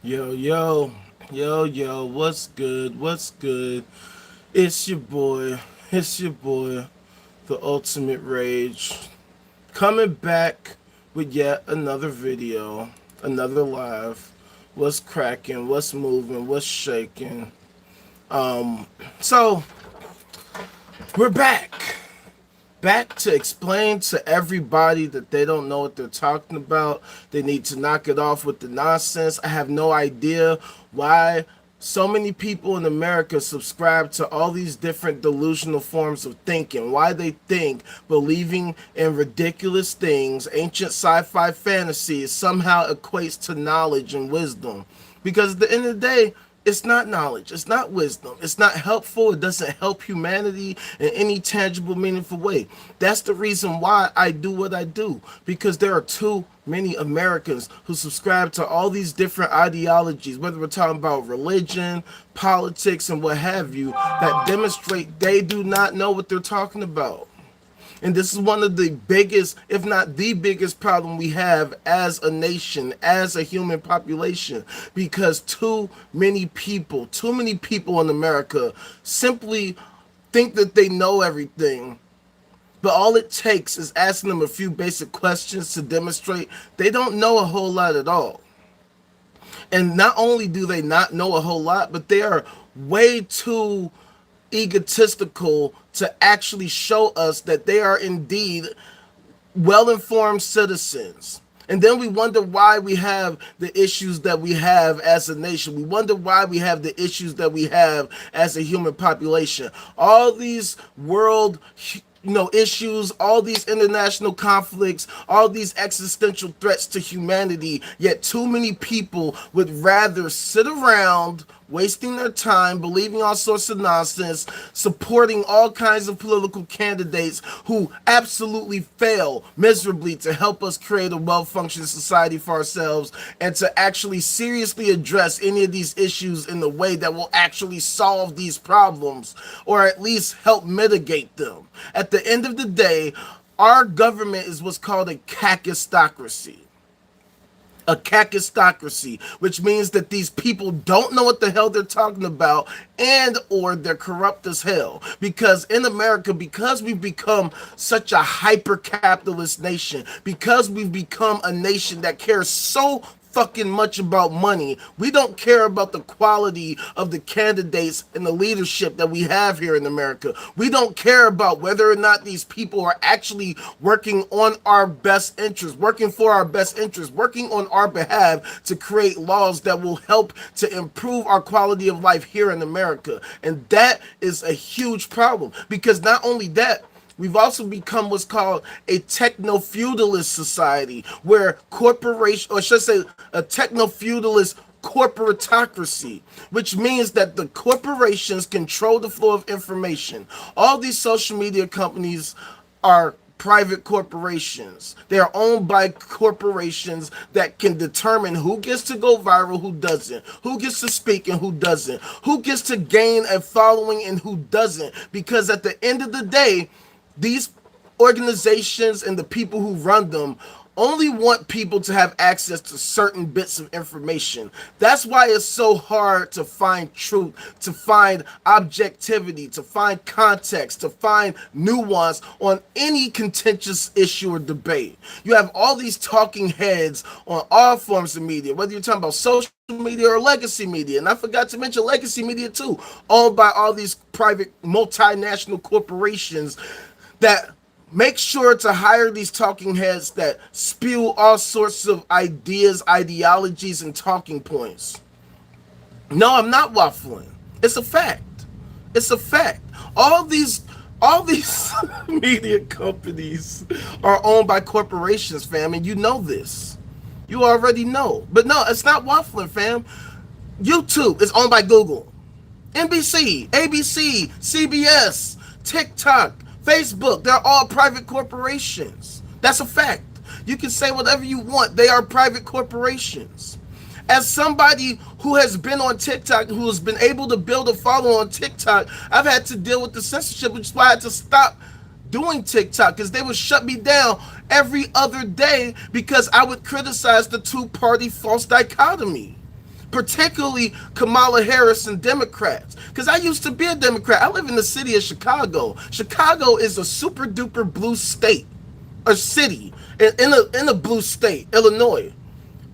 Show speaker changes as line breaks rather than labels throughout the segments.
Yo, yo, yo, what's good? What's good? It's your boy, the Ultimate Rage, coming back with yet another video, another live. What's cracking? What's moving? What's shaking? So we're back to explain to everybody that they don't know what they're talking about. They need to knock it off with the nonsense. I have no idea why so many people in America subscribe to all these different delusional forms of thinking. Why they think believing in ridiculous things, ancient sci-fi fantasies, somehow equates to knowledge and wisdom. Because at the end of the day, it's not knowledge, it's not wisdom, it's not helpful, it doesn't help humanity in any tangible, meaningful way. That's the reason why I do what I do, because there are too many Americans who subscribe to all these different ideologies, whether we're talking about religion, politics, and what have you, that demonstrate they do not know what they're talking about. And this is one of the biggest, if not the biggest problem we have as a nation, as a human population, because too many people in America simply think that they know everything. But all it takes is asking them a few basic questions to demonstrate they don't know a whole lot at all. And not only do they not know a whole lot, but they are way too egotistical to actually show us that they are indeed well-informed citizens. And then we wonder why we have the issues that we have as a nation. We wonder why we have the issues that we have as a human population. All these world issues, all these international conflicts, all these existential threats to humanity, yet too many people would rather sit around wasting their time believing all sorts of nonsense, supporting all kinds of political candidates who absolutely fail miserably to help us create a well-functioning society for ourselves and to actually seriously address any of these issues in the way that will actually solve these problems or at least help mitigate them. At the end of the day, our government is what's called a kakistocracy. A kakistocracy, which means that these people don't know what the hell they're talking about, and or they're corrupt as hell. Because in America, because we've become such a hyper capitalist nation, because we've become a nation that cares so fucking much about money, we don't care about the quality of the candidates and the leadership that we have here in America. We don't care about whether or not these people are actually working on our best interests, working for our best interests, working on our behalf to create laws that will help to improve our quality of life here in America. And that is a huge problem, because not only that, we've also become what's called a techno-feudalist society, where corporation, or should I say a techno-feudalist corporatocracy, which means that the corporations control the flow of information. All these social media companies are private corporations. They are owned by corporations that can determine who gets to go viral, who doesn't, who gets to speak and who doesn't, who gets to gain a following and who doesn't. Because at the end of the day, these organizations and the people who run them only want people to have access to certain bits of information. That's why it's so hard to find truth, to find objectivity, to find context, to find nuance on any contentious issue or debate. You have all these talking heads on all forms of media, whether you're talking about social media or legacy media, and I forgot to mention legacy media too, owned by all these private multinational corporations that make sure to hire these talking heads that spew all sorts of ideas, ideologies, and talking points. No, I'm not waffling. It's a fact. It's a fact. All these media companies are owned by corporations, fam, and you know this. You already know. But no, it's not waffling, fam. YouTube is owned by Google. NBC, ABC, CBS, TikTok, Facebook, they're all private corporations. That's a fact. You can say whatever you want. They are private corporations. As somebody who has been on TikTok, who has been able to build a following on TikTok, I've had to deal with the censorship, which is why I had to stop doing TikTok, because they would shut me down every other day because I would criticize the two-party false dichotomy. particularly Kamala Harris and Democrats. Because I used to be a Democrat. I live in the city of Chicago. Chicago is a super duper blue state, a city in a blue state, Illinois.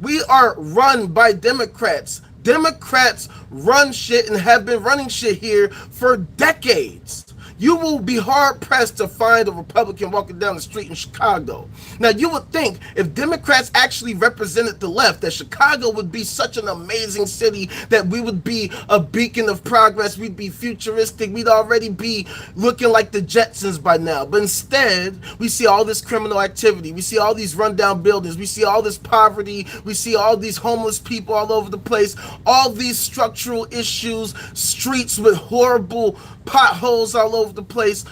We are run by Democrats. Democrats run shit and have been running shit here for decades. You will be hard pressed to find a Republican walking down the street in Chicago. Now, you would think if Democrats actually represented the left, that Chicago would be such an amazing city, that we would be a beacon of progress. We'd be futuristic. We'd already be looking like the Jetsons by now. But instead, we see all this criminal activity. We see all these rundown buildings. We see all this poverty. We see all these homeless people all over the place. All these structural issues, streets with horrible potholes all over the place.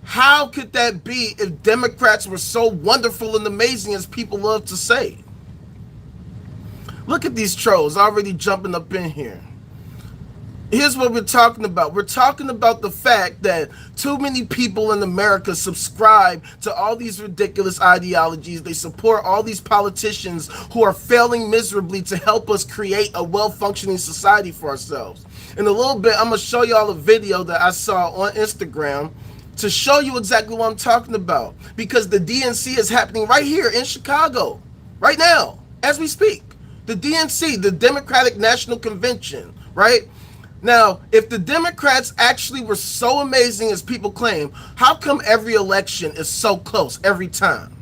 How could that be if Democrats were so wonderful and amazing as people love to say? Look at these trolls already jumping up in here. Here's what we're talking about. We're talking about the fact that too many people in America subscribe to all these ridiculous ideologies. They support all these politicians who are failing miserably to help us create a well-functioning society for ourselves. In a little bit, I'm going to show y'all a video that I saw on Instagram to show you exactly what I'm talking about. Because the DNC is happening right here in Chicago, right now, as we speak. The DNC, the Democratic National Convention, right? Now, if the Democrats actually were so amazing as people claim, how come every election is so close every time?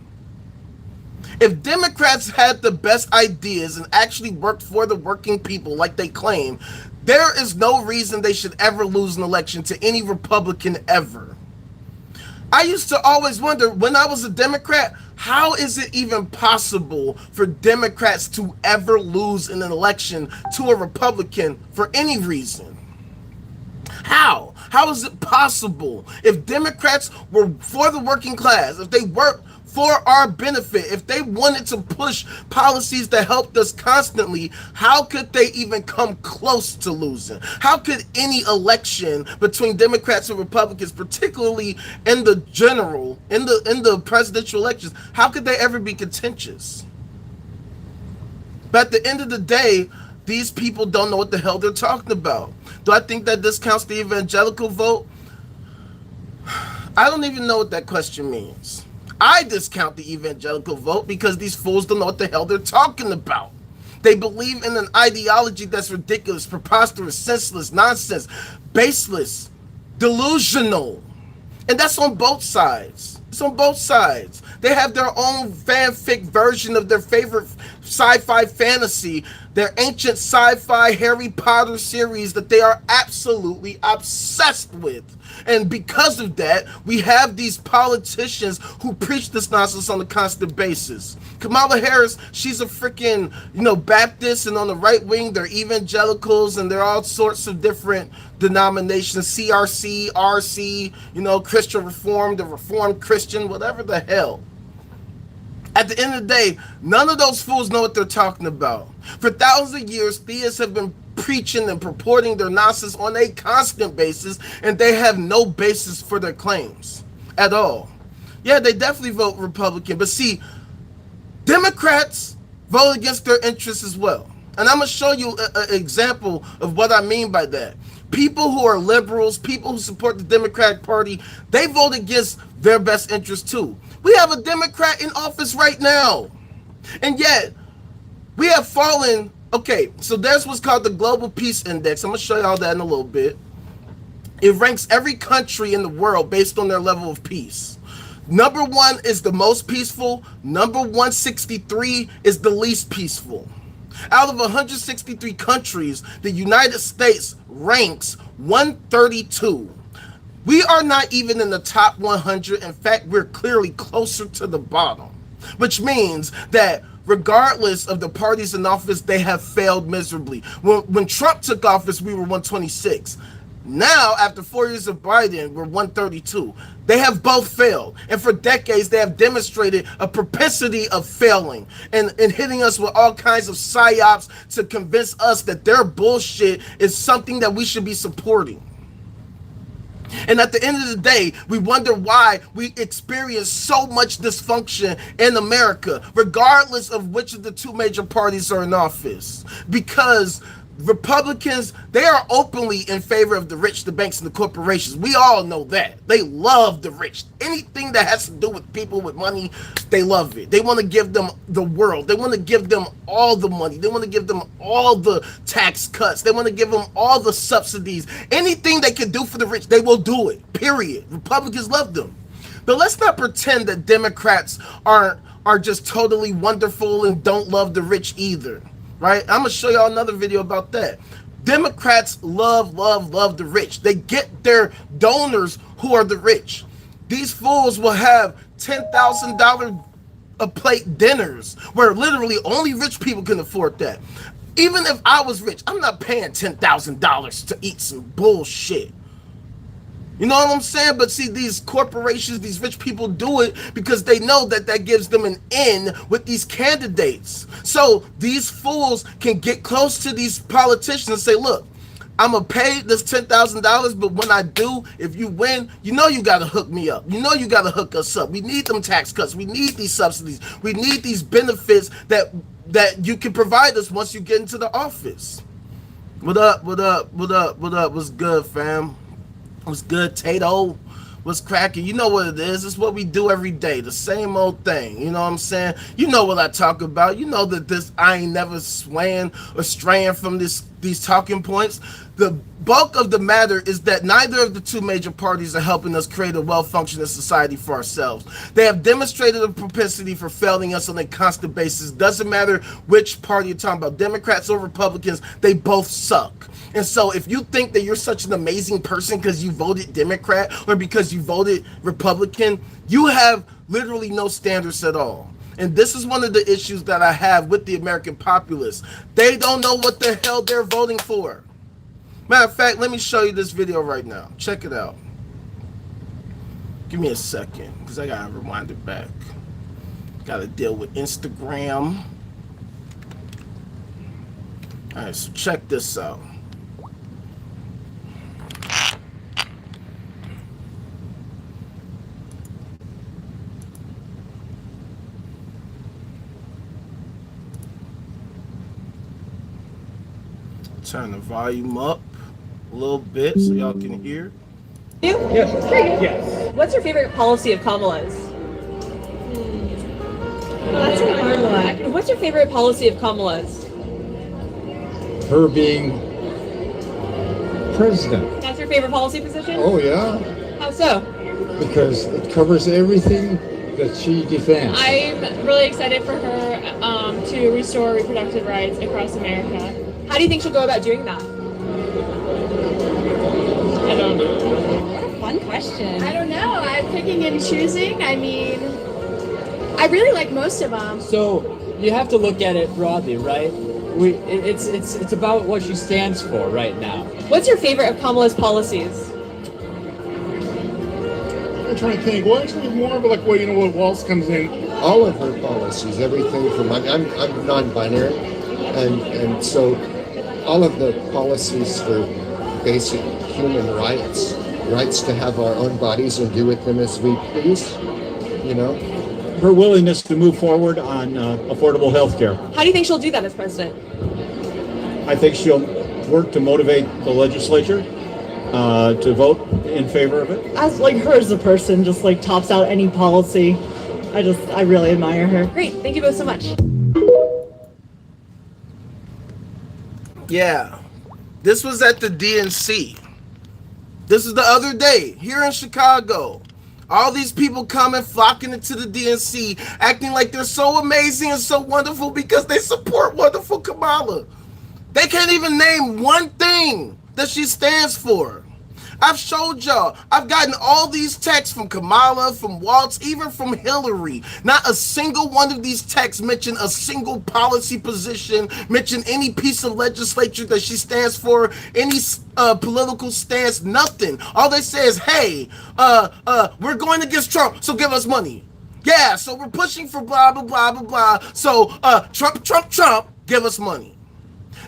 If Democrats had the best ideas and actually worked for the working people like they claim, there is no reason they should ever lose an election to any Republican ever. I used to always wonder, when I was a Democrat, how is it even possible for Democrats to ever lose an election to a Republican for any reason? How? How is it possible? If Democrats were for the working class, if they worked for our benefit, if they wanted to push policies that helped us constantly, how could they even come close to losing? How could any election between Democrats and Republicans, particularly in the general, in the presidential elections, how could they ever be contentious? But at the end of the day, these people don't know what the hell they're talking about. Do I think that discounts the evangelical vote? I don't even know what that question means. I discount the evangelical vote because these fools don't know what the hell they're talking about. They believe in an ideology that's ridiculous, preposterous, senseless, nonsense, baseless, delusional. And that's on both sides. It's on both sides. They have their own fanfic version of their favorite sci-fi fantasy, their ancient sci-fi Harry Potter series that they are absolutely obsessed with. And because of that, we have these politicians who preach this nonsense on a constant basis. Kamala Harris, she's a freaking, Baptist, and on the right wing, they're evangelicals, and they're all sorts of different denominations, CRC, RC, Christian Reformed, the Reformed Christian, whatever the hell. At the end of the day, none of those fools know what they're talking about. For thousands of years, theists have been preaching and purporting their nonsense on a constant basis, and they have no basis for their claims at all. Yeah, they definitely vote Republican, but see, Democrats vote against their interests as well. And I'm going to show you an example of what I mean by that. People who are liberals, people who support the Democratic Party, they vote against their best interests too. We have a Democrat in office right now, and yet we have fallen. Okay, so there's what's called the Global Peace Index. I'm going to show y'all that in a little bit. It ranks every country in the world based on their level of peace. Number 1 is the most peaceful. Number 163 is the least peaceful. Out of 163 countries, the United States ranks 132. We are not even in the top 100. In fact, we're clearly closer to the bottom, which means that regardless of the parties in office, they have failed miserably. When Trump took office, we were 126. Now, after 4 years of Biden, we're 132. They have both failed. And for decades, they have demonstrated a propensity of failing and hitting us with all kinds of psyops to convince us that their bullshit is something that we should be supporting. And at the end of the day, we wonder why we experience so much dysfunction in America, regardless of which of the two major parties are in office. Because Republicans, they are openly in favor of the rich, the banks, and the corporations. We all know that. They love the rich. Anything that has to do with people with money, they love it. They want to give them the world. They want to give them all the money. They want to give them all the tax cuts. They want to give them all the subsidies. Anything they can do for the rich, they will do it, period. Republicans love them. But let's not pretend that Democrats are just totally wonderful and don't love the rich either. Right? I'm going to show y'all another video about that. Democrats love the rich. They get their donors who are the rich. These fools will have $10,000 a plate dinners where literally only rich people can afford that. Even if I was rich, I'm not paying $10,000 to eat some bullshit. You know what I'm saying? But see, these corporations, these rich people do it because they know that that gives them an in with these candidates. So these fools can get close to these politicians and say, look, I'm going to pay this $10,000, but when I do, if you win, you know you got to hook me up. You know you got to hook us up. We need them tax cuts. We need these subsidies. We need these benefits that you can provide us once you get into the office. What up? What's good, fam? What's good, Tato? What's cracking? You know what it is. It's what we do every day. The same old thing. You know what I'm saying? You know what I talk about. You know that I ain't never swaying or straying from these talking points. The bulk of the matter is that neither of the two major parties are helping us create a well-functioning society for ourselves. They have demonstrated a propensity for failing us on a constant basis. Doesn't matter which party you're talking about, Democrats or Republicans, they both suck. And so if you think that you're such an amazing person because you voted Democrat or because you voted Republican, you have literally no standards at all. And this is one of the issues that I have with the American populace. They don't know what the hell they're voting for. Matter of fact, let me show you this video right now. Check it out. Give me a second, because I gotta rewind it back. Gotta deal with Instagram. Alright, so check this out. Turn the volume up a little bit so y'all can hear.
You?
Yes. Yes.
What's your favorite policy of Kamala's?
That's a hard one.
What's your favorite policy of Kamala's?
Her being president.
That's your favorite policy position?
Oh, yeah.
How so?
Because it covers everything that she defends.
I'm really excited for her to restore reproductive rights across America.
How do you think she'll go about doing that?
I don't know.
What a fun question.
I don't know. I'm picking and choosing. I mean, I really like most of them.
So you have to look at it broadly, right? It's about what she stands for right now.
What's your favorite of Kamala's policies?
I'm trying to think. Well, actually, more of like, well, you know, what Waltz comes in.
All of her policies, everything from I'm non-binary, and so all of the policies for basic human rights to have our own bodies and do with them as we please, you know.
Her willingness to move forward on affordable health care.
How do you think she'll do that as president?
I think she'll work to motivate the legislature to vote in favor of it.
As like her as a person, just like tops out any policy. I really admire her.
Great, thank you both so much.
Yeah, this was at the DNC. This is the other day here in Chicago. All these people coming, flocking into the DNC, acting like they're so amazing and so wonderful because they support wonderful Kamala. They can't even name one thing that she stands for. I've showed y'all. I've gotten all these texts from Kamala, from Waltz, even from Hillary. Not a single one of these texts mention a single policy position, mention any piece of legislature that she stands for, any political stance, nothing. All they say is, hey, we're going against Trump, so give us money. Yeah, so we're pushing for blah, blah, blah, blah, blah. So Trump, give us money.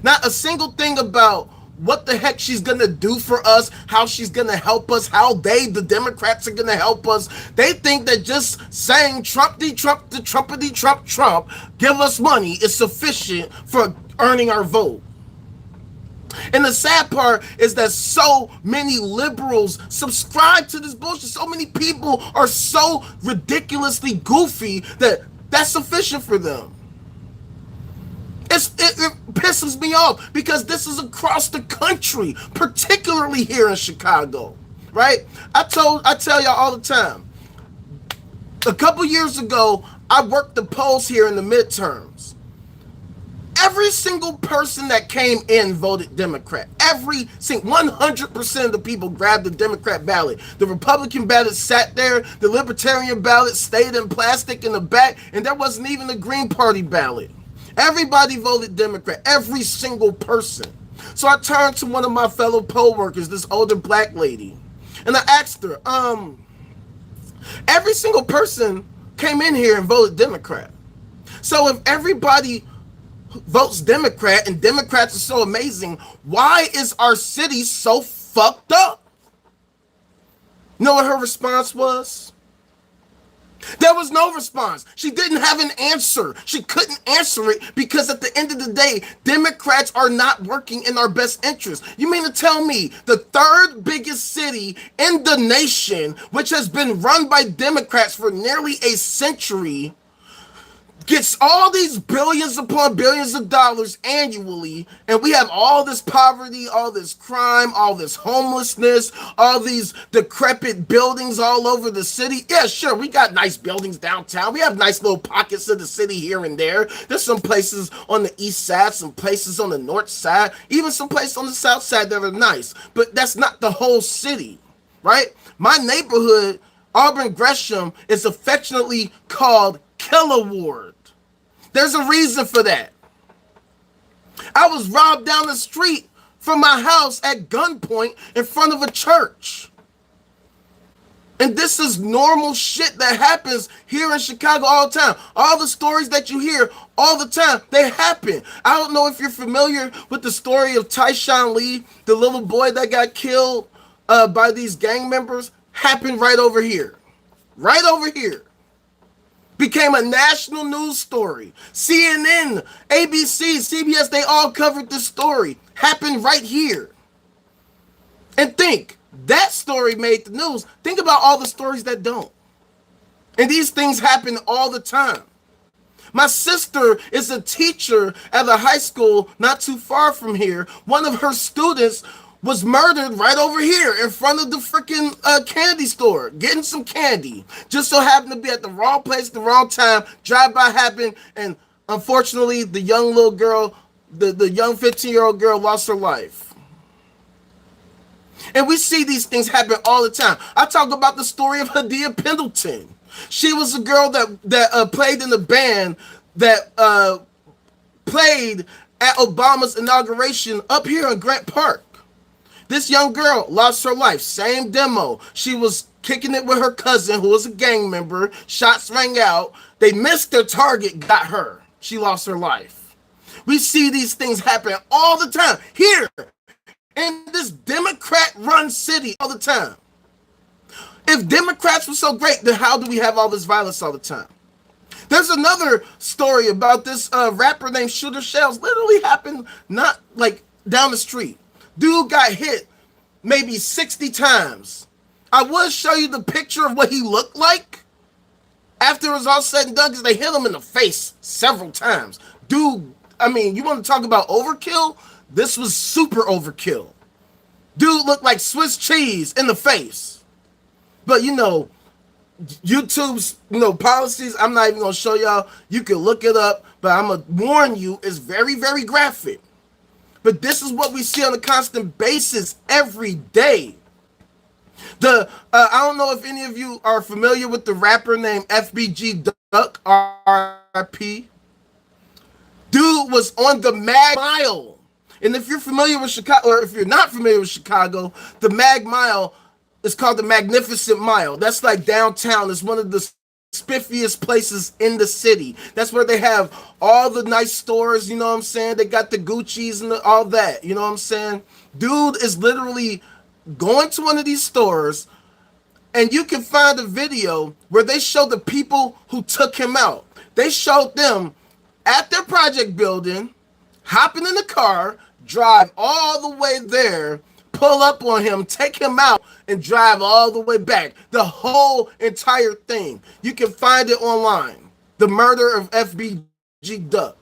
Not a single thing about what the heck she's gonna do for us, how she's gonna help us, how the Democrats are gonna help us. They think that just saying Trumpity Trump, the Trumpity Trump, give us money is sufficient for earning our vote. And the sad part is that so many liberals subscribe to this bullshit. So many people are so ridiculously goofy that that's sufficient for them. It pisses me off because this is across the country, particularly here in Chicago, right? I tell y'all all the time. A couple years ago, I worked the polls here in the midterms. Every single person that came in voted Democrat. Every single 100% of the people grabbed the Democrat ballot. The Republican ballot sat there. The Libertarian ballot stayed in plastic in the back, and there wasn't even a Green Party ballot. Everybody voted Democrat. Every single person. So I turned to one of my fellow poll workers, this older black lady, and I asked her, every single person came in here and voted Democrat. So if everybody votes Democrat and Democrats are so amazing, why is our city so fucked up? You know what her response was? There was no response. She didn't have an answer. She couldn't answer it because at the end of the day, Democrats are not working in our best interest. You mean to tell me the third biggest city in the nation, which has been run by Democrats for nearly a century, gets all these billions upon billions of dollars annually, and we have all this poverty, all this crime, all this homelessness, all these decrepit buildings all over the city? Yeah, sure, we got nice buildings downtown. We have nice little pockets of the city here and there. There's some places on the east side, some places on the north side, even some places on the south side that are nice, but that's not the whole city, right? My neighborhood, Auburn Gresham, is affectionately called Killer Ward. There's a reason for that. I was robbed down the street from my house at gunpoint in front of a church. And this is normal shit that happens here in Chicago all the time. All the stories that you hear all the time, they happen. I don't know if you're familiar with the story of Tyshawn Lee, the little boy that got killed by these gang members. Happened right over here. Right over here. Became a national news story. CNN, ABC, CBS, they all covered this story. Happened right here. And think, that story made the news. Think about all the stories that don't. And these things happen all the time. My sister is a teacher at a high school not too far from here. One of her students was murdered right over here in front of the freaking candy store, getting some candy. Just so happened to be at the wrong place at the wrong time. Drive-by happened, and unfortunately, the young little girl, the young 15-year-old girl lost her life. And we see these things happen all the time. I talk about the story of Hadia Pendleton. She was a girl that played in the band that played at Obama's inauguration up here in Grant Park. This young girl lost her life. Same demo. She was kicking it with her cousin who was a gang member. Shots rang out. They missed their target, got her. She lost her life. We see these things happen all the time here in this Democrat-run city all the time. If Democrats were so great, then how do we have all this violence all the time? There's another story about this rapper named Shooter Shells. Literally happened not like down the street. Dude got hit maybe 60 times. I will show you the picture of what he looked like after it was all said and done, because they hit him in the face several times. Dude, I mean, you want to talk about overkill? This was super overkill. Dude looked like Swiss cheese in the face. But you know, YouTube's policies, I'm not even going to show y'all. You can look it up, but I'm going to warn you, it's very, very graphic. But this is what we see on a constant basis every day. I don't know if any of you are familiar with the rapper named FBG Duck, RIP. Dude was on the Mag Mile. And if you're familiar with Chicago, or if you're not familiar with Chicago, the Mag Mile is called the Magnificent Mile. That's like downtown. It's one of the spiffiest places in the city. That's where they have all the nice stores, you know what I'm saying? They got the Gucci's and all that, you know what I'm saying? Dude is literally going to one of these stores, and you can find a video where they show the people who took him out. They showed them at their project building, hopping in the car, drive all the way there, pull up on him, take him out, and drive all the way back. The whole entire thing. You can find it online. The murder of FBG Duck.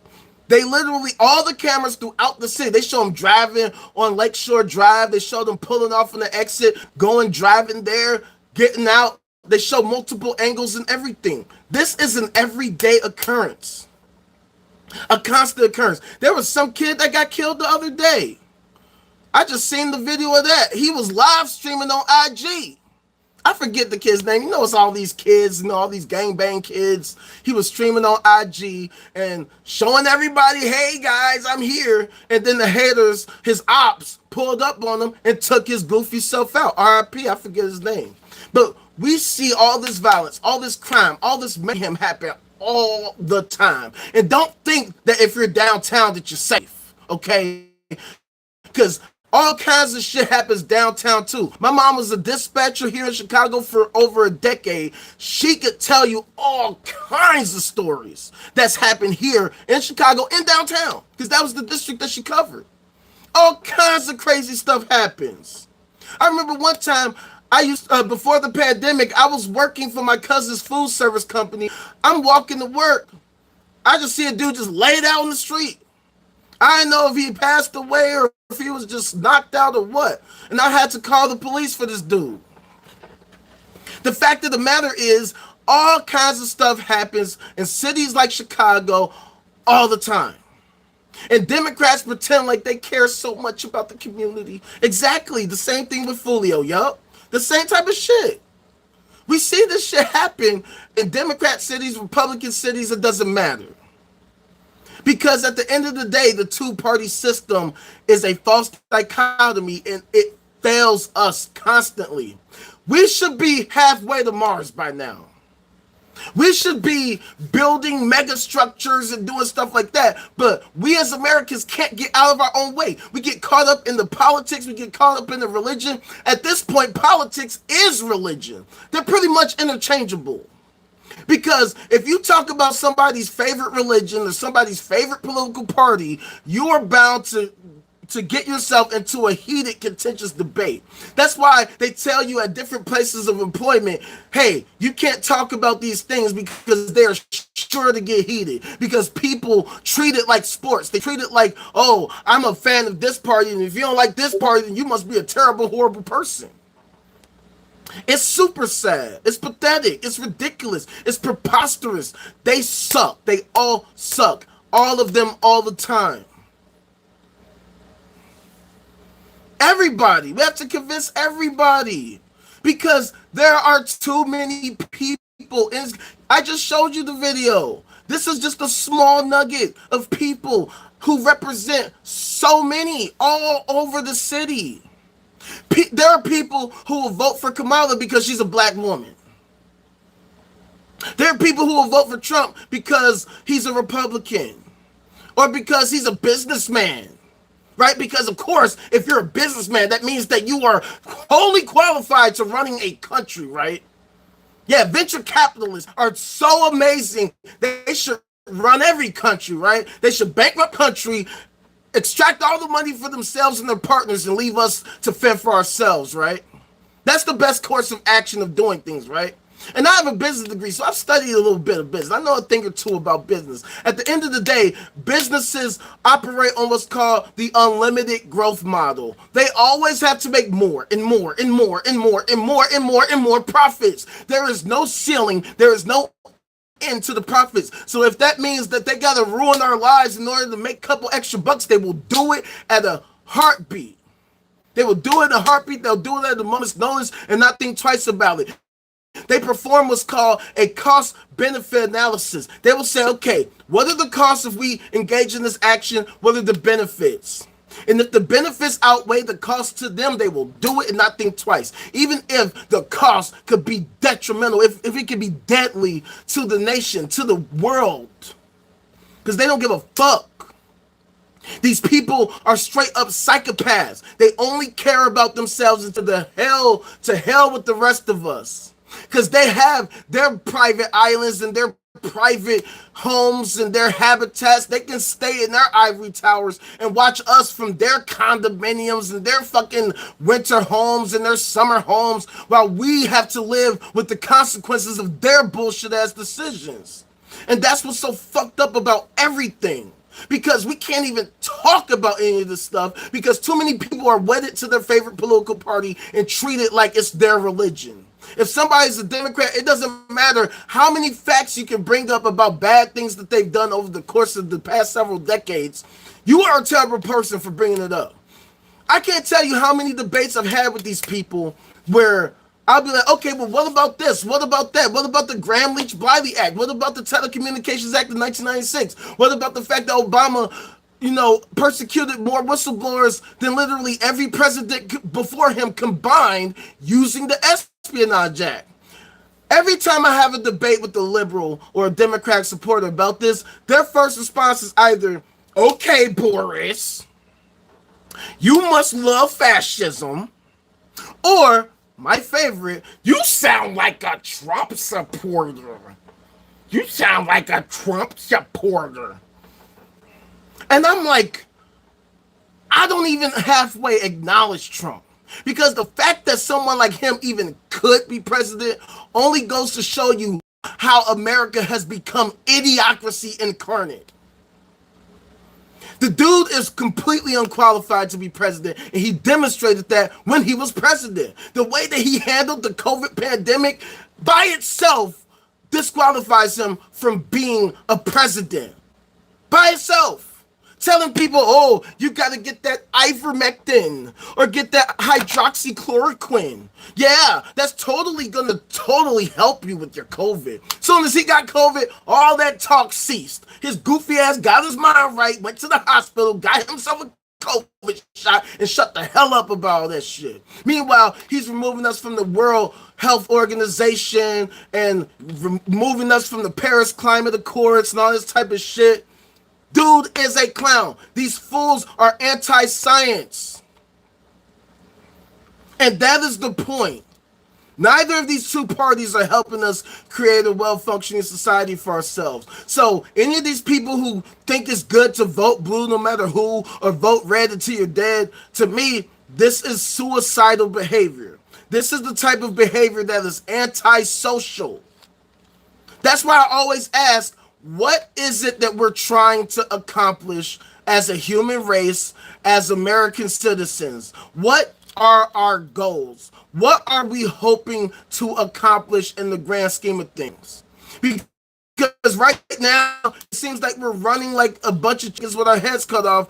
They literally, all the cameras throughout the city, they show them driving on Lakeshore Drive. They show them pulling off on the exit, going, driving there, getting out. They show multiple angles and everything. This is an everyday occurrence. A constant occurrence. There was some kid that got killed the other day. I just seen the video of that. He was live streaming on IG. I forget the kid's name. You know, it's all these kids, all these gangbang kids. He was streaming on IG and showing everybody, hey guys, I'm here. And then the haters, his ops, pulled up on him and took his goofy self out. RIP, I forget his name. But we see all this violence, all this crime, all this mayhem happen all the time. And don't think that if you're downtown that you're safe, okay? Because all kinds of shit happens downtown too. My mom was a dispatcher here in Chicago for over a decade. She could tell you all kinds of stories that's happened here in Chicago and downtown, because that was the district that she covered. All kinds of crazy stuff happens. I remember one time before the pandemic, I was working for my cousin's food service company. I'm walking to work. I just see a dude just laid out on the street. I didn't know if he passed away or if he was just knocked out or what. And I had to call the police for this dude. The fact of the matter is, all kinds of stuff happens in cities like Chicago all the time. And Democrats pretend like they care so much about the community. Exactly. The same thing with Fulio, yup. The same type of shit. We see this shit happen in Democrat cities, Republican cities, it doesn't matter. Because at the end of the day, the two-party system is a false dichotomy and it fails us constantly. We should be halfway to Mars by now. We should be building mega structures and doing stuff like that. But we as Americans can't get out of our own way. We get caught up in the politics. We get caught up in the religion. At this point, politics is religion. They're pretty much interchangeable. Because if you talk about somebody's favorite religion or somebody's favorite political party, you are bound to get yourself into a heated, contentious debate. That's why they tell you at different places of employment, hey, you can't talk about these things because they're sure to get heated. Because people treat it like sports. They treat it like, oh, I'm a fan of this party, and if you don't like this party, then you must be a terrible, horrible person. It's super sad. It's pathetic. It's ridiculous. It's preposterous. They suck. They all suck. All of them all the time. Everybody. We have to convince everybody. Because there are too many people. I just showed you the video. This is just a small nugget of people who represent so many all over the city. There are people who will vote for Kamala because she's a black woman. There are people who will vote for Trump because he's a Republican or because he's a businessman, right? Because, of course, if you're a businessman, that means that you are wholly qualified to running a country, right? Yeah, venture capitalists are so amazing. They should run every country, right? They should bankrupt country, extract all the money for themselves and their partners and leave us to fend for ourselves, right? That's the best course of action of doing things, right? And I have a business degree, so I've studied a little bit of business. I know a thing or two about business. At the end of the day, businesses operate on what's called the unlimited growth model. They always have to make more and more and more and more and more and more and more profits. There is no ceiling. There is no into the profits. So if that means that they gotta ruin our lives in order to make a couple extra bucks, they will do it at a heartbeat. They will do it in a heartbeat. They'll do it at a moment's notice and not think twice about it. They perform what's called a cost-benefit analysis. They will say, okay, what are the costs if we engage in this action? What are the benefits? And if the benefits outweigh the cost to them, they will do it and not think twice. Even if the cost could be detrimental, if it could be deadly to the nation, to the world. Because they don't give a fuck. These people are straight up psychopaths. They only care about themselves and to hell with the rest of us. Because they have their private islands and their private homes and their habitats. They can stay in their ivory towers and watch us from their condominiums and their fucking winter homes and their summer homes while we have to live with the consequences of their bullshit ass decisions. And that's what's so fucked up about everything. Because we can't even talk about any of this stuff because too many people are wedded to their favorite political party and treat it like it's their religion. If somebody's a Democrat, it doesn't matter how many facts you can bring up about bad things that they've done over the course of the past several decades. You are a terrible person for bringing it up. I can't tell you how many debates I've had with these people where I'll be like, okay, well, what about this? What about that? What about the Gramm-Leach-Bliley Act? What about the Telecommunications Act of 1996? What about the fact that Obama, persecuted more whistleblowers than literally every president before him combined using the Espionage Act? Every time I have a debate with a liberal or a Democratic supporter about this, their first response is either, okay, Boris, you must love fascism, or my favorite, you sound like a Trump supporter. You sound like a Trump supporter. And I'm like, I don't even halfway acknowledge Trump. Because the fact that someone like him even could be president only goes to show you how America has become idiocracy incarnate. The dude is completely unqualified to be president, and he demonstrated that when he was president. The way that he handled the COVID pandemic by itself disqualifies him from being a president. By itself. Telling people, oh, you got to get that ivermectin or get that hydroxychloroquine. Yeah, that's totally going to help you with your COVID. Soon as he got COVID, all that talk ceased. His goofy ass got his mind right, went to the hospital, got himself a COVID shot, and shut the hell up about all that shit. Meanwhile, he's removing us from the World Health Organization and removing us from the Paris Climate Accords and all this type of shit. Dude is a clown. These fools are anti-science. And that is the point. Neither of these two parties are helping us create a well-functioning society for ourselves. So any of these people who think it's good to vote blue no matter who or vote red until you're dead, to me, this is suicidal behavior. This is the type of behavior that is antisocial. That's why I always ask, what is it that we're trying to accomplish as a human race, as American citizens? What are our goals? What are we hoping to accomplish in the grand scheme of things? Because right now, it seems like we're running like a bunch of chickens with our heads cut off,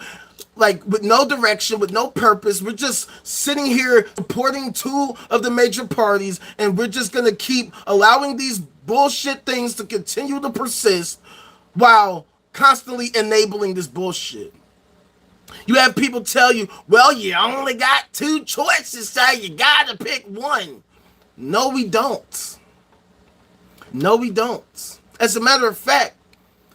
like with no direction, with no purpose. We're just sitting here supporting two of the major parties, and we're just going to keep allowing these bullshit things to continue to persist while constantly enabling this bullshit. You have people tell you, well, you only got two choices, so you gotta pick one. No, we don't. No, we don't. As a matter of fact,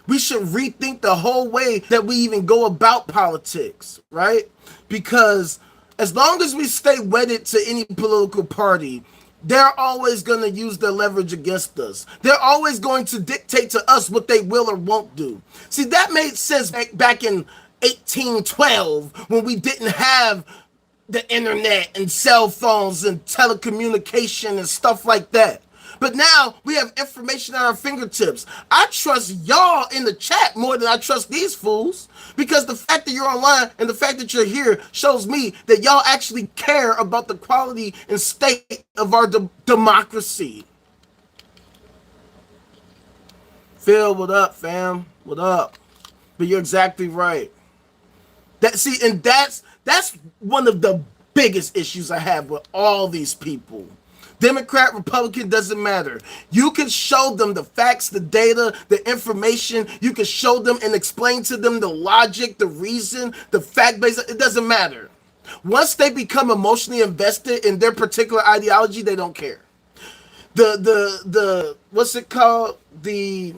we should rethink the whole way that we even go about politics, right? Because as long as we stay wedded to any political party, they're always going to use their leverage against us. They're always going to dictate to us what they will or won't do. See, that made sense back in 1812 when we didn't have the internet and cell phones and telecommunication and stuff like that. But now we have information at our fingertips. I trust y'all in the chat more than I trust these fools, because the fact that you're online and the fact that you're here shows me that y'all actually care about the quality and state of our democracy. Phil, what up, fam? What up? But you're exactly right. That's one of the biggest issues I have with all these people. Democrat, Republican, doesn't matter. You can show them the facts, the data, the information. You can show them and explain to them the logic, the reason, the fact base. It doesn't matter. Once they become emotionally invested in their particular ideology, they don't care. The what's it called? The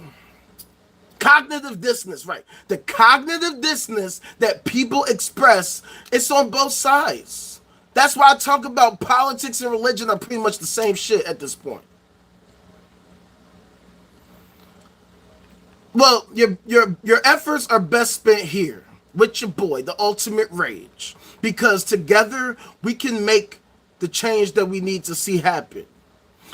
cognitive dissonance, right? The cognitive dissonance that people express, it's on both sides. That's why I talk about politics and religion are pretty much the same shit at this point. Well, your efforts are best spent here with your boy, the Ultimate Rage, because together we can make the change that we need to see happen.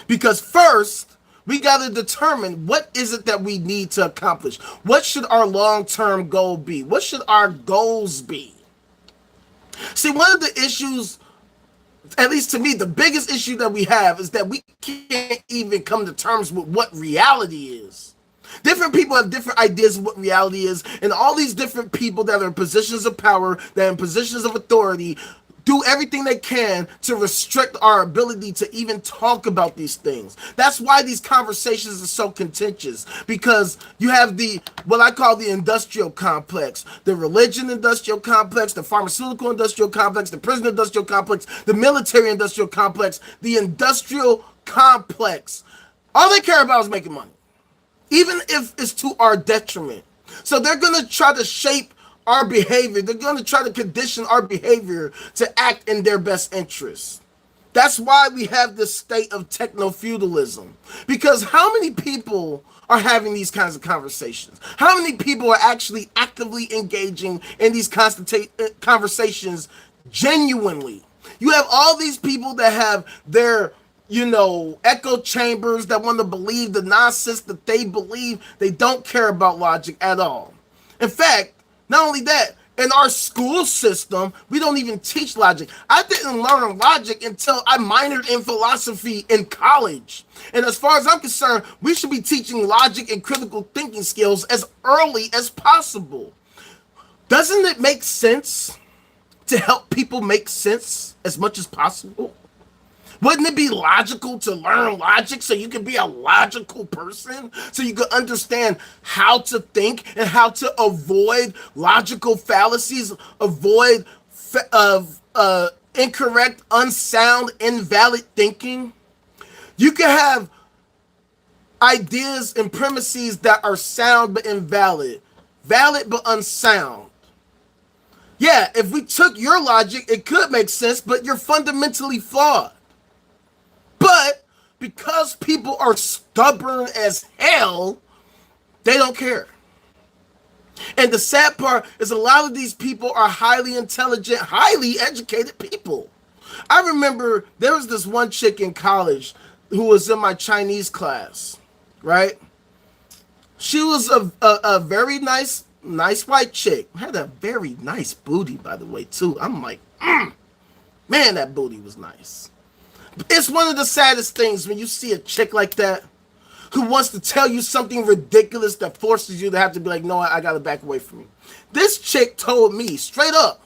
Because first, we got to determine what is it that we need to accomplish. What should our long-term goal be? What should our goals be? See, one of the issues, at least to me, the biggest issue that we have is that we can't even come to terms with what reality is. Different people have different ideas of what reality is, and all these different people that are in positions of power, that are in positions of authority, do everything they can to restrict our ability to even talk about these things. That's why these conversations are so contentious, because you have what I call the industrial complex, the religion industrial complex, the pharmaceutical industrial complex, the prison industrial complex, the military industrial complex, the industrial complex. All they care about is making money, even if it's to our detriment. So they're going to try to shape our behavior. They're going to try to condition our behavior to act in their best interests. That's why we have this state of techno-feudalism. Because how many people are having these kinds of conversations? How many people are actually actively engaging in these conversations genuinely? You have all these people that have their echo chambers that want to believe the nonsense that they believe. They don't care about logic at all. In fact, not only that, in our school system, we don't even teach logic. I didn't learn logic until I minored in philosophy in college. And as far as I'm concerned, we should be teaching logic and critical thinking skills as early as possible. Doesn't it make sense to help people make sense as much as possible? Wouldn't it be logical to learn logic so you can be a logical person? So you can understand how to think and how to avoid logical fallacies, avoid incorrect, unsound, invalid thinking? You can have ideas and premises that are sound but invalid, valid but unsound. Yeah, if we took your logic, it could make sense, but you're fundamentally flawed. But because people are stubborn as hell, they don't care. And the sad part is a lot of these people are highly intelligent, highly educated people. I remember there was this one chick in college who was in my Chinese class, right? She was a very nice white chick. Had a very nice booty, by the way, too. I'm like, man, that booty was nice. It's one of the saddest things when you see a chick like that who wants to tell you something ridiculous that forces you to have to be like, no, I gotta back away from you. This chick told me straight up,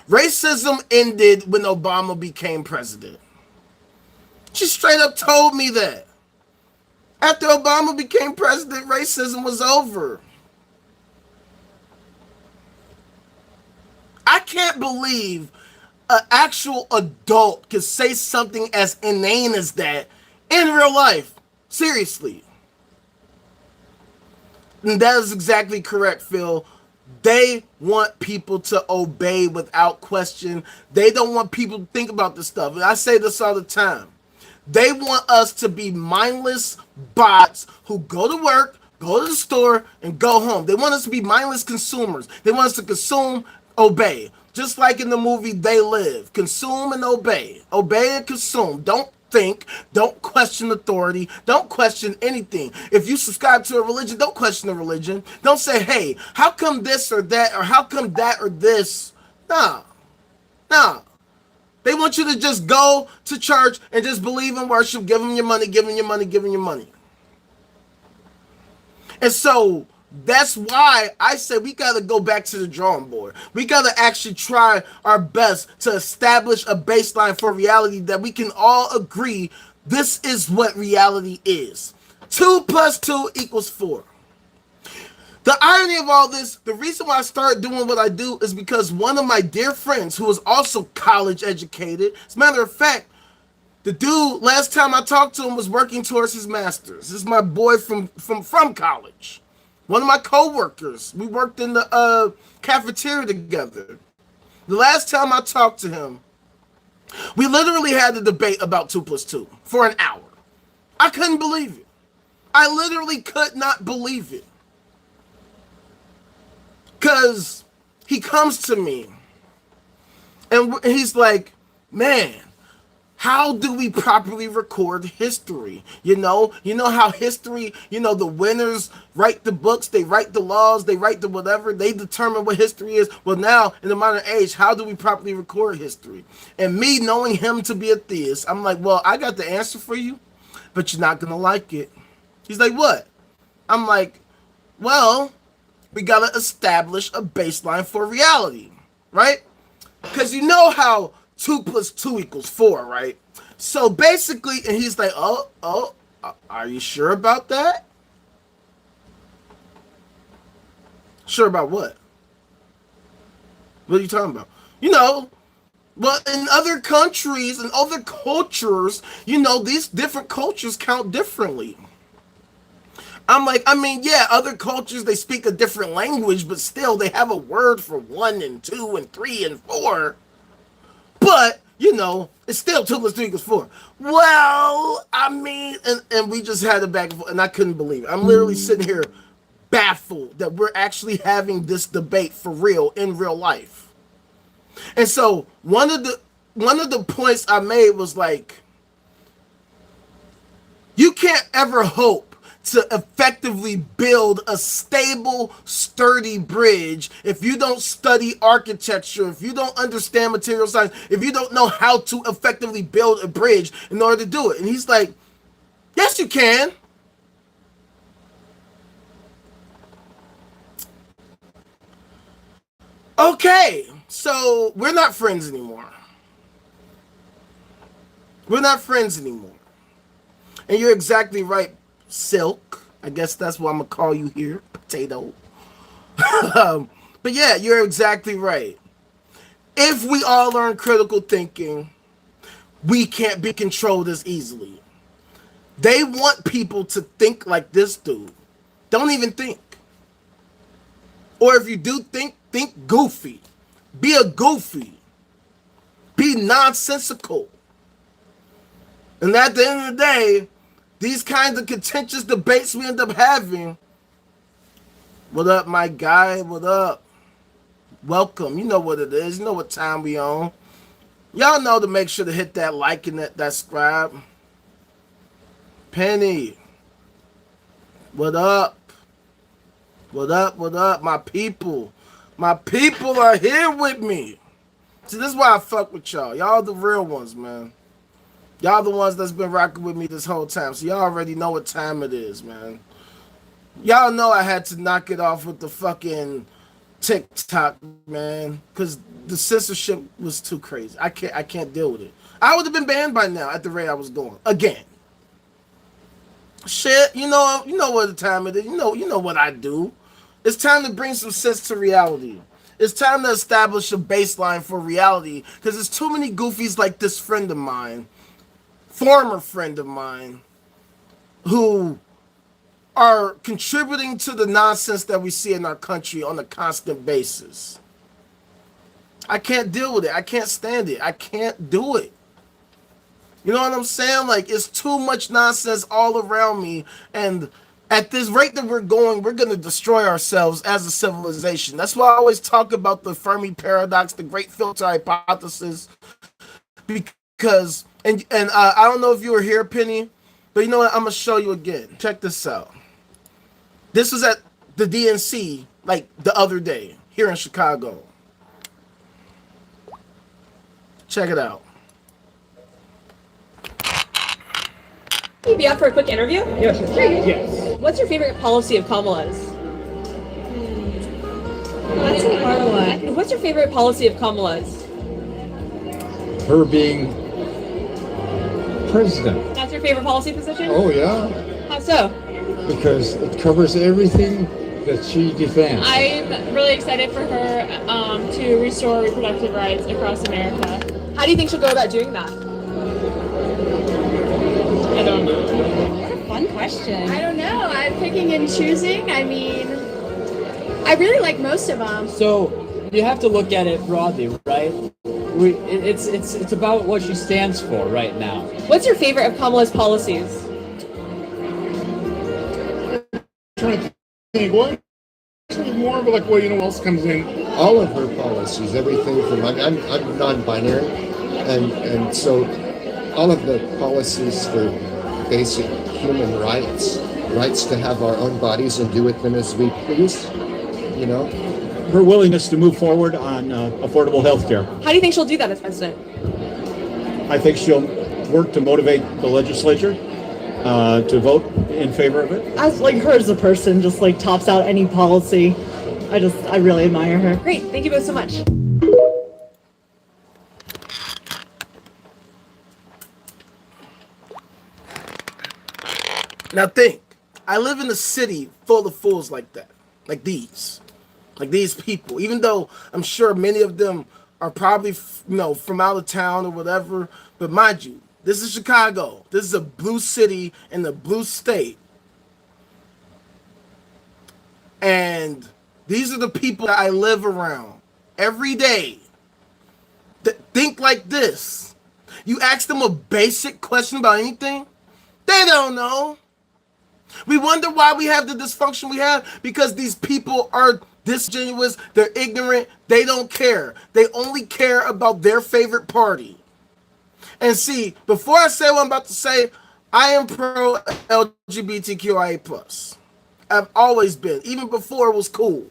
racism ended when Obama became president. She straight up told me that. After Obama became president, racism was over. I can't believe an actual adult could say something as inane as that in real life. Seriously. And that is exactly correct, Phil. They want people to obey without question. They don't want people to think about this stuff. And I say this all the time. They want us to be mindless bots who go to work, go to the store, and go home. They want us to be mindless consumers. They want us to consume, obey. Just like in the movie They Live. Consume and obey. Obey and consume. Don't think. Don't question authority. Don't question anything. If you subscribe to a religion, don't question the religion. Don't say, hey, how come this or that, or how come that or this? Nah. They want you to just go to church and just believe and worship, give them your money, give them your money, give them your money. And so that's why I said we got to go back to the drawing board. We got to actually try our best to establish a baseline for reality that we can all agree this is what reality is. 2 + 2 = 4. The irony of all this, the reason why I started doing what I do is because one of my dear friends who is also college educated, as a matter of fact, the dude, last time I talked to him, was working towards his master's. This is my boy from college. One of my co-workers. We worked in the cafeteria together. The last time I talked to him, we literally had a debate about 2 + 2 for an hour. I couldn't believe it. I literally could not believe it. because he comes to me and he's like, man, how do we properly record history? You know how history, the winners write the books, they write the laws, they write the whatever, they determine what history is. Well, now in the modern age, how do we properly record history? And me knowing him to be a theist, I'm like, well, I got the answer for you, but you're not gonna like it. He's like, what? I'm like, well, we gotta establish a baseline for reality, right? Because you know how 2 + 2 = 4, right? So basically, and he's like, are you sure about that? Sure about what? What are you talking about? Well, in other countries and other cultures, these different cultures count differently. I'm like, yeah, other cultures, they speak a different language, but still they have a word for 1 and 2 and 3 and 4. But, it's still 2 + 3 = 4. Well, and we just had a back and forth, and I couldn't believe it. I'm literally sitting here baffled that we're actually having this debate for real in real life. And so one of the points I made was like, you can't ever hope to effectively build a stable, sturdy bridge if you don't study architecture, if you don't understand material science, if you don't know how to effectively build a bridge in order to do it. And he's like, yes, you can. Okay, so we're not friends anymore. We're not friends anymore. And you're exactly right, Silk. I guess that's what I'm gonna call you here, Potato. But yeah, you're exactly right. If we all learn critical thinking, we can't be controlled as easily. They want people to think like this dude. Don't even think. Or if you do think goofy. Be a goofy. Be nonsensical. And at the end of the day, these kinds of contentious debates we end up having. What up, my guy? What up? Welcome. You know what it is. You know what time we on. Y'all know to make sure to hit that like and that subscribe. Penny. What up? What up? What up? My people. My people are here with me. See, this is why I fuck with y'all. Y'all the real ones, man. Y'all the ones that's been rocking with me this whole time. So y'all already know what time it is, man. Y'all know I had to knock it off with the fucking TikTok, man. Because the censorship was too crazy. I can't deal with it. I would have been banned by now at the rate I was going. Again. Shit, you know what the time it is. You know what I do. It's time to bring some sense to reality. It's time to establish a baseline for reality. Because there's too many goofies like this friend of mine. Former friend of mine, who are contributing to the nonsense that we see in our country on a constant basis. I can't deal with it. I can't stand it. I can't do it. You know what I'm saying? Like, it's too much nonsense all around me. And at this rate that we're going to destroy ourselves as a civilization. That's why I always talk about the Fermi paradox, the great filter hypothesis. Because, and I don't know if you were here, Penny, but you know what? I'm going to show you again. Check this out. This was at the DNC, like, the other day, here in Chicago. Check it out.
Can you be up for a quick interview?
Yes. Yes.
What's your favorite policy of Kamala's?
That's a hard one.
What's your favorite policy of Kamala's?
Her being president.
That's your favorite policy position?
Oh, yeah.
How so?
Because it covers everything that she defends.
I'm really excited for her to restore reproductive rights across America.
How do you think she'll go about doing that?
I don't know.
What a fun question.
I don't know. I'm picking and choosing. I mean, I really like most of them.
So you have to look at it broadly, right? It's about what she stands for right now.
What's your favorite of Kamala's policies?
Trying to think, what Actually, more of like, well, you know, what else comes in?
All of her policies, everything from I'm non-binary, and so all of the policies for basic human rights to have our own bodies and do with them as we please, you know.
Her willingness to move forward on affordable health care.
How do you think she'll do that as president?
I think she'll work to motivate the legislature to vote in favor of it.
As like her as a person, just like tops out any policy. I really admire her.
Great. Thank you both so much.
Now think, I live in a city full of fools like that, like these people. Even though I'm sure many of them are probably, from out of town or whatever. But mind you, this is Chicago. This is a blue city in a blue state. And these are the people that I live around every day that think like this. You ask them a basic question about anything, they don't know. We wonder why we have the dysfunction we have, because these people are disingenuous, they're ignorant, they don't care. They only care about their favorite party. And see, before I say what I'm about to say, I am pro LGBTQIA+. I've always been, even before it was cool.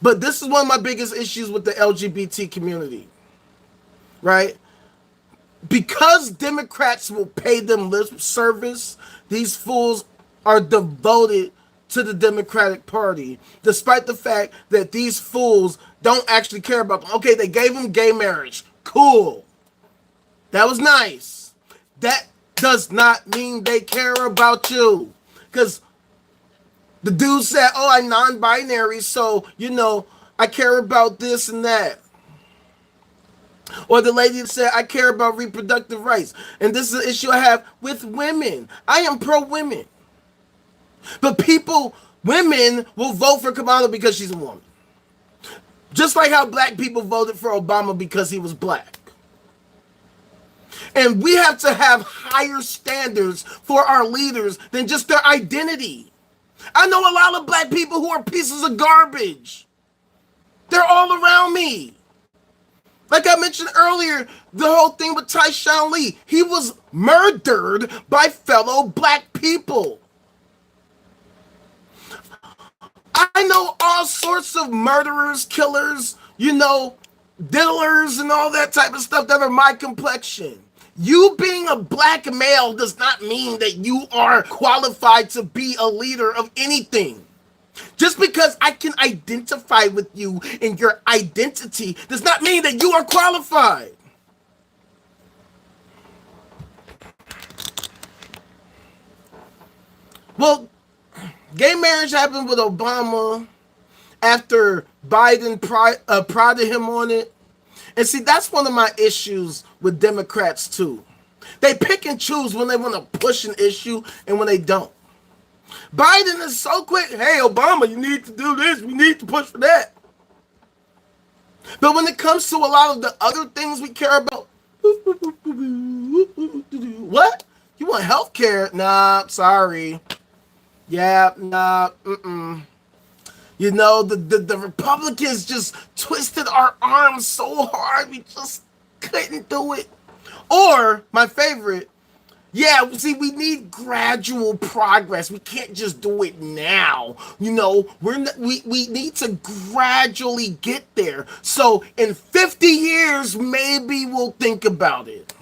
But this is one of my biggest issues with the LGBT community, right? Because Democrats will pay them lip service, these fools are devoted to the Democratic Party, despite the fact that these fools don't actually care about them. Okay, they gave them gay marriage. Cool. That was nice. That does not mean they care about you. Because the dude said, oh, I'm non-binary, so, I care about this and that. Or the lady said, I care about reproductive rights. And this is an issue I have with women. I am pro-women. But women will vote for Kamala because she's a woman. Just like how black people voted for Obama because he was black. And we have to have higher standards for our leaders than just their identity. I know a lot of black people who are pieces of garbage. They're all around me. Like I mentioned earlier, the whole thing with Tyshawn Lee. He was murdered by fellow black people. I know all sorts of murderers, killers, diddlers and all that type of stuff that are my complexion. You being a black male does not mean that you are qualified to be a leader of anything. Just because I can identify with you in your identity does not mean that you are qualified. Well, gay marriage happened with Obama after Biden prodded him on it. And see, that's one of my issues with Democrats too. They pick and choose when they want to push an issue and when they don't. Biden is so quick. Hey, Obama, you need to do this. We need to push for that. But when it comes to a lot of the other things we care about, what? You want health care? Nah, sorry. Yeah, nah, the Republicans just twisted our arms so hard, we just couldn't do it. Or, my favorite, see, we need gradual progress. We can't just do it now. We need to gradually get there. So, in 50 years, maybe we'll think about it.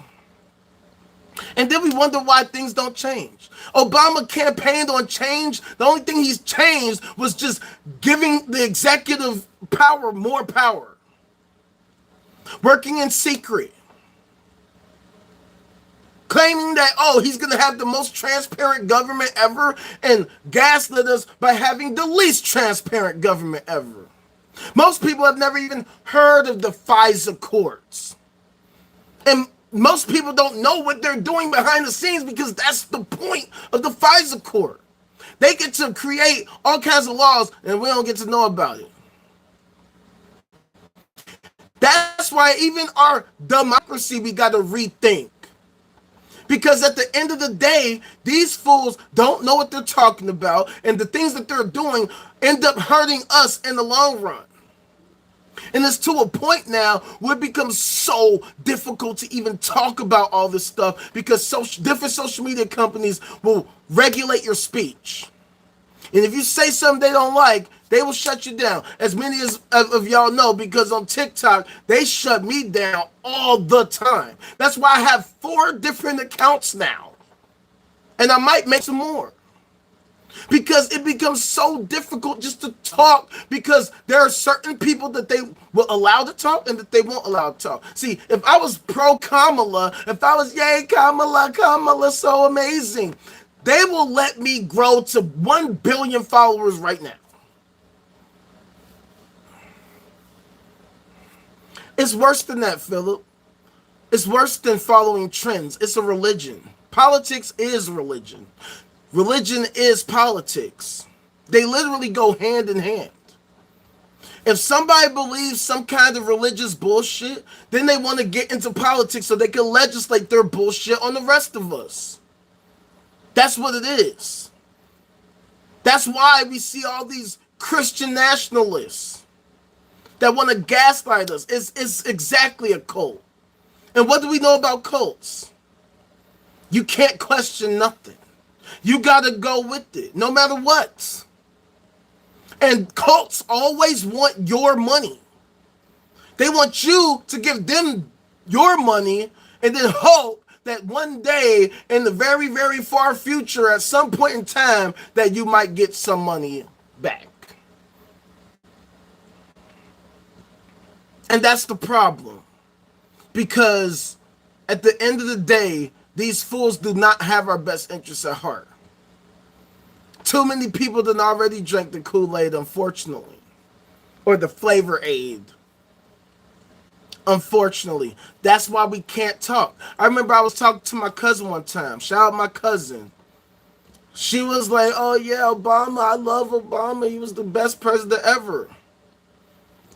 And then we wonder why things don't change. Obama campaigned on change. The only thing he's changed was just giving the executive power more power. Working in secret. Claiming that, he's going to have the most transparent government ever and gaslit us by having the least transparent government ever. Most people have never even heard of the FISA courts. And most people don't know what they're doing behind the scenes because that's the point of the FISA court. They get to create all kinds of laws and we don't get to know about it. That's why even our democracy we got to rethink. Because at the end of the day, these fools don't know what they're talking about, and the things that they're doing end up hurting us in the long run. And it's to a point now where it becomes so difficult to even talk about all this stuff because different social media companies will regulate your speech. And if you say something they don't like, they will shut you down. As many of y'all know, because on TikTok, they shut me down all the time. That's why I have 4 different accounts now. And I might make some more. Because it becomes so difficult just to talk because there are certain people that they will allow to talk and that they won't allow to talk. See, if I was pro Kamala, if I was, yay, Kamala, so amazing, they will let me grow to 1 billion followers right now. It's worse than that, Philip. It's worse than following trends. It's a religion. Politics is religion. Religion is politics. They literally go hand in hand. If somebody believes some kind of religious bullshit, then they want to get into politics so they can legislate their bullshit on the rest of us. That's what it is. That's why we see all these Christian nationalists that want to gaslight us. It's exactly a cult. And what do we know about cults? You can't question nothing. You got to go with it, no matter what. And cults always want your money. They want you to give them your money and then hope that one day in the very, very far future, at some point in time, that you might get some money back. And that's the problem. Because at the end of the day, these fools do not have our best interests at heart. Too many people done already drank the Kool-Aid, unfortunately. Or the flavor aid. Unfortunately. That's why we can't talk. I remember I was talking to my cousin one time. Shout out my cousin. She was like, oh yeah, Obama, I love Obama. He was the best president ever.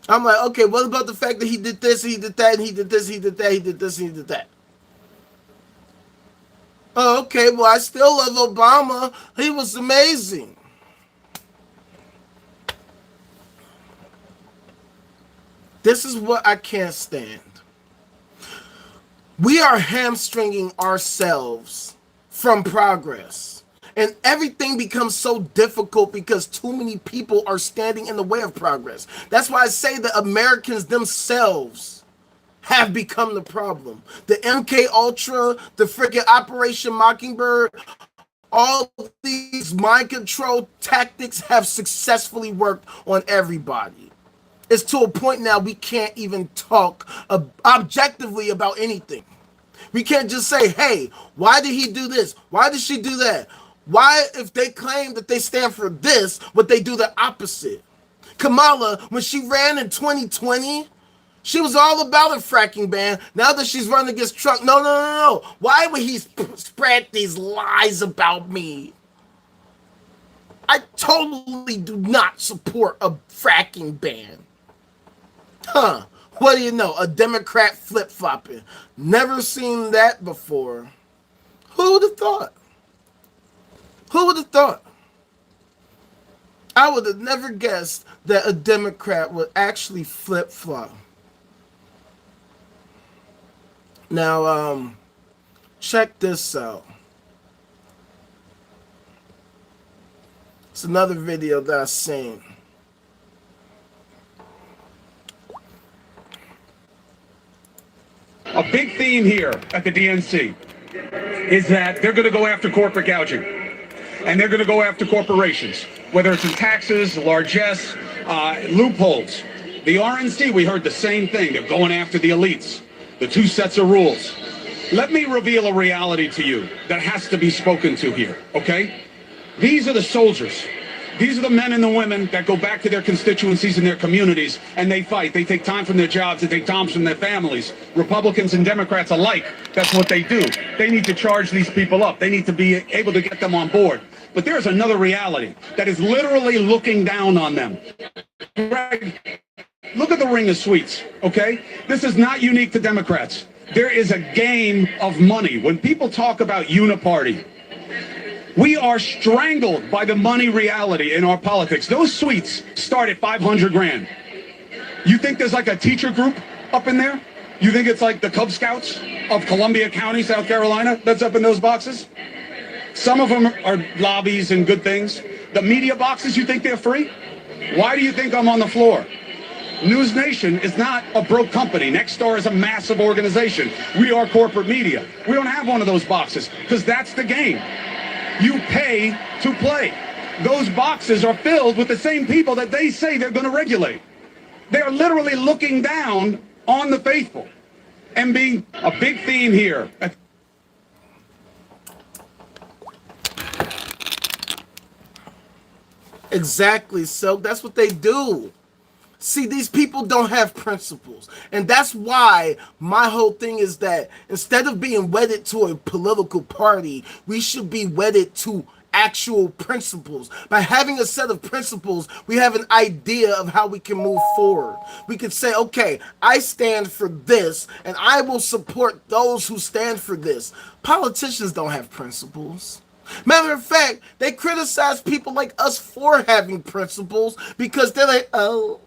I'm like, okay, what about the fact that he did this, he did that, and he did this, he did that, he did this, and he did that? Oh, okay, well, I still love Obama. He was amazing. This is what I can't stand. We are hamstringing ourselves from progress. And everything becomes so difficult because too many people are standing in the way of progress. That's why I say that Americans themselves have become the problem. The MK Ultra, the freaking Operation Mockingbird, all these mind control tactics have successfully worked on everybody. It's to a point now we can't even talk objectively about anything. We can't just say, hey, why did he do this? Why did she do that? Why, if they claim that they stand for this, would they do the opposite? Kamala, when she ran in 2020, she was all about a fracking ban. Now that she's running against Trump, no. Why would he spread these lies about me? I totally do not support a fracking ban. Huh. What do you know? A Democrat flip-flopping. Never seen that before. Who would have thought? Who would have thought? I would have never guessed that a Democrat would actually flip-flop. Now, check this out. It's another video that I've seen.
A big theme here at the DNC is that they're going to go after corporate gouging. And they're going to go after corporations, whether it's in taxes, largesse, loopholes. The RNC, we heard the same thing. They're going after the elites, the 2 sets of rules. Let me reveal a reality to you that has to be spoken to here, okay? These are the soldiers. These are the men and the women that go back to their constituencies and their communities, and they fight. They take time from their jobs. They take time from their families. Republicans and Democrats alike, that's what they do. They need to charge these people up. They need to be able to get them on board. But there's another reality that is literally looking down on them. Greg, look at the ring of sweets, okay? This is not unique to Democrats. there is a game of money. When people talk about uniparty, we are strangled by the money reality in our politics. Those suites start at 500 grand. You think there's like a teacher group up in there? You think it's like the Cub Scouts of Columbia County, South Carolina, that's up in those boxes? Some of them are lobbies and good things. The media boxes, you think they're free? Why do you think I'm on the floor? News Nation is not a broke company. Nexstar is a massive organization. We are corporate media. We don't have one of those boxes because that's the game. You pay to play. Those boxes are filled with the same people that they say they're going to regulate. They're literally looking down on the faithful and being a big theme here.
Exactly, so that's what they do. See, these people don't have principles. And that's why my whole thing is that instead of being wedded to a political party, we should be wedded to actual principles. By having a set of principles, we have an idea of how we can move forward. We could say, okay, I stand for this, and I will support those who stand for this. Politicians don't have principles. Matter of fact, they criticize people like us for having principles because they're like, oh,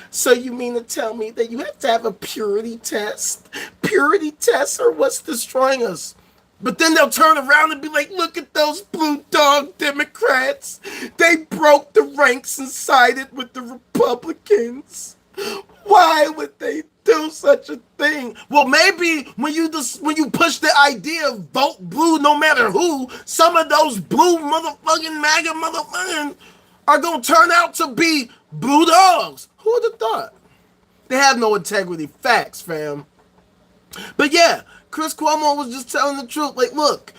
so you mean to tell me that you have to have a purity test? Purity tests are what's destroying us. But then they'll turn around and be like, look at those blue dog Democrats. They broke the ranks and sided with the Republicans. Why would they do such a thing? Well, maybe when you push the idea of vote blue no matter who, some of those blue motherfucking MAGA motherfucking are going to turn out to be blue dogs. Who would have thought? They have no integrity. Facts, fam. But yeah, Chris Cuomo was just telling the truth. Like, look,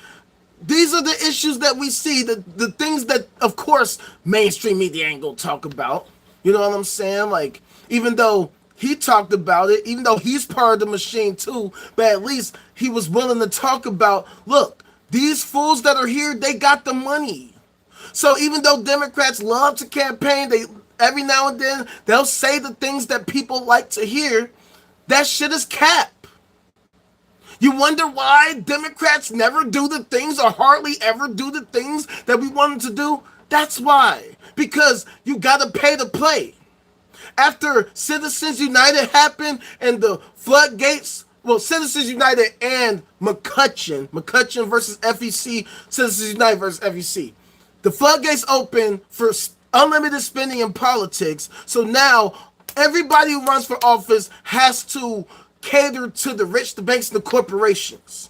these are the issues that we see, the things that, of course, mainstream media ain't gonna talk about. You know what I'm saying? Like, even though he talked about it, even though he's part of the machine too, but at least he was willing to talk about, look, these fools that are here, they got the money. So even though Democrats love to campaign, they every now and then they'll say the things that people like to hear. That shit is cap. You wonder why Democrats never do the things or hardly ever do the things that we want them to do? That's why. Because you gotta pay to play. After Citizens United happened and the floodgates, well, Citizens United and McCutcheon versus FEC, Citizens United versus FEC. The floodgates open for unlimited spending in politics. So now everybody who runs for office has to cater to the rich, the banks, and the corporations.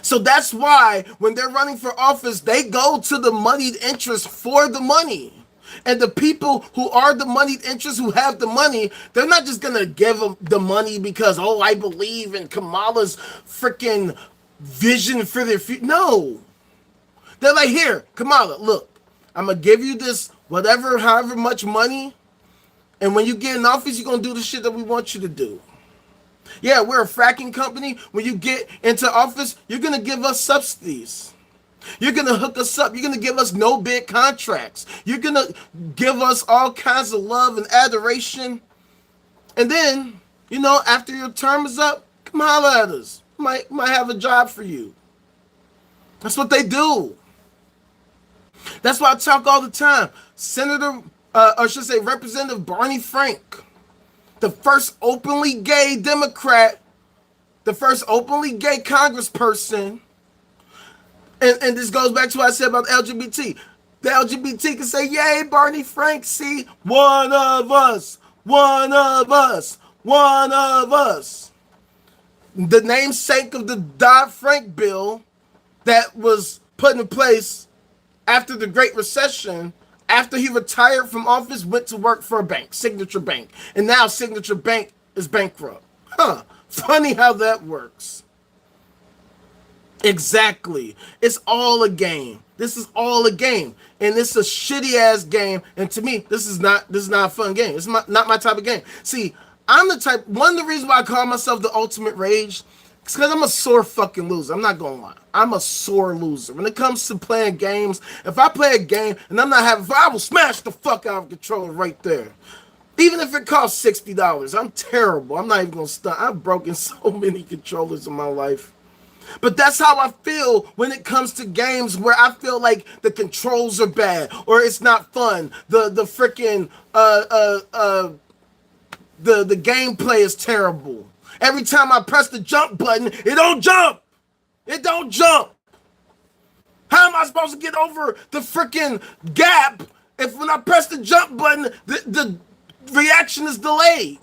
So that's why when they're running for office, they go to the moneyed interests for the money. And the people who are the moneyed interests, who have the money, they're not just going to give them the money because, oh, I believe in Kamala's freaking vision for their future. No. They're like, here, Kamala, look, I'm going to give you this whatever, however much money. And when you get in office, you're going to do the shit that we want you to do. Yeah, we're a fracking company. When you get into office, you're going to give us subsidies. You're going to hook us up. You're going to give us no bid contracts. You're going to give us all kinds of love and adoration. And then, you know, after your term is up, come holler at us. Might have a job for you. That's what they do. That's why I talk all the time. Representative Barney Frank, the first openly gay Democrat, the first openly gay congressperson. And this goes back to what I said about the LGBT. The LGBT can say, yay, Barney Frank, see, one of us, one of us, one of us. The namesake of the Dodd-Frank bill that was put in place after the Great Recession, after he retired from office, went to work for a bank, Signature Bank. And now Signature Bank is bankrupt. Huh. Funny how that works. Exactly. It's all a game. This is all a game. And it's a shitty ass game. And to me, this is not a fun game. It's not my type of game. See, I'm the type, one of the reasons why I call myself the ultimate rage, it's because I'm a sore fucking loser. I'm not gonna lie. I'm a sore loser. When it comes to playing games, if I play a game and I'm not having fun, I will smash the fuck out of the controller right there. Even if it costs $60, I'm terrible. I'm not even gonna stunt. I've broken so many controllers in my life. But that's how I feel when it comes to games where I feel like the controls are bad or it's not fun. The freaking the gameplay is terrible. Every time I press the jump button, it don't jump. It don't jump. How am I supposed to get over the freaking gap if when I press the jump button, the reaction is delayed?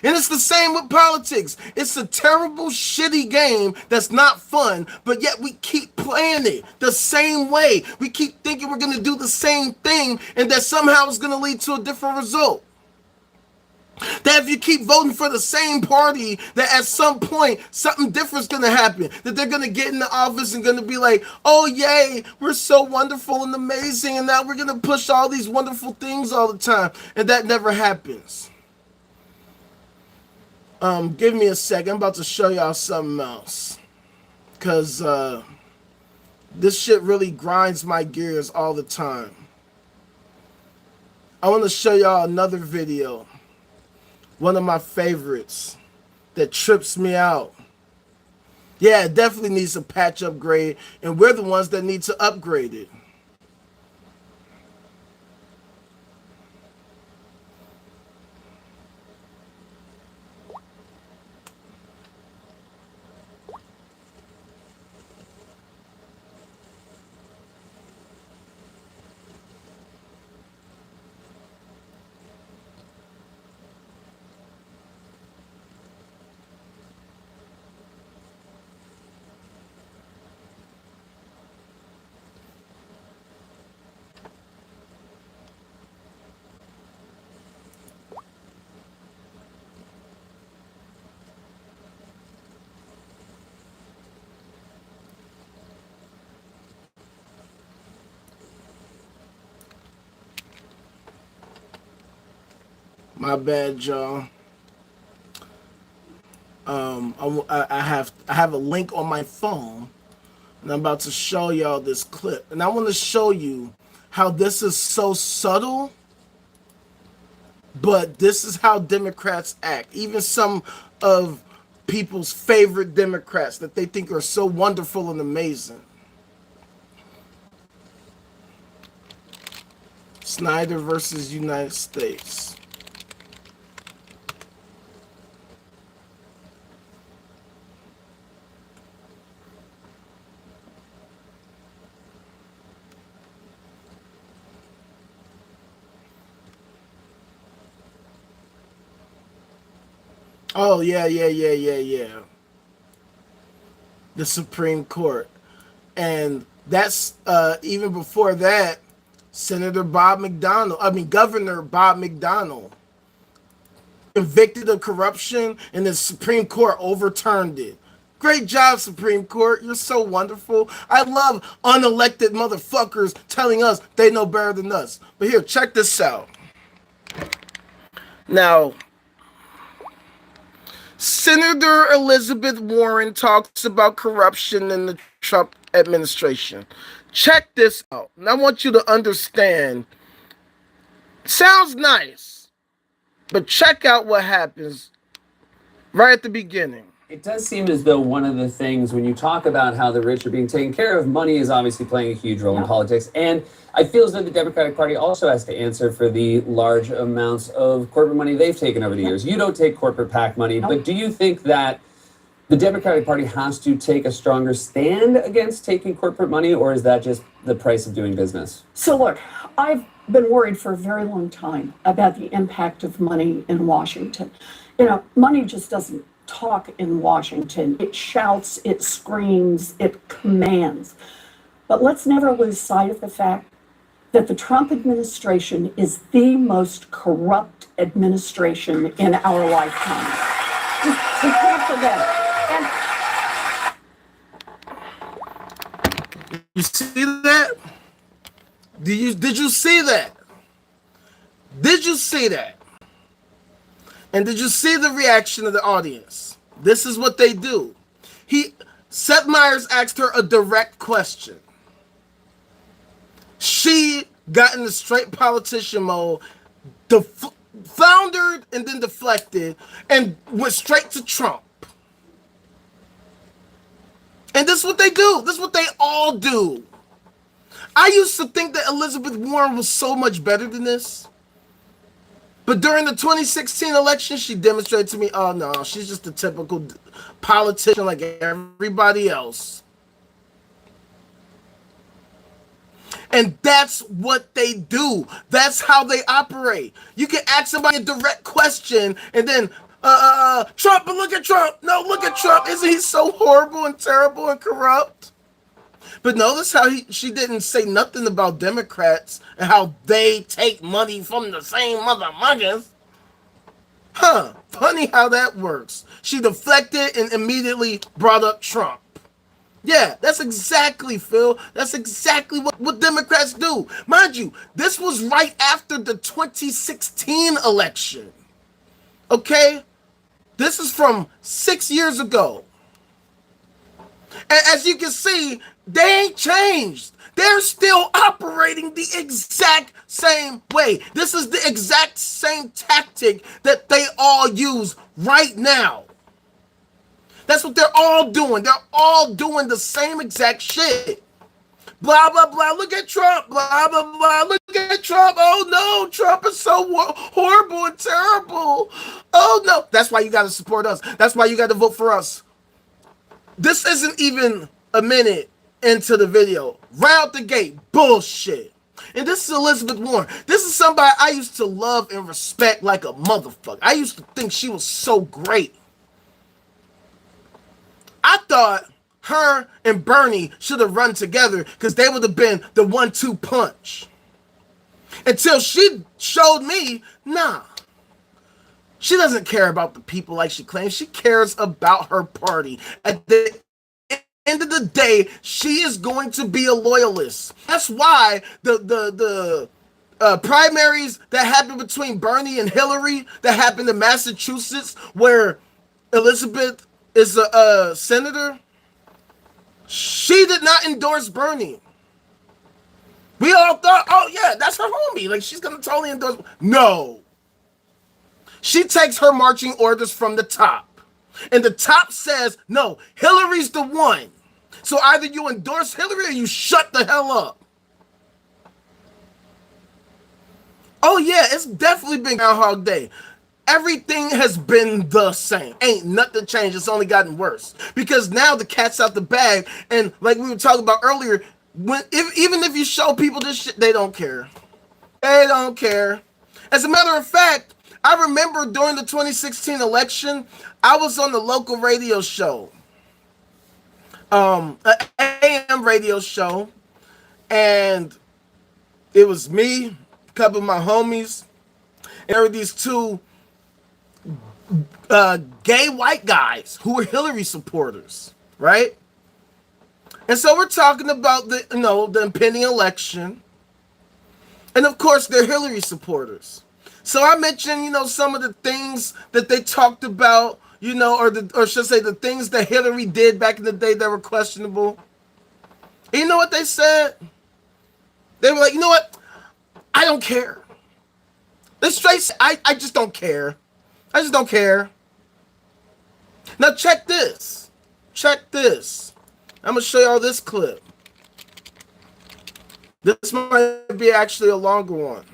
And it's the same with politics. It's a terrible, shitty game that's not fun, but yet we keep playing it the same way. We keep thinking we're going to do the same thing and that somehow it's going to lead to a different result. That if you keep voting for the same party, that at some point something different's going to happen. That they're going to get in the office and going to be like, oh, yay, we're so wonderful and amazing, and now we're going to push all these wonderful things all the time. And that never happens. Give me a second. I'm about to show y'all something else. Because this shit really grinds my gears all the time. I want to show y'all another video. One of my favorites that trips me out. Yeah, it definitely needs a patch upgrade. And we're the ones that need to upgrade it. My bad, y'all. I have a link on my phone, and I'm about to show y'all this clip. And I want to show you how this is so subtle, but this is how Democrats act. Even some of people's favorite Democrats that they think are so wonderful and amazing. Snyder versus United States. Oh, yeah. The Supreme Court. And that's, even before that, Governor Bob McDonnell, convicted of corruption, and the Supreme Court overturned it. Great job, Supreme Court. You're so wonderful. I love unelected motherfuckers telling us they know better than us. But here, check this out. Now, Senator Elizabeth Warren talks about corruption in the Trump administration. Check this out. And I want you to understand. Sounds nice, but check out what happens right at the beginning.
It does seem as though one of the things when you talk about how the rich are being taken care of, money is obviously playing a huge role in politics. And I feel as though the Democratic Party also has to answer for the large amounts of corporate money they've taken over the years. You don't take corporate PAC money, but do you think that the Democratic Party has to take a stronger stand against taking corporate money, or is that just the price of doing business?
So look, I've been worried for a very long time about the impact of money in Washington. You know, money just doesn't talk in Washington. It shouts, it screams, it commands. But let's never lose sight of the fact that the Trump administration is the most corrupt administration in our lifetime. We can't forget it.
You see that? Did you see that? Did you see that? And did you see the reaction of the audience? This is what they do. Seth Meyers asked her a direct question. She got in the straight politician mode, floundered and then deflected and went straight to Trump. And this is what they do. This is what they all do. I used to think that Elizabeth Warren was so much better than this. But during the 2016 election, she demonstrated to me, oh no, she's just a typical politician like everybody else. And that's what they do. That's how they operate. You can ask somebody a direct question and then, Trump, but look at Trump. No, look at Trump. Isn't he so horrible and terrible and corrupt? But notice how she didn't say nothing about Democrats and how they take money from the same motherfuckers. Huh, funny how that works. She deflected and immediately brought up Trump. Yeah, that's exactly, Phil. That's exactly what Democrats do. Mind you, this was right after the 2016 election. Okay? This is from 6 years ago. And as you can see, they ain't changed. They're still operating the exact same way. This is the exact same tactic that they all use right now. That's what they're all doing. They're all doing the same exact shit. Blah, blah, blah. Look at Trump. Blah, blah, blah. Look at Trump. Oh, no. Trump is so horrible and terrible. Oh, no. That's why you got to support us. That's why you got to vote for us. This isn't even a minute into the video. Right out the gate. Bullshit. And this is Elizabeth Warren. This is somebody I used to love and respect like a motherfucker. I used to think she was so great. I thought her and Bernie should have run together because they would have been the 1-2 punch. Until she showed me, nah. She doesn't care about the people like she claims. She cares about her party. At the end of the day, she is going to be a loyalist. That's why the primaries that happened between Bernie and Hillary, that happened in Massachusetts, where Elizabeth is a senator, she did not endorse Bernie. We all thought, oh yeah, that's her homie. Like, she's gonna totally endorse. No. She takes her marching orders from the top. And the top says, no, Hillary's the one. So either you endorse Hillary or you shut the hell up. Oh yeah, it's definitely been Groundhog Day. Everything has been the same. Ain't nothing changed. It's only gotten worse. Because now the cat's out the bag. And like we were talking about earlier, even if you show people this shit, they don't care. They don't care. As a matter of fact, I remember during the 2016 election, I was on the local radio show. An AM radio show. And it was me, a couple of my homies, and there were these two gay white guys who were Hillary supporters, right? And so we're talking about the impending election, and of course they're Hillary supporters. So I mentioned, some of the things that they talked about, or should I say the things that Hillary did back in the day that were questionable. And you know what they said? They were like, you know what? I don't care. They straight said, I just don't care. I just don't care. Now check this. Check this. I'm going to show y'all this clip. This might be actually a longer one.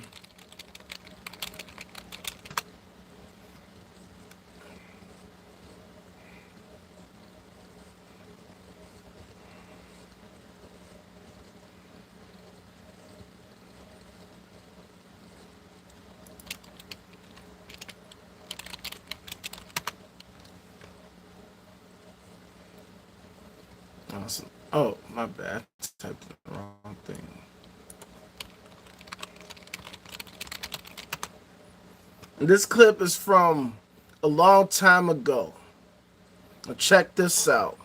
Awesome. Oh, my bad. I typed the wrong thing. And this clip is from a long time ago. Now check this out.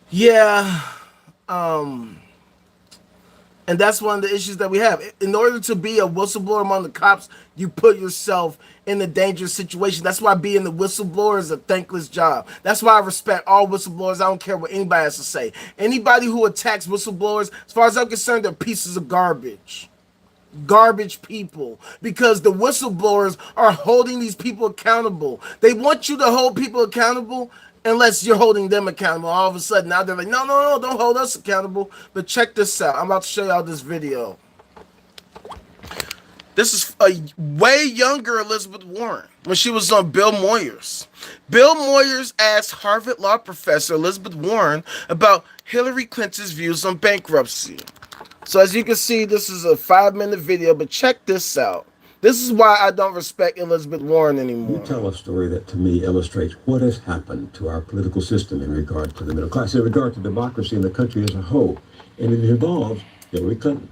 Yeah. And And that's one of the issues that we have. In order to be a whistleblower among the cops, you put yourself in a dangerous situation. That's why being the whistleblower is a thankless job. That's why I respect all whistleblowers. I don't care what anybody has to say. Anybody who attacks whistleblowers, as far as I'm concerned, they're pieces of garbage. Garbage people, because the whistleblowers are holding these people accountable. They want you to hold people accountable unless you're holding them accountable. All of a sudden now they're like, no, don't hold us accountable. But check this out. I'm about to show y'all this video. This is a way younger Elizabeth Warren when she was on Bill Moyers. Bill Moyers asked Harvard law professor Elizabeth Warren about Hillary Clinton's views on bankruptcy. So as you can see, this is a 5-minute video, but check this out. This is why I don't respect Elizabeth Warren anymore.
You tell a story that to me illustrates what has happened to our political system in regard to the middle class, in regard to democracy in the country as a whole. And it involves Hillary Clinton.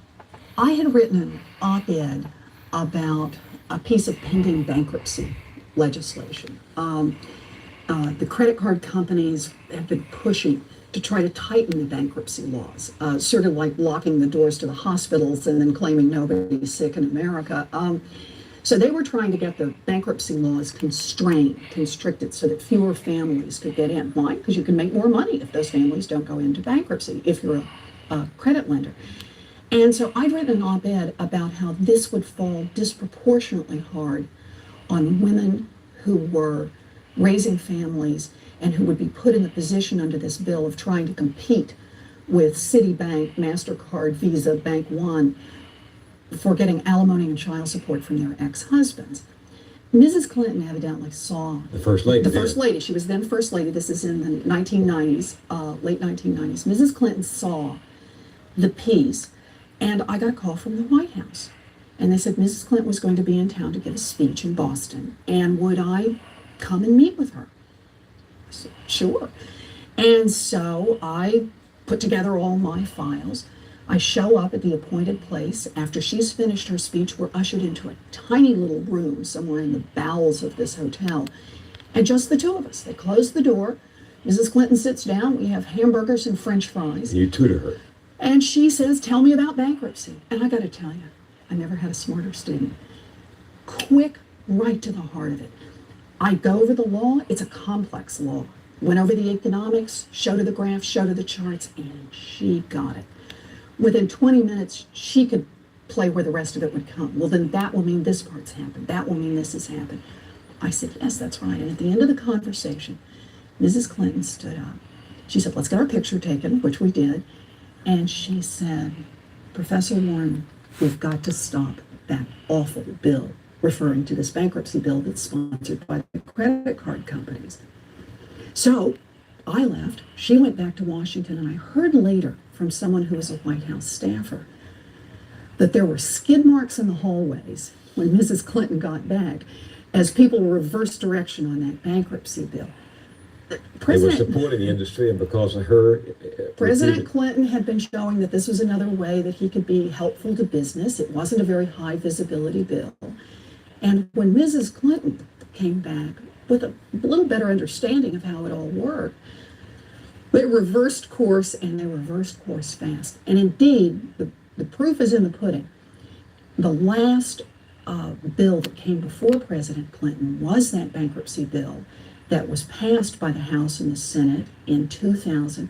I had written an op-ed about a piece of pending bankruptcy legislation. The credit card companies have been pushing to try to tighten the bankruptcy laws, sort of like locking the doors to the hospitals and then claiming nobody's sick in America. So they were trying to get the bankruptcy laws constricted so that fewer families could get in. Why? Because you can make more money if those families don't go into bankruptcy, if you're a credit lender. And so I'd written an op-ed about how this would fall disproportionately hard on women who were raising families and who would be put in the position under this bill of trying to compete with Citibank, MasterCard, Visa, Bank One for getting alimony and child support from their ex-husbands. Mrs. Clinton evidently saw
The First Lady.
the First Lady. She was then First Lady. This is in the 1990s, late 1990s. Mrs. Clinton saw the piece, and I got a call from the White House. And they said Mrs. Clinton was going to be in town to give a speech in Boston, and would I come and meet with her? I said, sure. And so I put together all my files. I show up at the appointed place. After she's finished her speech, we're ushered into a tiny little room somewhere in the bowels of this hotel. And just the two of us. They close the door. Mrs. Clinton sits down. We have hamburgers and French fries.
You tutor her.
And she says, tell me about bankruptcy. And I got to tell you, I never had a smarter student. Quick, right to the heart of it. I go over the law. It's a complex law. Went over the economics, showed her the graphs, showed her the charts, and she got it. Within 20 minutes, she could play where the rest of it would come. Well, then that will mean this part's happened. That will mean this has happened. I said, yes, that's right. And at the end of the conversation, Mrs. Clinton stood up. She said, let's get our picture taken, which we did. And she said, Professor Warren, we've got to stop that awful bill, referring to this bankruptcy bill that's sponsored by the credit card companies. So I left. She went back to Washington, and I heard later from someone who was a White House staffer that there were skid marks in the hallways when Mrs. Clinton got back as people reversed direction on that bankruptcy bill.
They were supporting the industry, and because of her...
President Clinton had been showing that this was another way that he could be helpful to business. It wasn't a very high visibility bill. And when Mrs. Clinton came back with a little better understanding of how it all worked, they reversed course, and they reversed course fast. And indeed, the proof is in the pudding. The last bill that came before President Clinton was that bankruptcy bill that was passed by the House and the Senate in 2000,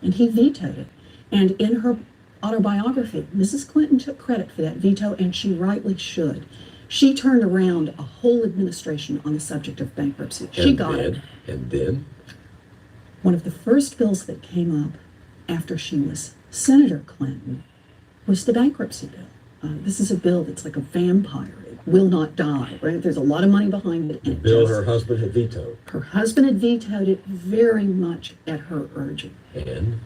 and he vetoed it. And in her autobiography, Mrs. Clinton took credit for that veto, and she rightly should. She turned around a whole administration on the subject of bankruptcy. She got it.
And then?
One of the first bills that came up after she was Senator Clinton was the bankruptcy bill. This is a bill that's like a vampire. It will not die, right? There's a lot of money behind it. And
Bill her husband had vetoed.
Her husband had vetoed it very much at her urging.
And?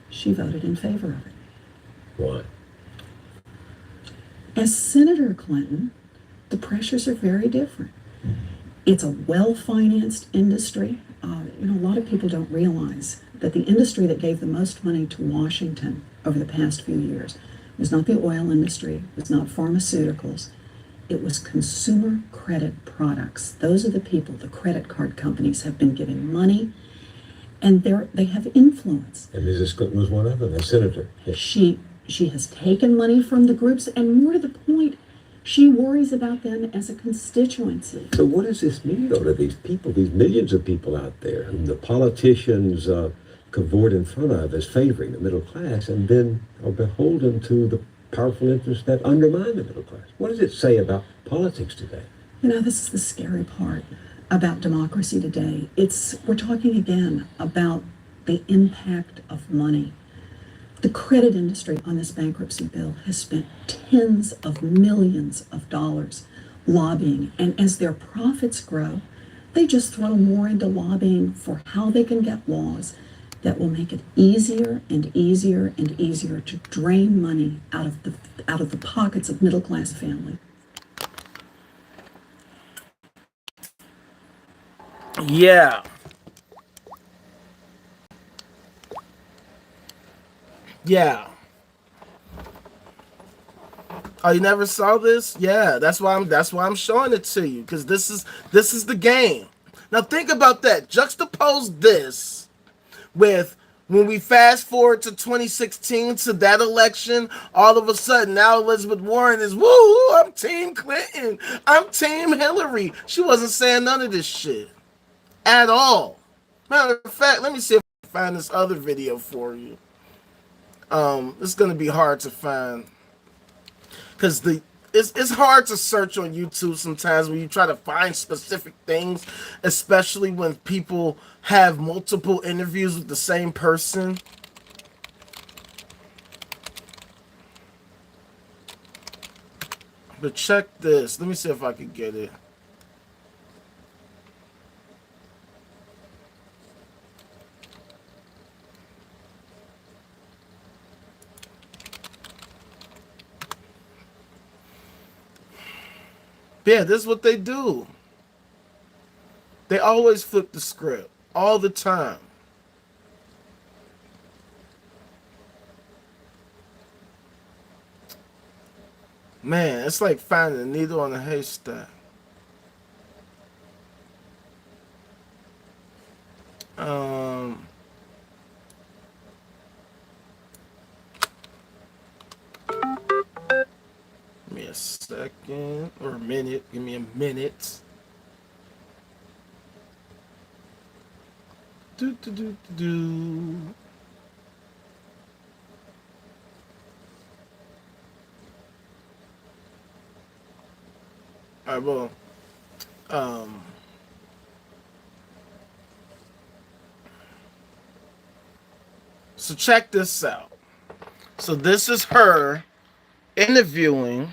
She voted in favor of it.
Why?
As Senator Clinton, the pressures are very different. It's a well-financed industry. A lot of people don't realize that the industry that gave the most money to Washington over the past few years was not the oil industry, it was not pharmaceuticals, it was consumer credit products. Those are the people the credit card companies have been giving money, and they have influence.
And Mrs. Clinton was one of them, a senator. Yes.
She She has taken money from the groups, and more to the point, she worries about them as a constituency.
So what does this mean, though, to these people, these millions of people out there whom the politicians cavort in front of as favoring the middle class and then are beholden to the powerful interests that undermine the middle class? What does it say about politics today?
You know, this is the scary part about democracy today. We're talking again about the impact of money. The credit industry on this bankruptcy bill has spent tens of millions of dollars lobbying, and as their profits grow, they just throw more into lobbying for how they can get laws that will make it easier and easier and easier to drain money out of the pockets of middle-class families.
Yeah. Yeah. Oh, you never saw this? Yeah, that's why I'm showing it to you, because this is the game. Now think about that. Juxtapose this with when we fast forward to 2016 to that election, all of a sudden now Elizabeth Warren is, woo, I'm Team Clinton. I'm Team Hillary. She wasn't saying none of this shit at all. Matter of fact, let me see if I can find this other video for you. It's gonna be hard to find because it's hard to search on YouTube sometimes when you try to find specific things, especially when people have multiple interviews with the same person. But check this. Let me see if I can get it. Yeah, this is what they do. They always flip the script all the time. Man, it's like finding a needle on a haystack. Give me a second or a minute. Give me a minute. Do. All right, well, so check this out. So this is her interviewing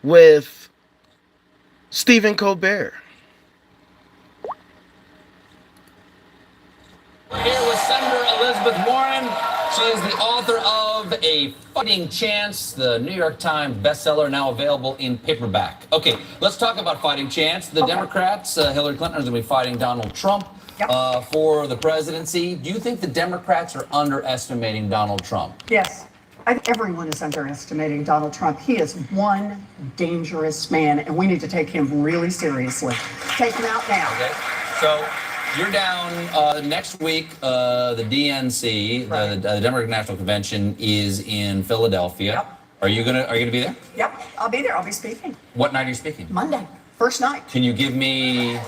with Stephen Colbert.
We're here with Senator Elizabeth Warren. She is the author of A Fighting Chance, the New York Times bestseller, now available in paperback. Okay, let's talk about Fighting Chance. The Democrats, Hillary Clinton, is going to be fighting Donald Trump for the presidency. Do you think the Democrats are underestimating Donald Trump?
Yes. I think everyone is underestimating Donald Trump. He is one dangerous man, and we need to take him really seriously. Take him out now.
Okay, so you're down next week. The DNC, the Democratic National Convention, is in Philadelphia.
Yep.
Are you gonna be there?
Yep, I'll be there. I'll be speaking.
What night are you speaking?
Monday, first night.
Can you give me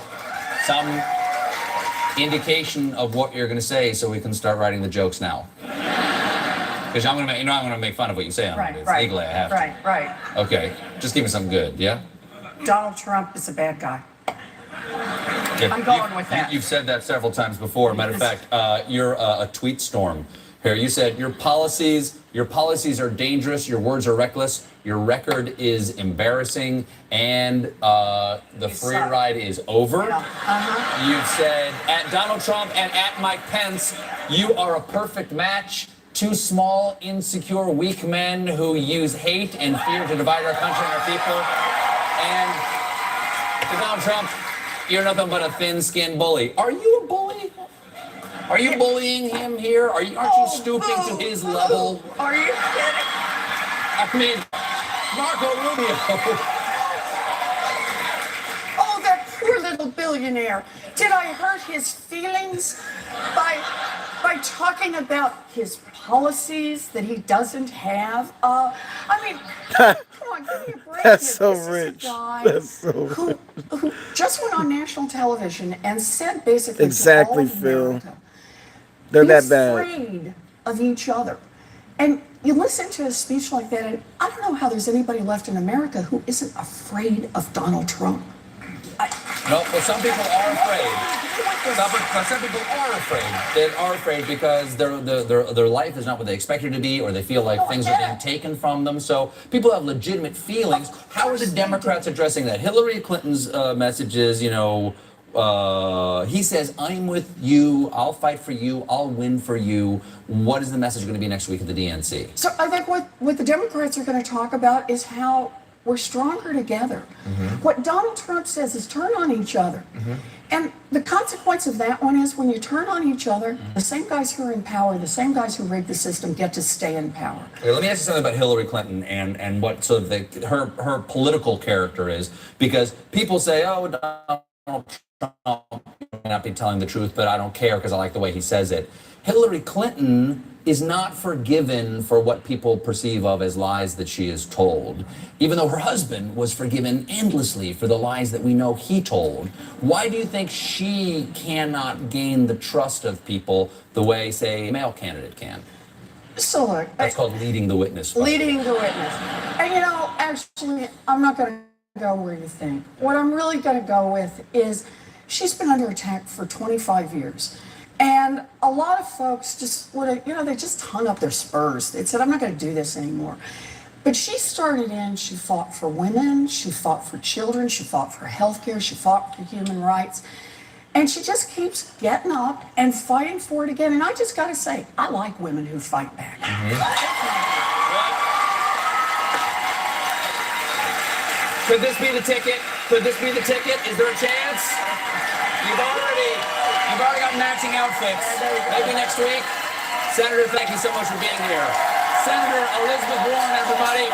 some indication of what you're gonna say so we can start writing the jokes now? Because I'm gonna make fun of what you say on it. It's legally I have to.
Right.
Okay, just give me something good, yeah?
Donald Trump is a bad guy.
Okay.
I'm going with that.
You've said that several times before. Matter of fact, you're a tweet storm here. You said your policies are dangerous, your words are reckless, your record is embarrassing, and the free ride is over.
Yeah.
You've said at Donald Trump and at Mike Pence, you are a perfect match. Two small, insecure, weak men who use hate and fear to divide our country and our people. And to Donald Trump, you're nothing but a thin-skinned bully. Are you a bully? Are you bullying him here? Aren't you stooping to his level?
Are you kidding?
I mean, Marco Rubio.
Oh, that poor little billionaire. Did I hurt his feelings by by talking about his policies that he doesn't have. I mean, come on, give me a break.
That's
here.
so
This is a
rich.
guy
That's so
who just went on national television and said basically
Exactly,
to all of
Phil.
America,
They're
be
that bad.
afraid of each other. And you listen to a speech like that, and I don't know how there's anybody left in America who isn't afraid of Donald Trump.
No, but some people are afraid. Some people are afraid. They are afraid because their life is not what they expected it to be, or they feel like things are being taken from them. So people have legitimate feelings. How are the Democrats addressing that? Hillary Clinton's message is, he says, "I'm with you. I'll fight for you. I'll win for you." What is the message going to be next week at the DNC?
So I think what the Democrats are going to talk about is how we're stronger together. What Donald Trump says is turn on each other. And the consequence of that one is when you turn on each other, the same guys who are in power, the same guys who rigged the system get to stay in power.
Okay, let me ask you something about Hillary Clinton and what sort of her political character is, because people say, "Oh, Donald Trump may not be telling the truth, but I don't care because I like the way he says it." Hillary Clinton is not forgiven for what people perceive of as lies that she is told, even though her husband was forgiven endlessly for the lies that we know he told. Why do you think she cannot gain the trust of people the way, say, a male candidate can?
So look,
That's called leading the witness.
leading the witness. And actually, I'm not going to go where you think. What I'm really going to go with is she's been under attack for 25 years. And a lot of folks just they just hung up their spurs. They said, I'm not going to do this anymore. But she started she fought for women, she fought for children, she fought for healthcare, she fought for human rights. And she just keeps getting up and fighting for it again. And I just got to say, I like women who fight back.
Could this be the ticket? Could this be the ticket? Is there a chance? You've already got matching outfits. Maybe next week. Senator, thank you so much for being here. Senator Elizabeth Warren, everybody.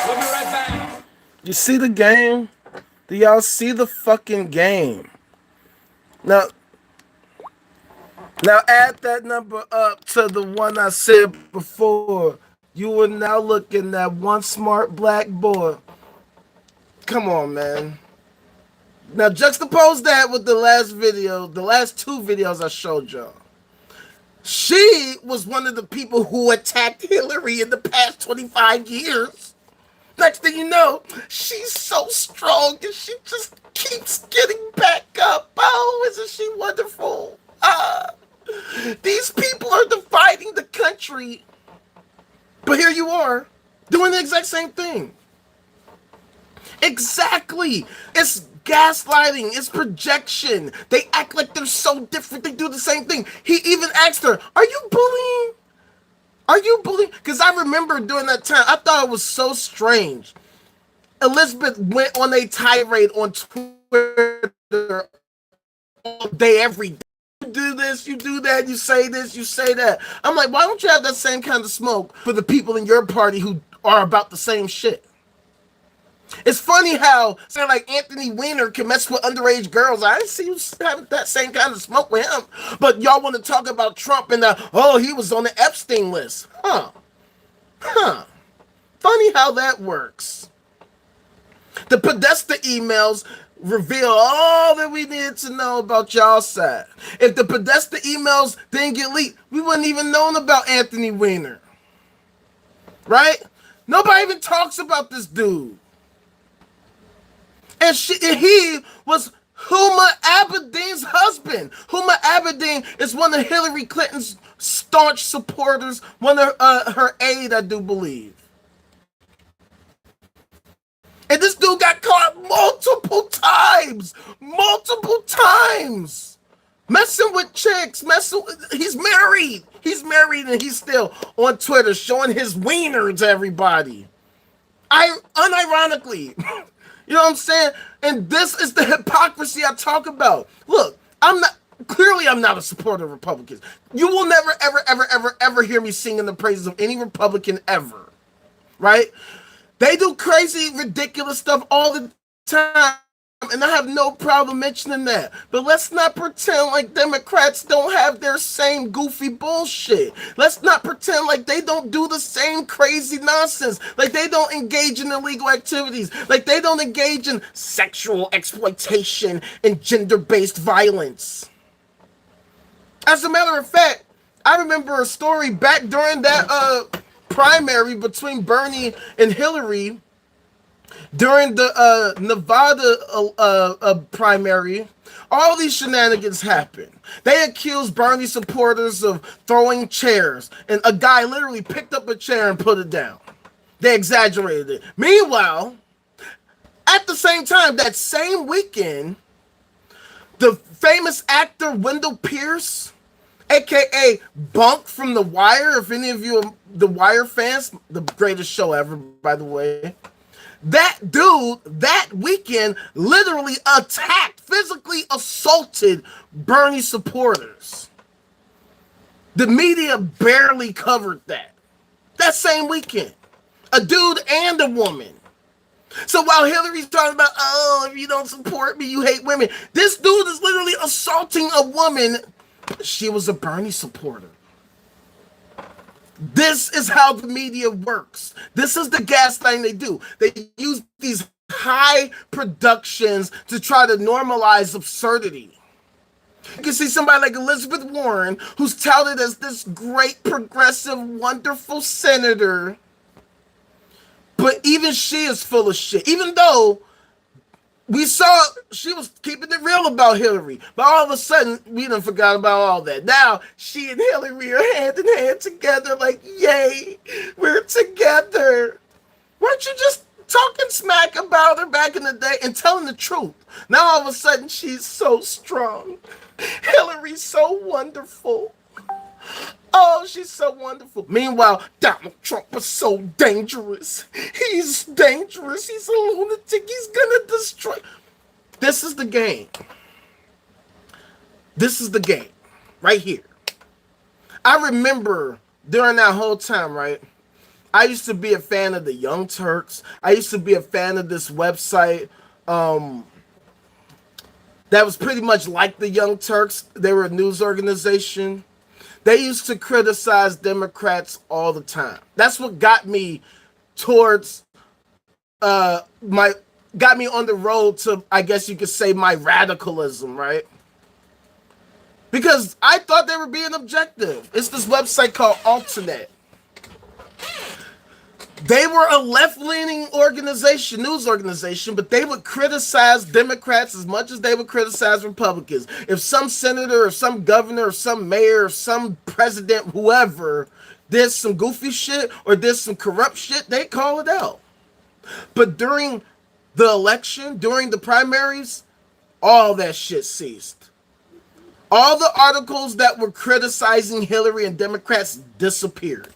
We'll be right back.
You see the game? Do y'all see the fucking game? Now add that number up to the one I said before. You are now looking at one smart black boy. Come on, man. Now juxtapose that with the last two videos I showed y'all. She was one of the people who attacked Hillary in the past 25 years. Next thing you know, she's so strong and she just keeps getting back up. Oh, isn't she wonderful? These people are dividing the country. But here you are, doing the exact same thing. Exactly. It's gaslighting. It's projection. They act like they're so different. They do the same thing. He even asked her, are you bullying? Are you bullying? Because I remember during that time, I thought it was so strange. Elizabeth went on a tirade on Twitter all day, every day. You do this, you do that, you say this, you say that. I'm like, why don't you have that same kind of smoke for the people in your party who are about the same shit? It's funny how something like Anthony Weiner can mess with underage girls. I didn't see you having that same kind of smoke with him. But y'all want to talk about Trump and he was on the Epstein list. Funny how that works. The Podesta emails reveal all that we needed to know about y'all's side. If the Podesta emails didn't get leaked, we wouldn't even known about Anthony Weiner. Right? Nobody even talks about this dude. And he was Huma Abedin's husband. Huma Abedin is one of Hillary Clinton's staunch supporters, one of her aide, I do believe. And this dude got caught multiple times, messing with chicks, he's married and he's still on Twitter showing his wiener to everybody. Unironically. You know what I'm saying? And this is the hypocrisy I talk about. Look, I'm not a supporter of Republicans. You will never, ever hear me singing the praises of any Republican ever. Right? They do crazy, ridiculous stuff all the time. And I have no problem mentioning that. But let's not pretend like Democrats don't have their same goofy bullshit. Let's not pretend like they don't do the same crazy nonsense. Like they don't engage in illegal activities. Like they don't engage in sexual exploitation and gender-based violence. As a matter of fact, I remember a story back during that primary between Bernie and Hillary. During the Nevada primary, all these shenanigans happened. They accused Bernie supporters of throwing chairs, and a guy literally picked up a chair and put it down. They exaggerated it. Meanwhile, at the same time, that same weekend, the famous actor Wendell Pierce, aka Bunk from The Wire, if any of you are The Wire fans, the greatest show ever, by the way. That dude, that weekend, literally attacked, physically assaulted Bernie supporters. The media barely covered that. That same weekend. A dude and a woman. So while Hillary's talking about, oh, if you don't support me, you hate women. This dude is literally assaulting a woman. She was a Bernie supporter. This is how the media works. This is the gaslighting they do. They use these high productions to try to normalize absurdity. You can see somebody like Elizabeth Warren, who's touted as this great, progressive, wonderful senator, but even she is full of shit. Even though we saw she was keeping it real about Hillary, but all of a sudden we done forgot about all that. Now she and Hillary are hand in hand together, like, yay, we're together. Weren't you just talking smack about her back in the day and telling the truth? Now all of a sudden she's so strong. Hillary's so wonderful. Oh, she's so wonderful. Meanwhile, Donald Trump is so dangerous. He's dangerous. He's a lunatic. He's gonna destroy. This is the game. This is the game. Right here. I remember during that whole time, right? I used to be a fan of the Young Turks. I used to be a fan of this website that was pretty much like the Young Turks. They were a news organization. They used to criticize Democrats all the time. That's what got me towards got me on the road to, I guess you could say, my radicalism, right? Because I thought they were being objective. It's this website called Alternate. They were a left-leaning organization, news organization, but they would criticize Democrats as much as they would criticize Republicans. If some senator or some governor or some mayor or some president, whoever, did some goofy shit or did some corrupt shit, they call it out. But during the election, during the primaries, all that shit ceased. All the articles that were criticizing Hillary and Democrats disappeared.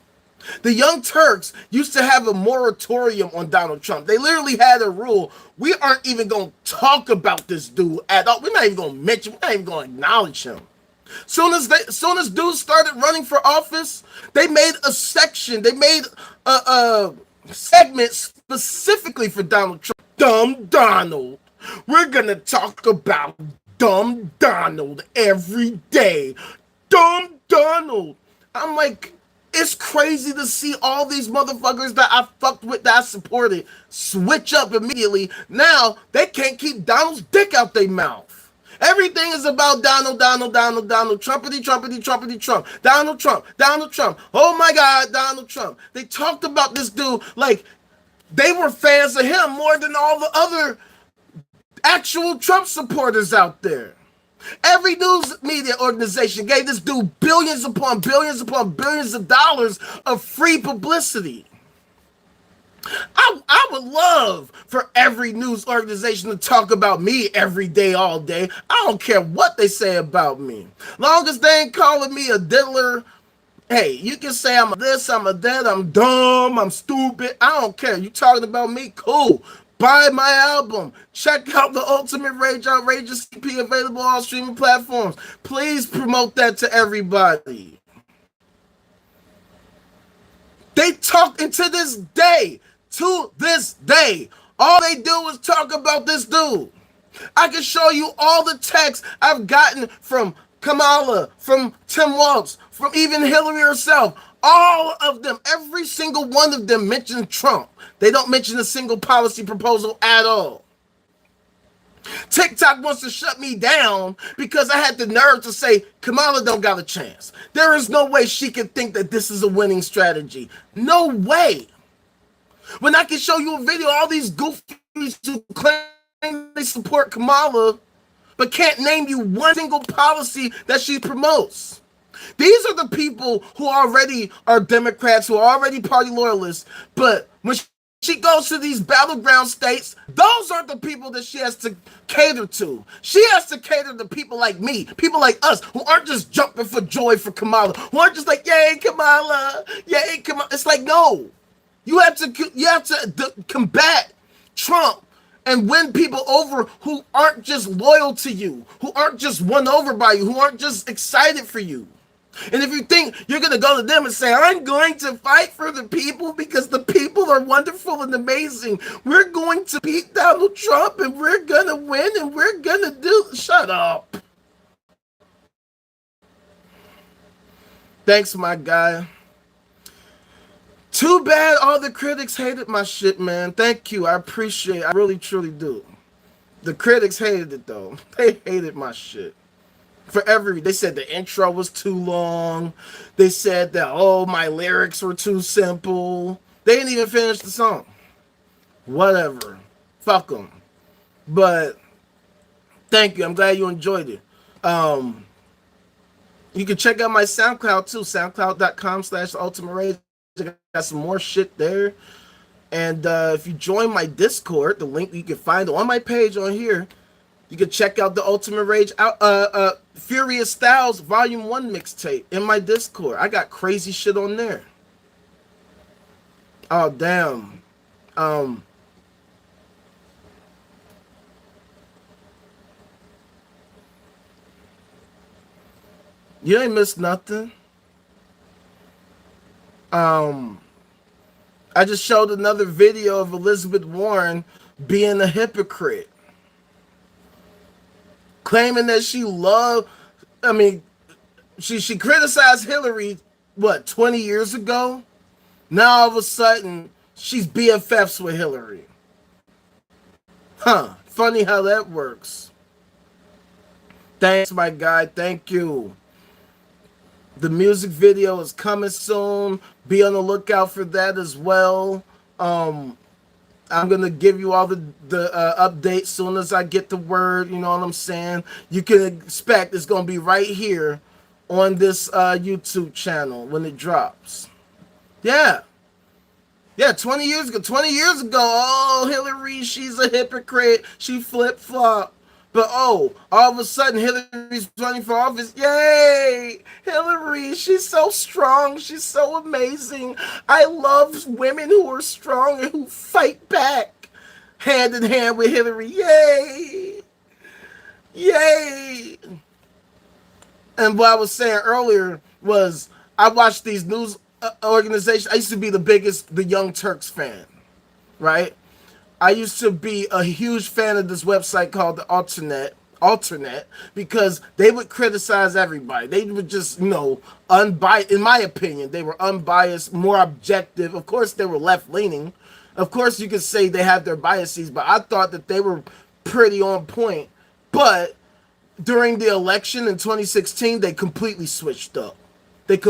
The Young Turks used to have a moratorium on Donald Trump. They literally had a rule. We aren't even going to talk about this dude at all. We're not even going to mention, we're not even going to acknowledge him. Soon as dudes started running for office, they made a section. They made a segment specifically for Donald Trump. Dumb Donald. We're going to talk about Dumb Donald every day. Dumb Donald. I'm like, it's crazy to see all these motherfuckers that I fucked with, that I supported, switch up immediately. Now, they can't keep Donald's dick out their mouth. Everything is about Donald, Trumpity, Trump. Donald Trump. Oh my God, Donald Trump. They talked about this dude like they were fans of him more than all the other actual Trump supporters out there. Every news media organization gave this dude billions upon billions upon billions of dollars of free publicity. I would love for every news organization to talk about me every day, all day. I don't care what they say about me. Long as they ain't calling me a diddler. Hey, you can say I'm a this, I'm a that, I'm dumb, I'm stupid. I don't care. You talking about me? Cool. Buy my album. Check out The Ultimate Rage Outrageous CP, available on all streaming platforms. Please promote that to everybody. They talk, and to this day, all they do is talk about this dude. I can show you all the texts I've gotten from Kamala, from Tim Walz, from even Hillary herself. All of them, every single one of them mention Trump. They don't mention a single policy proposal at all. TikTok wants to shut me down because I had the nerve to say Kamala don't got a chance. There is no way she can think that this is a winning strategy. No way. When I can show you a video, all these goofies who claim they support Kamala, but can't name you one single policy that she promotes. These are the people who already are Democrats, who are already party loyalists, but when she goes to these battleground states, those aren't the people that she has to cater to. She has to cater to people like me, people like us, who aren't just jumping for joy for Kamala, who aren't just like, yay, Kamala, yay, Kamala. It's like, no. You have to combat Trump and win people over who aren't just loyal to you, who aren't just won over by you, who aren't just excited for you. And if you think you're going to go to them and say, I'm going to fight for the people because the people are wonderful and amazing, we're going to beat Donald Trump and we're going to win and we're going to do... Shut up. Thanks, my guy. Too bad all the critics hated my shit, man. Thank you. I appreciate it. I really, truly do. The critics hated it, though. They hated my shit. They said the intro was too long. They said that, oh, my lyrics were too simple. They didn't even finish the song. Whatever. Fuck them. But thank you. I'm glad you enjoyed it. You can check out my SoundCloud, too. SoundCloud.com/theultimaterage. I got some more shit there. And if you join my Discord, the link you can find on my page on here, you can check out the Ultimate Rage Furious Styles Volume 1 mixtape in my Discord. I got crazy shit on there. Oh, damn. You ain't missed nothing. I just showed another video of Elizabeth Warren being a hypocrite. Claiming that she she criticized Hillary, 20 years ago? Now all of a sudden, she's BFFs with Hillary. Huh, funny how that works. Thanks, my guy, thank you. The music video is coming soon. Be on the lookout for that as well. I'm going to give you all the updates soon as I get the word. You know what I'm saying? You can expect it's going to be right here on this YouTube channel when it drops. Yeah. Yeah, 20 years ago. 20 years ago, oh, Hillary, she's a hypocrite. She flip-flopped. But oh, all of a sudden Hillary's running for office. Yay! Hillary, she's so strong. She's so amazing. I love women who are strong and who fight back. Hand in hand with Hillary. Yay! Yay! And what I was saying earlier was I watched these news organizations. I used to be the Young Turks fan, right? I used to be a huge fan of this website called the Alternate, because they would criticize everybody. They would just, unbiased. In my opinion, they were unbiased, more objective. Of course, they were left-leaning. Of course, you could say they have their biases, but I thought that they were pretty on point. But during the election in 2016, they completely switched up. It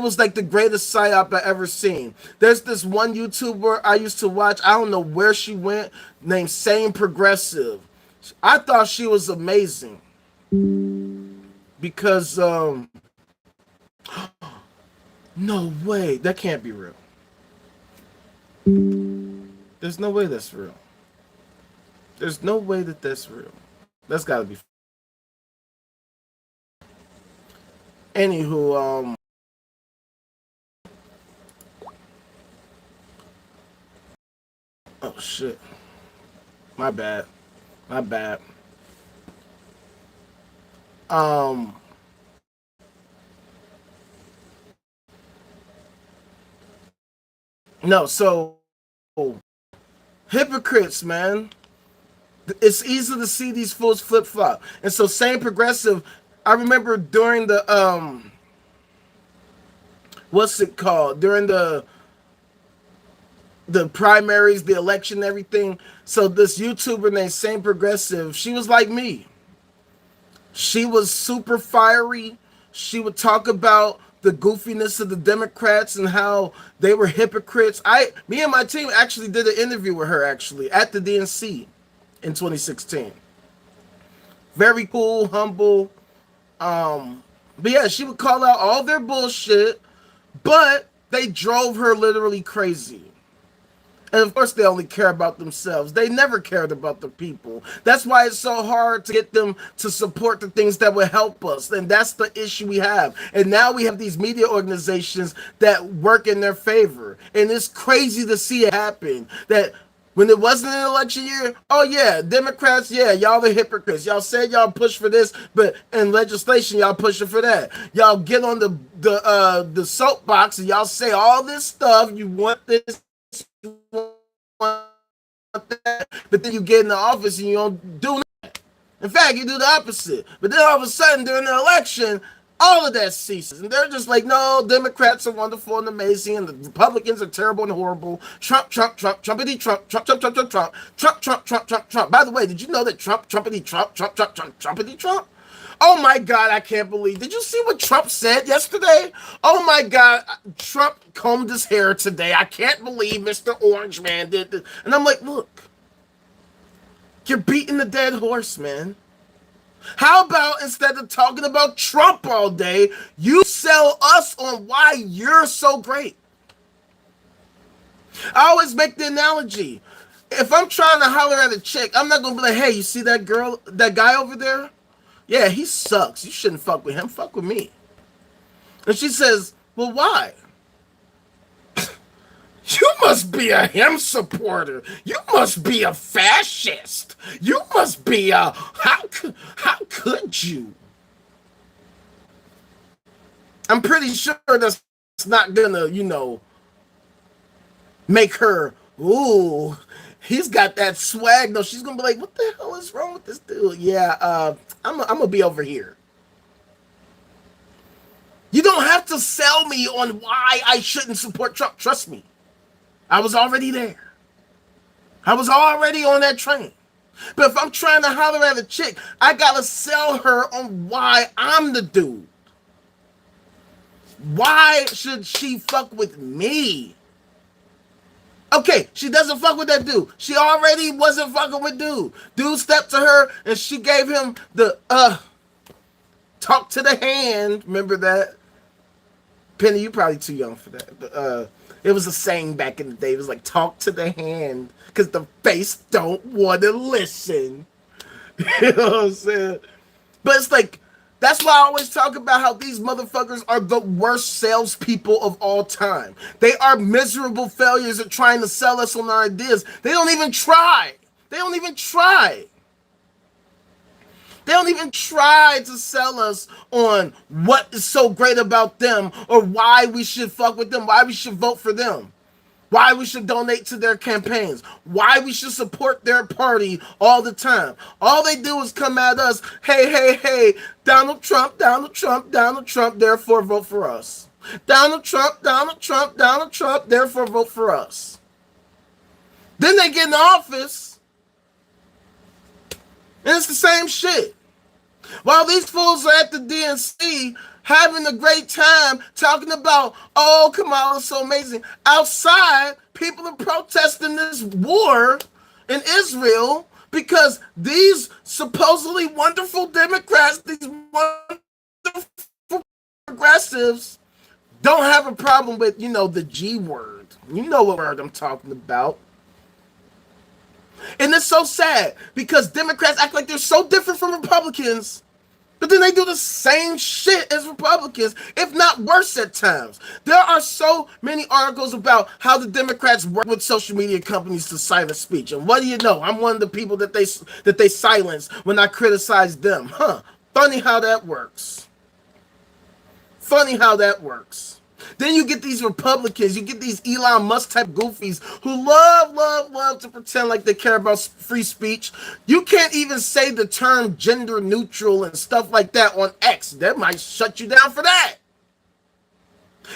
was like the greatest psyop I ever seen. There's this one YouTuber I used to watch. I don't know where she went, named Sane Progressive. I thought she was amazing. Because, no way. That can't be real. There's no way that's real. There's no way that that's real. That's gotta be. Anywho, oh shit. My bad. No, so hypocrites, man. It's easy to see these fools flip flop. And so same progressive, I remember during the what's it called? During the primaries, the election, everything. So this YouTuber named Same Progressive, she was like me. She was super fiery. She would talk about the goofiness of the Democrats and how they were hypocrites. Me and my team actually did an interview with her actually at the DNC in 2016. Very cool, humble. But yeah, she would call out all their bullshit, but they drove her literally crazy. And of course, they only care about themselves. They never cared about the people. That's why it's so hard to get them to support the things that would help us. And that's the issue we have. And now we have these media organizations that work in their favor. And it's crazy to see it happen. That when it wasn't an election year, oh yeah, Democrats, yeah, y'all the hypocrites. Y'all said y'all push for this, but in legislation, y'all pushing for that. Y'all get on the soapbox and y'all say all this stuff. You want this, but then you get in the office and you don't do that. In fact, you do the opposite. But then all of a sudden during the election, all of that ceases. And they're just like, no, Democrats are wonderful and amazing, and the Republicans are terrible and horrible. Trump, Trumpity Trump, Trump, Trump, Trump, Trump, Trump, Trump, Trump, Trump, Trump, Trump. By the way, did you know that Trump, Trumpity Trump, Trump, Trump, Trump, Trumpity Trump? Oh my God, I can't believe. Did you see what Trump said yesterday? Oh my God, Trump combed his hair today. I can't believe Mr. Orange Man did this. And I'm like, look, you're beating the dead horse, man. How about instead of talking about Trump all day, you sell us on why you're so great? I always make the analogy. If I'm trying to holler at a chick, I'm not going to be like, hey, you see that girl, that guy over there? Yeah, he sucks. You shouldn't fuck with him. Fuck with me. And she says, well, why? You must be a him supporter. You must be a fascist. You must be a... How could you? I'm pretty sure that's not gonna, make her, ooh, he's got that swag. No, she's gonna be like, what the hell is wrong with this dude? Yeah, I'm gonna be over here. You don't have to sell me on why I shouldn't support Trump. Trust me. I was already there. I was already on that train. But if I'm trying to holler at a chick, I gotta sell her on why I'm the dude. Why should she fuck with me? Okay, she doesn't fuck with that dude. She already wasn't fucking with dude. Dude stepped to her and she gave him the talk to the hand. Remember that? Penny, you probably too young for that. But it was a saying back in the day. It was like, talk to the hand, because the face don't want to listen. You know what I'm saying? But it's like, that's why I always talk about how these motherfuckers are the worst salespeople of all time. They are miserable failures at trying to sell us on our ideas. They don't even try. They don't even try. They don't even try to sell us on what is so great about them or why we should fuck with them, why we should vote for them, why we should donate to their campaigns, why we should support their party all the time. All they do is come at us, hey, Donald Trump, Donald Trump, Donald Trump, therefore vote for us. Donald Trump, Donald Trump, Donald Trump, therefore vote for us. Then they get in the office, and it's the same shit. While these fools are at the DNC having a great time talking about, oh, Kamala's so amazing. Outside, people are protesting this war in Israel because these supposedly wonderful Democrats, these wonderful progressives, don't have a problem with, the G word. You know what word I'm talking about. And it's so sad because Democrats act like they're so different from Republicans, but then they do the same shit as Republicans, if not worse at times. There are so many articles about how the Democrats work with social media companies to silence speech. And what do you know? I'm one of the people that they silence when I criticize them. Funny how that works. Funny how that works. Then you get these Republicans, you get these Elon Musk type goofies who love to pretend like they care about free speech. You can't even say the term gender neutral and stuff like that on X. That might shut you down for that.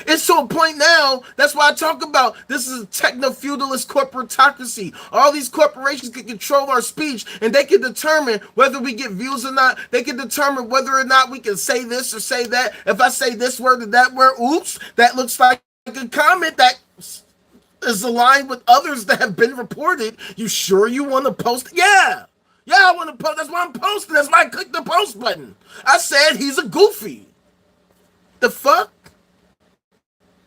It's to a point now, that's why I talk about this is a techno-feudalist corporatocracy. All these corporations can control our speech, and they can determine whether we get views or not. They can determine whether or not we can say this or say that. If I say this word or that word, oops, that looks like a comment that is aligned with others that have been reported. You sure you want to post? Yeah, I want to post. That's why I'm posting. That's why I clicked the post button. I said he's a goofy. The fuck?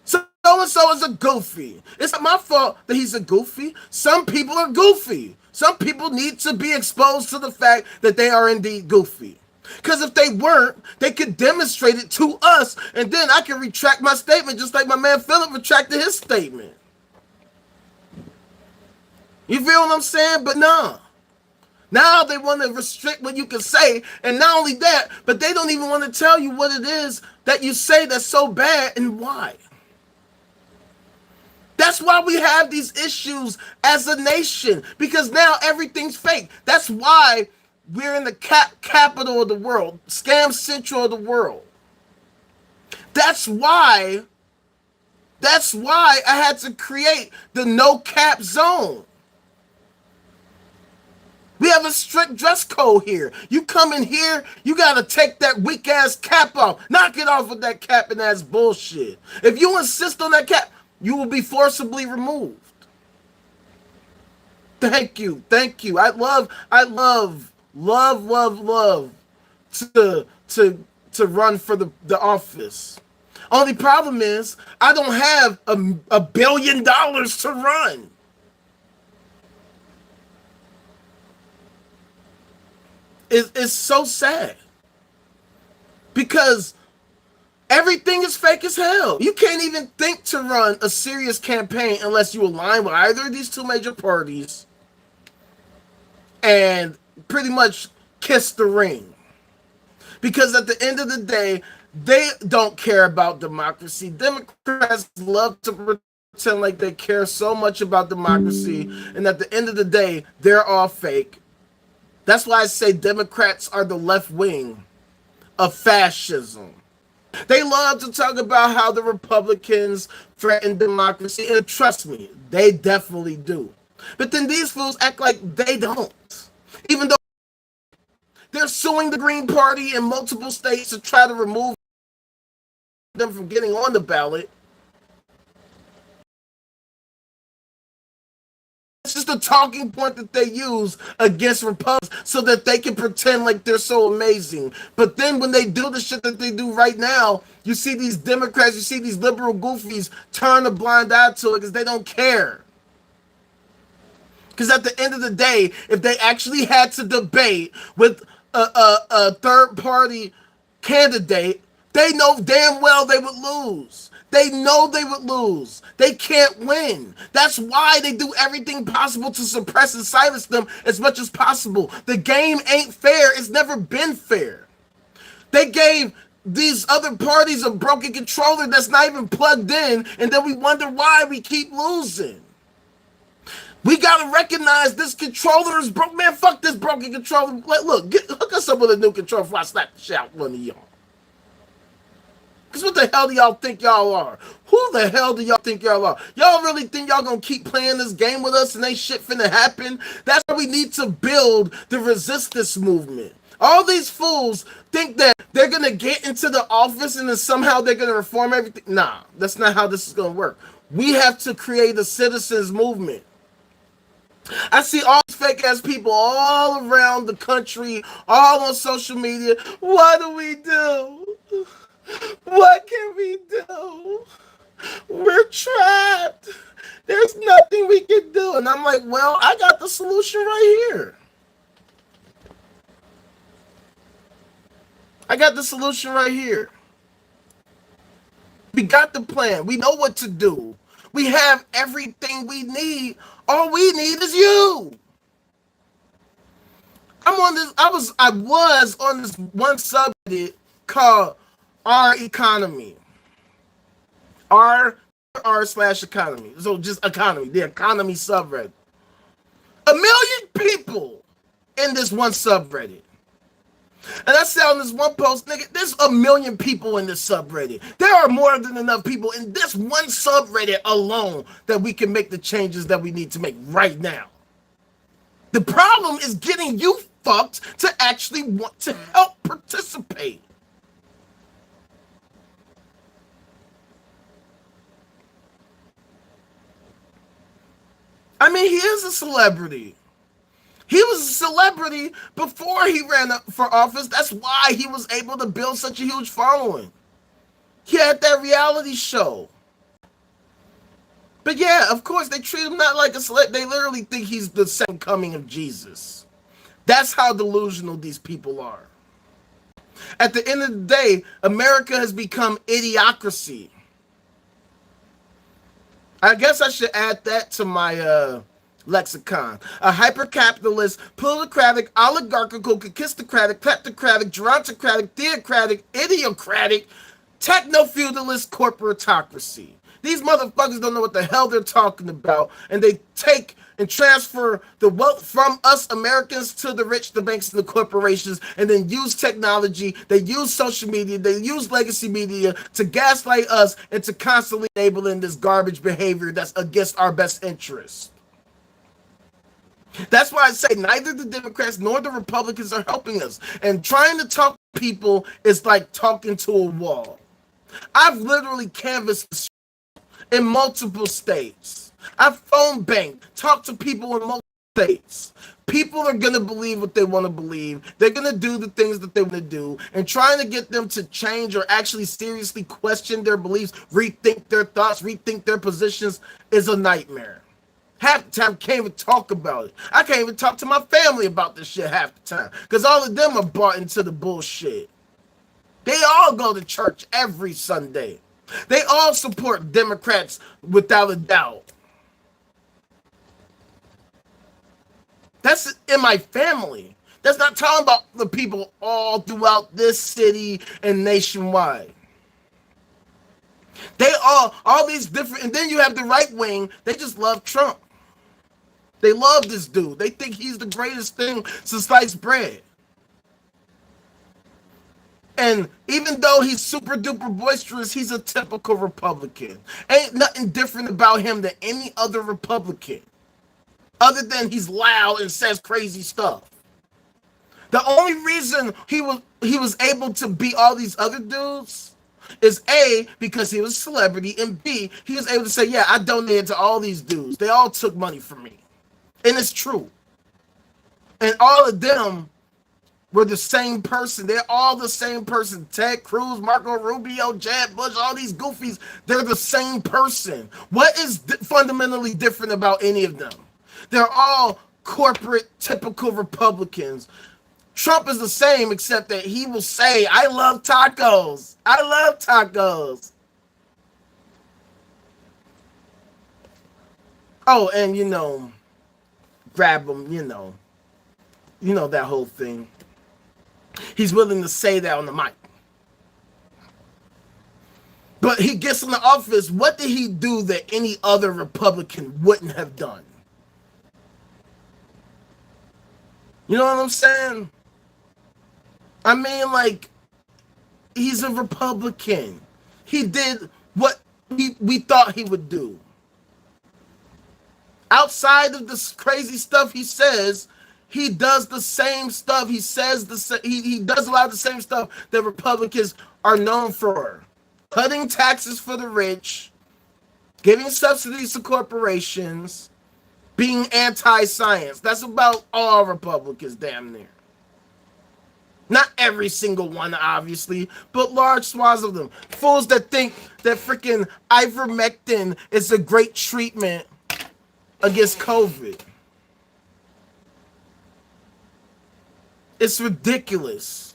So-and-so is a goofy. It's not my fault that he's a goofy. Some people are goofy. Some people need to be exposed to the fact that they are indeed goofy. Because if they weren't, they could demonstrate it to us, and then I can retract my statement just like my man Philip retracted his statement. You feel what I'm saying? But no. Now they want to restrict what you can say, and not only that, but they don't even want to tell you what it is that you say that's so bad and why. That's why we have these issues as a nation, because now everything's fake. That's why we're in the capital of the world, scam central of the world. That's why I had to create the no cap zone. We have a strict dress code here. You come in here, you gotta take that weak ass cap off. Knock it off with that capping ass bullshit. If you insist on that cap, you will be forcibly removed. Thank you. I love to run for the office. Only problem is I don't have $1 billion to run. It's so sad because everything is fake as hell. You can't even think to run a serious campaign unless you align with either of these two major parties and pretty much kiss the ring. Because at the end of the day, they don't care about democracy. Democrats love to pretend like they care so much about democracy, and at the end of the day, they're all fake. That's why I say Democrats are the left wing of fascism. They love to talk about how the Republicans threaten democracy, and trust me, they definitely do. But then these fools act like they don't. Even though they're suing the Green Party in multiple states to try to remove them from getting on the ballot. It's just a talking point that they use against Republicans so that they can pretend like they're so amazing. But then when they do the shit that they do right now, you see these Democrats, you see these liberal goofies turn a blind eye to it because they don't care. Because at the end of the day, if they actually had to debate with a third-party candidate, they know damn well they would lose. They know they would lose. They can't win. That's why they do everything possible to suppress and silence them as much as possible. The game ain't fair. It's never been fair. They gave these other parties a broken controller that's not even plugged in, and then we wonder why we keep losing. We gotta recognize this controller is broke. Man, fuck this broken controller. Look, hook us up with a new controller before I slap the shit out one of y'all. Because what the hell do y'all think y'all are? Who the hell do y'all think y'all are? Y'all really think y'all gonna keep playing this game with us and ain't shit finna happen? That's why we need to build the resistance movement. All these fools think that they're gonna get into the office and then somehow they're gonna reform everything. Nah, that's not how this is gonna work. We have to create a citizens movement. I see all these fake ass people all around the country, all on social media. What do we do? What can we do? We're trapped. There's nothing we can do. And I'm like, well, I got the solution right here. I got the solution right here. We got the plan. We know what to do. We have everything we need. All we need is you. I was on this one subreddit called Our Economy. r/economy. So just economy, the economy subreddit. 1 million people in this one subreddit. And I said on this one post, nigga, there's 1 million people in this subreddit. There are more than enough people in this one subreddit alone that we can make the changes that we need to make right now. The problem is getting you fucked to actually want to help participate. I mean, he is a celebrity. He was a celebrity before he ran up for office. That's why he was able to build such a huge following. He had that reality show. But yeah, of course, they treat him not like a celebrity. They literally think he's the second coming of Jesus. That's how delusional these people are. At the end of the day, America has become idiocracy. I guess I should add that to my lexicon. A hyper-capitalist, plutocratic, oligarchical, conquistocratic, kleptocratic, gerontocratic, theocratic, idiocratic, techno-feudalist corporatocracy. These motherfuckers don't know what the hell they're talking about, and they take and transfer the wealth from us Americans to the rich, the banks, and the corporations, and then use technology, they use social media, they use legacy media to gaslight us and to constantly enabling this garbage behavior that's against our best interests. That's why I say neither the Democrats nor the Republicans are helping us. And trying to talk to people is like talking to a wall. I've literally canvassed in multiple states. I've phone banked, talked to people in multiple states. People are going to believe what they want to believe. They're going to do the things that they want to do. And trying to get them to change or actually seriously question their beliefs, rethink their thoughts, rethink their positions is a nightmare. Half the time, I can't even talk about it. I can't even talk to my family about this shit half the time. Because all of them are bought into the bullshit. They all go to church every Sunday. They all support Democrats without a doubt. That's in my family. That's not talking about the people all throughout this city and nationwide. They all these different, and then you have the right wing, they just love Trump. They love this dude. They think he's the greatest thing since sliced bread. And even though he's super duper boisterous, he's a typical Republican. Ain't nothing different about him than any other Republican. Other than he's loud and says crazy stuff. The only reason he was able to beat all these other dudes is A, because he was a celebrity, and B, he was able to say, yeah, I donated to all these dudes. They all took money from me. And it's true. And all of them were the same person. They're all the same person. Ted Cruz, Marco Rubio, Jeb Bush, all these goofies, they're the same person. What is fundamentally different about any of them? They're all corporate, typical Republicans. Trump is the same, except that he will say, I love tacos. I love tacos. Oh, and grab them, that whole thing. He's willing to say that on the mic. But he gets in the office, what did he do that any other Republican wouldn't have done? You know what I'm saying? I mean, like, he's a Republican. He did what we thought he would do. Outside of this crazy stuff he says, he does the same stuff. He says he does a lot of the same stuff that Republicans are known for. Cutting taxes for the rich, giving subsidies to corporations, being anti-science. That's about all Republicans, damn near. Not every single one, obviously, but large swaths of them. Fools that think that freaking ivermectin is a great treatment against COVID. It's ridiculous.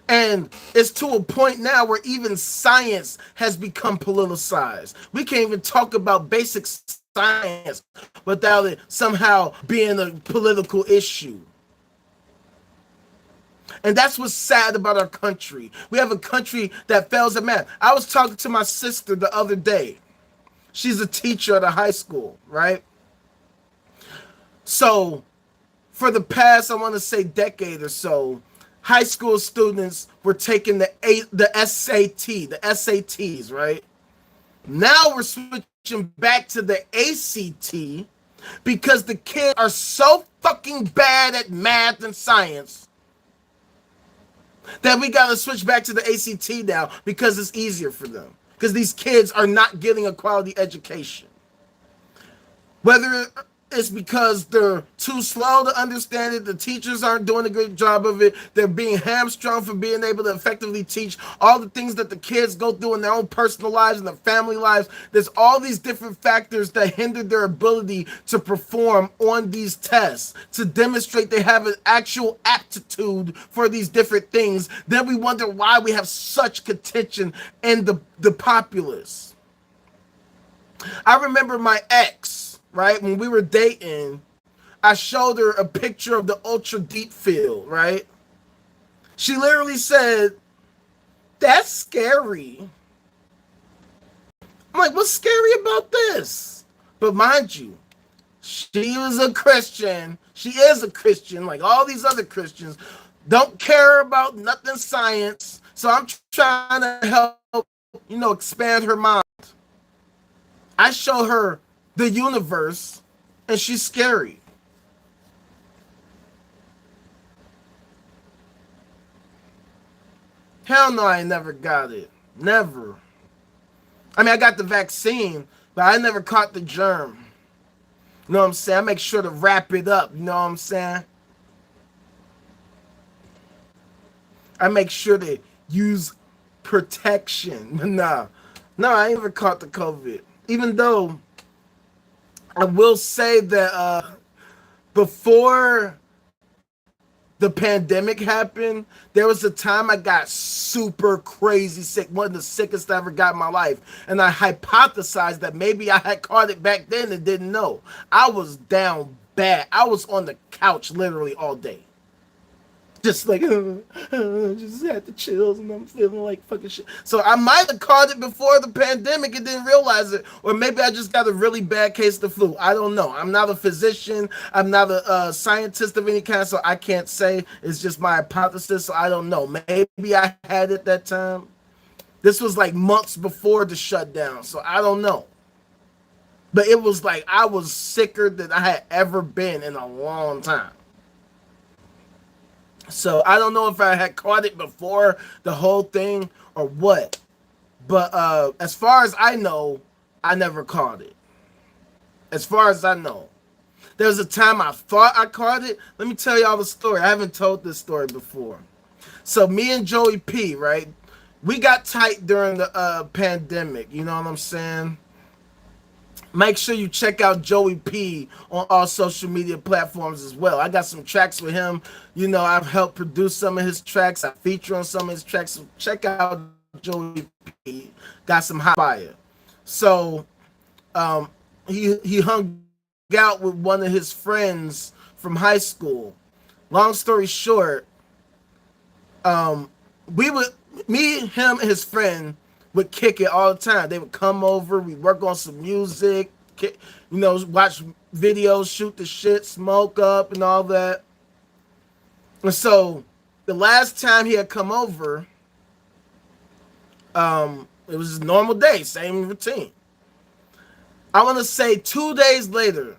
And it's to a point now where even science has become politicized. We can't even talk about basic science without it somehow being a political issue. And that's what's sad about our country. We have a country that fails at math. I was talking to my sister the other day. She's a teacher at a high school, right? So for the past, I want to say decade or so, high school students were taking the SAT, the SATs, right? Now we're switching back to the ACT because the kids are so fucking bad at math and science that we got to switch back to the ACT now because it's easier for them. Because these kids are not getting a quality education. Whether it's because they're too slow to understand it, the teachers aren't doing a good job of it, they're being hamstrung for being able to effectively teach all the things that the kids go through in their own personal lives and their family lives. There's all these different factors that hinder their ability to perform on these tests, to demonstrate they have an actual aptitude for these different things. Then we wonder why we have such contention in the populace. I remember my ex, right? When we were dating, I showed her a picture of the ultra deep field, right? She literally said, "That's scary." I'm like, what's scary about this? But mind you, she was a Christian. She is a Christian, like all these other Christians. Don't care about nothing science. So I'm trying to help, expand her mind. I show her the universe, and she's scary. Hell no, I never got it. Never. I mean, I got the vaccine, but I never caught the germ. You know what I'm saying? I make sure to wrap it up. You know what I'm saying? I make sure to use protection. No, I ain't never caught the COVID. Even though I will say that before the pandemic happened, there was a time I got super crazy sick, one of the sickest I ever got in my life. And I hypothesized that maybe I had caught it back then and didn't know. I was down bad. I was on the couch literally all day. Just like, just had the chills and I'm feeling like fucking shit. So I might have caught it before the pandemic and didn't realize it. Or maybe I just got a really bad case of the flu. I don't know. I'm not a physician. I'm not a scientist of any kind, so I can't say. It's just my hypothesis, so I don't know. Maybe I had it that time. This was like months before the shutdown, so I don't know. But it was like I was sicker than I had ever been in a long time. So I don't know if I had caught it before the whole thing or what. But as far as I know, I never caught it. As far as I know. There was a time I thought I caught it. Let me tell y'all the story. I haven't told this story before. So me and Joey P, right? We got tight during the pandemic. You know what I'm saying? Make sure you check out Joey P on all social media platforms as well. I got some tracks with him. You know, I've helped produce some of his tracks. I feature on some of his tracks. So check out Joey P. Got some hot fire. So he hung out with one of his friends from high school. Long story short, me, him, and his friend would kick it all the time. They would come over, we work on some music, watch videos, shoot the shit, smoke up and all that. And so the last time he had come over, it was a normal day, same routine. I want to say 2 days later,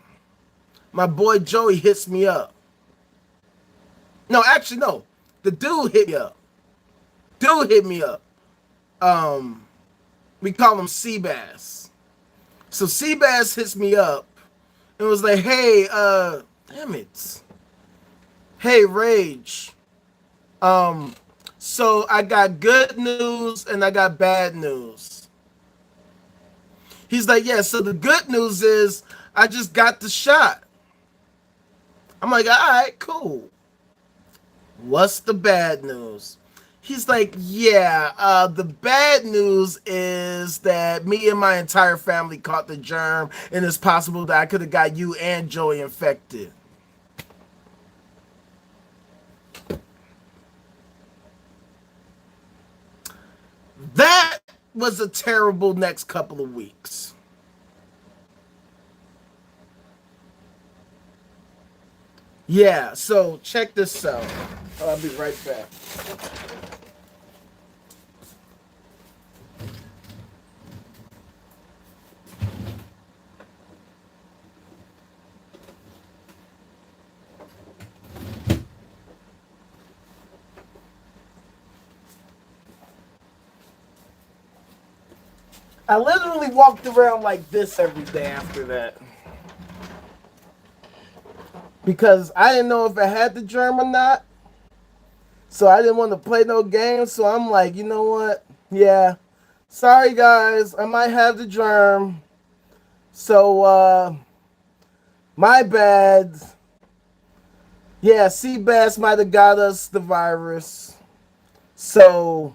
my boy Joey hits me up. No, actually, no. The dude hit me up. We call him Seabass. So Seabass hits me up and was like, hey, damn it. Hey, Rage. So I got good news and I got bad news. He's like, yeah, so the good news is I just got the shot. I'm like, all right, cool. What's the bad news? He's like, yeah, the bad news is that me and my entire family caught the germ, and it's possible that I could have got you and Joey infected. That was a terrible next couple of weeks. Yeah, so check this out. I'll be right back. I literally walked around like this every day after that. Because I didn't know if I had the germ or not. So I didn't want to play no games. So I'm like, you know what? Yeah. Sorry guys, I might have the germ. So my bad. Yeah, Seabass might have got us the virus. So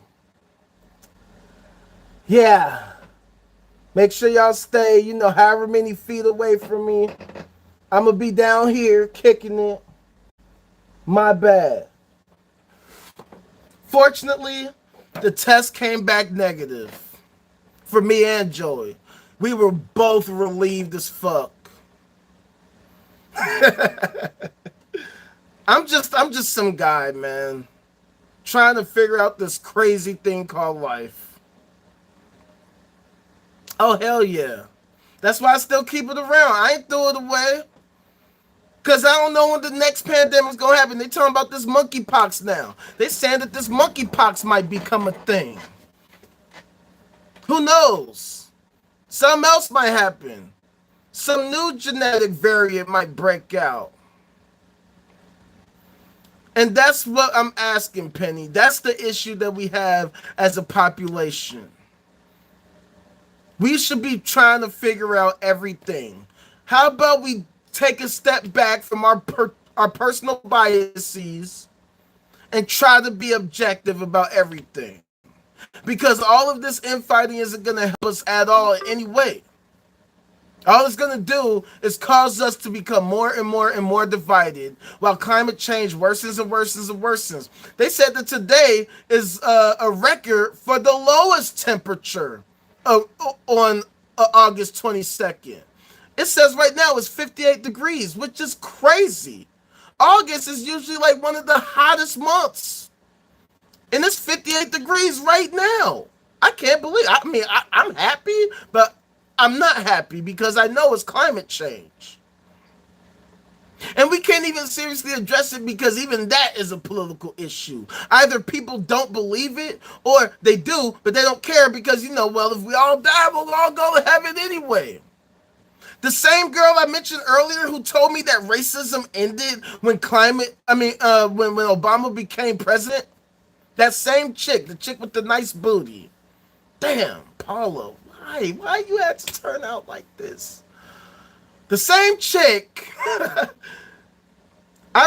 yeah. Make sure y'all stay, you know, however many feet away from me. I'm going to be down here kicking it. My bad. Fortunately, the test came back negative. For me and Joey. We were both relieved as fuck. I'm just some guy, man. Trying to figure out this crazy thing called life. Oh, hell yeah. That's why I still keep it around. I ain't throw it away. Because I don't know when the next pandemic's going to happen. They talking about this monkeypox now. They saying that this monkeypox might become a thing. Who knows? Something else might happen. Some new genetic variant might break out. And that's what I'm asking, Penny. That's the issue that we have as a population. We should be trying to figure out everything. How about we take a step back from our personal biases and try to be objective about everything? Because all of this infighting isn't going to help us at all in any way. All it's going to do is cause us to become more and more and more divided while climate change worsens and worsens and worsens. They said that today is a record for the lowest temperature on August 22nd. It says right now it's 58 degrees, which is crazy. August is usually like one of the hottest months. And it's 58 degrees right now. I can't believe it. I mean, I'm happy, but I'm not happy because I know it's climate change. And we can't even seriously address it because even that is a political issue. Either people don't believe it or they do, but they don't care because, you know, well, if we all die, we'll all go to heaven anyway. The same girl I mentioned earlier who told me that racism ended when when Obama became president, that same chick, the chick with the nice booty. Damn, Paula, why you had to turn out like this? The same chick, I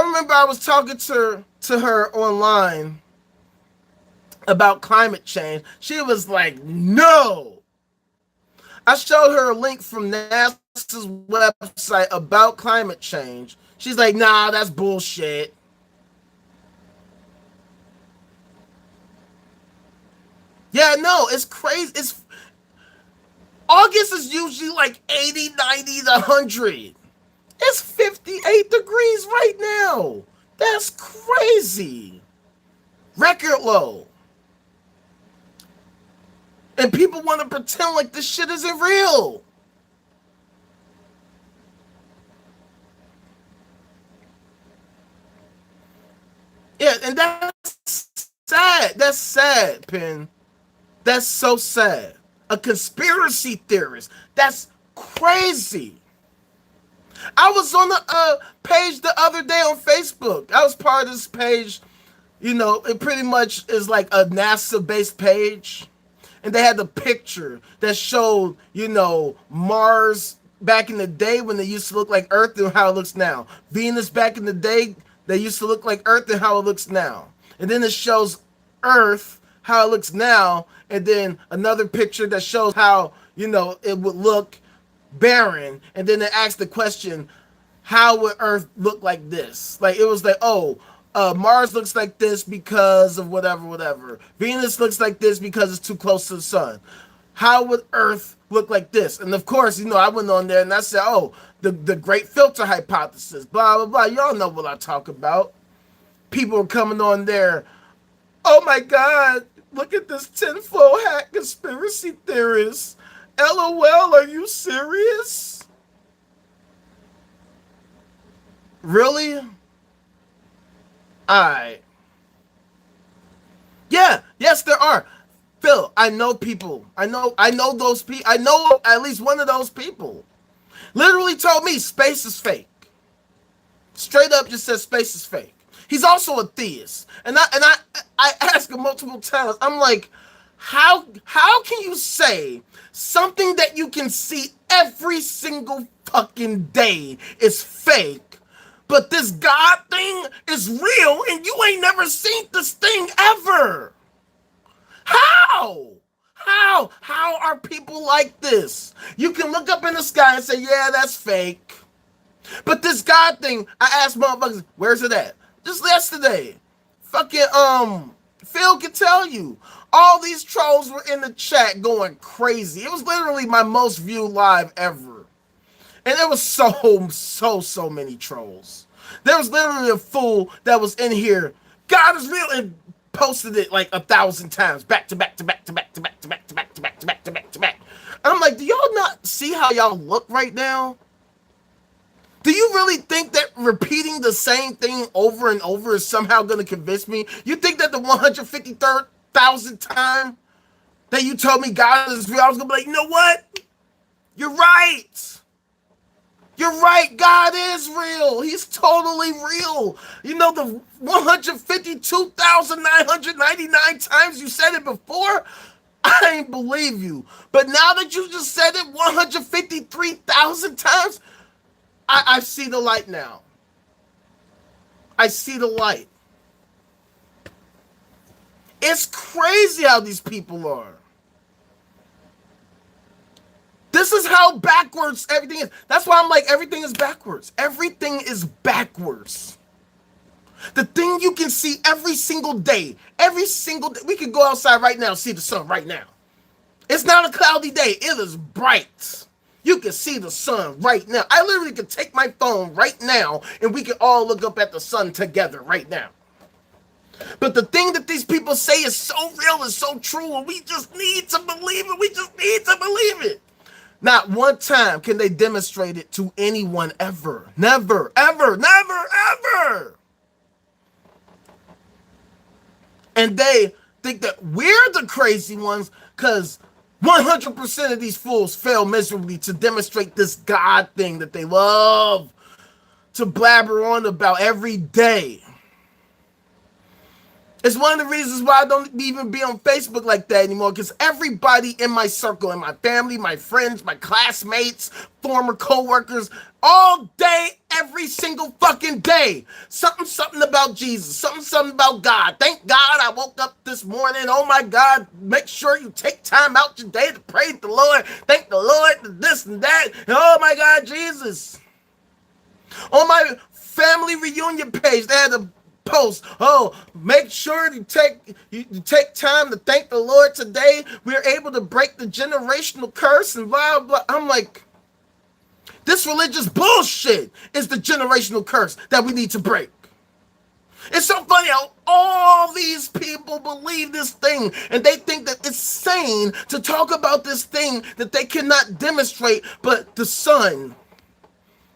remember I was talking to her online about climate change. She was like, no. I showed her a link from NASA's website about climate change. She's like, nah, that's bullshit. Yeah, no, it's crazy. August is usually like 80, 90 to 100. It's 58 degrees right now. That's crazy. Record low. And people want to pretend like this shit isn't real. Yeah, and that's sad. That's sad, Penn. That's so sad. A conspiracy theorist. That's crazy. I was on the page the other day on Facebook. I was part of this page. You know, it pretty much is like a NASA-based page. And they had the picture that showed, you know, Mars back in the day when they used to look like Earth and how it looks now. Venus back in the day, they used to look like Earth and how it looks now. And then it shows Earth, how it looks now. And then another picture that shows how, you know, it would look barren. And then they asked the question, how would Earth look like this? Like, it was like, oh, Mars looks like this because of whatever. Venus looks like this because it's too close to the sun. How would Earth look like this? And of course, I went on there and I said, oh, the great filter hypothesis, blah, blah, blah. Y'all know what I talk about. People are coming on there. Oh my God, look at this tinfoil hat conspiracy theorist. LOL, are you serious? Really? Alright. Yeah, yes, there are. Phil, I know people. I know those people. I know at least one of those people. Literally told me space is fake. Straight up just said space is fake. He's also a theist. And I asked him multiple times. I'm like, how can you say something that you can see every single fucking day is fake, but this God thing is real and you ain't never seen this thing ever? How? How are people like this? You can look up in the sky and say, yeah, that's fake. But this God thing, I asked motherfuckers, where's it at? Just yesterday. Fucking, Phil can tell you. All these trolls were in the chat going crazy. It was literally my most viewed live ever. And there was so many trolls. There was literally a fool that was in here. God is real, and posted it like 1,000 times, back to back. And I'm like, do y'all not see how y'all look right now? Do you really think that repeating the same thing over and over is somehow going to convince me? You think that the 153,000th time that you told me God is real, I was going to be like, you know what? You're right. You're right. God is real. He's totally real. You know, the 152,999 times you said it before, I ain't believe you. But now that you just said it 153,000 times, I see the light now. I see the light. It's crazy how these people are. This is how backwards everything is. That's why I'm like, everything is backwards. Everything is backwards. The thing you can see every single day. We can go outside right now and see the sun right now. It's not a cloudy day. It is bright. You can see the sun right now. I literally could take my phone right now and we can all look up at the sun together right now. But the thing that these people say is so real and so true, and we just need to believe it. We just need to believe it. Not one time can they demonstrate it to anyone ever. Never, ever, never, ever. And they think that we're the crazy ones because 100% of these fools fail miserably to demonstrate this God thing that they love to blabber on about every day. It's one of the reasons why I don't even be on Facebook like that anymore, because everybody in my circle, in my family, my friends, my classmates, former co-workers, all day, every single fucking day, something about Jesus, something about God. Thank God I woke up this morning. Oh my God, make sure you take time out your day to praise the Lord. Thank the Lord, this and that. And oh my God, Jesus. On my family reunion page, they had a post, oh, make sure you take time to thank the Lord today. We're able to break the generational curse and blah, blah. I'm like, this religious bullshit is the generational curse that we need to break. It's so funny how all these people believe this thing and they think that it's sane to talk about this thing that they cannot demonstrate, but the sun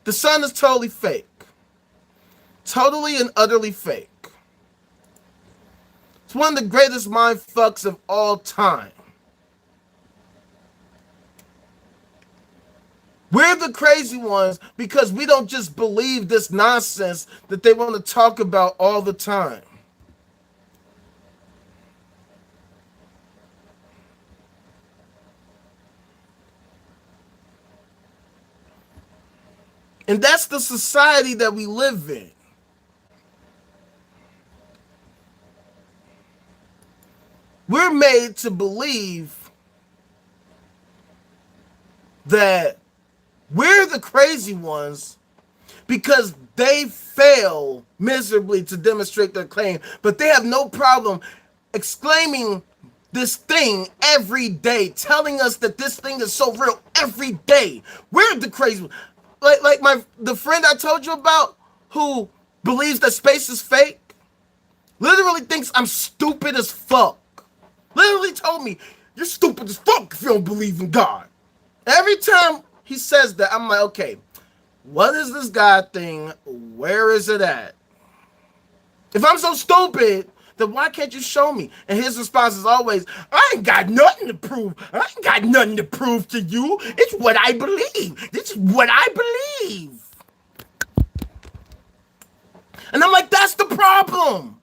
is totally fake. Totally and utterly fake. It's one of the greatest mind fucks of all time. We're the crazy ones because we don't just believe this nonsense that they want to talk about all the time. And that's the society that we live in. We're made to believe that we're the crazy ones because they fail miserably to demonstrate their claim, but they have no problem exclaiming this thing every day, telling us that this thing is so real every day. We're the crazy one. Like the friend I told you about who believes that space is fake, literally thinks I'm stupid as fuck. Literally told me, you're stupid as fuck if you don't believe in God. Every time he says that, I'm like, okay, what is this God thing? Where is it at? If I'm so stupid, then why can't you show me? And his response is always, I ain't got nothing to prove. I ain't got nothing to prove to you. It's what I believe. This is what I believe. And I'm like, that's the problem.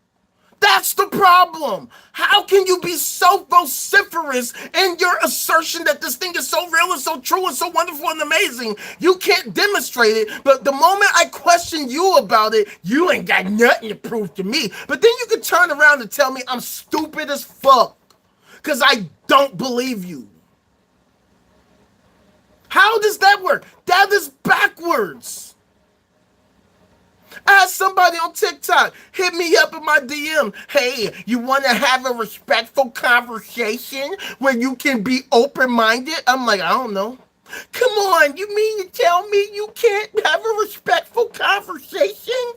That's the problem. How can you be so vociferous in your assertion that this thing is so real and so true and so wonderful and amazing? You can't demonstrate it, but the moment I question you about it, you ain't got nothing to prove to me. But then you can turn around and tell me I'm stupid as fuck because I don't believe you. How does that work? That is backwards. I had somebody on TikTok hit me up in my DM. Hey, you want to have a respectful conversation where you can be open-minded? I'm like, I don't know. Come on, you mean to tell me you can't have a respectful conversation?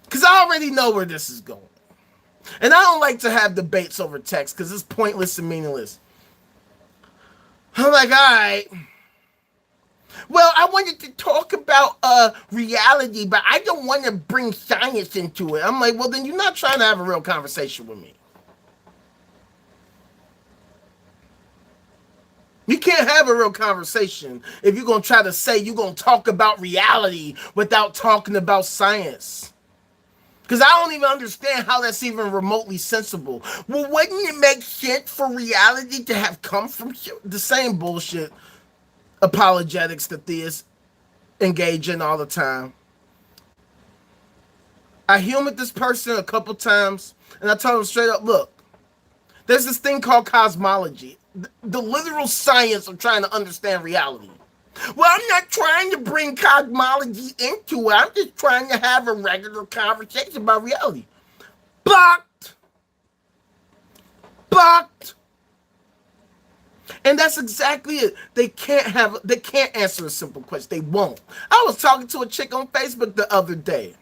Because I already know where this is going. And I don't like to have debates over text because it's pointless and meaningless. I'm like, all right. Well, I wanted to talk about reality, but I don't want to bring science into it. I'm like, well, then you're not trying to have a real conversation with me. You can't have a real conversation if you're going to try to say you're going to talk about reality without talking about science. Because I don't even understand how that's even remotely sensible. Well, wouldn't it make sense for reality to have come from the same bullshit apologetics that theists engage in all the time? I humored this person a couple times and I told him straight up, look, there's this thing called cosmology, the literal science of trying to understand reality. Well, I'm not trying to bring cosmology into it. I'm just trying to have a regular conversation about reality. Blocked. And that's exactly it. They can't answer a simple question. They won't. I was talking to a chick on Facebook the other day,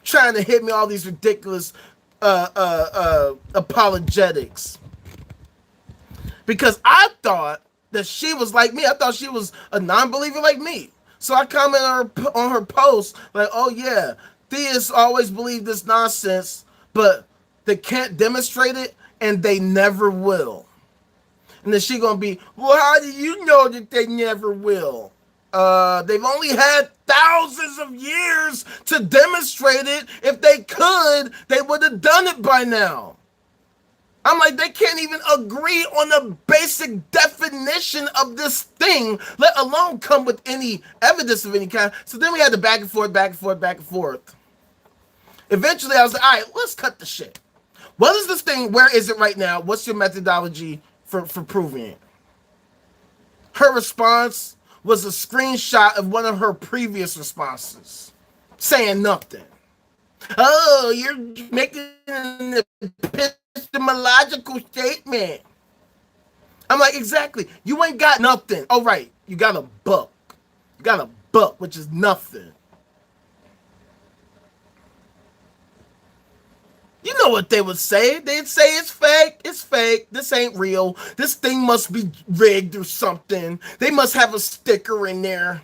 trying to hit me all these ridiculous apologetics. Because I thought that she was like me. I thought she was a non-believer like me. So I commented on her post like, oh yeah, theists always believe this nonsense, but they can't demonstrate it and they never will. And then she gonna be, well, how do you know that they never will? They've only had thousands of years to demonstrate it. If they could, they would have done it by now. I'm like, they can't even agree on the basic definition of this thing, let alone come with any evidence of any kind. So then we had the back and forth. Eventually, I was like, all right, let's cut the shit. What is this thing? Where is it right now? What's your methodology for proving it? Her response was a screenshot of one of her previous responses, saying nothing. Oh, you're making an epistemological statement. I'm like, exactly. You ain't got nothing. Oh, right. You got a book. You got a book, which is nothing. You know what they would say. They'd say it's fake. It's fake. This ain't real. This thing must be rigged or something. They must have a sticker in there.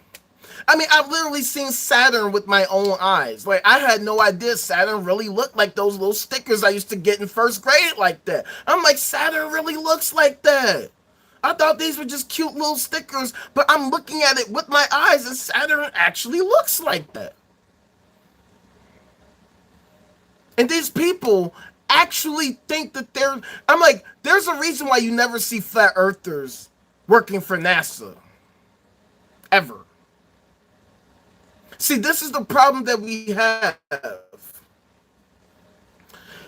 I mean, I've literally seen Saturn with my own eyes. Like, I had no idea Saturn really looked like those little stickers I used to get in first grade like that. I'm like, Saturn really looks like that. I thought these were just cute little stickers, but I'm looking at it with my eyes and Saturn actually looks like that. And these people actually think that I'm like, there's a reason why you never see flat earthers working for NASA. Ever. See, this is the problem that we have.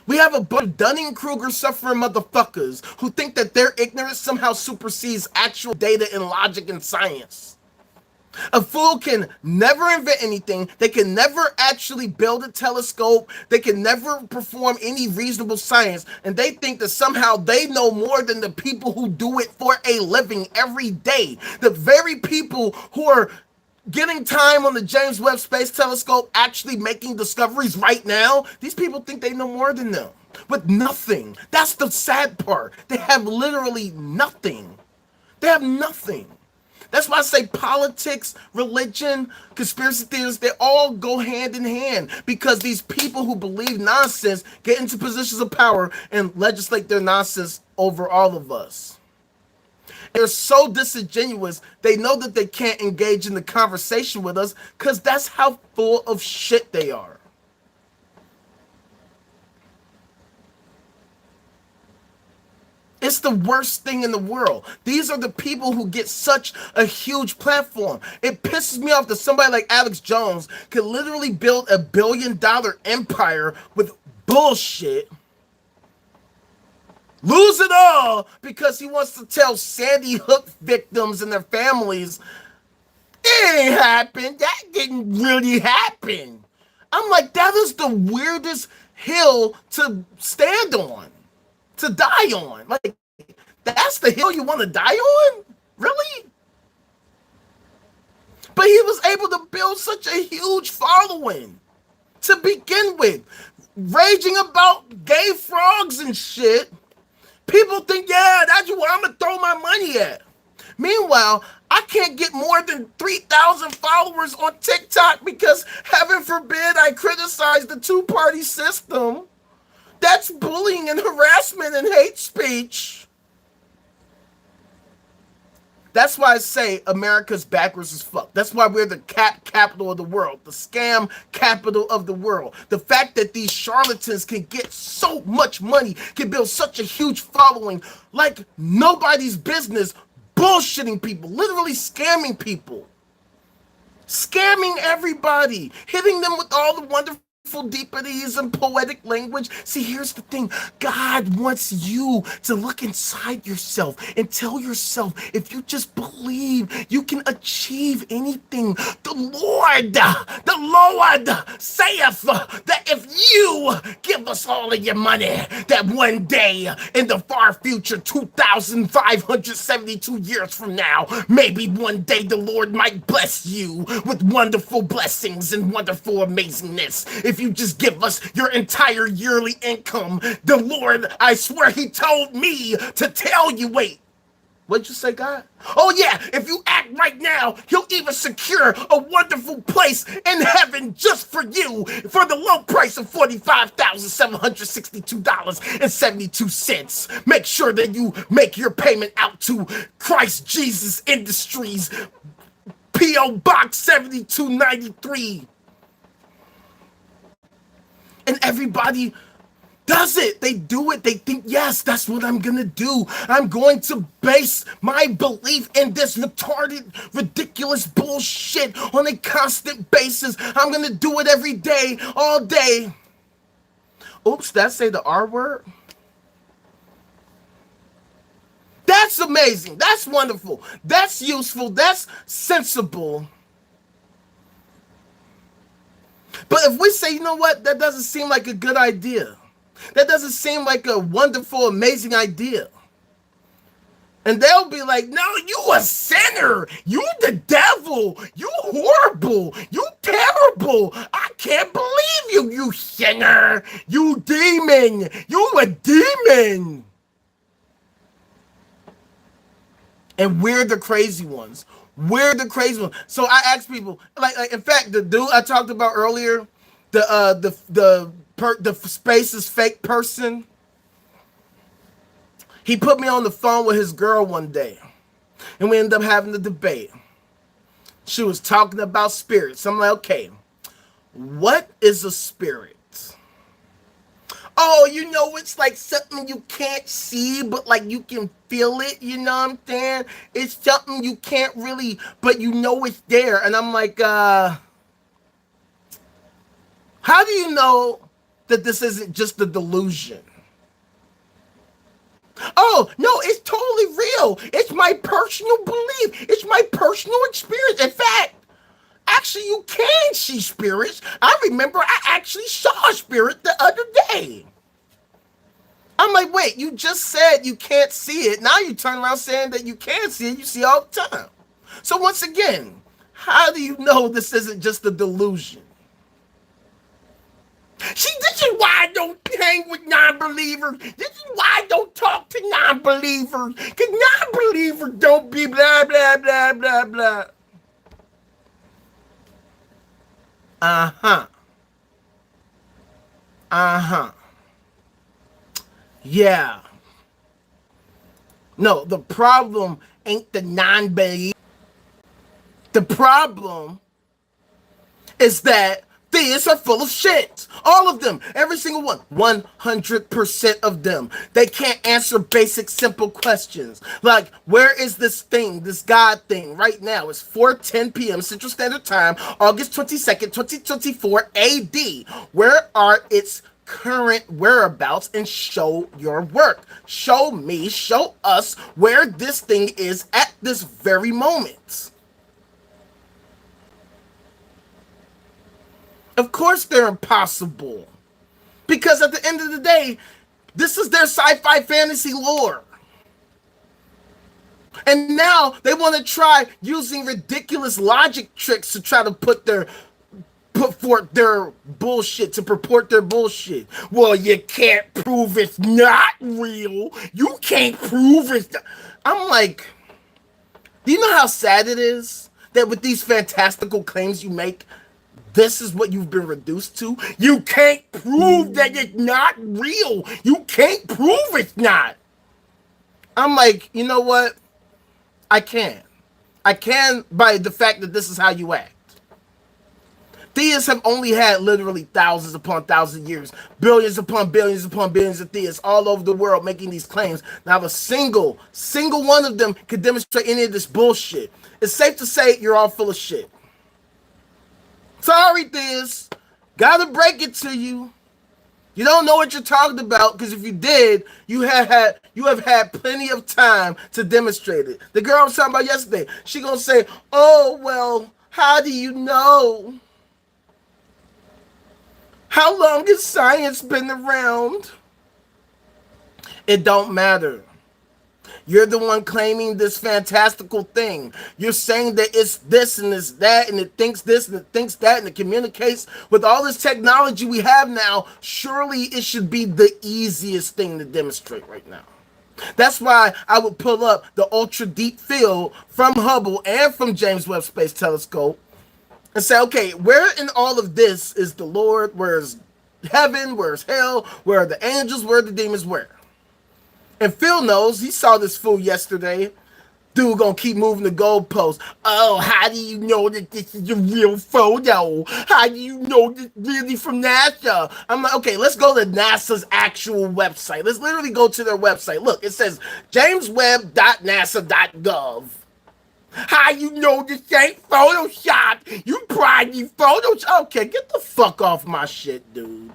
We have a bunch of Dunning-Kruger suffering motherfuckers who think that their ignorance somehow supersedes actual data and logic and science. A fool can never invent anything. They can never actually build a telescope. They can never perform any reasonable science. And they think that somehow they know more than the people who do it for a living every day. The very people who are getting time on the James Webb Space Telescope, actually making discoveries right now, these people think they know more than them. With nothing. That's the sad part. They have literally nothing. They have nothing. That's why I say politics, religion, conspiracy theories, they all go hand in hand, because these people who believe nonsense get into positions of power and legislate their nonsense over all of us. They're so disingenuous, they know that they can't engage in the conversation with us because that's how full of shit they are. It's the worst thing in the world. These are the people who get such a huge platform. It pisses me off that somebody like Alex Jones could literally build $1 billion empire with bullshit, lose it all because he wants to tell Sandy Hook victims and their families, it ain't happened. That didn't really happen. I'm like, that is the weirdest hill to stand on. To die on. Like, that's the hill you want to die on? Really? But he was able to build such a huge following to begin with, raging about gay frogs and shit. People think, yeah, that's where I'm gonna throw my money at. Meanwhile, I can't get more than 3,000 followers on TikTok because, heaven forbid, I criticize the two-party system. That's bullying and harassment and hate speech. That's why I say America's backwards as fuck. That's why we're the capital of the world, the scam capital of the world. The fact that these charlatans can get so much money, can build such a huge following, like nobody's business, bullshitting people, literally scamming people. Scamming everybody, hitting them with all the wonderful deepities and poetic language. See, here's the thing. God wants you to look inside yourself and tell yourself, if you just believe, you can achieve anything. The Lord saith that if you give us all of your money, that one day in the far future, 2,572 years from now, maybe one day the Lord might bless you with wonderful blessings and wonderful amazingness. If you just give us your entire yearly income, the Lord, I swear he told me to tell you, wait, what'd you say, God? Oh yeah, if you act right now, he'll even secure a wonderful place in heaven just for you for the low price of $45,762.72. Make sure that you make your payment out to Christ Jesus Industries, P.O. Box 7293. And everybody does it. They do it. They think, yes, that's what I'm going to do. I'm going to base my belief in this retarded, ridiculous bullshit on a constant basis. I'm going to do it every day, all day. Oops, did I say the R word? That's amazing. That's wonderful. That's useful. That's sensible. But if we say, you know what, that doesn't seem like a good idea. That doesn't seem like a wonderful, amazing idea. And they'll be like, no, you a sinner. You the devil. You horrible. You terrible. I can't believe you, you sinner. You demon. You a demon. And we're the crazy ones. We're the crazy ones. So I ask people, like in fact, the dude I talked about earlier, the space is fake person. He put me on the phone with his girl one day, and we ended up having a debate. She was talking about spirits. I'm like, okay, what is a spirit? Oh, you know, it's like something you can't see, but like you can feel it, you know what I'm saying? It's something you can't really, but you know it's there. And I'm like, how do you know that this isn't just a delusion? Oh, no, it's totally real. It's my personal belief. It's my personal experience. In fact, actually, you can see spirits. I remember I actually saw a spirit the other day. I'm like, wait, you just said you can't see it. Now you turn around saying that you can see it. You see it all the time. So once again, how do you know this isn't just a delusion? See, this is why I don't hang with non-believers. This is why I don't talk to non-believers. Because non-believers don't be blah, blah, blah, blah, blah. Uh-huh. Uh-huh. Yeah. No, the problem ain't the non-belief. The problem is that theists are full of shit. All of them. Every single one. 100% of them. They can't answer basic, simple questions. Like, where is this thing, this God thing right now? It's 4:10 p.m. Central Standard Time, August 22nd, 2024 AD. Where are its current whereabouts? And show your work. Show me, show us where this thing is at this very moment. Of course they're impossible. Because at the end of the day, this is their sci-fi fantasy lore. And now they want to try using ridiculous logic tricks to try to put forth their bullshit, to purport their bullshit. Well, you can't prove it's not real. You can't prove it's not. I'm like, do you know how sad it is that with these fantastical claims you make, this is what you've been reduced to? You can't prove that it's not real. You can't prove it's not. I'm like, you know what? I can. I can by the fact that this is how you act. Theists have only had literally thousands upon thousands of years, billions upon billions upon billions of theists all over the world making these claims. Now, if a single one of them could demonstrate any of this bullshit, it's safe to say you're all full of shit. Sorry, theists. Gotta break it to you. You don't know what you're talking about, because if you did, you have had plenty of time to demonstrate it. The girl I was talking about yesterday, she gonna say, oh, well, how do you know? How long has science been around? It don't matter. You're the one claiming this fantastical thing. You're saying that it's this and it's that, and it thinks this and it thinks that, and it communicates. With all this technology we have now, surely it should be the easiest thing to demonstrate right now. That's why I would pull up the ultra deep field from Hubble and from James Webb Space Telescope and say, okay, where in all of this is the Lord? Where's heaven? Where's hell? Where are the angels? Where are the demons? Where? And Phil knows. He saw this fool yesterday. Dude gonna keep moving the goalposts. Oh, how do you know that this is a real photo? How do you know this really from NASA? I'm like, okay, let's go to NASA's actual website. Let's literally go to their website. Look, it says jameswebb.nasa.gov. How you know this ain't Photoshop? You probably Photoshop. Okay, get the fuck off my shit, dude.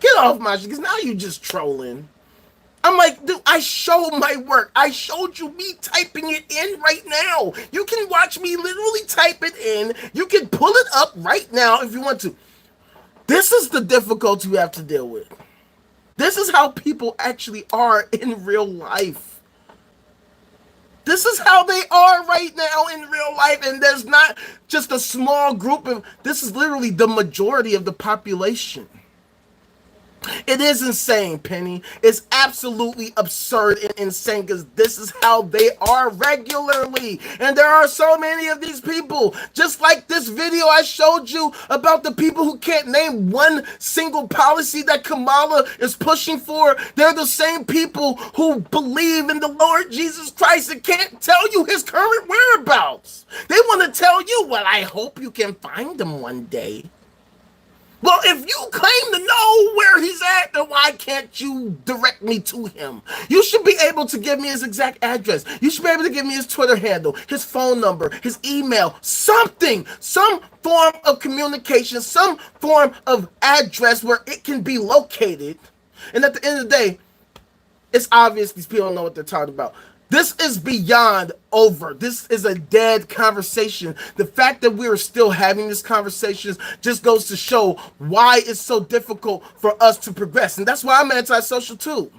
Get off my shit, because now you just trolling. I'm like, dude, I showed my work. I showed you me typing it in right now. You can watch me literally type it in. You can pull it up right now if you want to. This is the difficulty we have to deal with. This is how people actually are in real life. This is how they are right now in real life. And there's not just a small group of, this is literally the majority of the population. It is insane, Penny. It's absolutely absurd and insane, because this is how they are regularly. And there are so many of these people. Just like this video I showed you about the people who can't name one single policy that Kamala is pushing for. They're the same people who believe in the Lord Jesus Christ and can't tell you his current whereabouts. They want to tell you, well, I hope you can find him one day. Well, if you claim to know where he's at, then why can't you direct me to him? You should be able to give me his exact address. You should be able to give me his Twitter handle, his phone number, his email, something, some form of communication, some form of address where it can be located. And at the end of the day, It's obvious these people don't know what they're talking about. This is beyond over. This is a dead conversation. The fact that we are still having this conversation just goes to show why it's so difficult for us to progress. And that's why I'm antisocial too.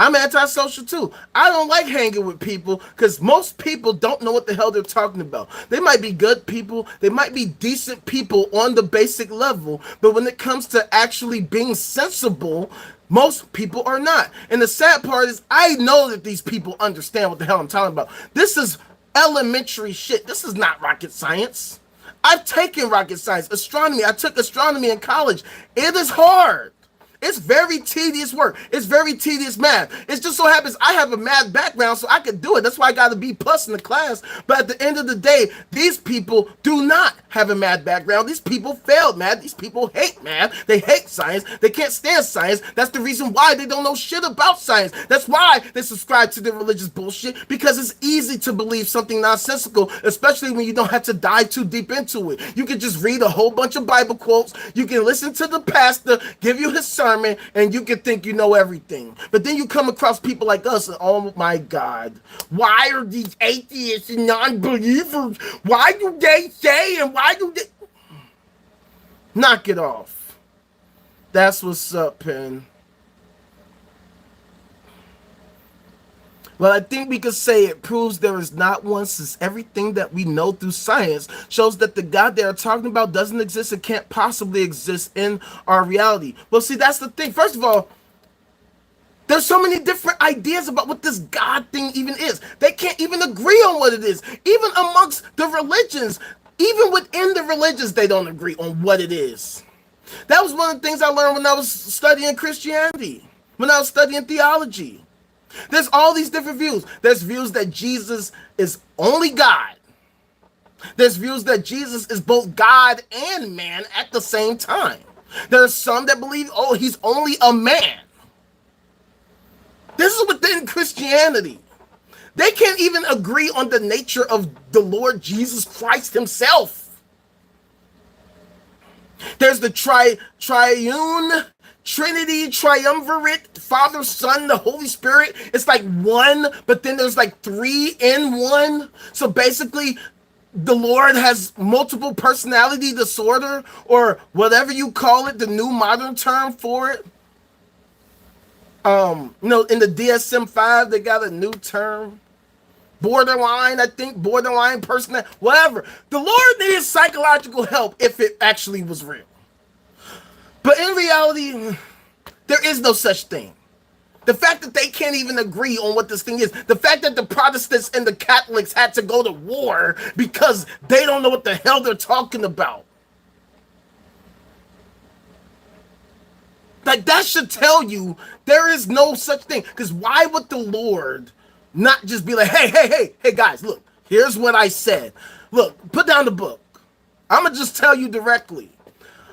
I'm antisocial too. I don't like hanging with people because most people don't know what the hell they're talking about. They might be good people. They might be decent people on the basic level. But when it comes to actually being sensible, most people are not. And the sad part is I know that these people understand what the hell I'm talking about. This is elementary shit. This is not rocket science. I've taken rocket science, astronomy. I took astronomy in college. It is hard. It's very tedious work. It's very tedious math. It just so happens I have a math background, so I could do it. That's why I got a B+ in the class. But at the end of the day, these people do not have a math background. These people failed math. These people hate math. They hate science. They can't stand science. That's the reason why they don't know shit about science. That's why they subscribe to the religious bullshit, because it's easy to believe something nonsensical, especially when you don't have to dive too deep into it. You can just read a whole bunch of Bible quotes. You can listen to the pastor give you his sermon, and you can think you know everything. But then you come across people like us, and oh my God, why are these atheists and non-believers? Why do they say and why do they? Knock it off. That's what's up, Penn. Well, I think we could say it proves there is not one, since everything that we know through science shows that the God they are talking about doesn't exist and can't possibly exist in our reality. Well, see, that's the thing. First of all, there's so many different ideas about what this God thing even is. They can't even agree on what it is. Even amongst the religions, even within the religions, they don't agree on what it is. That was one of the things I learned when I was studying Christianity, when I was studying theology. There's all these different views. There's views that Jesus is only God. There's views that Jesus is both God and man at the same time. There's some that believe, oh, he's only a man. This is within Christianity. They can't even agree on the nature of the Lord Jesus Christ himself. There's the triune Trinity, triumvirate, Father, Son, the Holy Spirit. It's like one, but then there's like three in one. So basically, the Lord has multiple personality disorder, or whatever you call it, the new modern term for it. In the DSM-5, they got a new term. Borderline, I think, borderline person, whatever. The Lord needs psychological help if it actually was real. But in reality, there is no such thing. The fact that they can't even agree on what this thing is, the fact that the Protestants and the Catholics had to go to war because they don't know what the hell they're talking about. Like, that should tell you there is no such thing. Because why would the Lord not just be like, hey, guys, look, here's what I said. Look, put down the book. I'm going to just tell you directly.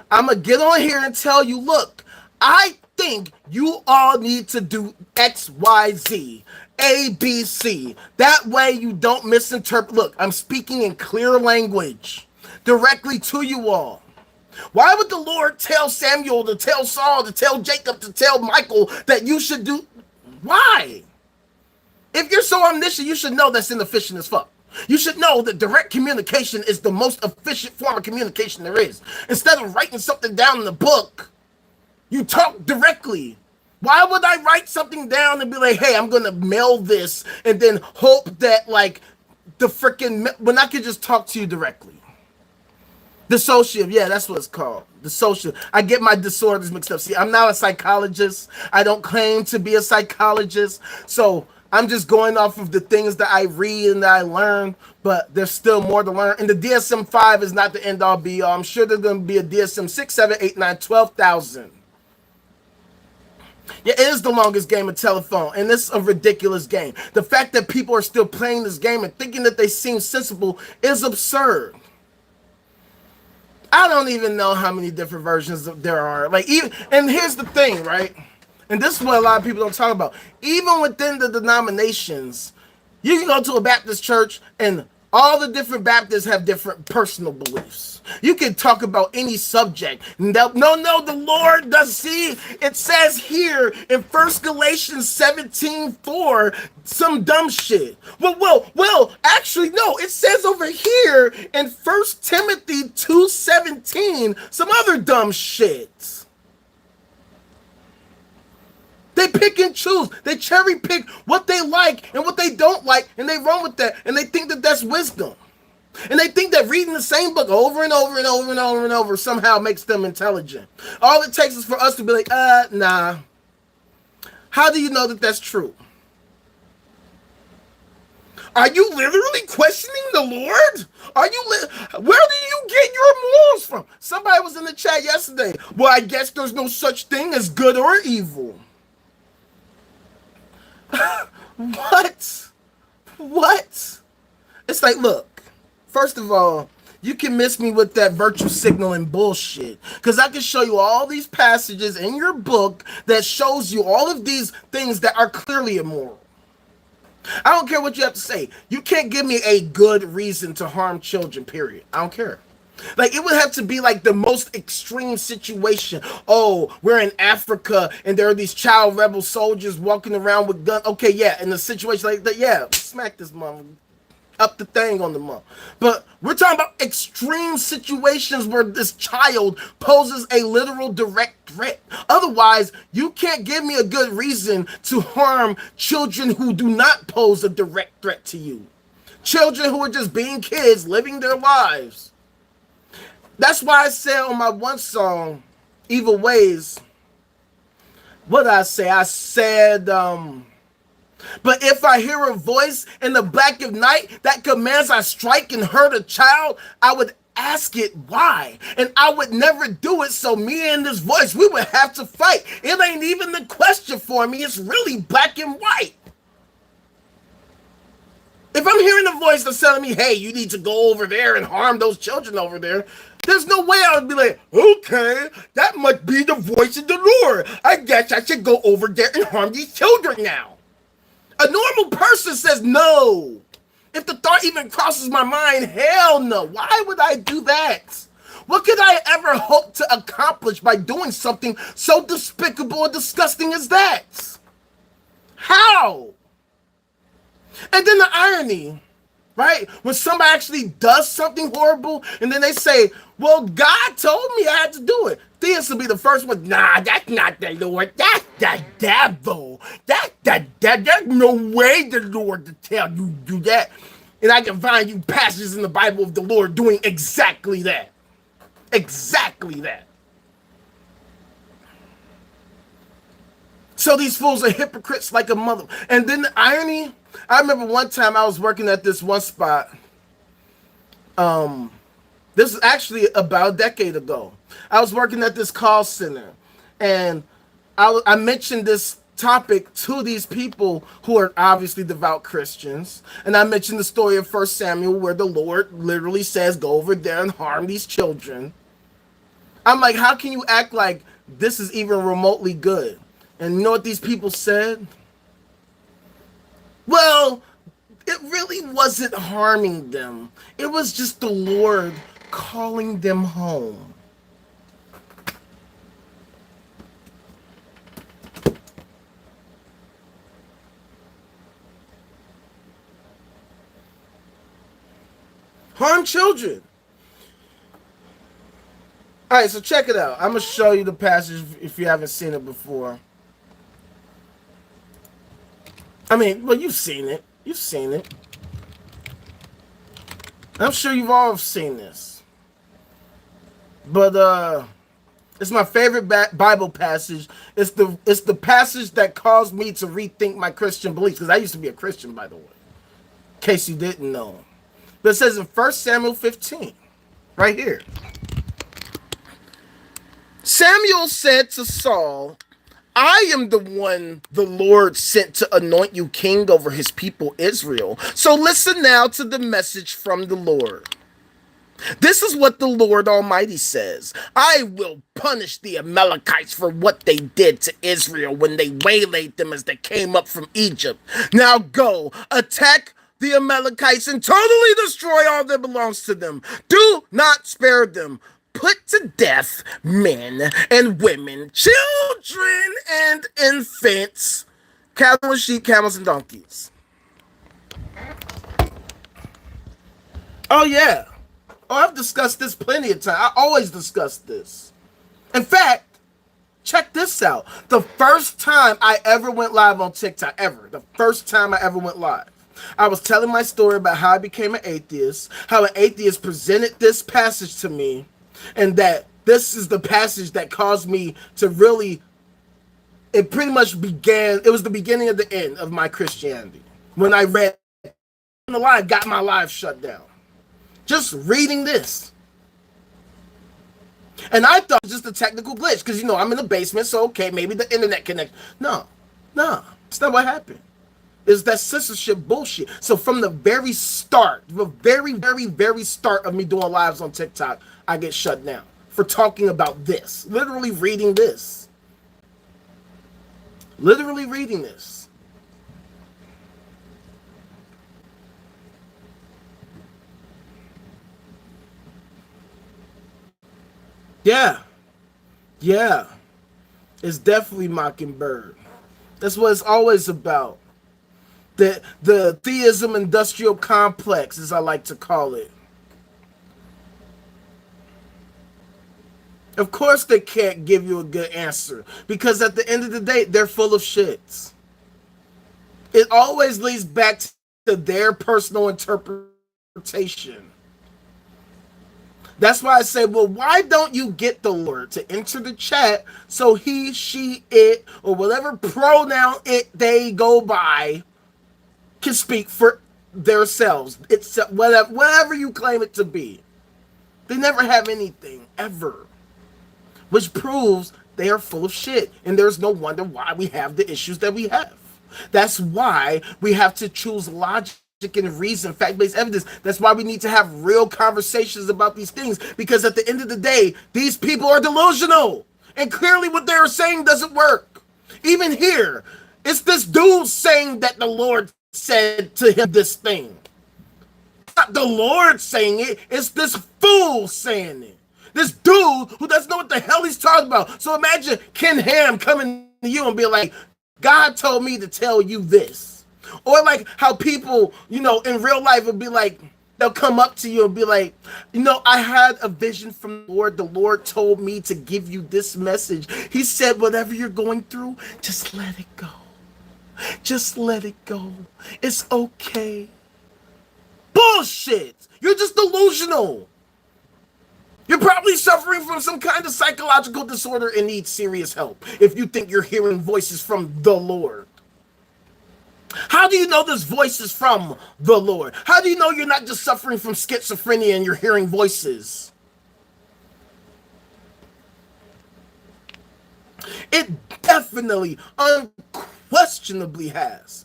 I'm going to get on here and tell you, look, I think you all need to do X, Y, Z, A, B, C. That way you don't misinterpret. Look, I'm speaking in clear language directly to you all. Why would the Lord tell Samuel to tell Saul to tell Jacob to tell Michael that you should do? Why? If you're so omniscient, you should know that's inefficient as fuck. You should know that direct communication is the most efficient form of communication there is. Instead of writing something down in the book, you talk directly. Why would I write something down and be like, hey, I'm going to mail this and then hope that, like, the freaking, when I could just talk to you directly? Dissociative, yeah, that's what it's called. Dissociative. I get my disorders mixed up. See, I'm not a psychologist. I don't claim to be a psychologist. So I'm just going off of the things that I read and that I learn, but there's still more to learn. And the DSM-5 is not the end-all be-all. I'm sure there's going to be a DSM-6, 7, 8, 9, 12,000. Yeah, it is the longest game of telephone, and it's a ridiculous game. The fact that people are still playing this game and thinking that they seem sensible is absurd. I don't even know how many different versions there are. Like, even, and here's the thing, right? And this is what a lot of people don't talk about. Even within the denominations, you can go to a Baptist church and All the different Baptists have different personal beliefs. You can talk about any subject. No, the Lord does see. It says here in 1 Galatians 17:4, some dumb shit. Well, actually, no, it says over here in 1 Timothy 2:17, some other dumb shit. They pick and choose. They cherry pick what they like and what they don't like, and they run with that, and they think that that's wisdom. And they think that reading the same book over and over and over and over and over somehow makes them intelligent. All it takes is for us to be like, nah. How do you know that that's true? Are you literally questioning the Lord? Where do you get your morals from? Somebody was in the chat yesterday. Well, I guess there's no such thing as good or evil. What? It's like, look, first of all, you can miss me with that virtue signaling bullshit, because I can show you all these passages in your book that shows you all of these things that are clearly immoral. I don't care what you have to say. You can't give me a good reason to harm children, period. I don't care. Like, it would have to be like the most extreme situation. Oh, we're in Africa and there are these child rebel soldiers walking around with guns. Okay, yeah, in a situation like that, yeah, smack this mother up the thing on the mother. But we're talking about extreme situations where this child poses a literal direct threat. Otherwise, you can't give me a good reason to harm children who do not pose a direct threat to you. Children who are just being kids, living their lives. That's why I said on my one song, Evil Ways, what did I say? I said, but if I hear a voice in the black of night that commands I strike and hurt a child, I would ask it why. And I would never do it, so me and this voice, we would have to fight. It ain't even the question for me. It's really black and white. If I'm hearing a voice that's telling me, hey, you need to go over there and harm those children over there, there's no way I would be like, okay, that must be the voice of the Lord. I guess I should go over there and harm these children now. A normal person says no. If the thought even crosses my mind, hell no. Why would I do that? What could I ever hope to accomplish by doing something so despicable and disgusting as that? How? And then the irony, right? When somebody actually does something horrible and then they say, well, God told me I had to do it. Theists will be the first one. Nah, that's not the Lord. That's the devil. There's no way the Lord to tell you to do that. And I can find you passages in the Bible of the Lord doing exactly that. Exactly that. So these fools are hypocrites like a mother. And then the irony, I remember one time I was working at this one spot. This is actually about a decade ago. I was working at this call center, and I mentioned this topic to these people who are obviously devout Christians. And I mentioned the story of 1 Samuel where the Lord literally says, go over there and harm these children. I'm like, how can you act like this is even remotely good? And you know what these people said? Well, it really wasn't harming them. It was just the Lord calling them home. Harm children. All right, so check it out. I'm going to show you the passage if you haven't seen it before. I mean, well, you've seen it. You've seen it. I'm sure you've all seen this. But it's my favorite Bible passage. It's the passage that caused me to rethink my Christian beliefs, because I used to be a Christian, by the way, in case you didn't know. But it says in 1 Samuel 15, right here. Samuel said to Saul, I am the one the Lord sent to anoint you king over his people Israel. So listen now to the message from the Lord. This is what the Lord Almighty says. I will punish the Amalekites for what they did to Israel when they waylaid them as they came up from Egypt. Now go, attack the Amalekites and totally destroy all that belongs to them. Do not spare them. Put to death men and women, children and infants, cattle and sheep, camels and donkeys. Oh, yeah. Oh, I've discussed this plenty of times. I always discuss this. In fact, check this out. The first time I ever went live on TikTok, the first time I ever went live, I was telling my story about how I became an atheist, how an atheist presented this passage to me, and that this is the passage that caused me to really, it pretty much began, it was the beginning of the end of my Christianity. When I read the live, got my live shut down. Just reading this. And I thought it was just a technical glitch because, you know, I'm in the basement, so okay, maybe the internet connect. No, it's not what happened. It's that censorship bullshit. So from the very start, the very, very, very start of me doing lives on TikTok, I get shut down for talking about this. Literally reading this. Literally reading this. Yeah. It's definitely Mockingbird. That's what it's always about. The theism industrial complex, as I like to call it. Of course they can't give you a good answer, because at the end of the day, they're full of shits. It always leads back to their personal interpretation. That's why I say, well, why don't you get the Lord to enter the chat so he, she, it, or whatever pronoun they go by can speak for themselves. It's whatever you claim it to be. They never have anything, ever. Which proves they are full of shit. And there's no wonder why we have the issues that we have. That's why we have to choose logic and reason, fact-based evidence. That's why we need to have real conversations about these things, because at the end of the day, these people are delusional, and clearly what they're saying doesn't work. Even here, it's this dude saying that the Lord said to him this thing. It's not the Lord saying it, it's this fool saying it. This dude who doesn't know what the hell he's talking about. So imagine Ken Ham coming to you and be like, God told me to tell you this. Or like how people, you know, in real life would be like, they'll come up to you and be like, you know, I had a vision from the Lord. The Lord told me to give you this message. He said, whatever you're going through, just let it go. Just let it go. It's okay. Bullshit. You're just delusional. You're probably suffering from some kind of psychological disorder and need serious help if you think you're hearing voices from the Lord. How do you know this voice is from the Lord? How do you know you're not just suffering from schizophrenia and you're hearing voices? It definitely, unquestionably has.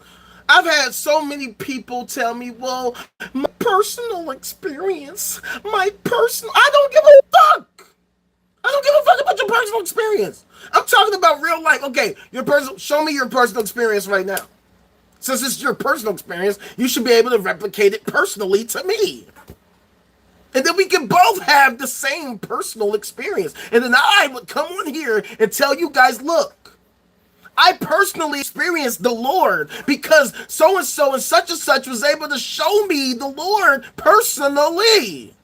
I've had so many people tell me, well, my personal experience, I don't give a fuck. I don't give a fuck about your personal experience. I'm talking about real life. Okay, show me your personal experience right now. Since it's your personal experience, you should be able to replicate it personally to me. And then we can both have the same personal experience. And then I would come on here and tell you guys, look, I personally experienced the Lord because so-and-so and such was able to show me the Lord personally.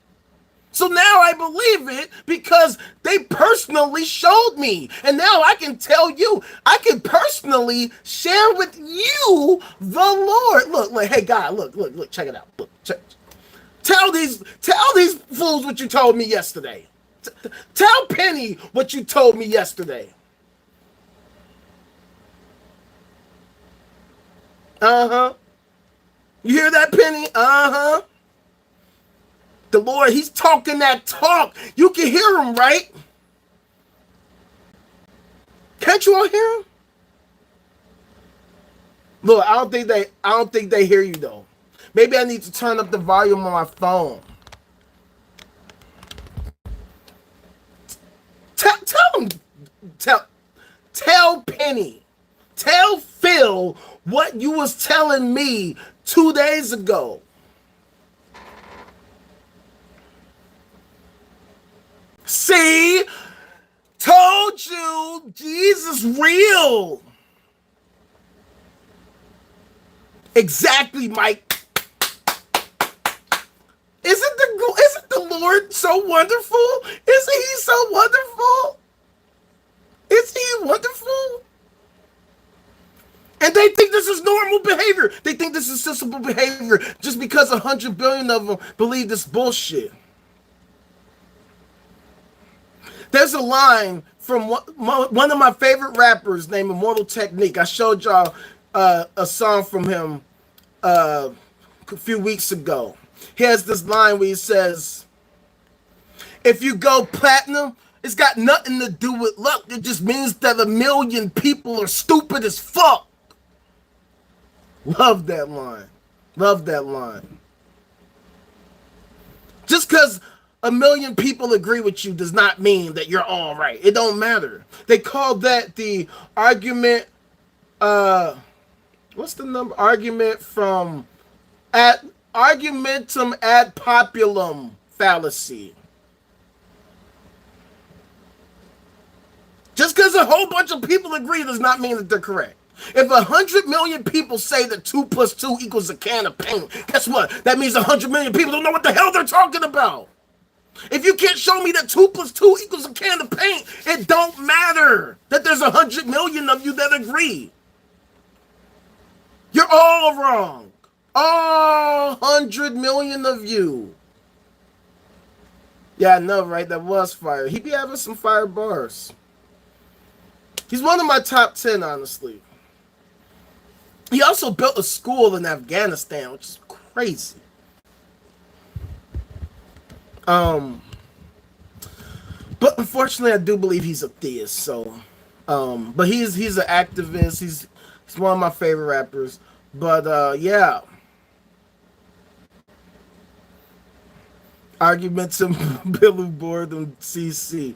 So now I believe it because they personally showed me. And now I can tell you, I can personally share with you the Lord. Look, hey God, look, check it out. Look, check. Tell these fools what you told me yesterday. Tell Penny what you told me yesterday. Uh-huh. You hear that, Penny? Uh-huh. The Lord, he's talking that talk. You can hear him, right? Can't you all hear him? Look, I don't think they hear you though. Maybe I need to turn up the volume on my phone. Tell Penny, tell Phil what you was telling me 2 days ago. See? Told you Jesus real. Exactly, Mike. Isn't the Lord so wonderful? Isn't he so wonderful? Isn't he wonderful? And they think this is normal behavior. They think this is sensible behavior just because 100 billion of them believe this bullshit. There's a line from one of my favorite rappers named Immortal Technique. I showed y'all a song from him a few weeks ago. He has this line where he says, if you go platinum, it's got nothing to do with luck. It just means that 1 million people are stupid as fuck. Love that line. Love that line. Just because 1 million people agree with you does not mean that you're all right. It don't matter. They call that the argument, what's the number? Argument from argumentum ad populum fallacy. Just because a whole bunch of people agree does not mean that they're correct. If 100 million people say that 2 + 2 equals a can of paint, guess what? That means 100 million people don't know what the hell they're talking about. If you can't show me that 2 + 2 equals a can of paint, it don't matter that there's 100 million of you that agree. You're all wrong. All 100 million of you. Yeah, I know, right? That was fire. He be having some fire bars. He's one of my top 10, honestly. He also built a school in Afghanistan, which is crazy. But unfortunately, I do believe he's a theist. So, but he's an activist. He's one of my favorite rappers. But yeah. Argumentum Billy Boredom CC.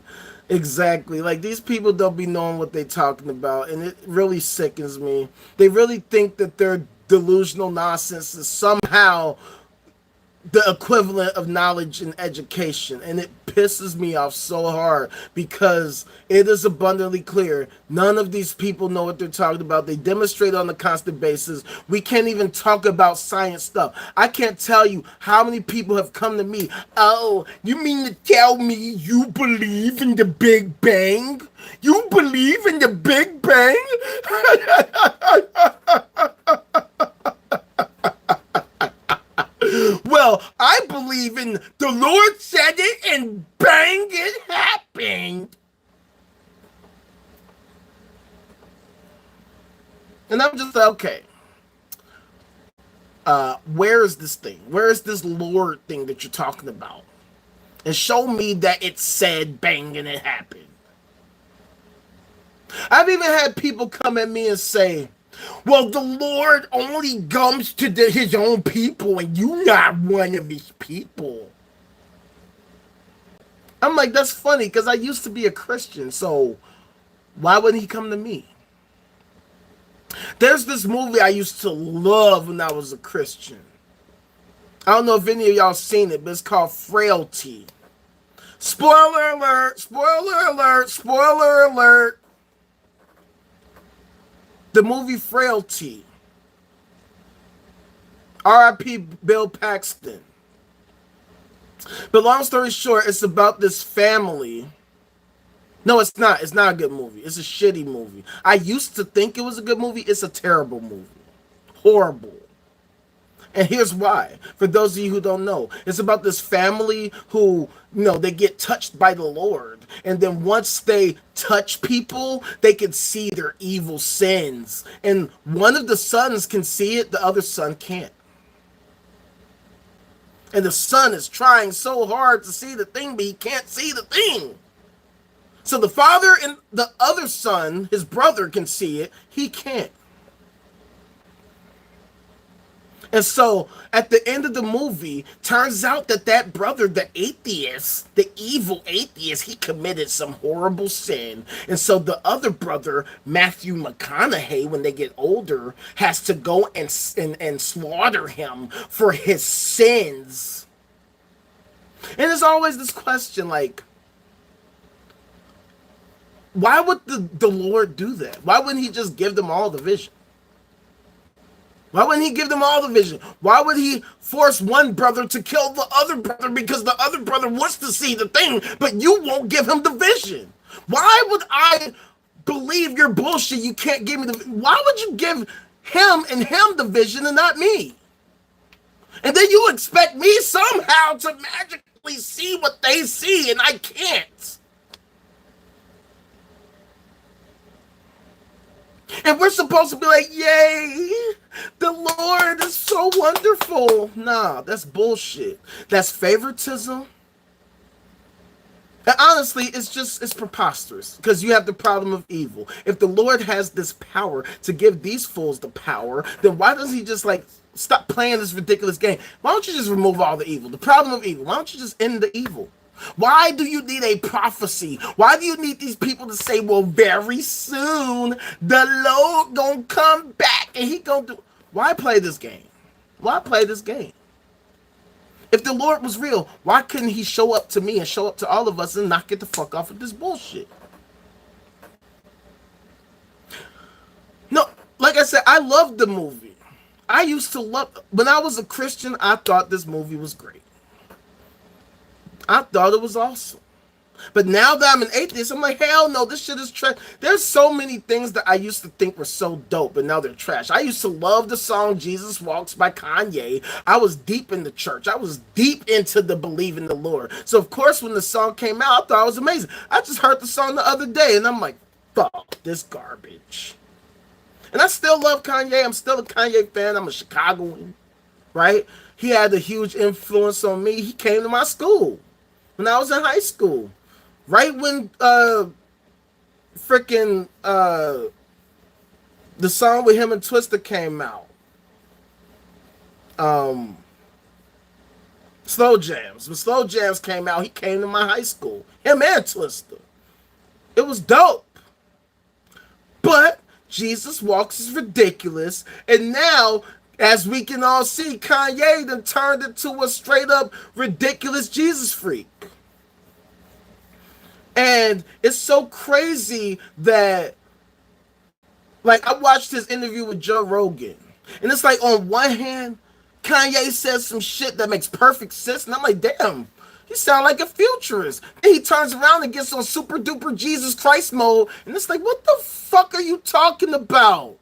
Exactly. Like, these people don't be knowing what they're talking about, and it really sickens me. They really think that their delusional nonsense is somehow the equivalent of knowledge and education, and it pisses me off so hard because it is abundantly clear none of these people know what they're talking about. They demonstrate on a constant basis. We can't even talk about science stuff. I can't tell you how many people have come to me. Oh, you mean to tell me you believe in the Big Bang? You believe in the Big Bang? Well, I believe in the Lord said it and bang, it happened. And I'm just like, okay. Where is this thing? Where is this Lord thing that you're talking about? And show me that it said bang and it happened. I've even had people come at me and say, well, the Lord only comes to his own people, and you're not one of his people. I'm like, that's funny, because I used to be a Christian, so why wouldn't he come to me? There's this movie I used to love when I was a Christian. I don't know if any of y'all seen it, but it's called Frailty. Spoiler alert, spoiler alert, spoiler alert. The movie Frailty. R.I.P. Bill Paxton. But long story short, it's about this family. No, it's not. It's not a good movie. It's a shitty movie. I used to think it was a good movie. It's a terrible movie. Horrible. And here's why. For those of you who don't know, it's about this family who, you know, they get touched by the Lord. And then once they touch people, they can see their evil sins. And one of the sons can see it, the other son can't. And the son is trying so hard to see the thing, but he can't see the thing. So the father and the other son, his brother, can see it. He can't. And so at the end of the movie, turns out that that brother, the atheist, the evil atheist, he committed some horrible sin. And so the other brother, Matthew McConaughey, when they get older, has to go and slaughter him for his sins. And there's always this question, like, why would the Lord do that? Why wouldn't he just give them all the vision? Why wouldn't he give them all the vision? Why would he force one brother to kill the other brother because the other brother wants to see the thing, but you won't give him the vision? Why would I believe your bullshit? You can't give me the... Why would you give him and him the vision and not me? And then you expect me somehow to magically see what they see, and I can't. And we're supposed to be like, yay, the Lord is so wonderful. Nah, that's bullshit. That's favoritism. And honestly, it's preposterous because you have the problem of evil. If the Lord has this power to give these fools the power, then why doesn't he just like stop playing this ridiculous game? Why don't you just remove all the evil? The problem of evil. Why don't you just end the evil? Why do you need a prophecy? Why do you need these people to say, well, very soon the Lord gonna come back and he gonna do... Why play this game? Why play this game? If the Lord was real, why couldn't he show up to me and show up to all of us and not get the fuck off of this bullshit? No, like I said, I loved the movie. I used to love... When I was a Christian, I thought this movie was great. I thought it was awesome. But now that I'm an atheist, I'm like, hell no, this shit is trash. There's so many things that I used to think were so dope, but now they're trash. I used to love the song Jesus Walks by Kanye. I was deep in the church. I was deep into the believe in the Lord. So, of course, when the song came out, I thought it was amazing. I just heard the song the other day, and I'm like, fuck this garbage. And I still love Kanye. I'm still a Kanye fan. I'm a Chicagoan, right? He had a huge influence on me. He came to my school when I was in high school, right when the song with him and Twista came out, Slow Jams. When Slow Jams came out, he came to my high school, him and Twista. It was dope. But Jesus Walks is ridiculous, and now, as we can all see, Kanye then turned into a straight up ridiculous Jesus freak. And it's so crazy that, like, I watched his interview with Joe Rogan, and it's like, on one hand, Kanye says some shit that makes perfect sense, and I'm like, damn, he sounds like a futurist. Then he turns around and gets on super duper Jesus Christ mode, and it's like, what the fuck are you talking about?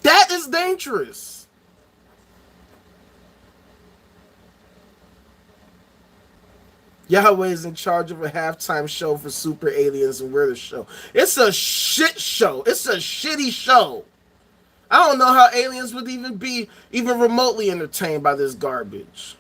That is dangerous. Yahweh is in charge of a halftime show for super aliens, and we're the show. It's a shit show. It's a shitty show. I don't know how aliens would even be even remotely entertained by this garbage.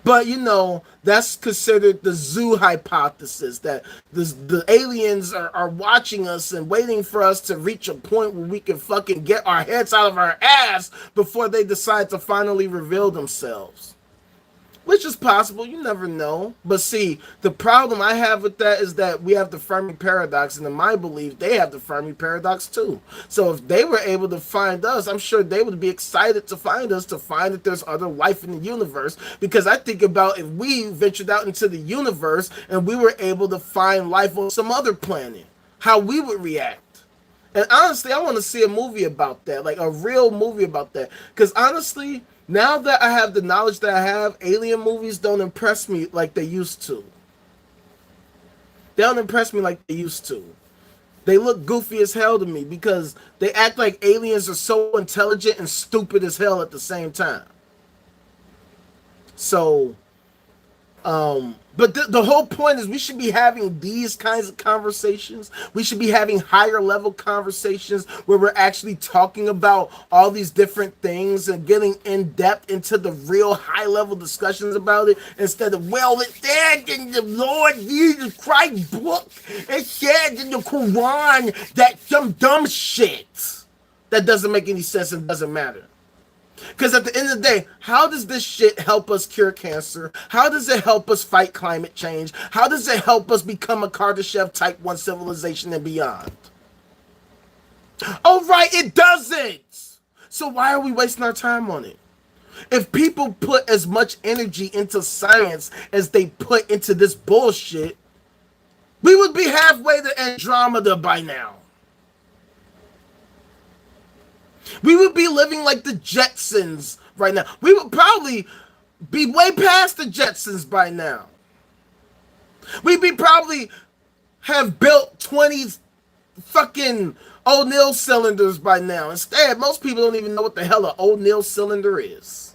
But, you know, that's considered the zoo hypothesis, that the aliens are watching us and waiting for us to reach a point where we can fucking get our heads out of our ass before they decide to finally reveal themselves. Which is possible, you never know. But see, the problem I have with that is that we have the Fermi paradox, and in my belief, they have the Fermi paradox too. So if they were able to find us, I'm sure they would be excited to find us, to find that there's other life in the universe. Because I think about if we ventured out into the universe and we were able to find life on some other planet, how we would react. And honestly, I want to see a movie about that, like a real movie about that. Because honestly, now that I have the knowledge that I have, alien movies don't impress me like they used to. They don't impress me like they used to. They look goofy as hell to me because they act like aliens are so intelligent and stupid as hell at the same time. So, but the whole point is we should be having these kinds of conversations. We should be having higher level conversations where we're actually talking about all these different things and getting in depth into the real high level discussions about it, instead of, well, it said in the Lord Jesus Christ book, it said in the Quran that some dumb shit. that doesn't make any sense and doesn't matter. Because at the end of the day, how does this shit help us cure cancer? How does it help us fight climate change? How does it help us become a Kardashev type 1 civilization and beyond? Oh, right, it doesn't. So why are we wasting our time on it? If people put as much energy into science as they put into this bullshit, we would be halfway to Andromeda by now. We would be living like the Jetsons right now. We would probably be way past the Jetsons by now. We'd be probably have built 20 fucking O'Neill cylinders by now. Instead, most people don't even know what the hell an O'Neill cylinder is.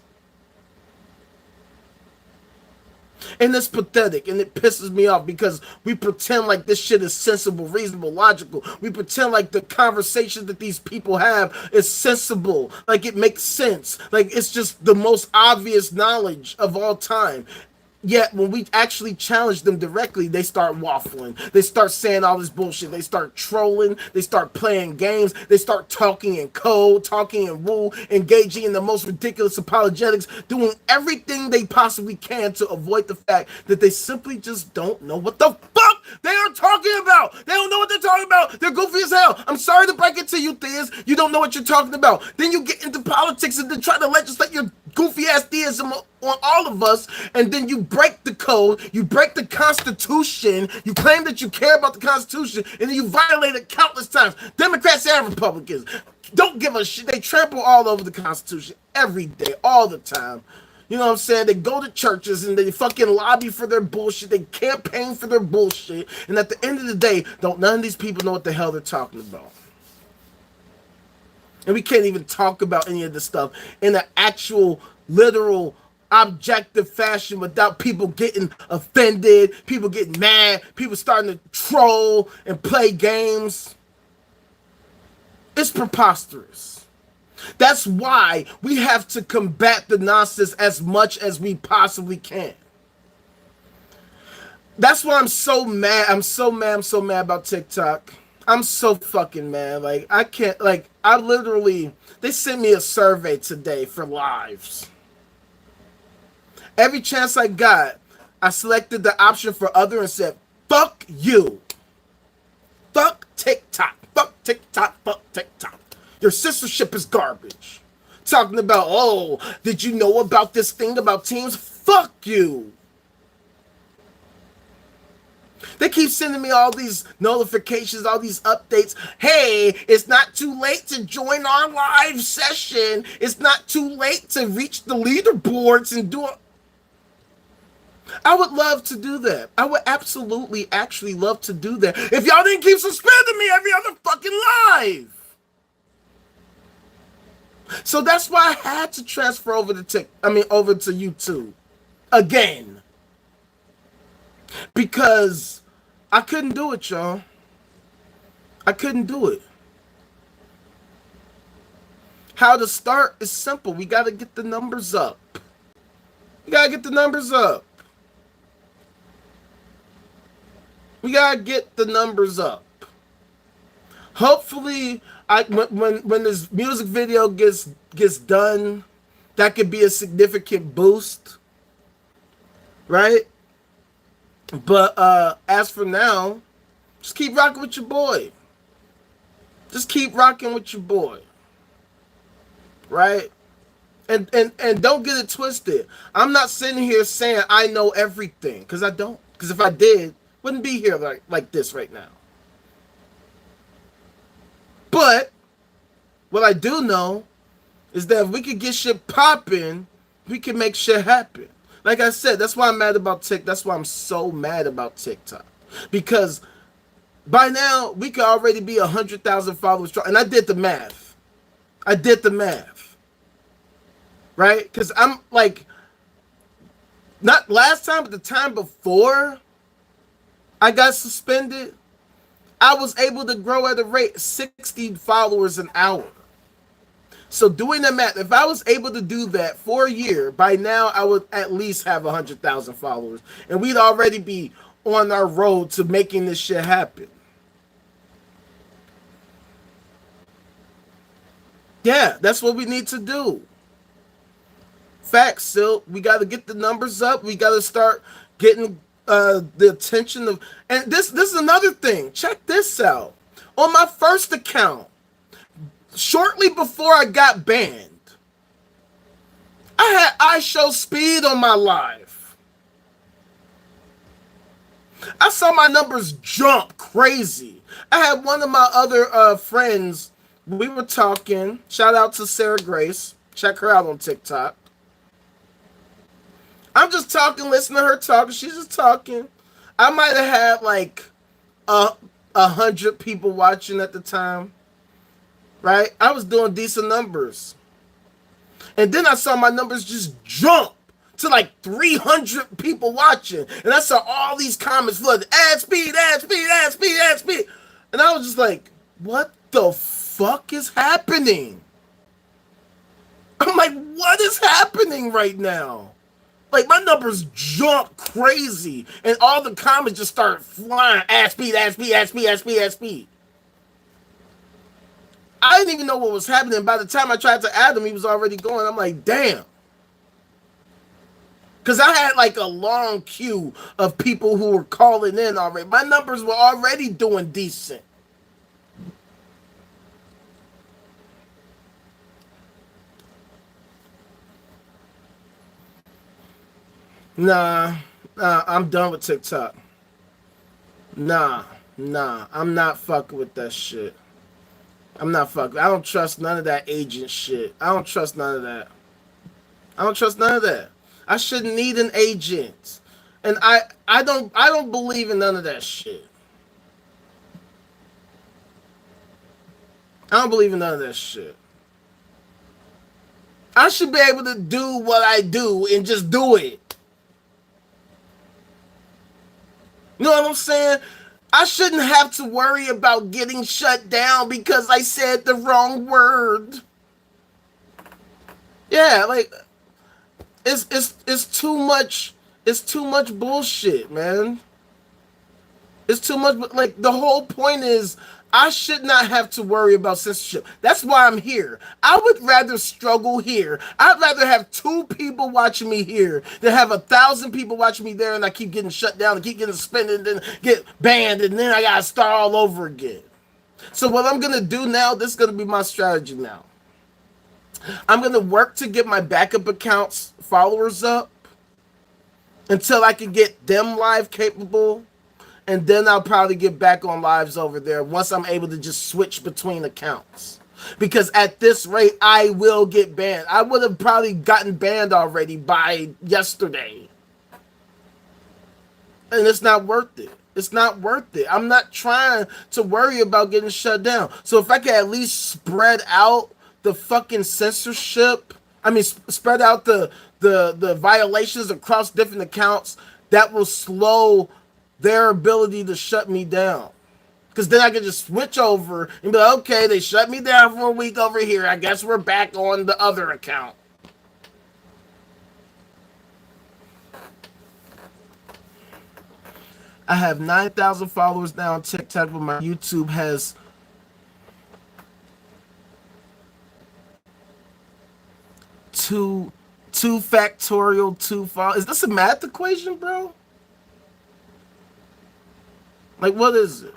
And it's pathetic, and it pisses me off because we pretend like this shit is sensible, reasonable, logical. We pretend like the conversation that these people have is sensible, like it makes sense, like it's just the most obvious knowledge of all time. Yet when we actually challenge them directly, they start waffling. They start saying all this bullshit. They start trolling. They start playing games. They start talking in code, talking in woo, engaging in the most ridiculous apologetics, doing everything they possibly can to avoid the fact that they simply just don't know what the fuck they are talking about. They don't know what they're talking about. They're goofy as hell. I'm sorry to break it to you, Theas. You don't know what you're talking about. Then you get into politics and then try to legislate your goofy ass theism on all of us, and then you break the code, you break the Constitution, you claim that you care about the Constitution, and then you violate it countless times. Democrats and Republicans don't give a shit. They trample all over the Constitution every day, all the time. You know what I'm saying? They go to churches and they fucking lobby for their bullshit. They campaign for their bullshit. And at the end of the day, none of these people know what the hell they're talking about. And we can't even talk about any of this stuff in an actual, literal, objective fashion without people getting offended, people getting mad, people starting to troll and play games. It's preposterous. That's why we have to combat the nonsense as much as we possibly can. That's why I'm so mad. I'm so mad about TikTok. I'm so fucking mad. Like, I can't, like, they sent me a survey today for lives. Every chance I got, I selected the option for other and said, fuck you. Fuck TikTok. Fuck TikTok. Fuck TikTok. Your censorship is garbage. Talking about, oh, did you know about this thing about teams? Fuck you. They keep sending me all these notifications, all these updates. Hey, it's not too late to join our live session. It's not too late to reach the leaderboards and do it. I would love to do that. I would absolutely actually love to do that if y'all didn't keep suspending me every other fucking live. So that's why I had to transfer over to over to YouTube again. Because I couldn't do it, y'all. I couldn't do it. How to start is simple. We got to get the numbers up. We got to get the numbers up. We got to get the numbers up. Hopefully, when this music video gets done, that could be a significant boost. Right? But as for now, just keep rocking with your boy. Just keep rocking with your boy. Right? And don't get it twisted. I'm not sitting here saying I know everything, because I don't. Because if I did, wouldn't be here like this right now. But what I do know is that if we could get shit popping, we can make shit happen. Like I said, that's why I'm mad about TikTok. That's why I'm so mad about TikTok. Because by now, we could already be 100,000 followers. And I did the math. Right? Because I'm like, not last time, but the time before I got suspended, I was able to grow at a rate 60 followers an hour. So doing the math, if I was able to do that for a year, by now I would at least have 100,000 followers. And we'd already be on our road to making this shit happen. Yeah, that's what we need to do. Facts, Silk. We got to get the numbers up. We got to start getting the attention of. And this is another thing. Check this out. On my first account, shortly before I got banned, I had I Show Speed on my live. I saw my numbers jump crazy. I had one of my other friends. We were talking. Shout out to Sarah Grace. Check her out on TikTok. I'm just talking, listening to her talk. She's just talking. I might have had like 100 people watching at the time. Right? I was doing decent numbers. And then I saw my numbers just jump to like 300 people watching. And I saw all these comments flooded. Ad speed, ad speed, ad speed, ad speed. And I was just like, what the fuck is happening? I'm like, what is happening right now? Like, my numbers jump crazy. And all the comments just start flying. Ad speed, ad speed, ad speed, ad speed, ad speed. I didn't even know what was happening. By the time I tried to add him, he was already going. I'm like, damn. Because I had like a long queue of people who were calling in already. My numbers were already doing decent. Nah, I'm done with TikTok. Nah, I'm not fucking with that shit. I'm not fucking. I don't trust none of that agent shit. I don't trust none of that. I don't trust none of that. I shouldn't need an agent. And I don't believe in none of that shit. I don't believe in none of that shit. I should be able to do what I do and just do it. You know what I'm saying? I shouldn't have to worry about getting shut down because I said the wrong word. Yeah, like it's too much. It's too much bullshit, man. It's too much. Like, the whole point is I should not have to worry about censorship. That's why I'm here. I would rather struggle here. I'd rather have 2 people watching me here than have 1,000 people watching me there and I keep getting shut down and keep getting suspended and then get banned and then I gotta start all over again. So what I'm gonna do now, this is gonna be my strategy now. I'm gonna work to get my backup accounts followers up until I can get them live capable. And then I'll probably get back on lives over there once I'm able to just switch between accounts. Because at this rate, I will get banned. I would have probably gotten banned already by yesterday. And it's not worth it. It's not worth it. I'm not trying to worry about getting shut down. So if I can at least spread out the fucking censorship, I mean, spread out the violations across different accounts, that will slow their ability to shut me down. Because then I can just switch over and be like, okay, they shut me down for a week over here. I guess we're back on the other account. I have 9,000 followers now on TikTok, but my YouTube has two factorial 2 followers. Is this a math equation, bro? Like, what is it?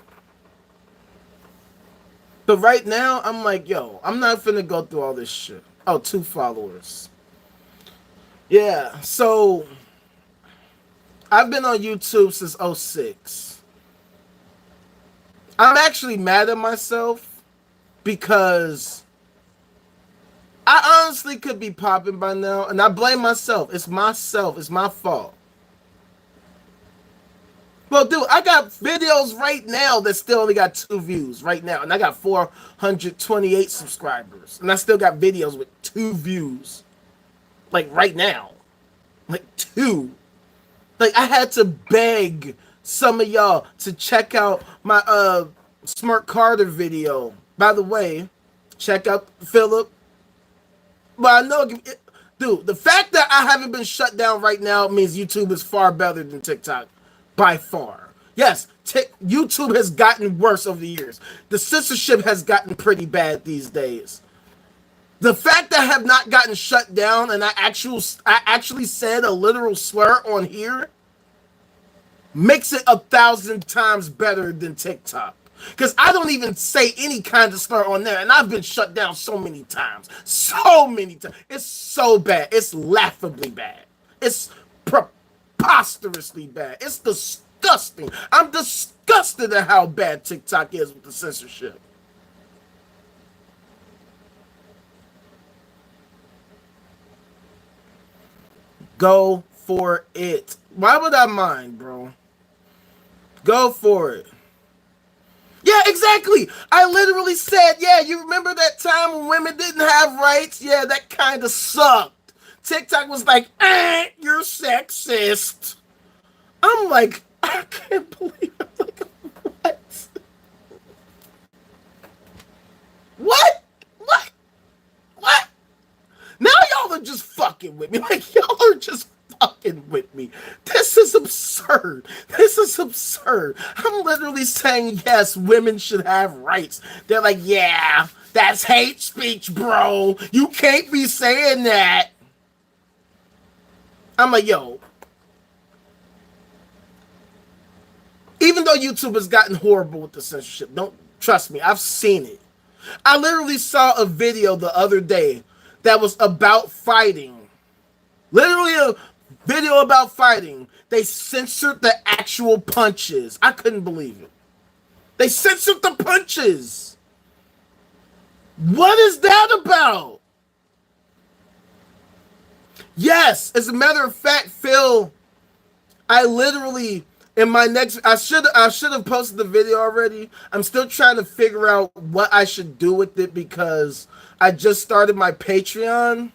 But right now, I'm like, yo, I'm not finna go through all this shit. Oh, 2 followers. Yeah, so I've been on YouTube since 06. I'm actually mad at myself because I honestly could be popping by now, and I blame myself. It's myself. It's my fault. Well, dude, I got videos right now that still only got 2 views right now. And I got 428 subscribers. And I still got videos with 2 views. Like, right now. Like, 2. Like, I had to beg some of y'all to check out my Smart Carter video. By the way, check out Philip. But I know, dude, the fact that I haven't been shut down right now means YouTube is far better than TikTok. By far. Yes, YouTube has gotten worse over the years. The censorship has gotten pretty bad these days. The fact that I have not gotten shut down and I actually said a literal slur on here makes it 1,000 times better than TikTok. Because I don't even say any kind of slur on there, and I've been shut down so many times. So many times. It's so bad. It's laughably bad. It's preposterously bad. It's disgusting. I'm disgusted at how bad TikTok is with the censorship. Go for it. Why would I mind, bro? Go for it. Yeah, exactly. I literally said, yeah, you remember that time when women didn't have rights? Yeah, that kind of sucked. TikTok was like, you're sexist. I'm like, I can't believe it. Like, what? What? What? What? Now y'all are just fucking with me. Like, y'all are just fucking with me. This is absurd. This is absurd. I'm literally saying, yes, women should have rights. They're like, yeah, that's hate speech, bro. You can't be saying that. I'm like, yo. Even though YouTube has gotten horrible with the censorship, don't trust me, I've seen it. I literally saw a video the other day that was about fighting. Literally a video about fighting. They censored the actual punches. I couldn't believe it. They censored the punches. What is that about? Yes, as a matter of fact, Phil, I literally in my next I should have posted the video already. I'm still trying to figure out what I should do with it because I just started my Patreon.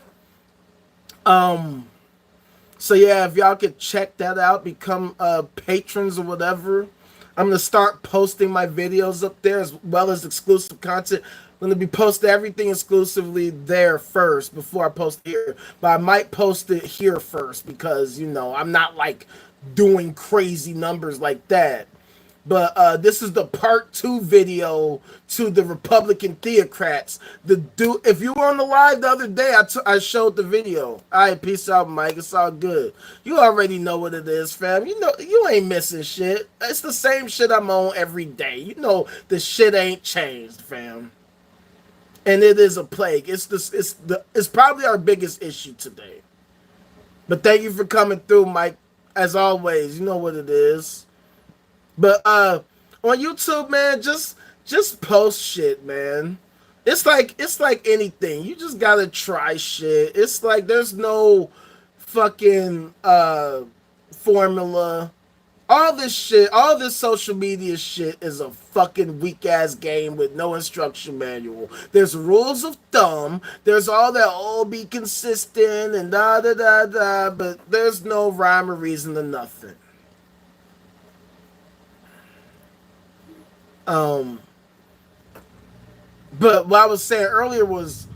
So yeah, if y'all could check that out, become patrons or whatever. I'm gonna start posting my videos up there as well as exclusive content. I'm gonna be posting everything exclusively there first before I post here. But I might post it here first because, you know, I'm not like doing crazy numbers like that. But this is the part 2 video to the Republican theocrats. If you were on the live the other day, I showed the video. All right, peace out, Mike. It's all good. You already know what it is, fam. You know you ain't missing shit. It's the same shit I'm on every day. You know the shit ain't changed, fam. And it is a plague. It's probably our biggest issue today. But thank you for coming through, Mike. As always, you know what it is. But on YouTube, man, just post shit, man. It's like anything. You just gotta try shit. It's like there's no fucking formula. All this shit, all this social media shit is a fucking weak ass game with no instruction manual. There's rules of thumb. There's all that, oh, be consistent and da da da da, but there's no rhyme or reason to nothing. But what I was saying earlier was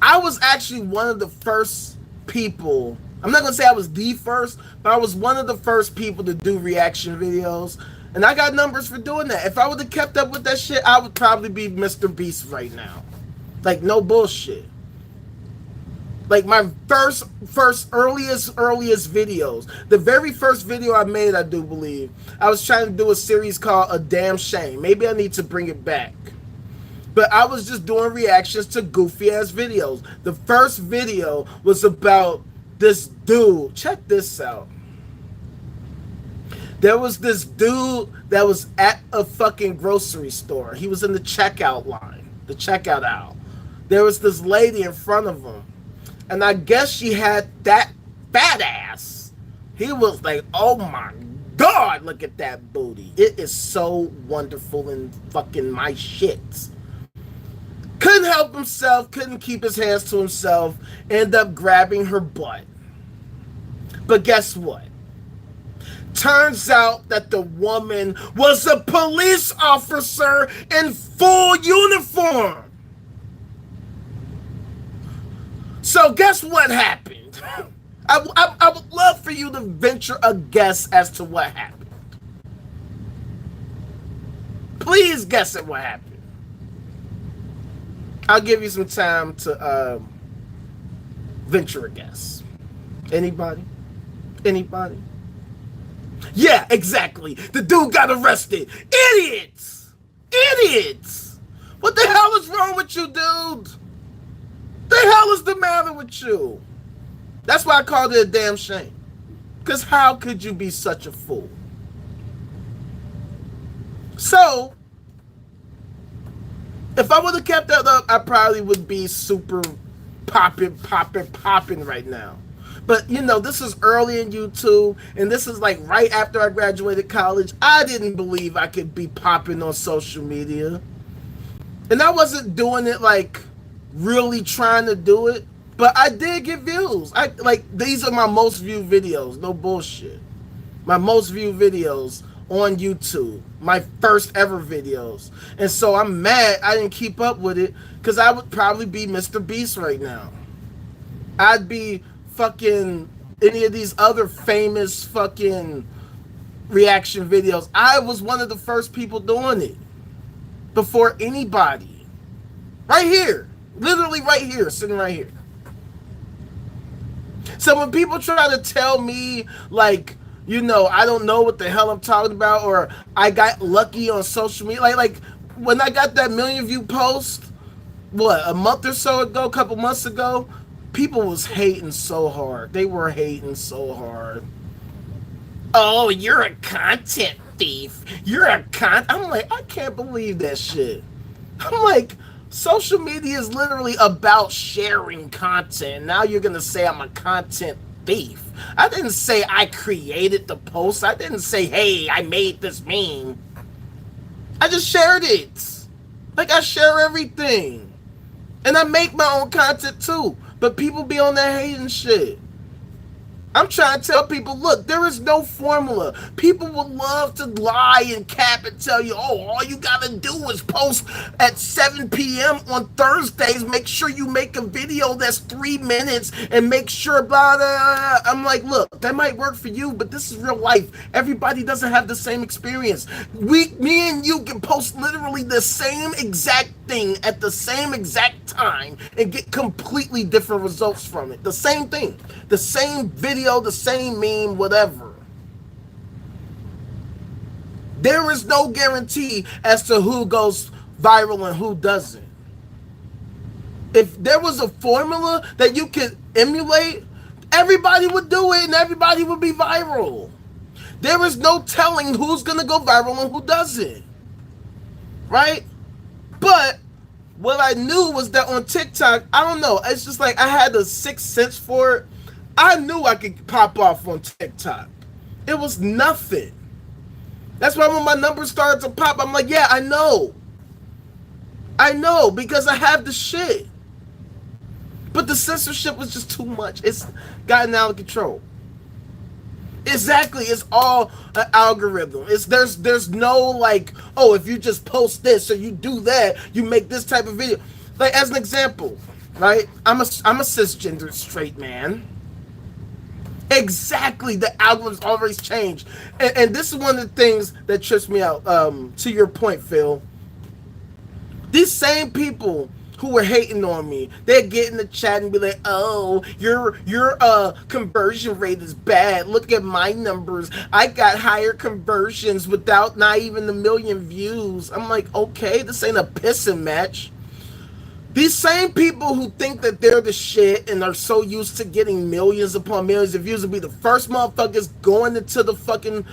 I was actually one of the first people. I'm not gonna say I was the first, but I was one of the first people to do reaction videos, and I got numbers for doing that. If I would have kept up with that shit, I would probably be Mr. Beast right now. Like, no bullshit. Like my first earliest videos. The very first video I made, I do believe, I was trying to do a series called A Damn Shame. Maybe I need to bring it back. But I was just doing reactions to goofy ass videos. The first video was about this dude. Check this out. There was this dude that was at a fucking grocery store. He was in the checkout line, the checkout aisle. There was this lady in front of him. And I guess she had that fat ass. He was like, oh my God, look at that booty. It is so wonderful and fucking my shit. Couldn't help himself, couldn't keep his hands to himself, ended up grabbing her butt. But guess what? Turns out that the woman was a police officer in full uniform. So guess what happened? I would love for you to venture a guess as to what happened. Please guess at what happened. I'll give you some time to venture a guess. Anybody? Anybody? Yeah, exactly. The dude got arrested. Idiots! Idiots! What the hell is wrong with you, dude? The hell is the matter with you? That's why I called it a damn shame. Because how could you be such a fool? So, if I would have kept that up, I probably would be super popping right now. But, you know, this is early in YouTube, and this is like right after I graduated college. I didn't believe I could be popping on social media. And I wasn't doing it like really trying to do it, but I did get views. These are my most viewed videos, no bullshit. My most viewed videos on YouTube, my first ever videos. And so I'm mad I didn't keep up with it, because I would probably be Mr. Beast right now. I'd be fucking any of these other famous fucking reaction videos. I was one of the first people doing it before anybody. Right here. Literally right here, sitting right here. So when people try to tell me, like, you know, I don't know what the hell I'm talking about, or I got lucky on social media, like when I got that 1 million view post, what, a month or so ago, a couple months ago, people was hating so hard. They were hating so hard. Oh, you're a content thief. You're a I'm like, I can't believe that shit. I'm like, social media is literally about sharing content. Now you're gonna say I'm a content thief. I didn't say I created the post. I didn't say, hey, I made this meme. I just shared it. Like, I share everything. And I make my own content too. But people be on that hating shit. I'm trying to tell people, look, there is no formula. People would love to lie and cap and tell you, oh, all you gotta do is post at 7 p.m. on Thursdays. Make sure you make a video that's 3 minutes and make sure blah, blah, blah. I'm like, look, that might work for you, but this is real life. Everybody doesn't have the same experience. Me and you can post literally the same exact thing at the same exact time and get completely different results from it. The same thing, the same video, the same meme, whatever. There is no guarantee as to who goes viral and who doesn't. If there was a formula that you could emulate, everybody would do it and everybody would be viral. There is no telling who's gonna go viral and who doesn't, right? But what I knew was that on TikTok, I don't know, it's just like I had a sixth sense for it. I knew I could pop off on TikTok. It was nothing. That's why when my numbers started to pop, I'm like, yeah, I know. I know, because I have the shit. But the censorship was just too much. It's gotten out of control. Exactly, it's all an algorithm. There's no like, oh, if you just post this or you do that, you make this type of video. Like, as an example, right? I'm a cisgender straight man. Exactly, the algorithm's always changed, and this is one of the things that trips me out. To your point, Phil, these same people who were hating on me, they'd get in the chat and be like, oh, your conversion rate is bad. Look at my numbers. I got higher conversions without not even 1 million views. I'm like, okay, this ain't a pissing match. These same people who think that they're the shit and are so used to getting millions upon millions of views will be the first motherfuckers going into the fucking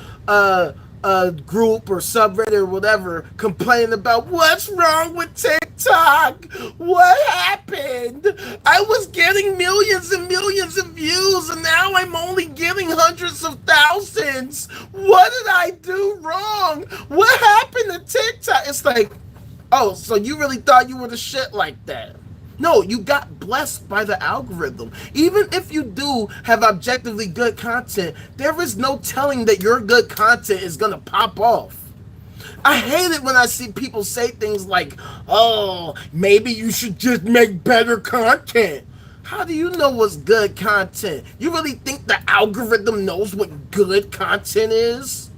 group or subreddit or whatever complaining about what's wrong with TikTok. What happened? I was getting millions and millions of views and now I'm only getting hundreds of thousands. What did I do wrong? What happened to TikTok? It's like, oh, so you really thought you were the shit like that? No, you got blessed by the algorithm. Even if you do have objectively good content, there is no telling that your good content is gonna pop off. I hate it when I see people say things like, oh, maybe you should just make better content. How do you know what's good content? You really think the algorithm knows what good content is?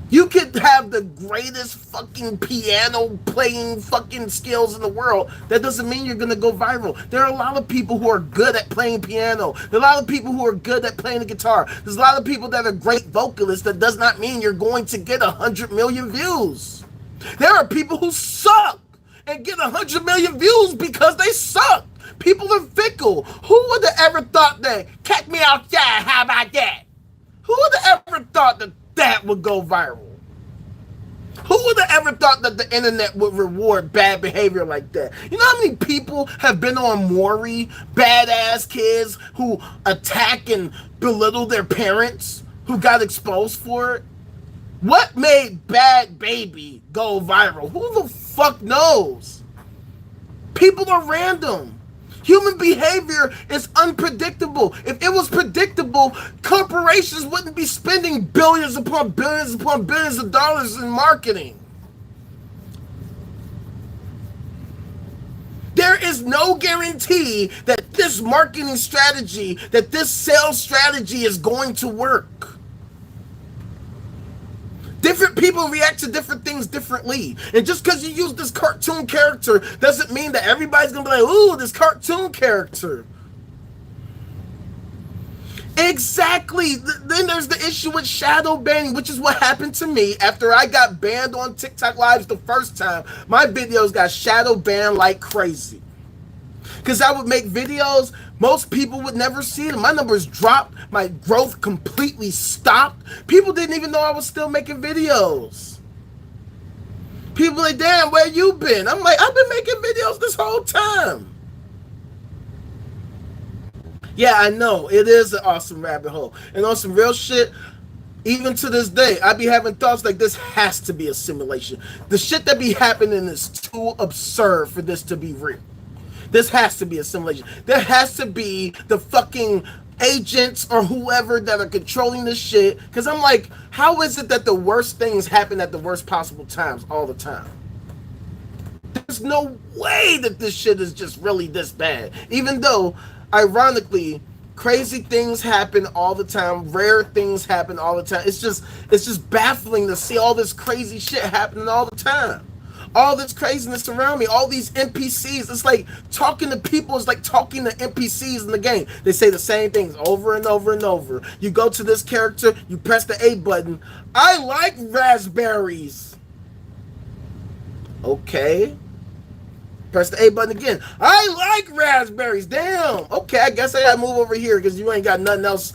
You could have the greatest fucking piano playing fucking skills in the world. That doesn't mean you're gonna go viral. There are a lot of people who are good at playing piano. There are a lot of people who are good at playing the guitar. There's a lot of people that are great vocalists. That does not mean you're going to get 100 million views. There are people who suck and get 100 million views because they suck. People are fickle. Who would have ever thought that? Catch me outside, how about that? Who would have ever thought that that would go viral? Who would have ever thought that the internet would reward bad behavior like that? You know how many people have been on Maury, badass kids who attack and belittle their parents, who got exposed for it? What made Bad Baby go viral? Who the fuck knows? People are random. Human behavior is unpredictable. If it was predictable, corporations wouldn't be spending billions upon billions upon billions of dollars in marketing. There is no guarantee that this marketing strategy, that this sales strategy is going to work. Different people react to different things differently. And just because you use this cartoon character doesn't mean that everybody's going to be like, ooh, this cartoon character. Exactly. Then there's the issue with shadow banning, which is what happened to me after I got banned on TikTok Lives the first time. My videos got shadow banned like crazy. Because I would make videos, most people would never see them. My numbers dropped. My growth completely stopped. People didn't even know I was still making videos. People like, damn, where you been? I'm like, I've been making videos this whole time. Yeah, I know. It is an awesome rabbit hole. And on some real shit, even to this day, I be having thoughts like this has to be a simulation. The shit that be happening is too absurd for this to be real. This has to be a simulation. There has to be the fucking agents or whoever that are controlling this shit. Because I'm like, how is it that the worst things happen at the worst possible times all the time? There's no way that this shit is just really this bad. Even though, ironically, crazy things happen all the time. Rare things happen all the time. It's just baffling to see all this crazy shit happening all the time. All this craziness around me, all these NPCs. It's like talking to people is like talking to NPCs in the game. They say the same things over and over and over. You go to this character, you press the A button. I like raspberries. Okay. Press the A button again. I like raspberries. Damn. Okay, I guess I gotta move over here because you ain't got nothing else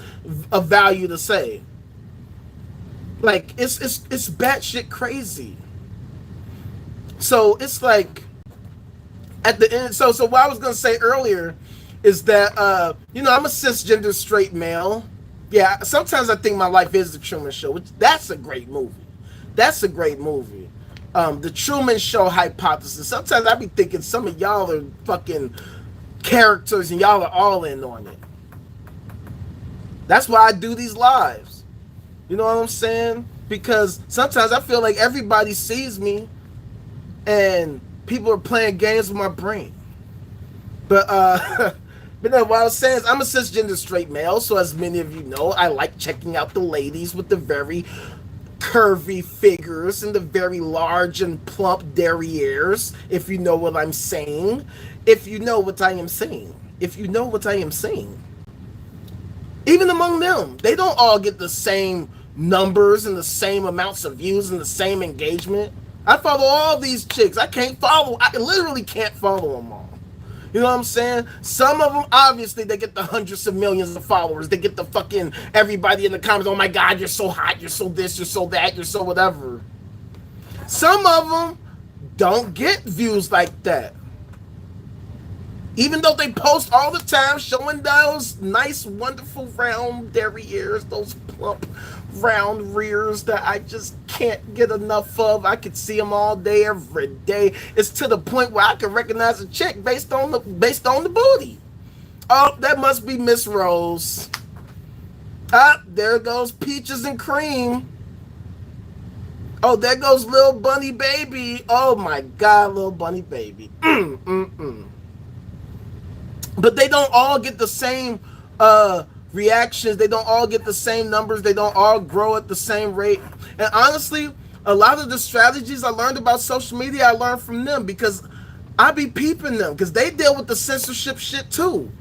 of value to say. Like, it's batshit crazy. So it's like at the end. So what I was gonna say earlier is that you know, I'm a cisgender straight male. Yeah, sometimes I think my life is the Truman Show, which that's a great movie. That's a great movie. The Truman Show hypothesis. Sometimes I be thinking some of y'all are fucking characters and y'all are all in on it. That's why I do these lives. You know what I'm saying? Because sometimes I feel like everybody sees me and people are playing games with my brain. But no, what I was saying is I'm a cisgender straight male, so as many of you know, I like checking out the ladies with the very curvy figures and the very large and plump derrieres, if you know what I'm saying. If you know what I am saying. If you know what I am saying. Even among them, they don't all get the same numbers and the same amounts of views and the same engagement. I follow all these chicks. I literally can't follow them all. You know what I'm saying? Some of them, obviously, they get the hundreds of millions of followers. They get the fucking everybody in the comments, oh my God, you're so hot, you're so this, you're so that, you're so whatever. Some of them don't get views like that. Even though they post all the time showing those nice, wonderful round derrieres, those plump round rears that I just can't get enough of. I could see them all day, every day. It's to the point where I can recognize a chick based on the booty. Oh, that must be Miss Rose. Ah, there goes Peaches and Cream. Oh, there goes Lil Bunny Baby. Oh my God, Lil Bunny Baby. But they don't all get the same reactions. They don't all get the same numbers. They don't all grow at the same rate. And honestly, a lot of the strategies I learned about social media, I learned from them because I be peeping them because they deal with the censorship shit too,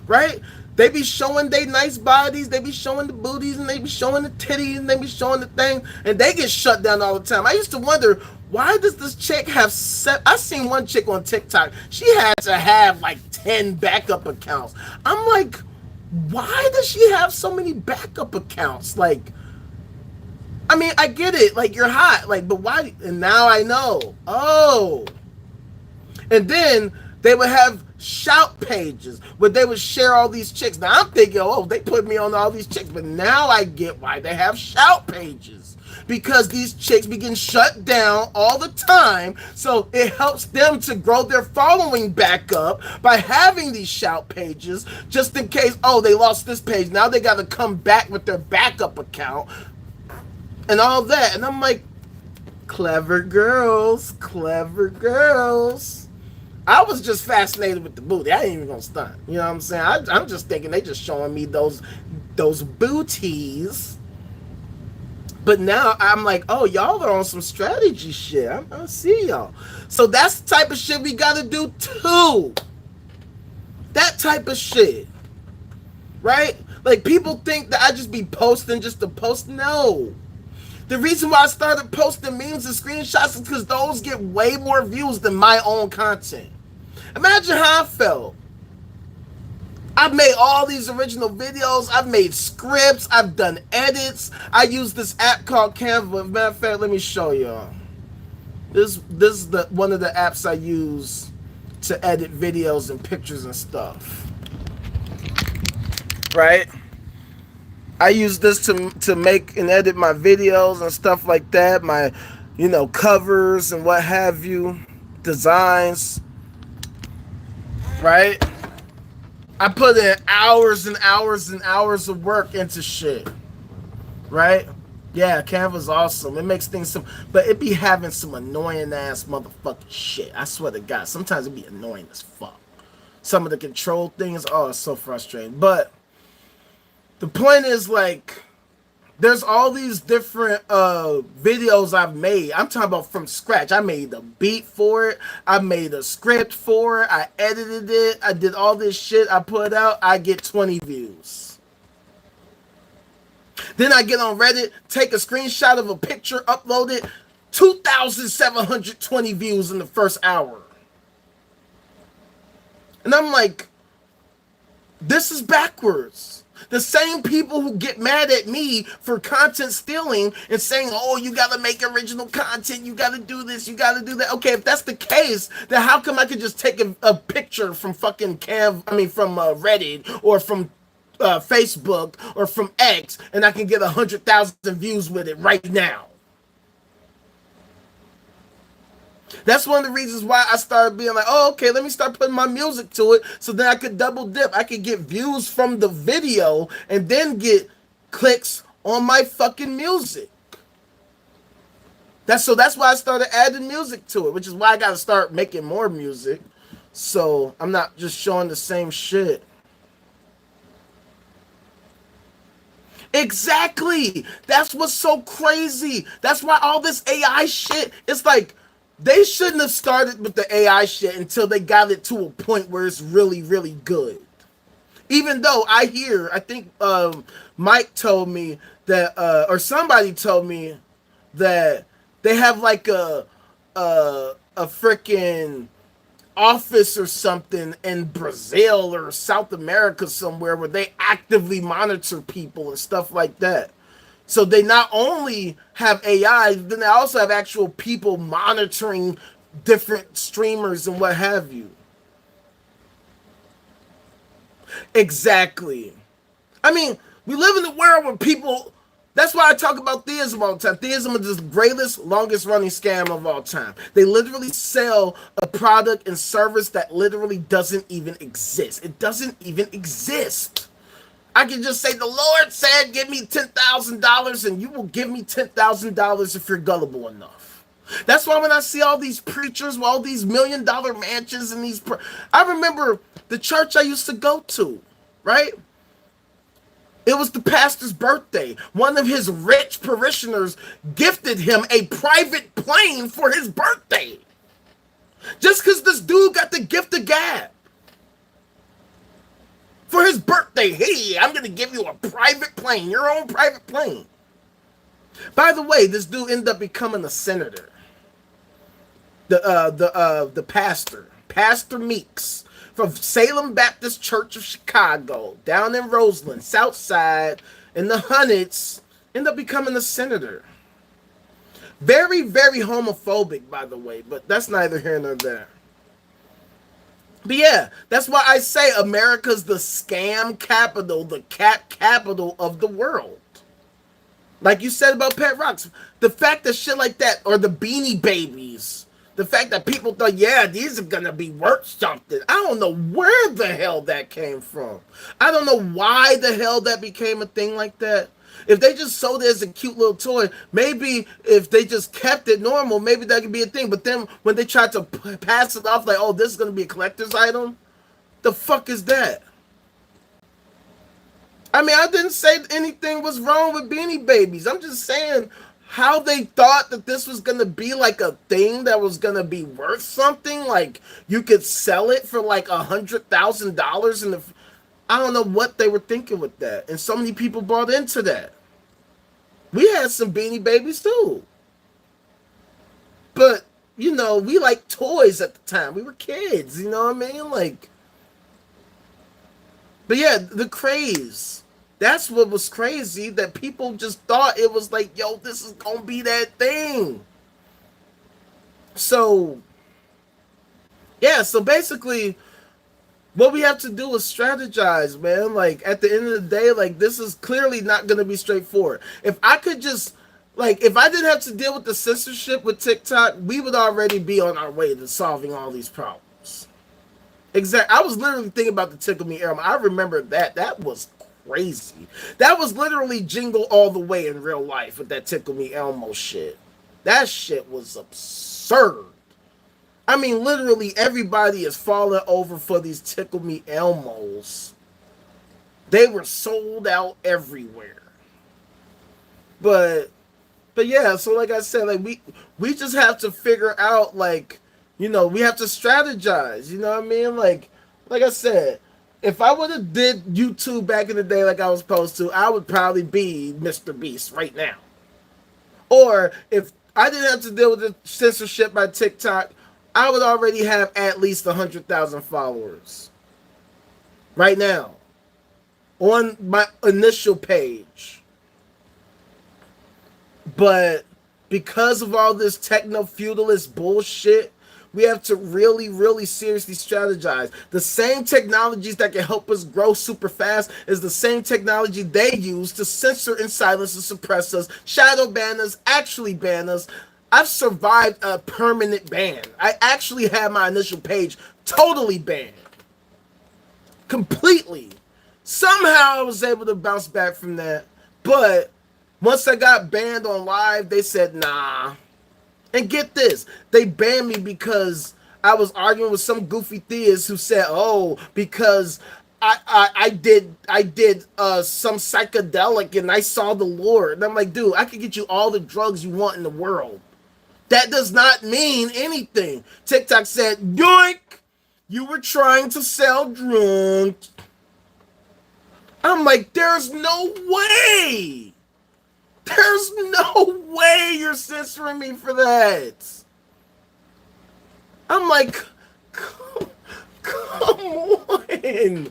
right? They be showing they nice bodies, they be showing the booties, and they be showing the titties, and they be showing the thing, and they get shut down all the time. I used to wonder, why does this chick have I seen one chick on TikTok, she had to have like 10 backup accounts. I'm like, why does she have so many backup accounts? Like, I mean, I get it, like, you're hot, like, but why? And now I know. Oh. And then they would have shout pages where they would share all these chicks. Now I'm thinking, oh, they put me on all these chicks, but now I get why they have shout pages, because these chicks be getting shut down all the time. So it helps them to grow their following back up by having these shout pages, just in case, oh, they lost this page. Now they got to come back with their backup account and all that. And I'm like, clever girls, clever girls. I was just fascinated with the booty. I ain't even gonna stunt. You know what I'm saying? I'm just thinking they just showing me those booties. But now I'm like, oh, y'all are on some strategy shit. I see y'all. So that's the type of shit we gotta do too. That type of shit. Right? Like, people think that I just be posting just to post. No. The reason why I started posting memes and screenshots is because those get way more views than my own content. Imagine how I felt. I've made all these original videos. I've made scripts. I've done edits. I use this app called Canva. Matter of fact, let me show y'all. This is one of the apps I use to edit videos and pictures and stuff. Right? I use this to make and edit my videos and stuff like that. My, covers and what have you. Designs. Right? I put in hours and hours and hours of work into shit. Right? Yeah, Canva's awesome. It makes things some, but it be having some annoying ass motherfucking shit. I swear to God. Sometimes it be annoying as fuck. Some of the control things, oh, it's so frustrating. But the point is, like, there's all these different videos I've made. I'm talking about from scratch. I made a beat for it. I made a script for it. I edited it. I did all this shit. I put it out. I get 20 views. Then I get on Reddit, take a screenshot of a picture, upload it. 2,720 views in the first hour. And I'm like, this is backwards. The same people who get mad at me for content stealing and saying, oh, you got to make original content, you got to do this, you got to do that. Okay, if that's the case, then how come I could just take a picture from fucking from Reddit or from Facebook or from X and I can get 100,000 views with it right now? That's one of the reasons why I started being like, oh, okay, let me start putting my music to it so then I could double dip. I could get views from the video and then get clicks on my fucking music. That's why I started adding music to it, which is why I got to start making more music. So I'm not just showing the same shit. Exactly. That's what's so crazy. That's why all this AI shit, it's like, they shouldn't have started with the AI shit until they got it to a point where it's really, really good. Even though I think Mike told me that, or somebody told me that they have like a freaking office or something in Brazil or South America somewhere where they actively monitor people and stuff like that. So they not only have AI, then they also have actual people monitoring different streamers and what have you. Exactly. I mean, we live in a world where people, that's why I talk about theism all the time. Theism is the greatest, longest running scam of all time. They literally sell a product and service that literally doesn't even exist. It doesn't even exist. I can just say, the Lord said, give me $10,000 and you will give me $10,000 if you're gullible enough. That's why when I see all these preachers with all these $1 million mansions and these... I remember the church I used to go to, right? It was the pastor's birthday. One of his rich parishioners gifted him a private plane for his birthday. Just because this dude got the gift of gab. For his birthday, hey, I'm going to give you a private plane, your own private plane. By the way, this dude ended up becoming a senator. The pastor, Pastor Meeks, from Salem Baptist Church of Chicago, down in Roseland, South Side, in the hundreds, ended up becoming a senator. Very, very homophobic, by the way, but that's neither here nor there. But yeah, that's why I say America's the scam capital, the capital of the world. Like you said about Pet Rocks, the fact that shit like that, or the Beanie Babies, the fact that people thought, yeah, these are gonna be worth something. I don't know where the hell that came from. I don't know why the hell that became a thing like that. If they just sold it as a cute little toy, maybe if they just kept it normal, maybe that could be a thing. But then when they tried to pass it off like, oh, this is going to be a collector's item, the fuck is that? I mean, I didn't say anything was wrong with Beanie Babies. I'm just saying how they thought that this was going to be like a thing that was going to be worth something. Like you could sell it for like $100,000 in the... I don't know what they were thinking with that. And so many people bought into that. We had some Beanie Babies too. But, you know, we liked toys at the time. We were kids, you know what I mean? Like, but yeah, the craze. That's what was crazy, that people just thought it was like, yo, this is going to be that thing. So, yeah, so basically... what we have to do is strategize, man. Like, at the end of the day, like, this is clearly not going to be straightforward. If I could just, like, if I didn't have to deal with the censorship with TikTok, we would already be on our way to solving all these problems. Exactly. I was literally thinking about the Tickle Me Elmo. I remember that. That was crazy. That was literally Jingle All the Way in real life with that Tickle Me Elmo shit. That shit was absurd. I mean, literally everybody is falling over for these Tickle Me Elmos. They were sold out everywhere. But yeah, so like I said, like we just have to figure out, like, you know, we have to strategize, you know what I mean? Like I said, if I would have did YouTube back in the day like I was supposed to, I would probably be Mr. Beast right now. Or if I didn't have to deal with the censorship by TikTok, I would already have at least 100,000 followers right now on my initial page. But because of all this techno-feudalist bullshit, we have to really, really seriously strategize. The same technologies that can help us grow super fast is the same technology they use to censor and silence and suppress us, shadow ban us, actually ban us. I've survived a permanent ban. I actually had my initial page totally banned. Completely. Somehow I was able to bounce back from that. But once I got banned on live, they said, nah. And get this. They banned me because I was arguing with some goofy theist who said, oh, because I did some psychedelic and I saw the Lord. And I'm like, dude, I could get you all the drugs you want in the world. That does not mean anything. TikTok said, yoink, you were trying to sell drugs. I'm like, there's no way. There's no way you're censoring me for that. I'm like, come on.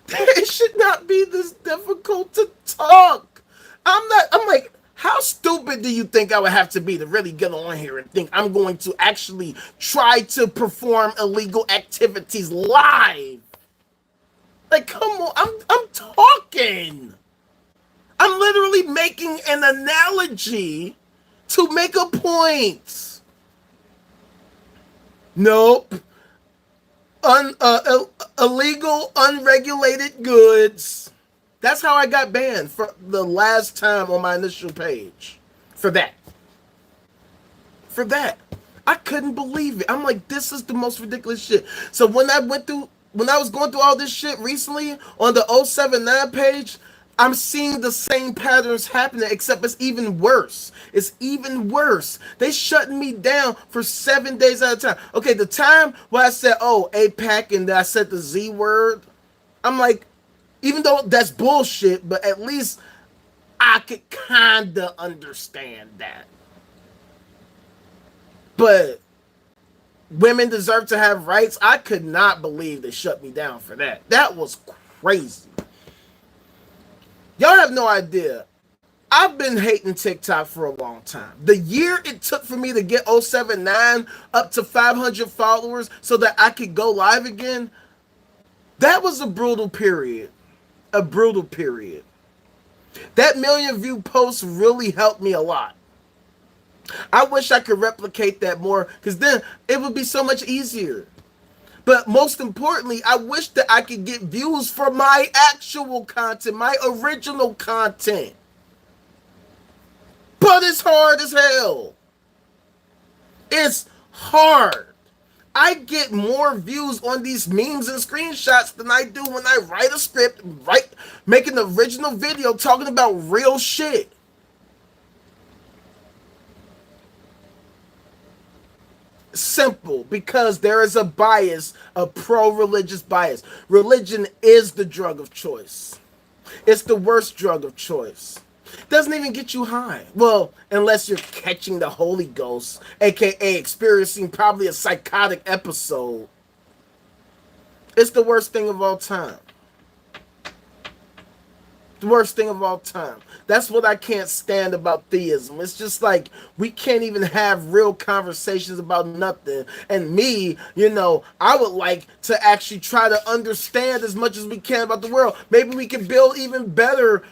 It should not be this difficult to talk. I'm like, how stupid do you think I would have to be to really get on here and think I'm going to actually try to perform illegal activities live? Like, come on, I'm talking. I'm literally making an analogy to make a point. Nope. Illegal, unregulated goods. That's how I got banned for the last time on my initial page. For that. I couldn't believe it. I'm like, this is the most ridiculous shit. So when I was going through all this shit recently on the 079 page, I'm seeing the same patterns happening, except it's even worse. It's even worse. They shutting me down for 7 days at a time. Okay, the time where I said, oh, APAC, and I said the Z word, I'm like, even though that's bullshit, but at least I could kinda understand that. But women deserve to have rights. I could not believe they shut me down for that. That was crazy. Y'all have no idea. I've been hating TikTok for a long time. The year it took for me to get 079 up to 500 followers so that I could go live again, that was a brutal period. A brutal period. That million view post really helped me a lot. I wish I could replicate that more, because then it would be so much easier. But most importantly, I wish that I could get views for my actual content, my original content. But it's hard as hell. It's hard. I get more views on these memes and screenshots than I do when I write a script, make an original video talking about real shit. Simple, because there is a bias, a pro-religious bias. Religion is the drug of choice. It's the worst drug of choice. Doesn't even get you high. Well, unless you're catching the Holy Ghost, aka experiencing probably a psychotic episode. It's the worst thing of all time. The worst thing of all time. That's what I can't stand about theism. It's just like we can't even have real conversations about nothing. And me, you know, I would like to actually try to understand as much as we can about the world. Maybe we can build even better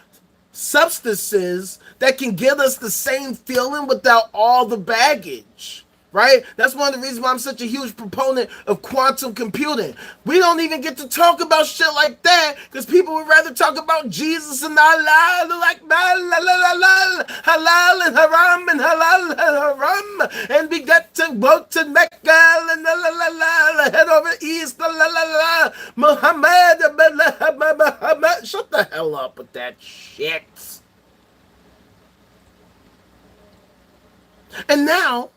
substances that can give us the same feeling without all the baggage. Right? That's one of the reasons why I'm such a huge proponent of quantum computing. We don't even get to talk about shit like that because people would rather talk about Jesus and Allah, like la la la la la, halal and haram and halal and haram, and we got to go to Mecca and la la la la, head over east, la la la la, Muhammad. Shut the hell up with that shit. And now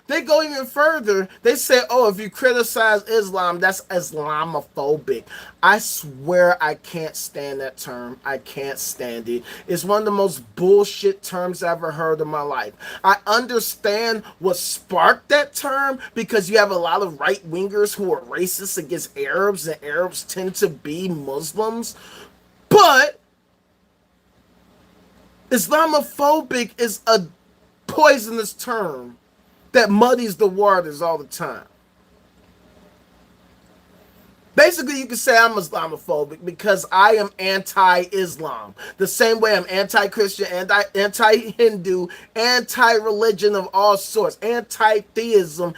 they go even further. They say, oh, if you criticize Islam, that's Islamophobic. I swear I can't stand that term. I can't stand it. It's one of the most bullshit terms I ever heard in my life. I understand what sparked that term because you have a lot of right-wingers who are racist against Arabs, and Arabs tend to be Muslims. But Islamophobic is a poisonous term that muddies the waters all the time. Basically, you can say I'm Islamophobic because I am anti-Islam. The same way I'm anti-Christian, anti-Hindu, anti-religion of all sorts, anti-theism,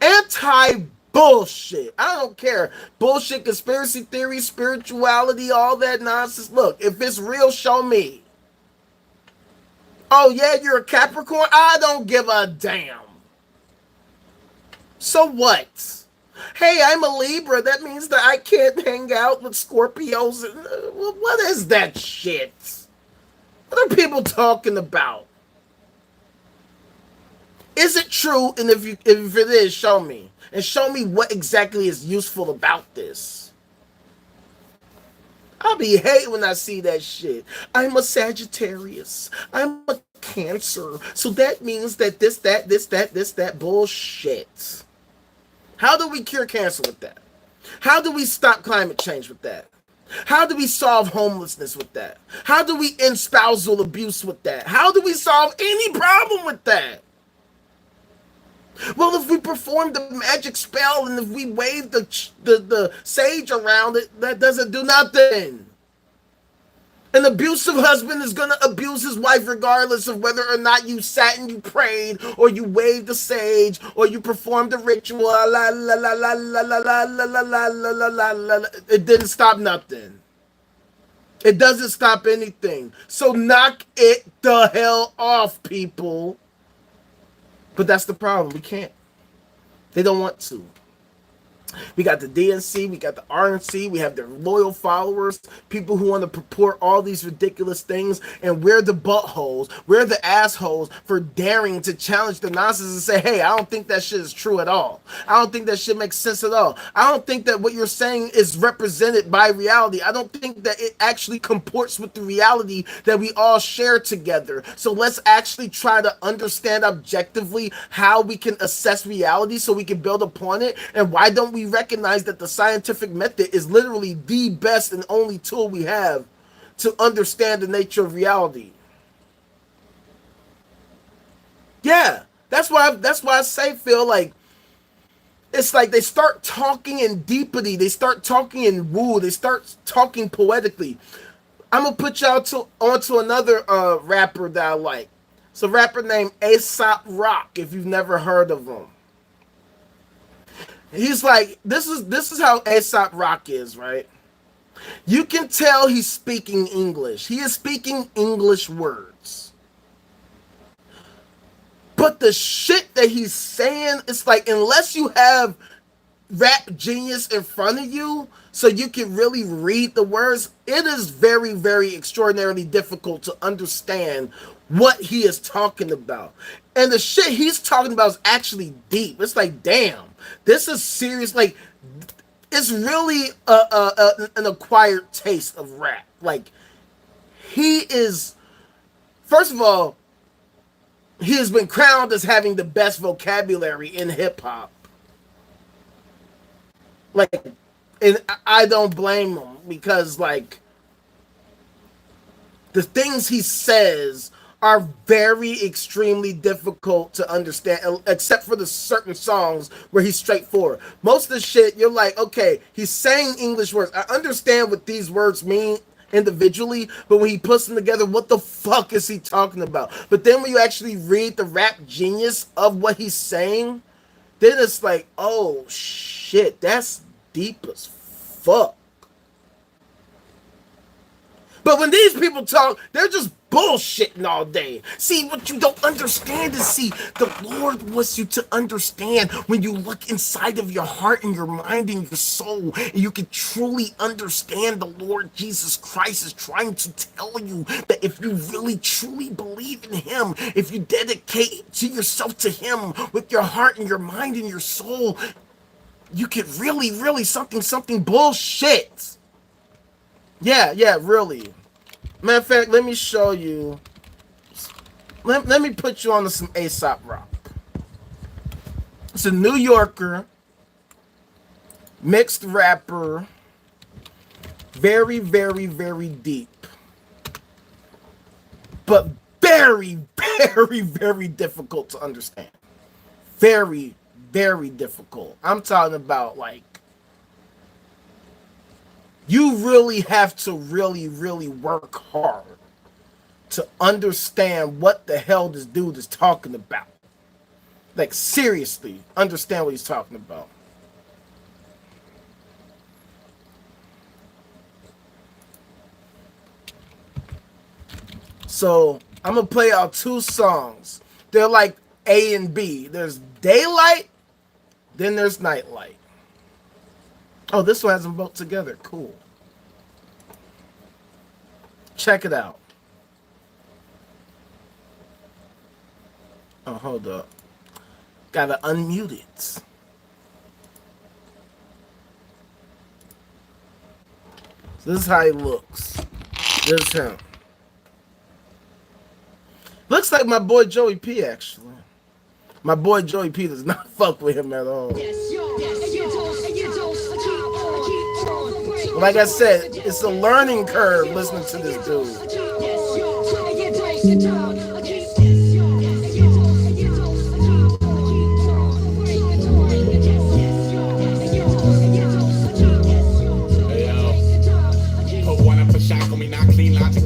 anti-bullshit. I don't care. Bullshit, conspiracy theory, spirituality, all that nonsense. Look, if it's real, show me. Oh, yeah, you're a Capricorn? I don't give a damn. So what? Hey, I'm a Libra. That means that I can't hang out with Scorpios. What is that shit? What are people talking about? Is it true? And if it is, show me. And show me what exactly is useful about this. I'll be hating when I see that shit. I'm a Sagittarius. I'm a Cancer. So that means that this, that bullshit. How do we cure cancer with that? How do we stop climate change with that? How do we solve homelessness with that? How do we end spousal abuse with that? How do we solve any problem with that? Well, if we perform the magic spell and if we wave the sage around it, that doesn't do nothing. An abusive husband is going to abuse his wife regardless of whether or not you sat and you prayed or you waved the sage or you performed the ritual. It didn't stop nothing. It doesn't stop anything. So knock it the hell off, people. But that's the problem. We can't. They don't want to. We got the DNC, we got the RNC, we have their loyal followers, people who want to purport all these ridiculous things, and we're the buttholes, we're the assholes for daring to challenge the nonsense and say, hey, I don't think that shit is true at all. I don't think that shit makes sense at all. I don't think that what you're saying is represented by reality. I don't think that it actually comports with the reality that we all share together. So let's actually try to understand objectively how we can assess reality so we can build upon it. And why don't we recognize that the scientific method is literally the best and only tool we have to understand the nature of reality? Yeah, that's why I say, Phil, like, it's like they start talking in deepity, they start talking in woo, they start talking poetically. I'm gonna put y'all onto another rapper that I like. It's a rapper named Aesop Rock, if you've never heard of him. He's like, this is how Aesop Rock is, right? You can tell he's speaking English. He is speaking English words. But the shit that he's saying, it's like, unless you have Rap Genius in front of you so you can really read the words, it is very, very extraordinarily difficult to understand what he is talking about. And the shit he's talking about is actually deep. It's like, damn, this is serious. Like, it's really an acquired taste of rap. Like, he is, first of all, he has been crowned as having the best vocabulary in hip-hop. Like, and I don't blame him, because, like, the things he says are very extremely difficult to understand, except for the certain songs where he's straightforward. Most of the shit, you're like, okay, he's saying English words. I understand what these words mean individually, but when he puts them together, what the fuck is he talking about? But then when you actually read the rap genius of what he's saying, then it's like, oh shit, that's deep as fuck. But when these people talk, they're just bullshitting all day. See, what you don't understand is, see, the Lord wants you to understand when you look inside of your heart and your mind and your soul, and you can truly understand the Lord Jesus Christ is trying to tell you that if you really truly believe in him, if you dedicate to yourself to him with your heart and your mind and your soul, you can really something bullshit. Yeah, really. Matter of fact, let me show you. Let me put you on to some Aesop Rock. It's a New Yorker, mixed rapper, very deep, but very difficult to understand. Very difficult. I'm talking about, like, you really have to really work hard to understand what the hell this dude is talking about. Like, seriously, understand what he's talking about. So, I'm going to play out two songs. They're like A and B. There's Daylight, then there's Nightlight. Oh, this one has them both together. Cool. Check it out. Oh, hold up. Gotta unmute it. So this is how he looks. This is him. Looks like my boy Joey P, actually. My boy Joey P does not fuck with him at all. Like I said, it's a learning curve listening to this dude.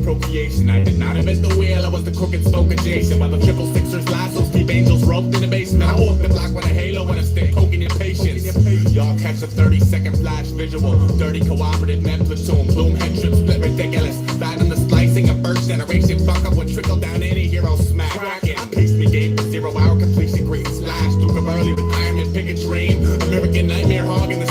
Procreation. I did not invent the wheel, I was the crooked spoke adjacent. While the triple sixers, lassos, deep angels roped in the basement. I walk the block with a halo and a stick, poking your patience. Y'all catch a 30-second flash visual. Dirty cooperative men platoon. Bloom head trip split ridiculous. Bad on the slicing of first generation. Fuck up would trickle down any hero smack. Rockin'. Piece me game for 0 hour completion. Great splash. Through early with Iron Man, pick a dream. American nightmare hog in the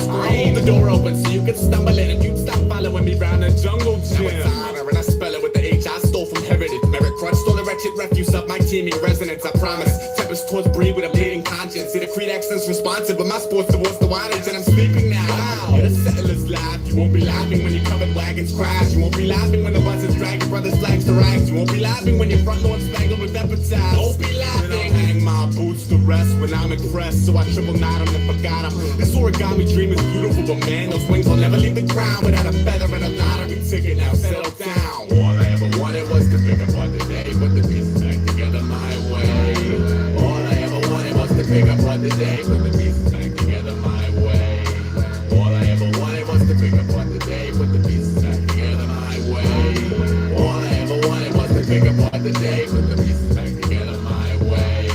take refuse of my teeming resonance, I promise. Tempest towards breathe with a bleeding conscience. See the creed accent's responsive, but my sports divorce the wattage, and I'm sleeping now. Yeah, the settlers laugh. You won't be laughing when your covered wagons crash. You won't be laughing when the buses drag your brother's flags to rags. You won't be laughing when your front lawn spangled with epitaphs. Don't be laughing. Hang my boots to rest when I'm impressed, so I triple knot them and forgot them. This origami dream is beautiful, but man, those wings will never leave the ground without a feather and a lottery ticket. Now settle down. All I ever wanted was to pick up on the day, put the pieces back together my way. All I ever wanted was to pick up on the day, put the pieces back together my way. All I ever wanted was to pick up on the day, put the pieces back together my way. All I ever wanted was to pick up on the day, put the pieces back together my way.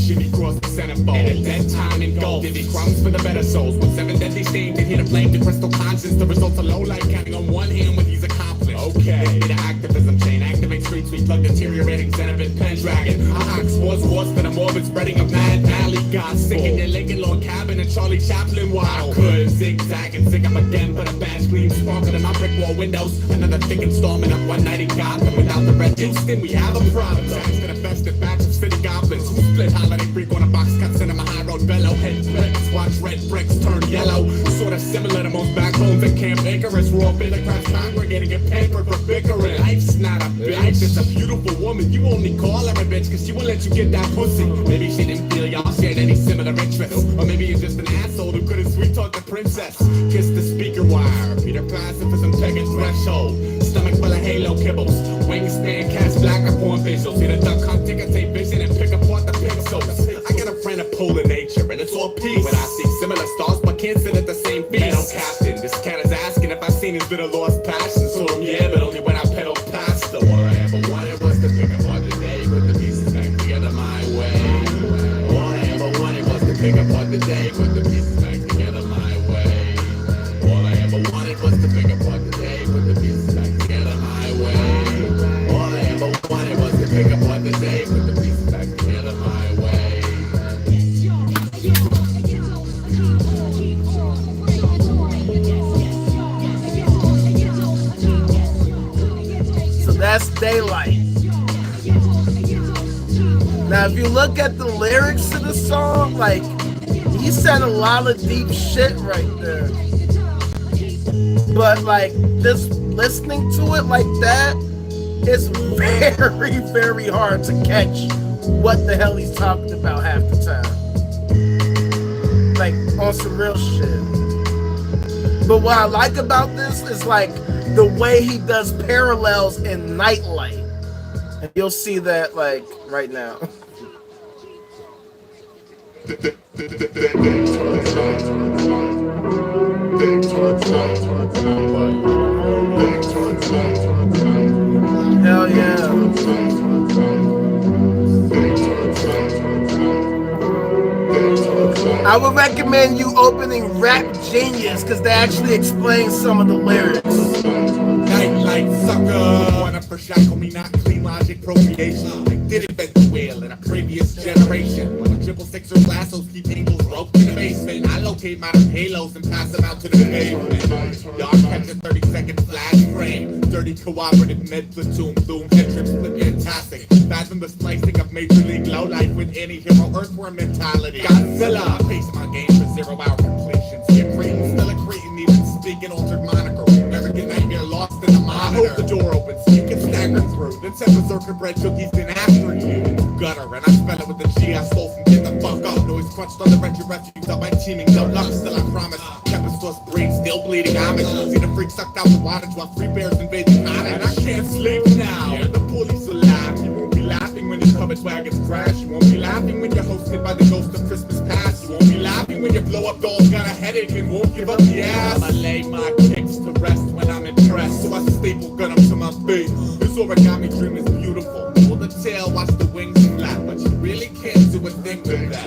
Shimmy cross the centerfold. And a dead time in gold. Divvy crumbs for the better souls. With 7 deadly stains and here to blame the crystal conscience. The results of low life counting on one hand when he's accomplished. Okay. The activism chain. Activate street sweep. Plug deteriorating Zenobit Pendragon. I sports wars for the morbid spreading of mad valley. God sick in your Lincoln Log cabin and Charlie Chaplin wild. I could zigzag and zig up again, but a badge clean sparkle in my brick wall windows. Another thick installment of One Night in Gotham. Without the red instant, we have a problem. Thanks to the festive batch of city goblins who split holiday freak on a box cut cinema high road bellow. Head bricks, watch red bricks turn yellow. Sort of similar to most back homes at Camp Icarus. Raw Democrats congregating and pampered for bickering. Life's not a bitch, it's a beautiful woman. You only call her a bitch cause she won't let you get that pussy. Maybe she didn't feel y'all shared any similar interests. Or maybe you're just an asshole who couldn't sweet talk the princess. Kiss the speaker wire, Peter passing for some pegging threshold. Stomach full of halo kibbles. Wingspan cast black upon visuals. See the duck hunt, take a tape vision and pick apart the pixels. I got a friend of polar nature and it's all peace. When I see similar stars but can't sit at the same feast. Man, I'm captain, this cat is asking if I've seen his bit of lost passion. So yeah, but only when I pedal past her. All I ever wanted was to pick apart the day, put the pieces back together my way. All I ever wanted was to pick apart the day, put the pieces back together my way. All I ever wanted was to pick apart the day, put the pieces back together my way. All I ever wanted was to pick apart the day, put the pieces back together my way.
So that's Daylight. Now, if you look at the lyrics to the song, like, he said a lot of deep shit right there. But, like, just listening to it like that, it's very, very hard to catch what the hell he's talking about half the time. Like, on some real shit. But what I like about this is, like, the way he does parallels in Nightlight. And you'll see that, like, right now. Hell yeah. I would recommend you opening Rap Genius because they actually explain some of the lyrics.
Nightlight sucker. Wanna for shackle me, not clean logic procreation. I did invent the wheel in a previous generation. When the triple sixers lassos keep angels roped in the basement. I locate my halos and pass them out to the pavement. Y'all catch a 30-second flash frame. Dirty cooperative med platoon, boom, head trip split fantastic. Fathom the splicing of major league low life with any hero earthworm mentality. Godzilla, pace my game for 0-hour completions. Get Creighton, still a Creighton, even speaking altered moniker. American nightmare lost in the monitor. I hope the door opens so you can stagger through. Then set berserker bread cookies, then after you. Gutter, and I spell it with the G I stole from get the fuck up. Noise crunched on the wretched refuge of my teaming. No luck, still I promise. Kept his source brain still bleeding. Amish. See the freak sucked out the waters while free bears invade the cottage. And I can't sleep now. Yeah, the police are laughing. You won't be laughing when your covered wagons crash. You won't be laughing when you're hosted by the ghost of Christmas past. You won't be laughing when your blow up dolls got a headache and won't give up the ass. I lay my kicks to rest when I'm impressed. So I staple gun up to my face. This origami dream is beautiful. Pull the tail, watch the wings flap, but you really can't do a thing with that.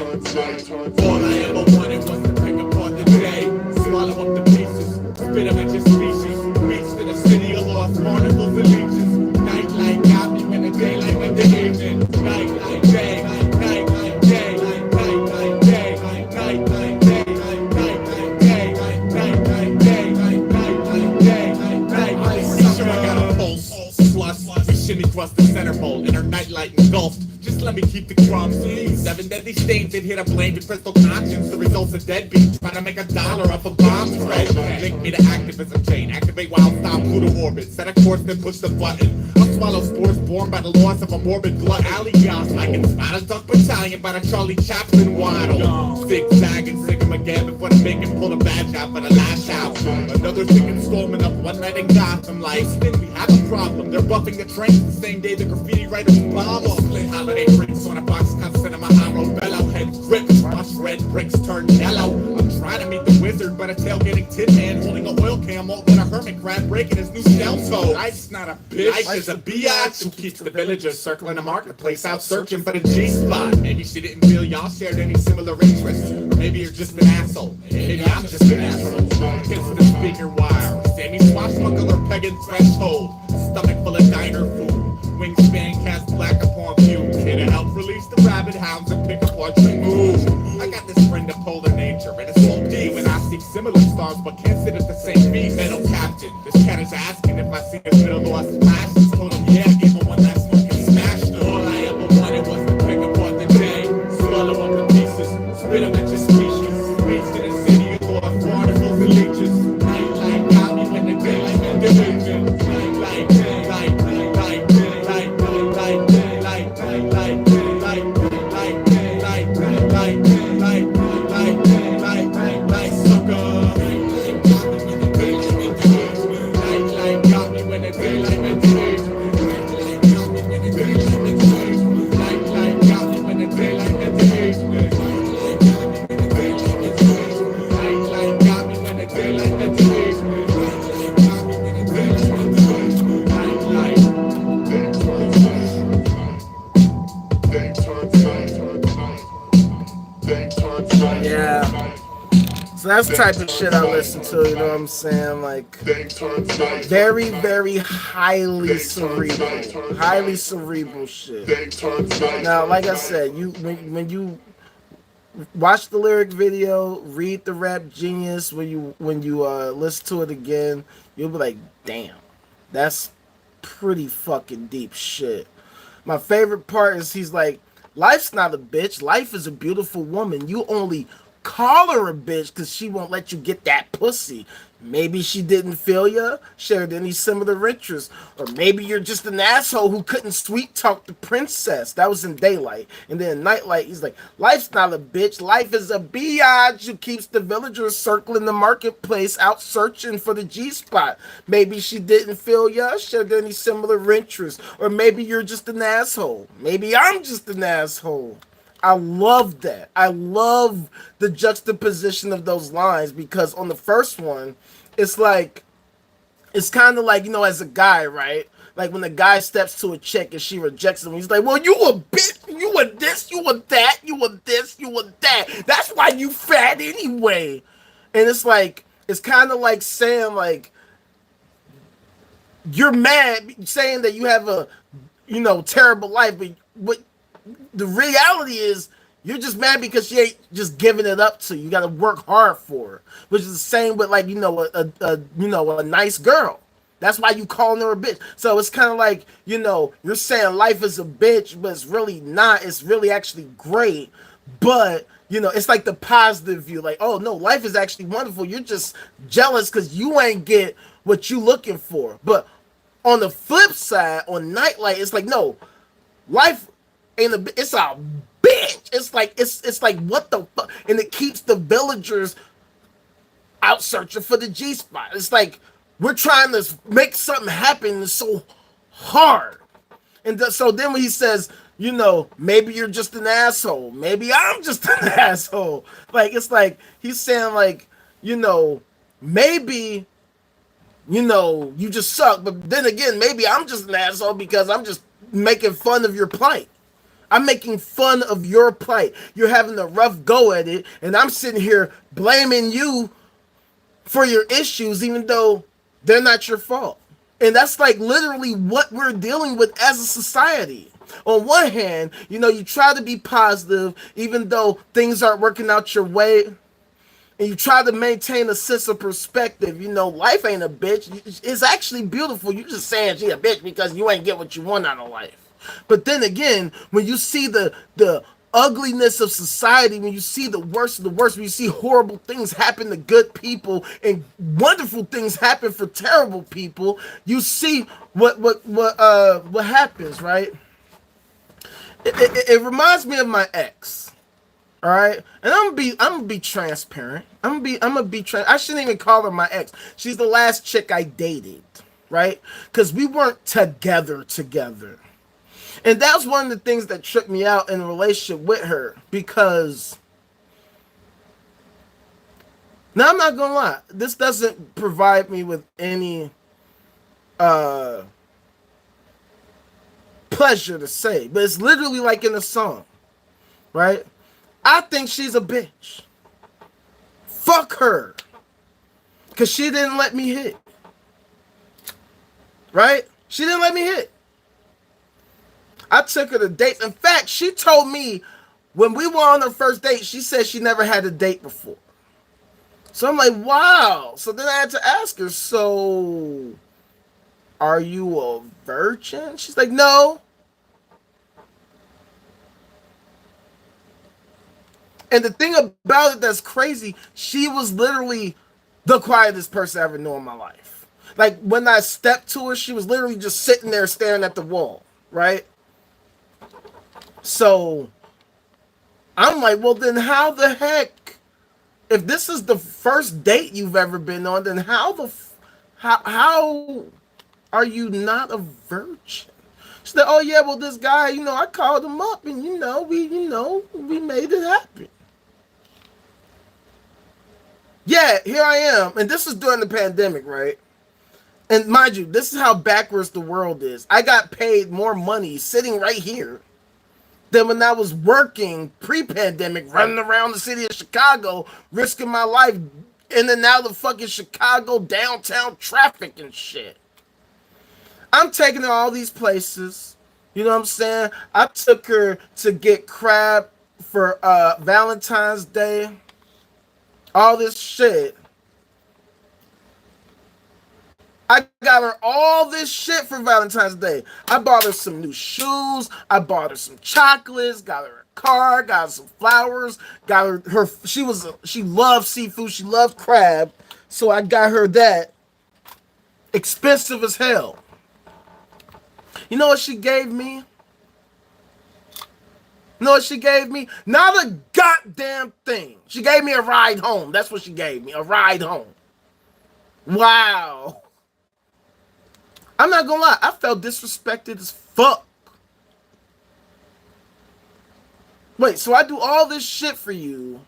All I ever wanted was to pick apart the day, swallow up the pieces, spit them at your species. Beach to the city of lost barnacles and leeches. Nightlight got me when the daylight went to evening. Nightlight, day, nightlight, day, nightlight, day, nightlight, day, nightlight, day, nightlight, day, nightlight, day, nightlight. I got a pulse, slush, we shimmy across the center bowl in her nightlight engulfed. Just let me keep the crumbs. 7 deadly stains that hit a blamed crystal conscience. The results of deadbeats trying to make $1 off a bomb thread. Link me to activism chain. Activate wild style Pluto orbit. Set a course, then push the button. I'll swallow spores born by the loss of a morbid blood alliance. Like it's not a duck battalion by the Charlie Chaplin waddle. Zigzag and zig 'em again before the bacon pull the badge out for the lash out. Another sick installment of One Night in Gotham. Like, we have a problem. They're buffing the trains the same day the graffiti writers bomb us. Holiday drinks on a box constant of my hollow bellow. Head grips, rush red bricks turn yellow. I'm trying to meet the wizard, but a tailgating tin man holding a oil can won't let a hermit crab breaking his new shell toe. Life's not a bitch, life is a biatch who keeps the villagers circling the marketplace out searching for the G-spot. Maybe she didn't feel y'all shared any similar interests. Maybe you're just an asshole. Maybe I'm just an asshole. Against the speaker wire. Sammy swashbuckler pegging threshold. Stomach full of diner food. Wingspan cast black upon view. Here to help release the rabid hounds and pick up what you move. I got this friend of polar nature, and it's so deep when I see similar stars, but can't sit at the same beat. Metal captain, this cat is asking if I see his middle lost flashes. Told him, yeah, give him one last smoke and smashed her. All I ever wanted was to pick apart the day, swallow up the pieces, spit them at your species. Reach to the city of lost barnacles and leeches. Nightlight got me when the daylight went to evening. Nightlight, daylight, daylight, daylight, daylight, daylight, daylight, daylight, daylight, daylight, daylight, daylight, daylight, daylight, daylight, sucker. Nightlight got me when the daylight went to evening. Nightlight got me when the daylight went to evening. Nightlight got me when the daylight went to evening.
Yeah. So that's the type of shit I listen to, you know what I'm saying? Like, very, very highly cerebral. Highly cerebral shit. Now, like I said, when you watch the lyric video, read the Rap Genius, when you listen to it again, you'll be like, damn, that's pretty fucking deep shit. My favorite part is he's like, life's not a bitch. Life is a beautiful woman. You only call her a bitch because she won't let you get that pussy. Maybe she didn't feel ya, shared any similar interests, or maybe you're just an asshole who couldn't sweet talk the princess. That was in Daylight. And then in Nightlight, he's like, life's not a bitch. Life is a biatch who keeps the villagers circling the marketplace out searching for the G-spot. Maybe she didn't feel ya, shared any similar interests, or maybe you're just an asshole. Maybe I'm just an asshole. I love that. I love the juxtaposition of those lines because on the first one, it's like, it's kind of like, you know, as a guy, right? Like when the guy steps to a chick and she rejects him, he's like, well, you a bitch, you a this, you a that, you a this, you a that. That's why you fat anyway. And it's like, it's kind of like saying like, you're mad, saying that you have a, you know, terrible life, but what the reality is, you're just mad because she ain't just giving it up to you. You got to work hard for her, which is the same with like, you know, a nice girl. That's why you calling her a bitch. So it's kind of like, you know, you're saying life is a bitch, but it's really not. It's really actually great. But, you know, it's like the positive view. Like, oh, no, life is actually wonderful. You're just jealous because you ain't get what you looking for. But on the flip side, on Nightlight, it's like, no, life ain't a bitch. It's a bitch. It's like what the fuck? And it keeps the villagers out searching for the G-spot. It's like we're trying to make something happen. It's so hard. And so then when he says, you know, maybe you're just an asshole. Maybe I'm just an asshole. Like, it's like he's saying like, you know, maybe, you know, you just suck. But then again, maybe I'm just an asshole because I'm just making fun of your plight. I'm making fun of your plight. You're having a rough go at it, and I'm sitting here blaming you for your issues, even though they're not your fault. And that's like literally what we're dealing with as a society. On one hand, you know, you try to be positive, even though things aren't working out your way. And you try to maintain a sense of perspective. You know, life ain't a bitch. It's actually beautiful. You just saying she a bitch because you ain't get what you want out of life. But then again, when you see the ugliness of society, when you see the worst of the worst, when you see horrible things happen to good people and wonderful things happen for terrible people, you see what happens, right? It reminds me of my ex. All right, and I'm gonna be transparent. I shouldn't even call her my ex. She's the last chick I dated, right? Because we weren't together. And that's one of the things that tripped me out in a relationship with her, because now I'm not gonna lie, this doesn't provide me with any pleasure to say, but it's literally like in a song, right? I think she's a bitch. Fuck her. Because she didn't let me hit. Right? She didn't let me hit. I took her to dates. In fact, she told me when we were on our first date, she said she never had a date before. So I'm like, wow. So then I had to ask her, so are you a virgin? She's like, no. And the thing about it that's crazy, she was literally the quietest person I ever known in my life. Like, when I stepped to her, she was literally just sitting there staring at the wall, right? So, I'm like, well, then how the heck, if this is the first date you've ever been on, then how are you not a virgin? She said, oh yeah, well, this guy, you know, I called him up and, we made it happen. Yeah, here I am. And this is during the pandemic, right? And mind you, this is how backwards the world is. I got paid more money sitting right here than when I was working pre-pandemic, running around the city of Chicago, risking my life in and out of fucking Chicago downtown traffic and shit. I'm taking her all these places. You know what I'm saying? I took her to get crab for Valentine's Day. All this shit. I got her all this shit for Valentine's Day. I bought her some new shoes. I bought her some chocolates. Got her a car. Got her some flowers. Got her she loved seafood. She loved crab. So I got her that. Expensive as hell. You know what she gave me? You know what she gave me? Not a goddamn thing. She gave me a ride home. That's what she gave me. A ride home. Wow. I'm not gonna lie. I felt disrespected as fuck. Wait, so I do all this shit for you.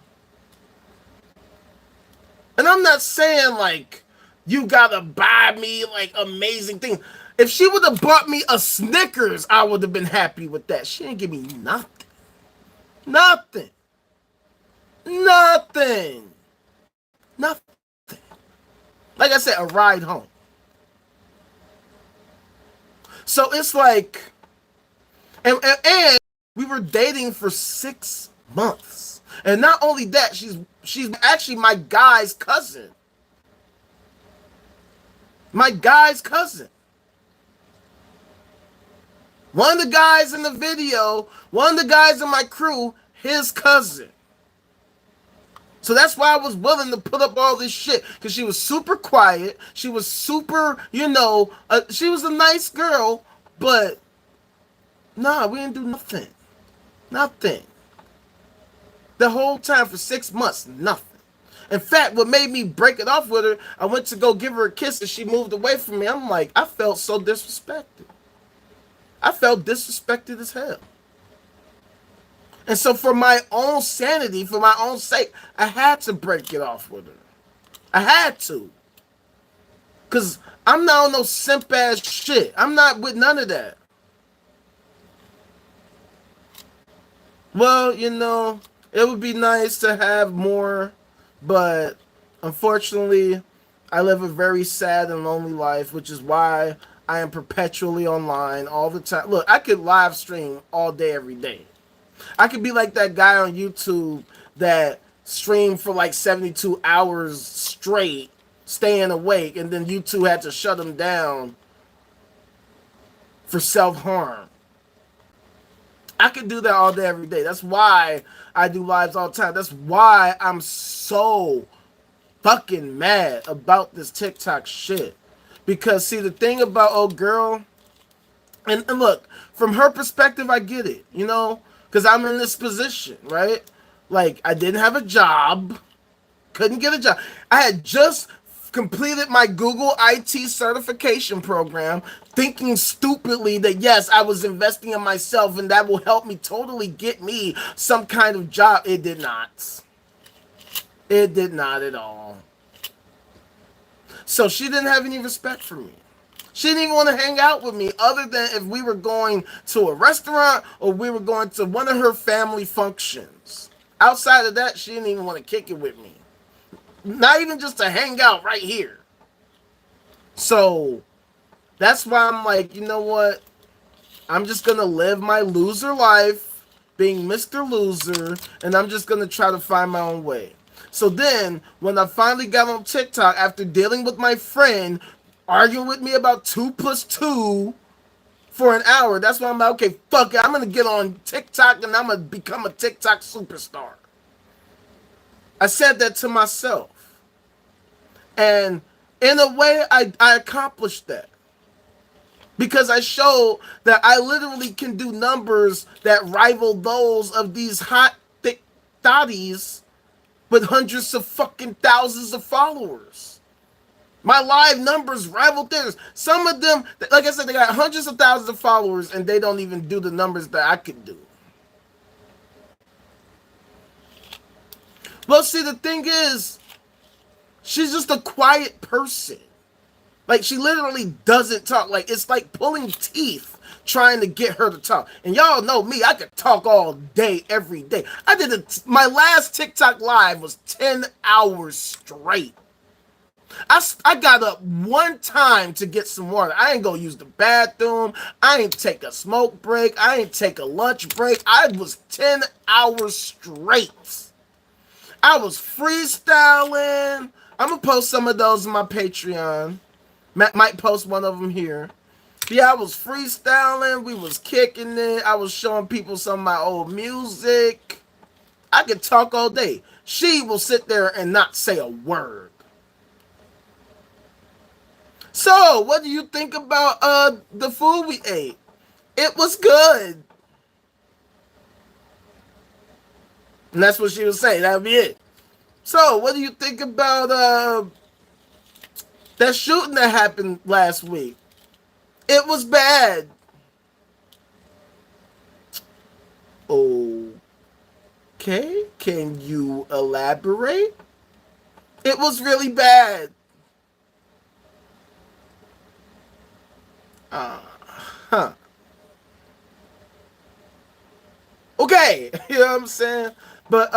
And I'm not saying like you gotta buy me like amazing things. If she would have bought me a Snickers, I would have been happy with that. She didn't give me nothing. Nothing. Nothing. Nothing. Like I said, a ride home. So it's like, and we were dating for 6 months. And not only that, she's actually my guy's cousin. My guy's cousin. One of the guys in the video, one of the guys in my crew, his cousin. So that's why I was willing to put up all this shit. Because she was super quiet. She was super, she was a nice girl. But, nah, we didn't do nothing. Nothing. The whole time for 6 months, nothing. In fact, what made me break it off with her, I went to go give her a kiss and she moved away from me. I'm like, I felt so disrespected. I felt disrespected as hell. And so for my own sanity, for my own sake, I had to break it off with her. I had to. Because I'm not on no simp ass shit. I'm not with none of that. Well, it would be nice to have more, but unfortunately, I live a very sad and lonely life, which is why I am perpetually online all the time. Look, I could live stream all day, every day. I could be like that guy on YouTube that streamed for like 72 hours straight, staying awake, and then YouTube had to shut him down for self-harm. I could do that all day, every day. That's why I do lives all the time. That's why I'm so fucking mad about this TikTok shit. Because, see, the thing about old girl, and look, from her perspective, I get it, you know? Because I'm in this position, right? Like, I didn't have a job. Couldn't get a job. I had just completed my Google IT certification program, thinking stupidly that, yes, I was investing in myself and that will help me totally get me some kind of job. It did not. It did not at all. So she didn't have any respect for me. She didn't even want to hang out with me other than if we were going to a restaurant or we were going to one of her family functions. Outside of that, she didn't even want to kick it with me. Not even just to hang out right here. So that's why I'm like, you know what? I'm just going to live my loser life, being Mr. Loser, and I'm just going to try to find my own way. So then, when I finally got on TikTok after dealing with my friend, arguing with me about 2 + 2 for an hour, that's why I'm like, okay, fuck it, I'm going to get on TikTok and I'm going to become a TikTok superstar. I said that to myself. And in a way, I accomplished that. Because I showed that I literally can do numbers that rival those of these hot, thick thotties with hundreds of fucking thousands of followers. My live numbers rival theirs. Some of them, like I said, they got hundreds of thousands of followers and they don't even do the numbers that I could do. Well, see, the thing is, she's just a quiet person. Like, she literally doesn't talk. Like, it's like pulling teeth trying to get her to talk. And y'all know me, I could talk all day, every day. My last TikTok live was 10 hours straight. I got up one time to get some water. I ain't go use the bathroom. I ain't take a smoke break. I ain't take a lunch break. I was 10 hours straight. I was freestyling. I'm going to post some of those on my Patreon. Might post one of them here. Yeah, I was freestyling. We was kicking it. I was showing people some of my old music. I could talk all day. She will sit there and not say a word. So, what do you think about the food we ate? It was good. And that's what she was saying. That'd be it. So, what do you think about that shooting that happened last week? It was bad. Okay, can you elaborate? It was really bad. Okay, you know what I'm saying? But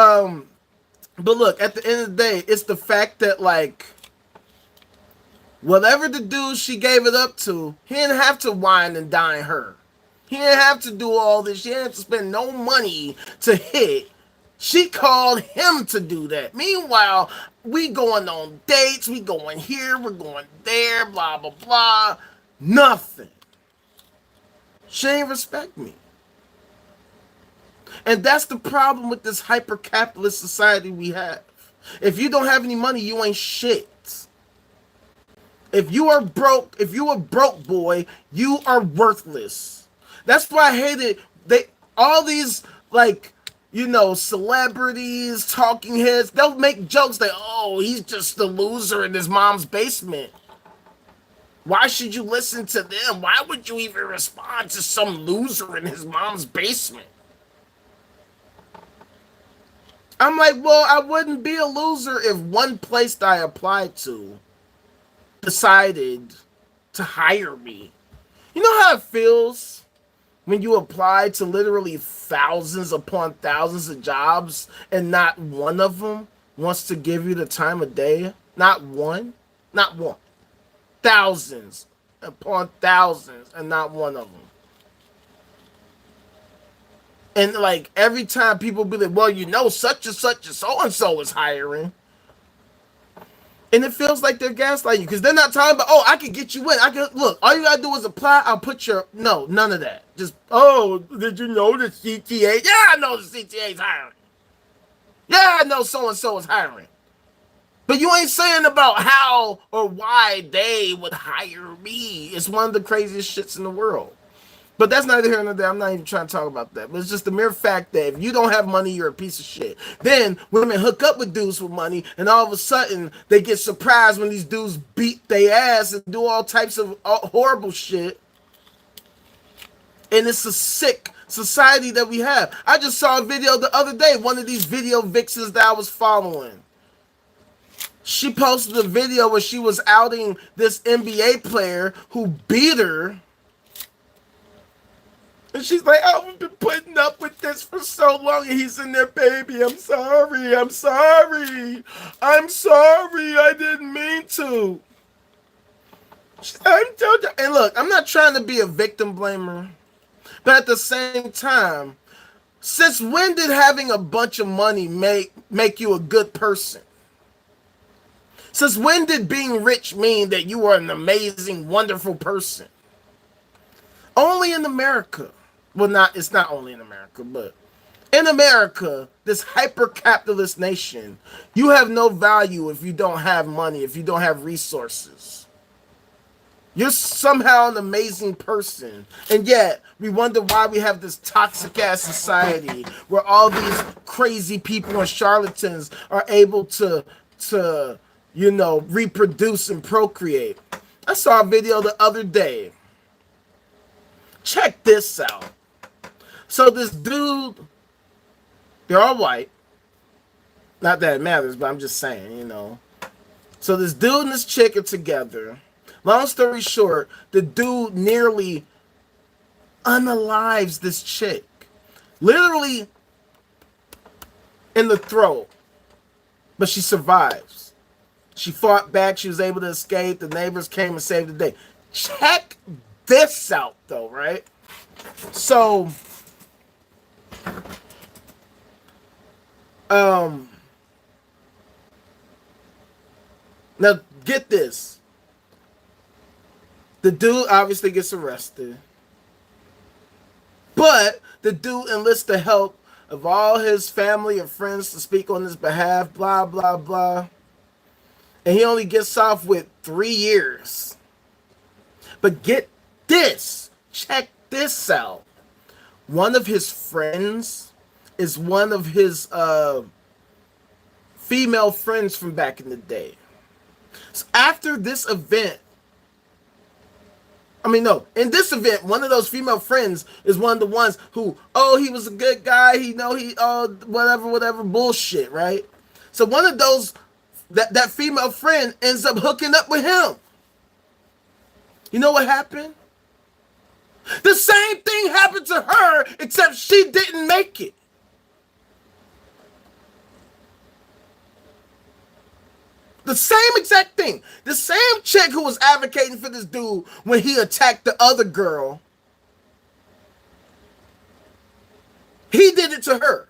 look, at the end of the day, it's the fact that, like, whatever the dude she gave it up to, he didn't have to wine and dine her. He didn't have to do all this. She didn't have to spend no money to hit. She called him to do that. Meanwhile, we going on dates, we going here, we're going there, blah, blah, blah. Nothing. She ain't respect me. And that's the problem with this hyper-capitalist society we have. If you don't have any money, you ain't shit. If you are broke, if you a broke boy, you are worthless. That's why I hate it. All these, like, you know, celebrities, talking heads, they'll make jokes that, oh, he's just the loser in his mom's basement. Why should you listen to them? Why would you even respond to some loser in his mom's basement? I'm like, well, I wouldn't be a loser if one place that I applied to decided to hire me. You know how it feels when you apply to literally thousands upon thousands of jobs and not one of them wants to give you the time of day? Not one? Not one. Thousands upon thousands, and not one of them. And like every time people be like, well, you know, such and such and so is hiring. And it feels like they're gaslighting you because they're not talking about, oh, I can get you in. I can look, all you gotta do is apply, I'll put your no, none of that. Just, oh, did you know the CTA? Yeah, I know the CTA is hiring. Yeah, I know so and so is hiring. But you ain't saying about how or why they would hire me. It's one of the craziest shits in the world. But that's neither here nor there. I'm not even trying to talk about that. But it's just the mere fact that if you don't have money, you're a piece of shit. Then women hook up with dudes with money, and all of a sudden they get surprised when these dudes beat their ass and do all types of horrible shit. And it's a sick society that we have. I just saw a video the other day, one of these video vixens that I was following. She posted a video where she was outing this NBA player who beat her. And she's like, I've been putting up with this for so long. And he's in there, baby, I'm sorry. I'm sorry. I'm sorry. I didn't mean to. And look, I'm not trying to be a victim blamer. But at the same time, since when did having a bunch of money make you a good person? Since when did being rich mean that you are an amazing, wonderful person? Only in America. Well, it's not only in America, but in America, this hyper-capitalist nation, you have no value if you don't have money, if you don't have resources. You're somehow an amazing person. And yet, we wonder why we have this toxic-ass society where all these crazy people and charlatans are able to you know, reproduce and procreate. I saw a video the other day. Check this out. So this dude, they're all white. Not that it matters, but I'm just saying, you know. So this dude and this chick are together. Long story short, the dude nearly unalives this chick. Literally in the throat. But she survives. She fought back. She was able to escape. The neighbors came and saved the day. Check this out, though, right? So, now get this. The dude obviously gets arrested. But the dude enlists the help of all his family and friends to speak on his behalf, blah, blah, blah. And he only gets off with 3 years. But get this. Check this out. One of his friends is one of his female friends from back in the day. So after this event, in this event, one of those female friends is one of the ones who, oh, he was a good guy, whatever bullshit, right? So one of those, that female friend ends up hooking up with him. You know what happened? The same thing happened to her, except she didn't make it. The same exact thing. The same chick who was advocating for this dude when he attacked the other girl, he did it to her.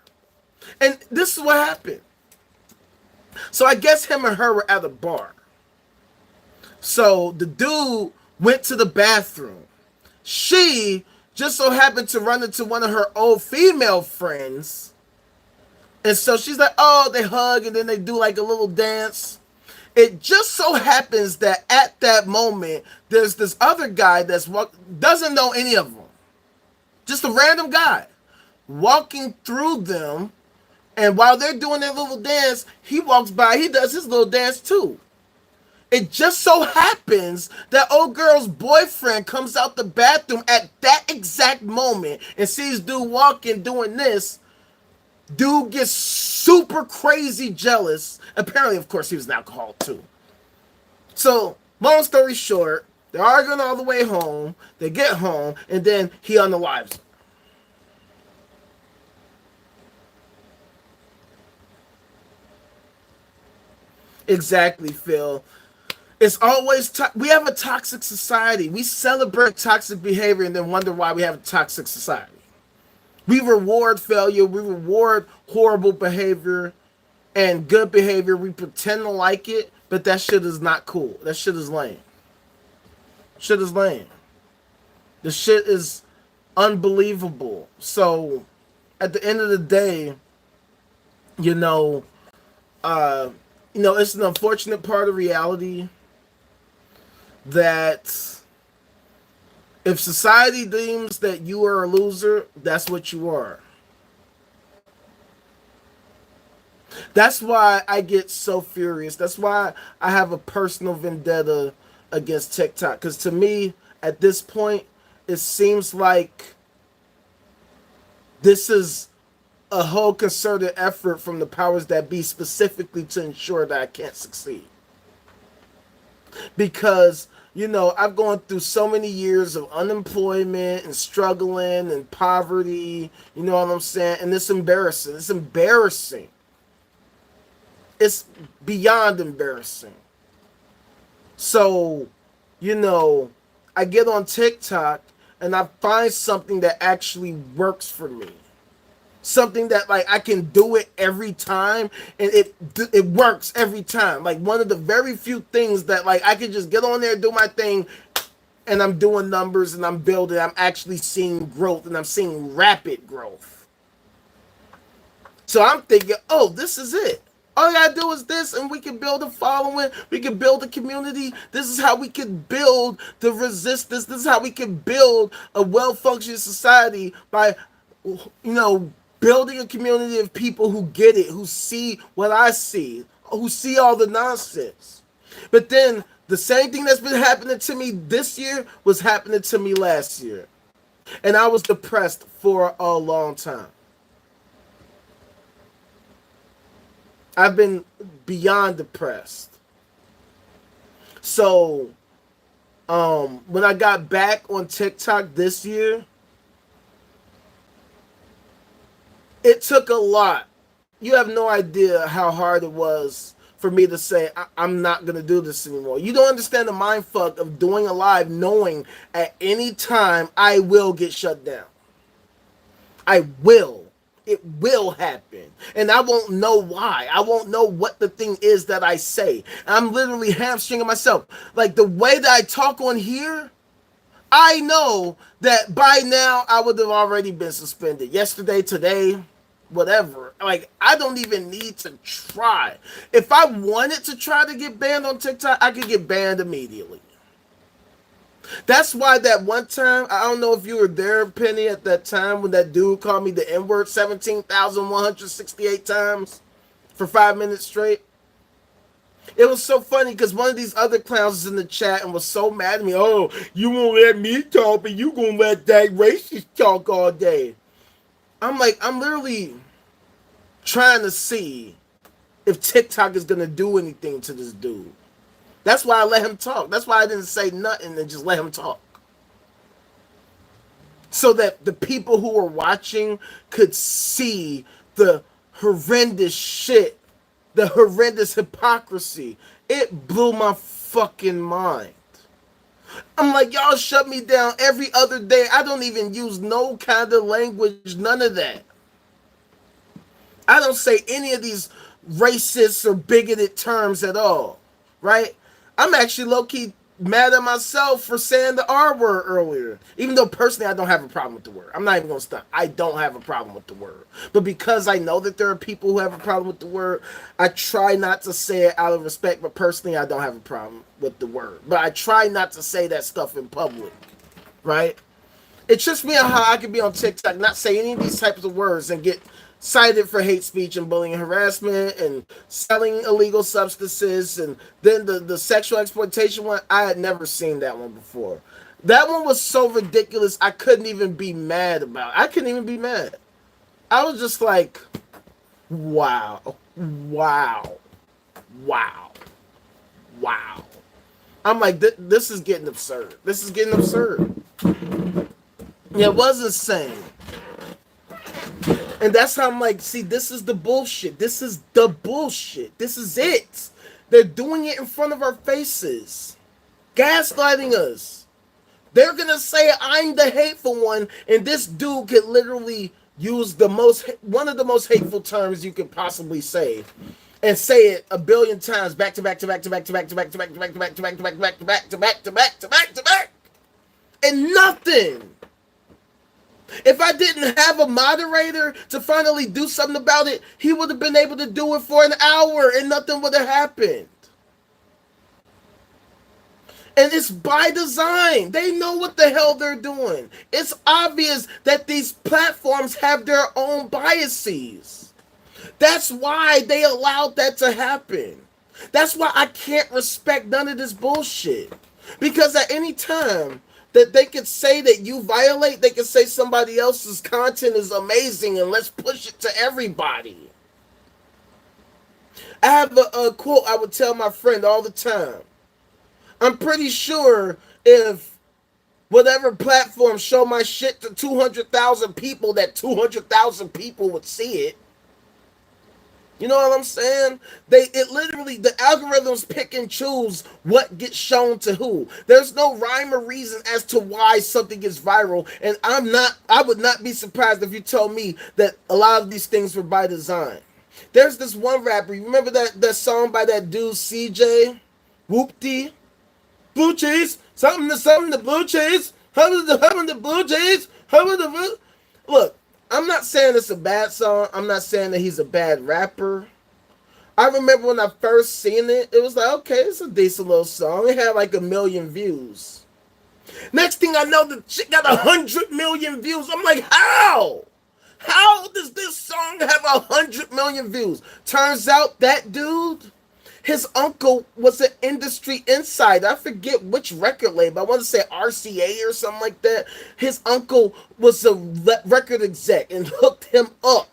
And this is what happened. So I guess him and her were at a bar. So the dude went to the bathroom. She just so happened to run into one of her old female friends. And so she's like, oh, they hug and then they do like a little dance. It just so happens that at that moment, there's this other guy doesn't know any of them. Just a random guy walking through them. And while they're doing their little dance, he walks by, he does his little dance too. It just so happens that old girl's boyfriend comes out the bathroom at that exact moment and sees dude walking doing this. Dude gets super crazy jealous. Apparently, of course, he was an alcoholic too. So, long story short, they're arguing all the way home. They get home, and then he unalives her. Exactly, Phil. It's always we have a toxic society. We celebrate toxic behavior and then wonder why we have a toxic society. We reward failure. We reward horrible behavior and good behavior. We pretend to like it, but that shit is not cool. That shit is lame. Shit is lame. The shit is unbelievable. So, at the end of the day, it's an unfortunate part of reality that if society deems that you are a loser, that's what you are. That's why I get so furious. That's why I have a personal vendetta against TikTok. Because to me, at this point, it seems like this is a whole concerted effort from the powers that be specifically to ensure that I can't succeed. Because, I've gone through so many years of unemployment and struggling and poverty, you know what I'm saying? And it's embarrassing. It's embarrassing. It's beyond embarrassing. So, I get on TikTok and I find something that actually works for me. Something that I can do it every time and it works every time. Like one of the very few things that I can just get on there, do my thing, and I'm doing numbers and I'm building. I'm actually seeing growth and I'm seeing rapid growth. So I'm thinking, oh, this is it. All you gotta do is this, and we can build a following. We can build a community. This is how we can build the resistance. This is how we can build a well-functioning society by, building a community of people who get it, who see what I see, who see all the nonsense. But then the same thing that's been happening to me this year was happening to me last year. And I was depressed for a long time. I've been beyond depressed. So, when I got back on TikTok this year, it took a lot. You have no idea how hard it was for me to say, I'm not going to do this anymore. You don't understand the mindfuck of doing a live knowing at any time I will get shut down. I will. It will happen. And I won't know why. I won't know what the thing is that I say. I'm literally hamstringing myself. Like the way that I talk on here, I know that by now I would have already been suspended. Yesterday, today, whatever. I don't even need to try. If I wanted to try to get banned on TikTok, I could get banned immediately. That's why that one time, I don't know if you were there, Penny, at that time when that dude called me the N-word 17,168 times for 5 minutes straight. It was so funny because one of these other clowns was in the chat and was so mad at me. Oh, you won't let me talk, but you gonna let that racist talk all day. I'm literally trying to see if TikTok is gonna do anything to this dude. That's why I let him talk. That's why I didn't say nothing and just let him talk. So that the people who were watching could see the horrendous shit, the horrendous hypocrisy. It blew my fucking mind. I'm like, y'all shut me down every other day. I don't even use no kind of language, none of that. I don't say any of these racist or bigoted terms at all, right? I'm actually low-key mad at myself for saying the R word earlier. Even though personally I don't have a problem with the word. I'm not even going to stop. I don't have a problem with the word. But because I know that there are people who have a problem with the word, I try not to say it out of respect. But personally, I don't have a problem with the word. But I try not to say that stuff in public, right? It's just me on how I can be on TikTok, not say any of these types of words and get cited for hate speech and bullying and harassment and selling illegal substances. And then the sexual exploitation one, I had never seen that one before. That one was so ridiculous, I couldn't even be mad about it. I couldn't even be mad. I was just like, wow, wow, wow, wow. I'm like, this is getting absurd. This is getting absurd. Yeah, it was insane. And that's how I'm like, see, this is the bullshit. This is the bullshit. This is it. They're doing it in front of our faces, gaslighting us. They're gonna say I'm the hateful one, and this dude could literally use one of the most hateful terms you could possibly say, and say it a billion times back to back to back to back to back to back to back to back to back to back to back to back to back to back to back to back to back, and nothing. If I didn't have a moderator to finally do something about it, he would have been able to do it for an hour and nothing would have happened. And it's by design. They know what the hell they're doing. It's obvious that these platforms have their own biases. That's why they allowed that to happen. That's why I can't respect none of this bullshit. Because at any time that they could say that you violate, they could say somebody else's content is amazing and let's push it to everybody. I have a quote I would tell my friend all the time. I'm pretty sure if whatever platform show my shit to 200,000 people, that 200,000 people would see it. You know what I'm saying? It literally, the algorithms pick and choose what gets shown to who. There's no rhyme or reason as to why something gets viral. And I would not be surprised if you told me that a lot of these things were by design. There's this one rapper, you remember that song by that dude CJ? Whoopty? Blue cheese, something to blue cheese, humming the blue cheese, Look, I'm not saying it's a bad song. I'm not saying that he's a bad rapper. I remember when I first seen it, it was like, okay, it's a decent little song. It had like 1 million views. Next thing I know, the shit got 100 million views. I'm like, how? How does this song have 100 million views? Turns out that dude, his uncle was an industry insider. I forget which record label. I want to say RCA or something like that. His uncle was a record exec and hooked him up.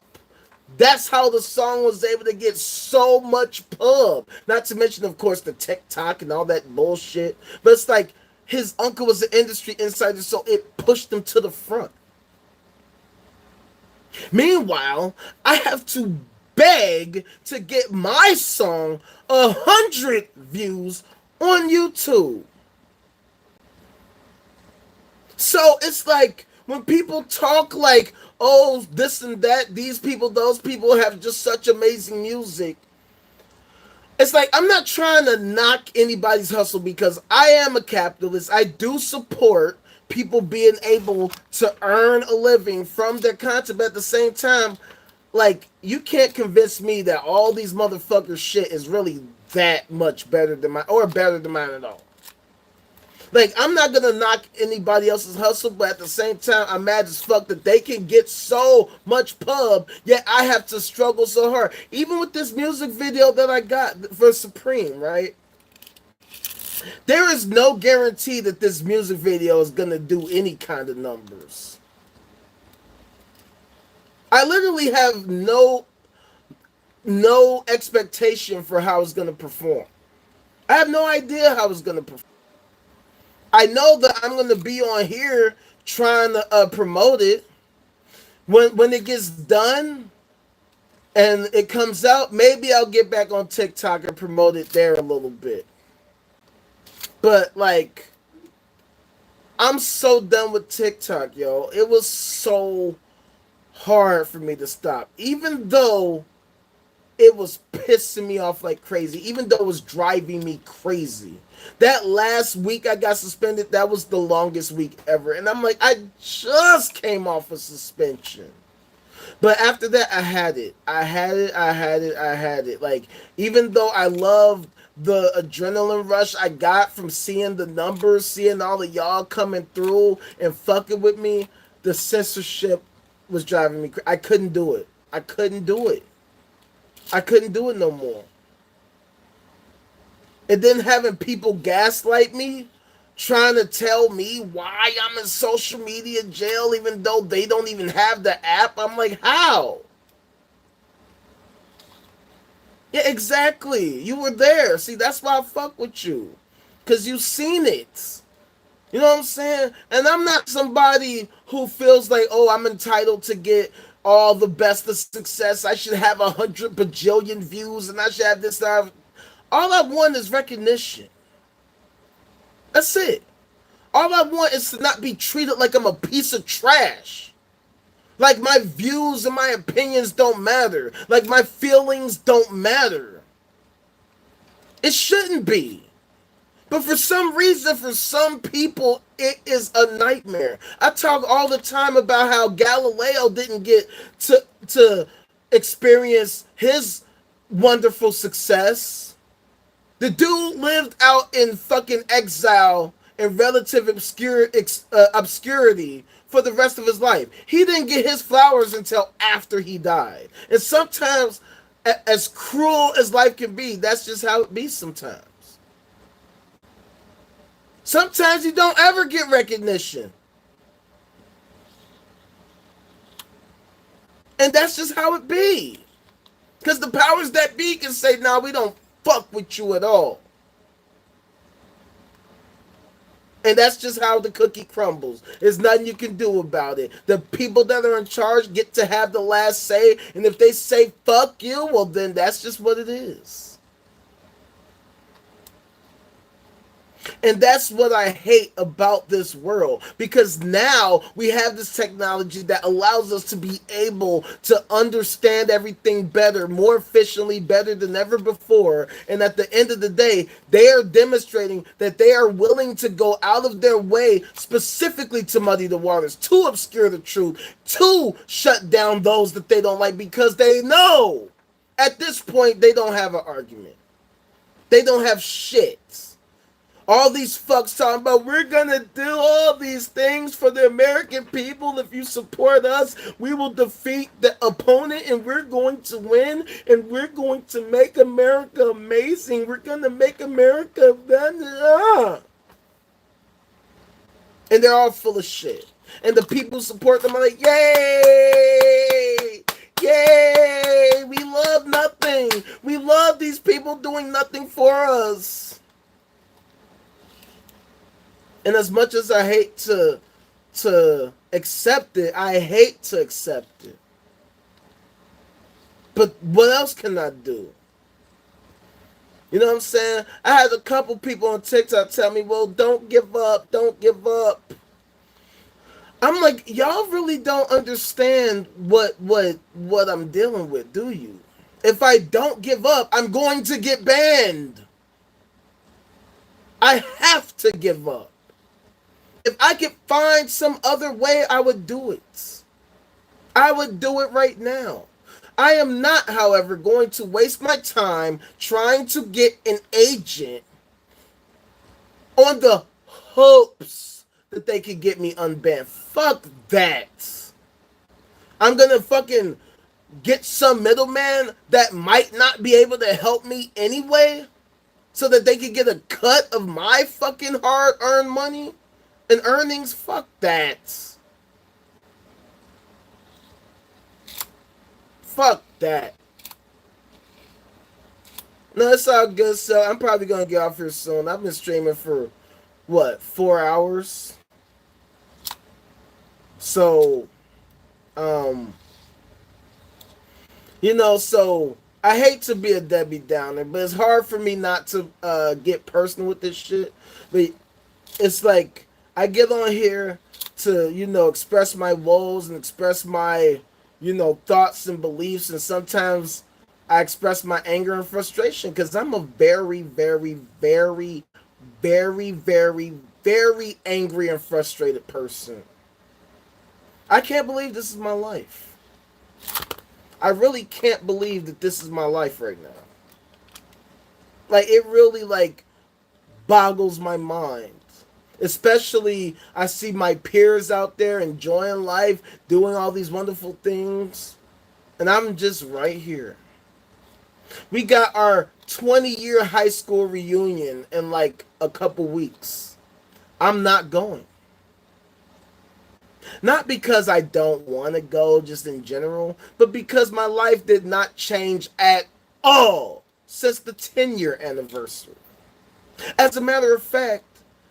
That's how the song was able to get so much pub. Not to mention, of course, the TikTok and all that bullshit. But it's like his uncle was an industry insider, so it pushed him to the front. Meanwhile, I have to beg to get my song 100 views on YouTube. So it's like when people talk like, oh, this and that, these people, those people have just such amazing music. It's like, I'm not trying to knock anybody's hustle because I am a capitalist. I do support people being able to earn a living from their content, but at the same time, like, you can't convince me that all these motherfuckers shit is really that much better than mine, or better than mine at all. Like, I'm not gonna knock anybody else's hustle, but at the same time, I'm mad as fuck that they can get so much pub, yet I have to struggle so hard. Even with this music video that I got for Supreme, right? There is no guarantee that this music video is gonna do any kind of numbers. I literally have no expectation for how it's gonna perform. I have no idea how it's gonna perform. I know that I'm gonna be on here trying to promote it. When it gets done and it comes out, maybe I'll get back on TikTok and promote it there a little bit. But like, I'm so done with TikTok, yo. It was so hard for me to stop, even though it was pissing me off like crazy, even though it was driving me crazy. That last week I got suspended, that was the longest week ever. And I'm like, I just came off a suspension. But after that, I had it. Like, even though I loved the adrenaline rush I got from seeing the numbers, seeing all of y'all coming through and fucking with me, the censorship was driving me crazy. I couldn't do it. I couldn't do it no more. And then having people gaslight me, trying to tell me why I'm in social media jail, even though they don't even have the app. I'm like, how? Yeah, exactly. You were there. See, that's why I fuck with you. Because you've seen it. You know what I'm saying? And I'm not somebody who feels like, oh, I'm entitled to get all the best of success. I should have 100 bajillion views and I should have this. All I want is recognition. That's it. All I want is to not be treated like I'm a piece of trash. Like my views and my opinions don't matter. Like my feelings don't matter. It shouldn't be. But for some reason, for some people, it is a nightmare. I talk all the time about how Galileo didn't get to experience his wonderful success. The dude lived out in fucking exile and relative obscurity for the rest of his life. He didn't get his flowers until after he died. And sometimes, as cruel as life can be, that's just how it be sometimes. Sometimes you don't ever get recognition. And that's just how it be. Because the powers that be can say, nah, we don't fuck with you at all. And that's just how the cookie crumbles. There's nothing you can do about it. The people that are in charge get to have the last say. And if they say fuck you, well then that's just what it is. And that's what I hate about this world, because now we have this technology that allows us to be able to understand everything better, more efficiently, better than ever before. And at the end of the day, they are demonstrating that they are willing to go out of their way specifically to muddy the waters, to obscure the truth, to shut down those that they don't like, because they know at this point they don't have an argument. They don't have shit. All these fucks talking about, we're gonna do all these things for the American people. If you support us, we will defeat the opponent and we're going to win and we're going to make America amazing. We're gonna make America better. And they're all full of shit. And the people who support them are like, yay! Yay! We love nothing. We love these people doing nothing for us. And as much as I hate to accept it, I hate to accept it. But what else can I do? You know what I'm saying? I had a couple people on TikTok tell me, well, don't give up, don't give up. I'm like, y'all really don't understand what I'm dealing with, do you? If I don't give up, I'm going to get banned. I have to give up. If I could find some other way, I would do it. I would do it right now. I am not, however, going to waste my time trying to get an agent on the hopes that they could get me unbanned. Fuck that. I'm gonna fucking get some middleman that might not be able to help me anyway, so that they could get a cut of my fucking hard-earned money and earnings. Fuck that. Fuck that. No, it's all good. So I'm probably gonna get off here soon. I've been streaming for what, 4 hours? So, you know, so I hate to be a Debbie Downer, but it's hard for me not to get personal with this shit. But it's like, I get on here to, you know, express my woes and express my, you know, thoughts and beliefs. And sometimes I express my anger and frustration because I'm a very, very, very, very, very, very angry and frustrated person. I can't believe this is my life. I really can't believe that this is my life right now. Like, it really, like, boggles my mind. Especially, I see my peers out there enjoying life, doing all these wonderful things, and I'm just right here. We got our 20-year high school reunion in like a couple weeks. I'm not going. Not because I don't want to go, just in general, but because my life did not change at all since the 10-year anniversary. As a matter of fact,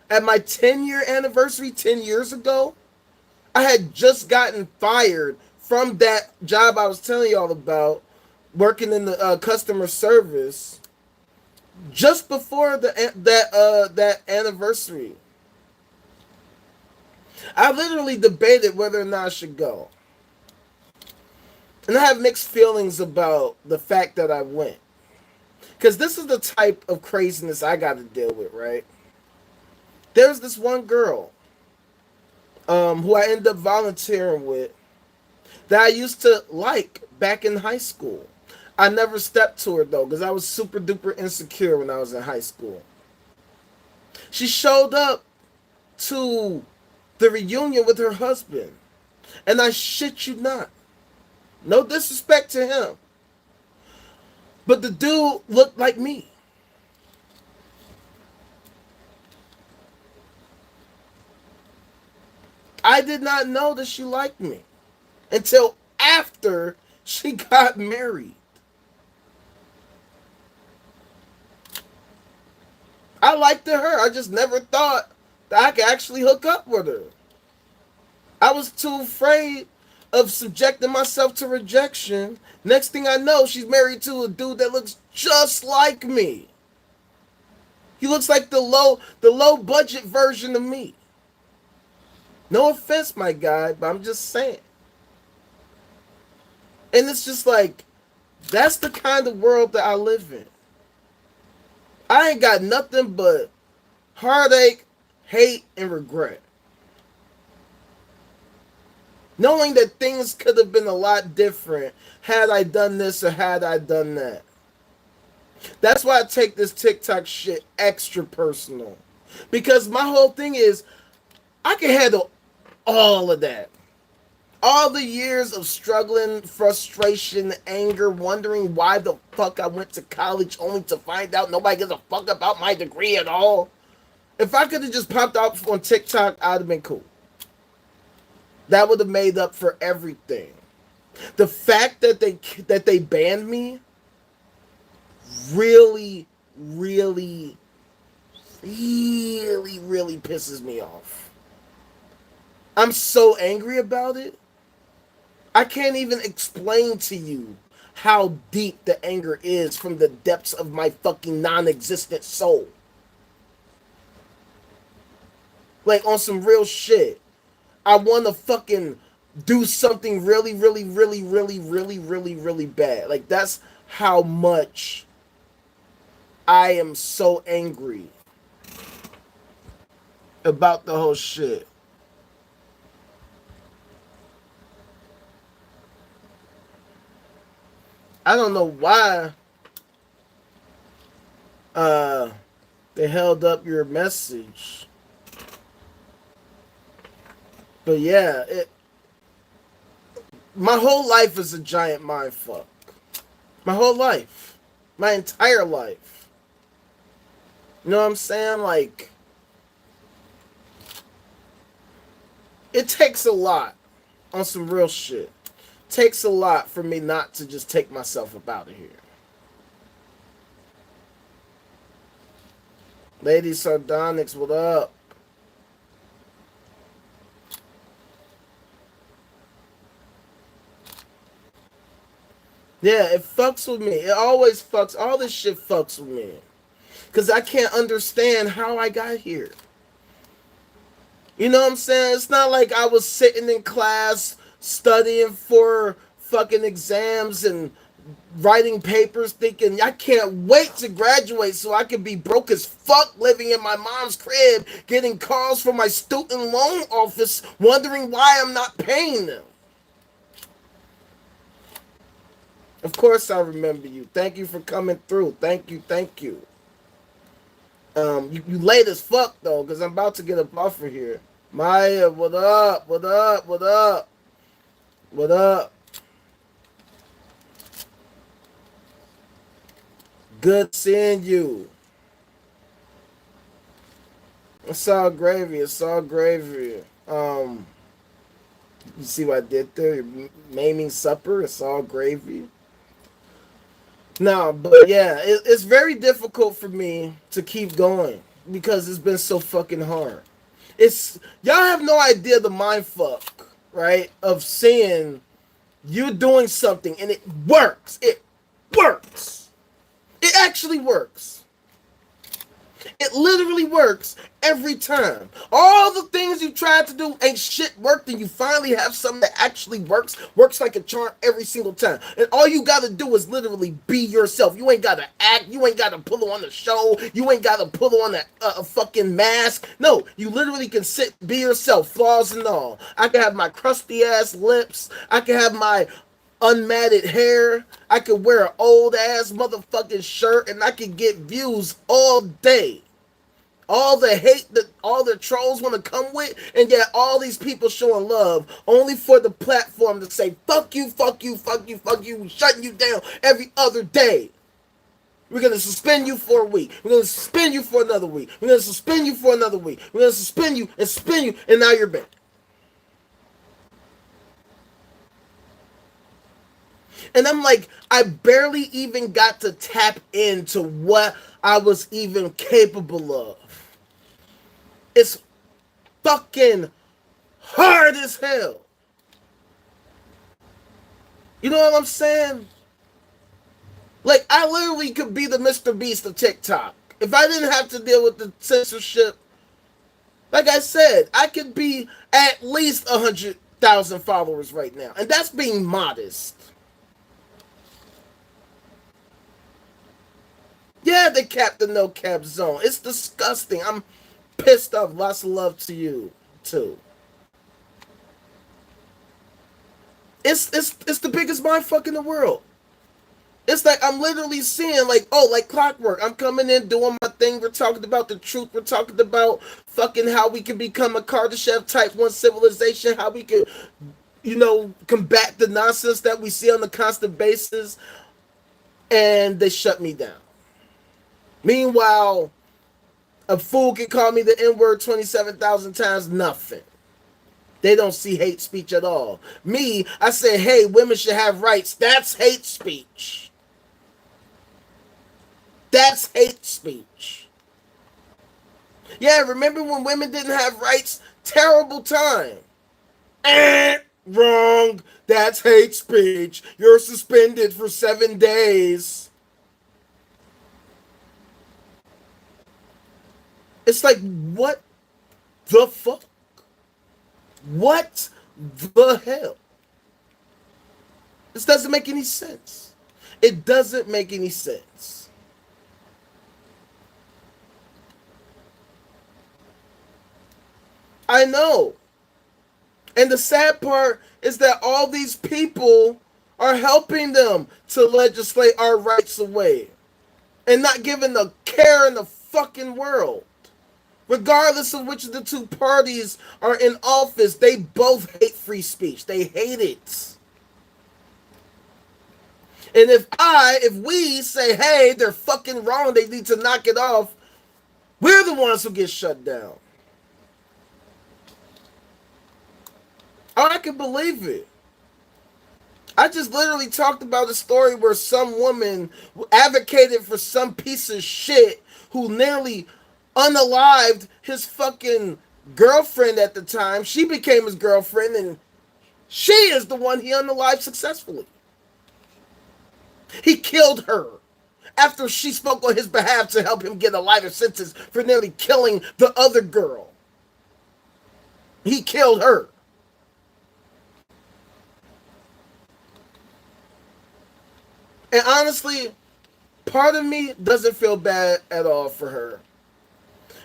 at my 10-year anniversary 10 years ago, I had just gotten fired from that job I was telling y'all about, working in the customer service, just before that anniversary, I literally debated whether or not I should go. And I have mixed feelings about the fact that I went. Because this is the type of craziness I got to deal with, right? There's this one girl who I ended up volunteering with that I used to like back in high school. I never stepped to her, though, because I was super duper insecure when I was in high school. She showed up to the reunion with her husband. And I shit you not. No disrespect to him. But the dude looked like me. I did not know that she liked me until after she got married. I liked her. I just never thought that I could actually hook up with her. I was too afraid of subjecting myself to rejection. Next thing I know, she's married to a dude that looks just like me. He looks like the low budget version of me. No offense, my guy, but I'm just saying. And it's just like, that's the kind of world that I live in. I ain't got nothing but heartache, hate, and regret. Knowing that things could have been a lot different had I done this or had I done that. That's why I take this TikTok shit extra personal. Because my whole thing is, I can handle all of that. All the years of struggling, frustration, anger, wondering why the fuck I went to college only to find out nobody gives a fuck about my degree at all. If I could have just popped out on TikTok, I'd have been cool. That would have made up for everything. The fact that they banned me really pisses me off. I'm so angry about it. I can't even explain to you how deep the anger is from the depths of my fucking non-existent soul. Like, on some real shit. I want to fucking do something really bad. Like, that's how much I am so angry about the whole shit. I don't know why they held up your message. But yeah, my whole life is a giant mindfuck. My whole life. My entire life. You know what I'm saying? Like, it takes a lot on some real shit. It takes a lot for me not to just take myself up out of here. Lady Sardonyx, what up? Yeah, it fucks with me. It always fucks. All this shit fucks with me. Because I can't understand how I got here. You know what I'm saying? It's not like I was sitting in class studying for fucking exams and writing papers thinking I can't wait to graduate so I can be broke as fuck living in my mom's crib, getting calls from my student loan office wondering why I'm not paying them. Of course I remember you. Thank you for coming through. Thank you. You late as fuck though, because I'm about to get a buffer here. Maya, what up? What up? Good seeing you. It's all gravy. You see what I did there? You're naming supper. It's all gravy. No, but yeah, it's very difficult for me to keep going because it's been so fucking hard. Y'all have no idea the mindfuck, right? Of seeing you doing something and it works. It works. It actually works. It literally works every time. All the things you tried to do ain't shit worked, and you finally have something that actually works like a charm every single time. And all you gotta do is literally be yourself. You ain't gotta act. You ain't gotta pull on the show. You ain't gotta pull on a fucking mask. No, you literally can sit, be yourself, flaws and all. I can have my crusty ass lips. I can have my unmatted hair. I could wear an old ass motherfucking shirt and I could get views all day. All the hate that all the trolls want to come with, and yet all these people showing love only for the platform to say fuck you, fuck you, fuck you, fuck you, shutting you down every other day. We're going to suspend you for a week. We're going to suspend you for another week. We're going to suspend you for another week. We're going to suspend you, and now you're back. And I'm like, I barely even got to tap into what I was even capable of. It's fucking hard as hell. You know what I'm saying? Like, I literally could be the Mr. Beast of TikTok. If I didn't have to deal with the censorship, like I said, I could be at least 100,000 followers right now. And that's being modest. Yeah, they capped the no-cap zone. It's disgusting. I'm pissed off. Lots of love to you, too. It's the biggest mindfuck in the world. It's like I'm literally seeing, like, oh, like clockwork. I'm coming in, doing my thing. We're talking about the truth. We're talking about fucking how we can become a Kardashev type 1 civilization. How we can, you know, combat the nonsense that we see on a constant basis. And they shut me down. Meanwhile, a fool can call me the N-word 27,000 times, nothing. They don't see hate speech at all. Me, I say, hey, women should have rights. That's hate speech. That's hate speech. Yeah, remember when women didn't have rights? Terrible time. Wrong. That's hate speech. You're suspended for 7 days. It's like, what the fuck? What the hell? This doesn't make any sense. It doesn't make any sense. I know. And the sad part is that all these people are helping them to legislate our rights away and not giving a care in the fucking world. Regardless of which of the two parties are in office, they both hate free speech. They hate it. And if we say, hey, they're fucking wrong, they need to knock it off, we're the ones who get shut down. Oh, I can believe it. I just literally talked about a story where some woman advocated for some piece of shit who nearly unalived his fucking girlfriend at the time. She became his girlfriend, and she is the one he unalived successfully. He killed her after she spoke on his behalf to help him get a lighter sentence for nearly killing the other girl. He killed her. And honestly, part of me doesn't feel bad at all for her.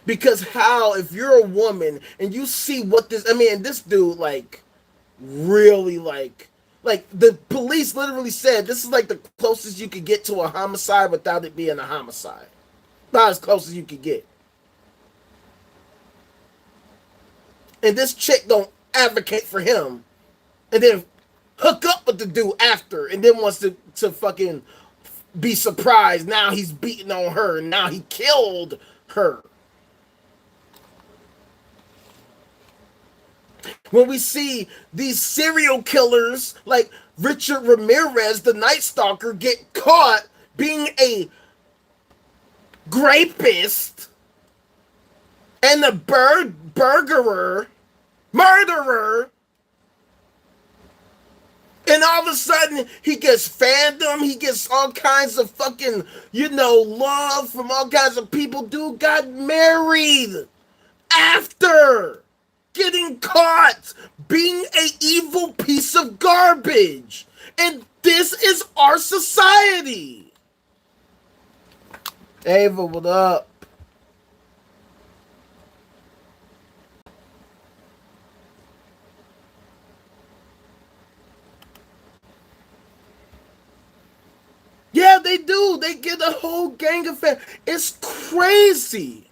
Because how, if you're a woman and you see what this, I mean, this dude, like, really, like the police literally said this is like the closest you could get to a homicide without it being a homicide. Not as close as you could get. And this chick don't advocate for him and then hook up with the dude after and then wants to fucking be surprised. Now he's beating on her and now he killed her. When we see these serial killers like Richard Ramirez, the Night Stalker, get caught being a rapist and a murderer, And all of a sudden, he gets fandom. He gets all kinds of fucking, love from all kinds of people. Dude got married after getting caught being an evil piece of garbage. And this is our society. Ava, what up? Yeah, they do. They get a whole gang of fans. It's crazy.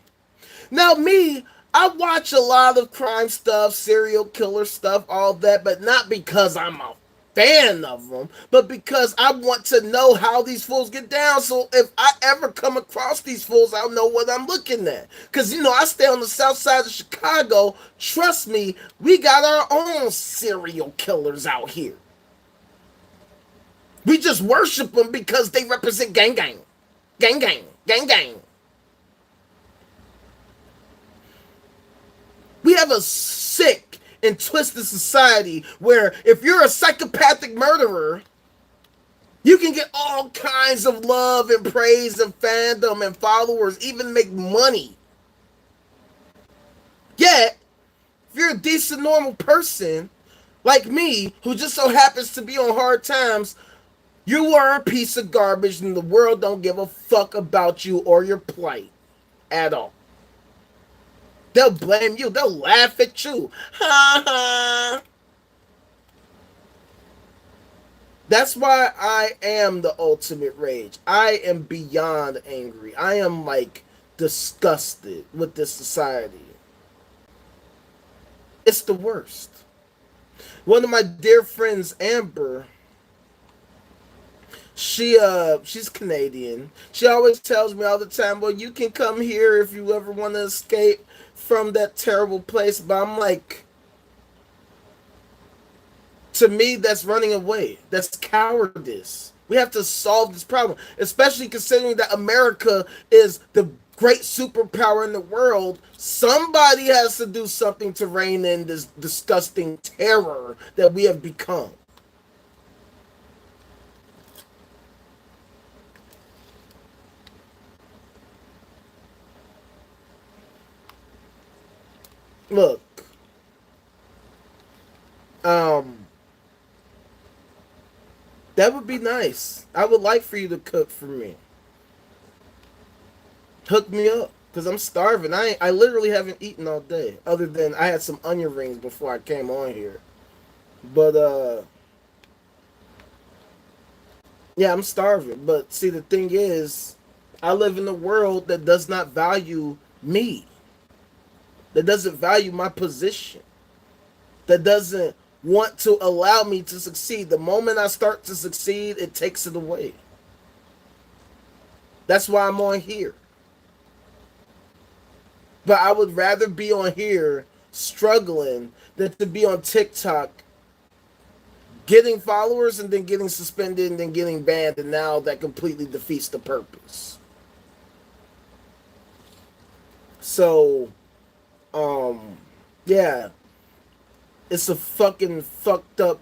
Now, me, I watch a lot of crime stuff, serial killer stuff, all that, but not because I'm a fan of them, but because I want to know how these fools get down. So if I ever come across these fools, I'll know what I'm looking at. Because, I stay on the south side of Chicago. Trust me, we got our own serial killers out here. We just worship them because they represent gang gang. Gang gang. Gang gang. We have a sick and twisted society where if you're a psychopathic murderer, you can get all kinds of love and praise and fandom and followers, even make money. Yet, if you're a decent, normal person like me, who just so happens to be on hard times, you are a piece of garbage and the world don't give a fuck about you or your plight at all. They'll blame you. They'll laugh at you. Ha ha. That's why I am the ultimate rage. I am beyond angry. I am disgusted with this society. It's the worst. One of my dear friends, Amber, she's Canadian. She always tells me all the time, well, you can come here if you ever want to escape from that terrible place. But I'm like, to me, that's running away. That's cowardice. We have to solve this problem, especially considering that America is the great superpower in the world. Somebody has to do something to rein in this disgusting terror that we have become. Look, that would be nice. I would like for you to cook for me. Hook me up, because I'm starving. I literally haven't eaten all day, other than I had some onion rings before I came on here. But, yeah, I'm starving. But, see, the thing is, I live in a world that does not value me. That doesn't value my position. That doesn't want to allow me to succeed. The moment I start to succeed, it takes it away. That's why I'm on here. But I would rather be on here struggling than to be on TikTok getting followers and then getting suspended and then getting banned, and now that completely defeats the purpose. So, yeah. It's a fucking fucked up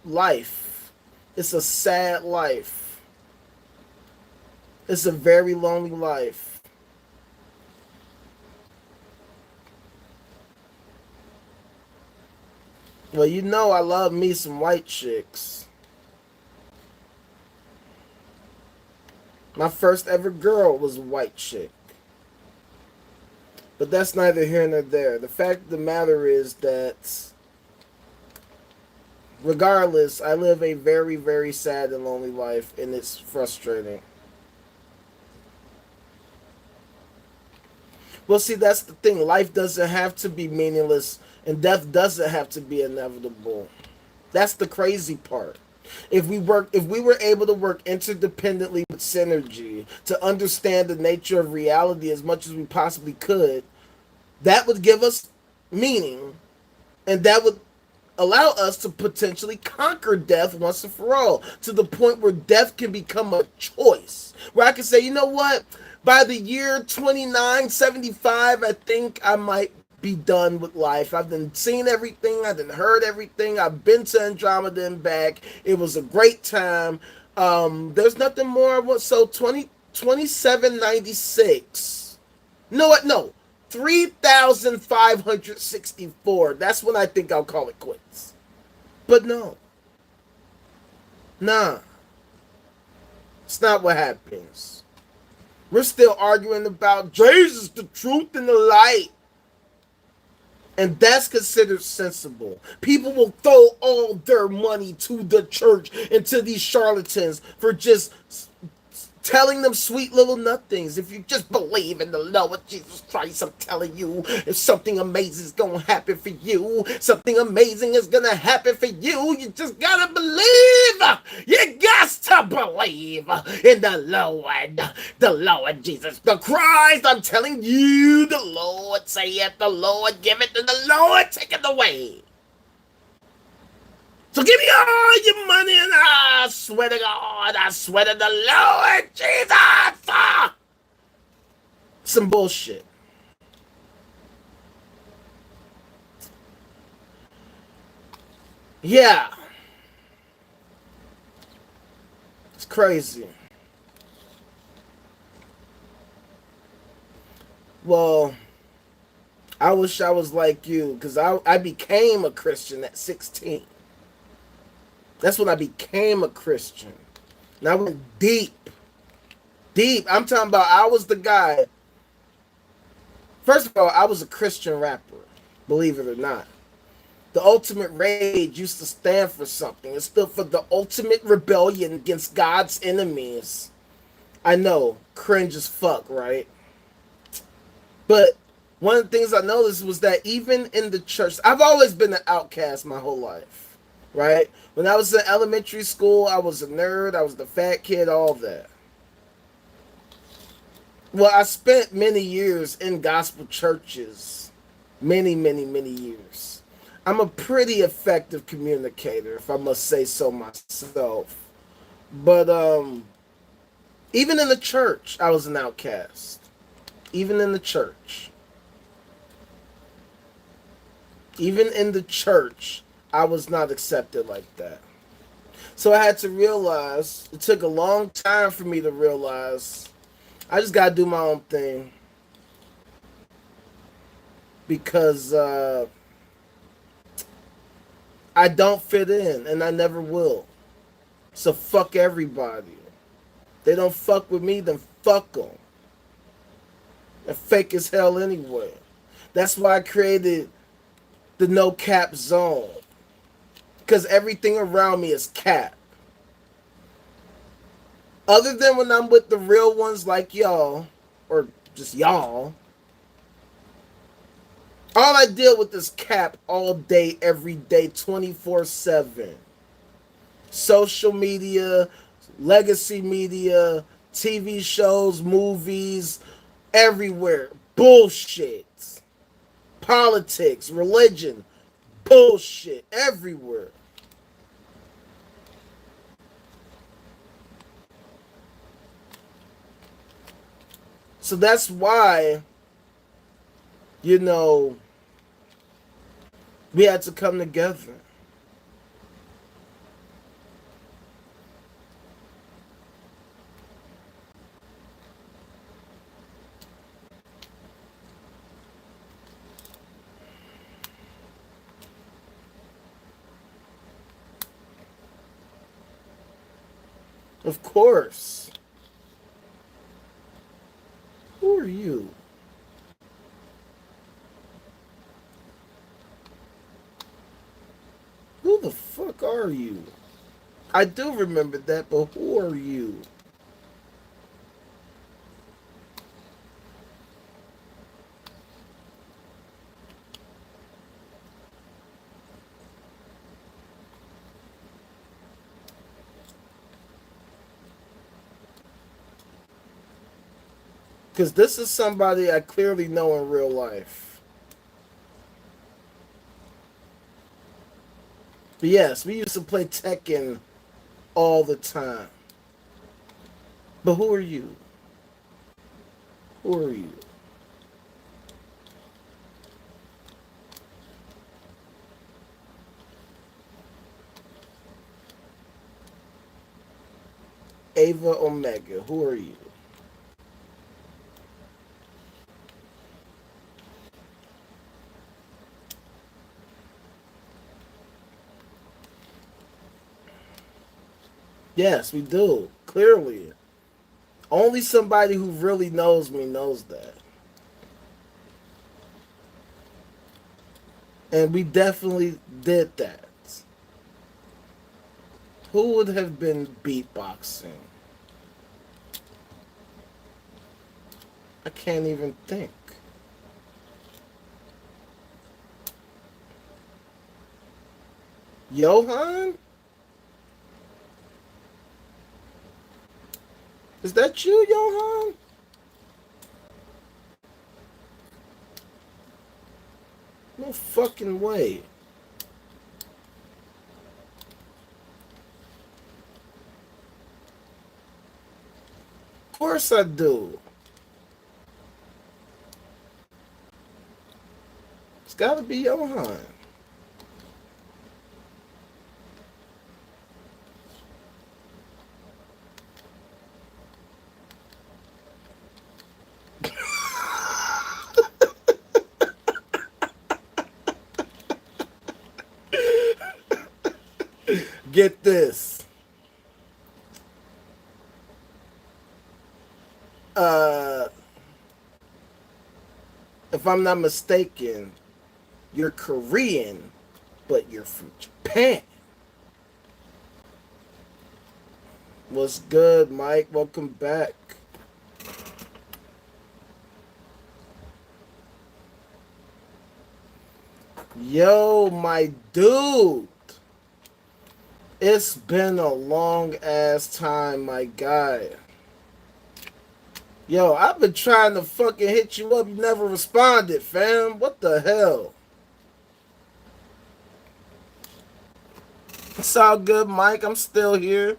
life. It's a sad life. It's a very lonely life. Well, you know I love me some white chicks. My first ever girl was a white chick. But that's neither here nor there. The fact of the matter is that regardless, I live a very, very sad and lonely life, and it's frustrating. Well, see, that's the thing. Life doesn't have to be meaningless, and death doesn't have to be inevitable. That's the crazy part. If we were able to work interdependently with synergy to understand the nature of reality as much as we possibly could, that would give us meaning, and that would allow us to potentially conquer death once and for all, to the point where death can become a choice. Where I can say, you know what? By the year 2975, I think I might be done with life. I've done seen everything. I've done heard everything. I've been to Andromeda and back. It was a great time. There's nothing more. So 2796. No, what? No. 3,564. That's when I think I'll call it quits. But no. Nah. It's not what happens. We're still arguing about Jesus, the truth, and the light. And that's considered sensible. People will throw all their money to the church and to these charlatans for just telling them sweet little nothings. If you just believe in the Lord Jesus Christ, I'm telling you, if something amazing is going to happen for you, something amazing is going to happen for you. You just got to believe. You got to believe in the Lord Jesus the Christ. I'm telling you, the Lord saith, the Lord give it, and the Lord take it away. So give me all your money, and I swear to God, I swear to the Lord Jesus. Some bullshit. Yeah. It's crazy. Well, I wish I was like you, because I became a Christian at 16. That's when I became a Christian. And I went deep. Deep. I'm talking about I was the guy. First of all, I was a Christian rapper. Believe it or not. The ultimate rage used to stand for something. It stood for the ultimate rebellion against God's enemies. I know. Cringe as fuck, right? But one of the things I noticed was that even in the church, I've always been an outcast my whole life. Right? When I was in elementary school, I was a nerd. I was the fat kid, all that. Well, I spent many years in gospel churches. Many, many, many years. I'm a pretty effective communicator, if I must say so myself. But even in the church, I was an outcast. Even in the church. Even in the church, I was not accepted like that. So I had to realize, it took a long time for me to realize, I just got to do my own thing. Because I don't fit in, and I never will. So fuck everybody. They don't fuck with me, then fuck them. They're fake as hell anyway. That's why I created the no cap zone. Because everything around me is cap. Other than when I'm with the real ones like y'all, or just y'all, all I deal with is cap all day, every day, 24/7. Social media, legacy media, TV shows, movies, everywhere. Bullshit. Politics, religion, bullshit, everywhere. So that's why, you know, we had to come together. Of course. Who are you? Who the fuck are you? I do remember that, but who are you? Because this is somebody I clearly know in real life. But yes, we used to play Tekken all the time. But who are you? Who are you? Ava Omega. Who are you? Yes, we do. Clearly. Only somebody who really knows me knows that. And we definitely did that. Who would have been beatboxing? I can't even think. Johan? Is that you, Johan? No fucking way. Of course I do. It's gotta be Johan. Get this. If I'm not mistaken, you're Korean, but you're from Japan. What's good, Mike? Welcome back. Yo, my dude. It's been a long ass time, my guy. Yo, I've been trying to fucking hit you up. You never responded, fam. What the hell? It's all good, Mike. I'm still here.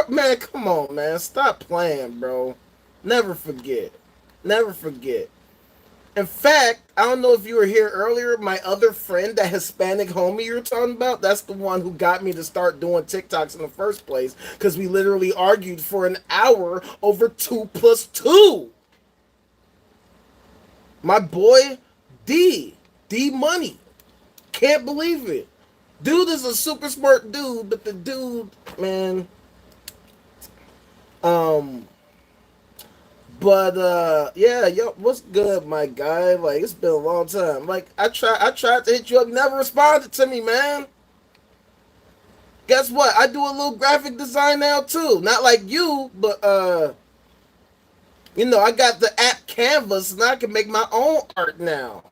Man, come on, man. Stop playing, bro. Never forget. Never forget. In fact, I don't know if you were here earlier, my other friend, that Hispanic homie you were talking about, that's the one who got me to start doing TikToks in the first place, because we literally argued for an hour over 2 + 2. My boy, D Money. Can't believe it. Dude is a super smart dude, but the dude, man, yeah, yo, what's good, my guy? Like, it's been a long time. Like, I tried to hit you up, you never responded to me, man. Guess what? I do a little graphic design now too. Not like you, but you know, I got the app Canvas and I can make my own art now.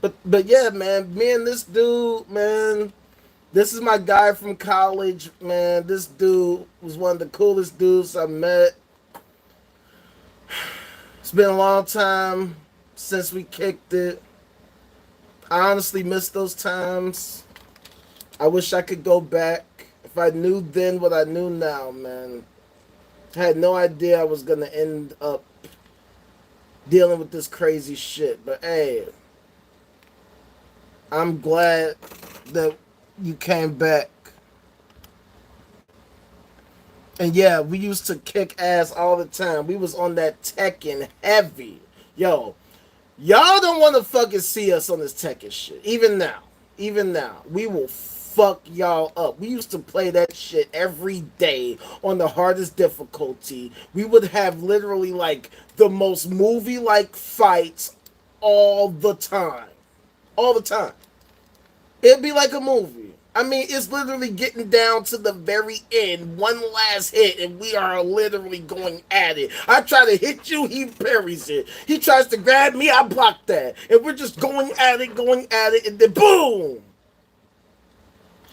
But yeah, man, me and this dude, man, this is my guy from college, man. This dude was one of the coolest dudes I met. It's been a long time since we kicked it. I honestly miss those times. I wish I could go back. If I knew then what I knew now, man. I had no idea I was going to end up dealing with this crazy shit. But hey, I'm glad that you came back. And yeah, we used to kick ass all the time. We was on that Tekken heavy. Yo, y'all don't want to fucking see us on this Tekken shit. Even now, we will fuck y'all up. We used to play that shit every day on the hardest difficulty. We would have literally like the most movie-like fights all the time. All the time. It'd be like a movie. I mean, it's literally getting down to the very end. One last hit, and we are literally going at it. I try to hit you, he parries it. He tries to grab me, I block that. And we're just going at it, and then boom!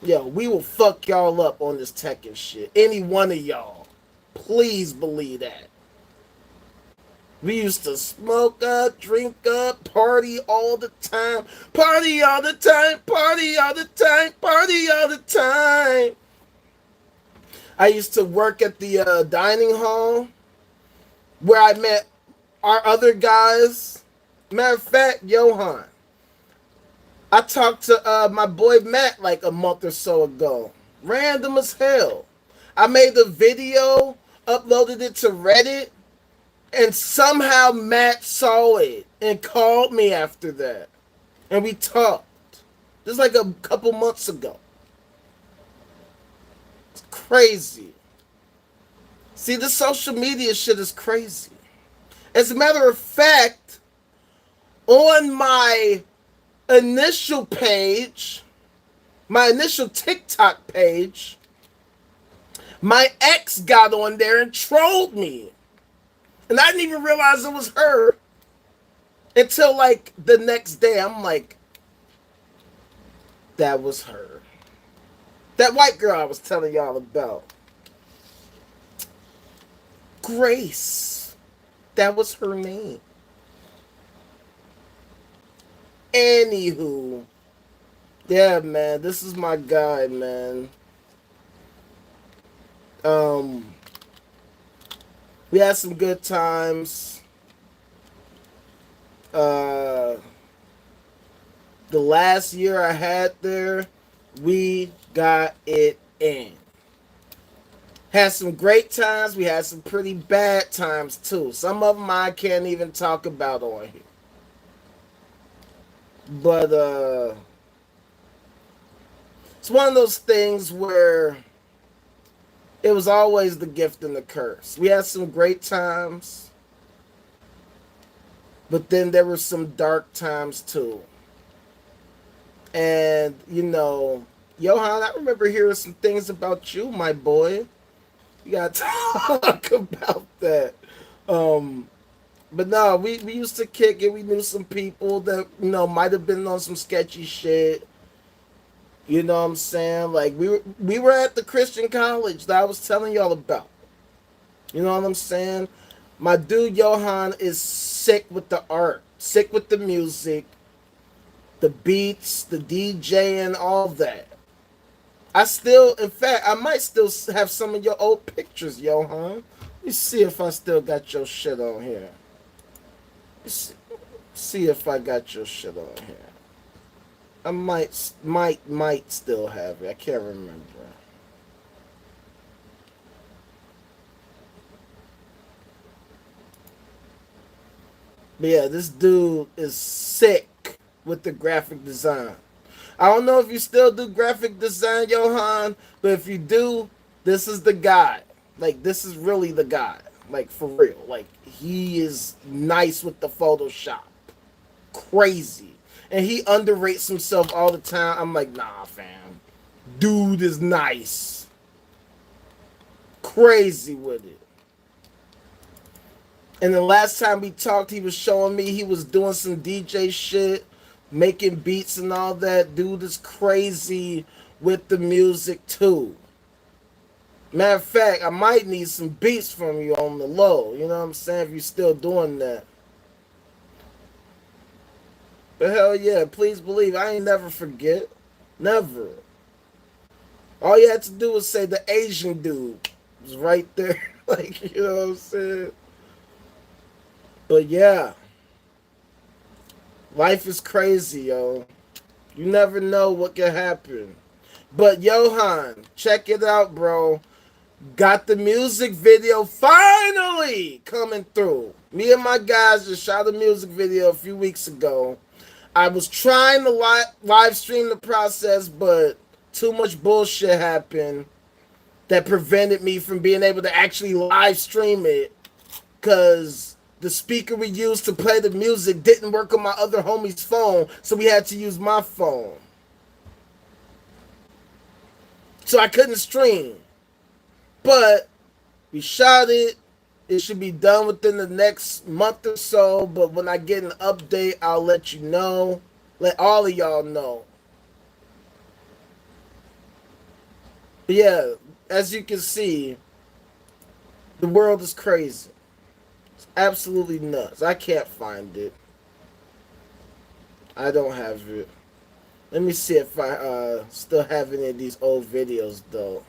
Yo, we will fuck y'all up on this Tekken shit. Any one of y'all. Please believe that. We used to smoke up, drink up, party all the time. Party all the time, party all the time, party all the time. I used to work at the dining hall where I met our other guys. Matter of fact, Johan, I talked to my boy Matt like a month or so ago. Random as hell. I made the video, uploaded it to Reddit, and somehow Matt saw it and called me after that. And we talked. This is like a couple months ago. It's crazy. See, the social media shit is crazy. As a matter of fact, on my initial page, my initial TikTok page, my ex got on there and trolled me. And I didn't even realize it was her until like the next day. I'm like, that was her. That white girl I was telling y'all about. Grace. That was her name. Anywho. Yeah, man. This is my guy, man. We had some good times. The last year I had there, we got it in. Had some great times. We had some pretty bad times too. Some of them I can't even talk about on here. But it's one of those things where it was always the gift and the curse. We had some great times, but then there were some dark times too. And, you know, Johan, I remember hearing some things about you, my boy. You got to talk about that. But no, we used to kick it. We knew some people that, you know, might have been on some sketchy shit. You know what I'm saying? Like, we were at the Christian college that I was telling y'all about. You know what I'm saying? My dude Johan is sick with the art, sick with the music, the beats, the DJing, all that. In fact, I might still have some of your old pictures, Johan. Let me see if I still got your shit on here. See if I got your shit on here. I might still have it. I can't remember. But yeah, this dude is sick with the graphic design. I don't know if you still do graphic design, Johan, but if you do, this is the guy. Like, this is really the guy. Like, for real. Like, he is nice with the Photoshop. Crazy. And he underrates himself all the time. I'm like, nah, fam. Dude is nice. Crazy with it. And the last time we talked, he was showing me he was doing some DJ shit, making beats and all that. Dude is crazy with the music too. Matter of fact, I might need some beats from you on the low. You know what I'm saying? If you're still doing that. But hell yeah, please believe I ain't never forget. Never. All you had to do was say the Asian dude was right there. Like, you know what I'm saying? But yeah. Life is crazy, yo. You never know what can happen. But Johan, check it out, bro. Got the music video finally coming through. Me and my guys just shot a music video a few weeks ago. I was trying to live stream the process, but too much bullshit happened that prevented me from being able to actually live stream it, because the speaker we used to play the music didn't work on my other homie's phone, so we had to use my phone. So I couldn't stream. But we shot it. It should be done within the next month or so. But when I get an update, I'll let you know. Let all of y'all know. But yeah, as you can see, the world is crazy. It's absolutely nuts. I can't find it. I don't have it. Let me see if I still have any of these old videos though.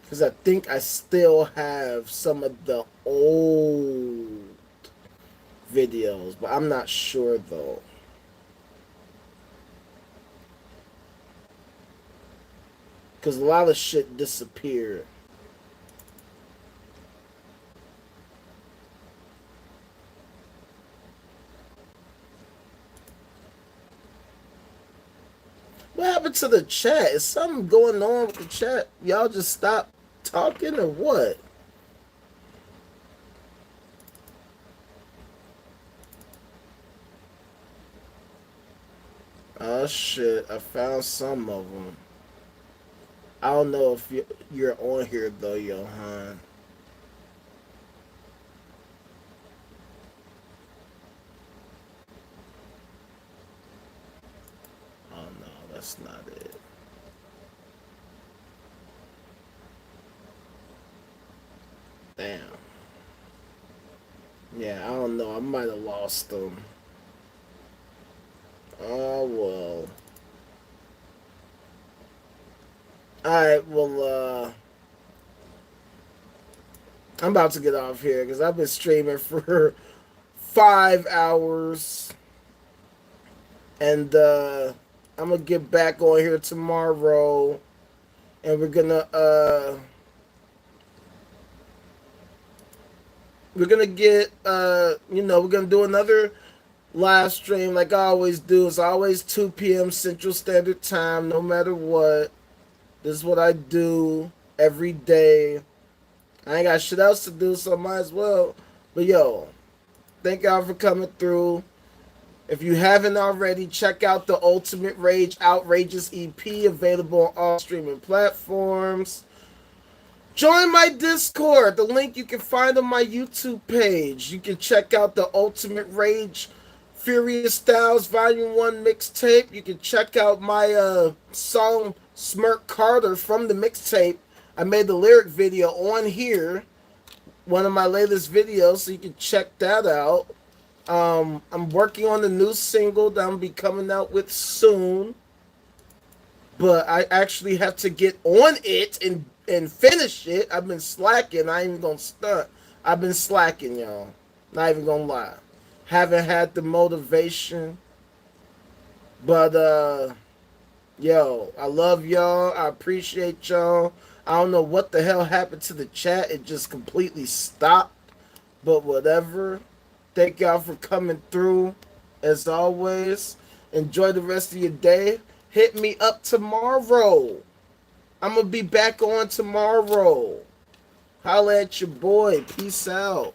Because I think I still have some of the old videos, but I'm not sure though. Because a lot of shit disappeared. What happened to the chat? Is something going on with the chat? Y'all just stop talking or what? Oh shit, I found some of them. I don't know if you're on here though, Johan. Oh no, that's not it. Damn. Yeah, I don't know. I might have lost them. Oh well. Alright, well, I'm about to get off here because I've been streaming for 5 hours. And I'm gonna get back on here tomorrow. And we're gonna get we're gonna do another live stream like I always do. It's always 2 p.m. Central Standard Time, no matter what. This is what I do every day. I ain't got shit else to do, so I might as well. But yo, thank y'all for coming through. If you haven't already, check out the Ultimate Rage Outrageous EP, available on all streaming platforms. Join my Discord. The link you can find on my YouTube page. You can check out the Ultimate Rage Furious Styles Volume 1 mixtape. You can check out my song Smirk Carter from the mixtape. I made the lyric video on here, one of my latest videos, so you can check that out. I'm working on the new single that I'm gonna be coming out with soon, but I actually have to get on it and finish it. I've been slacking. I ain't even gonna stunt. I've been slacking, y'all. Not even gonna lie. Haven't had the motivation, but yo, I love y'all. I appreciate y'all. I don't know what the hell happened to the chat. It just completely stopped. But whatever. Thank y'all for coming through. As always, enjoy the rest of your day. Hit me up tomorrow. I'm going to be back on tomorrow. Holla at your boy. Peace out.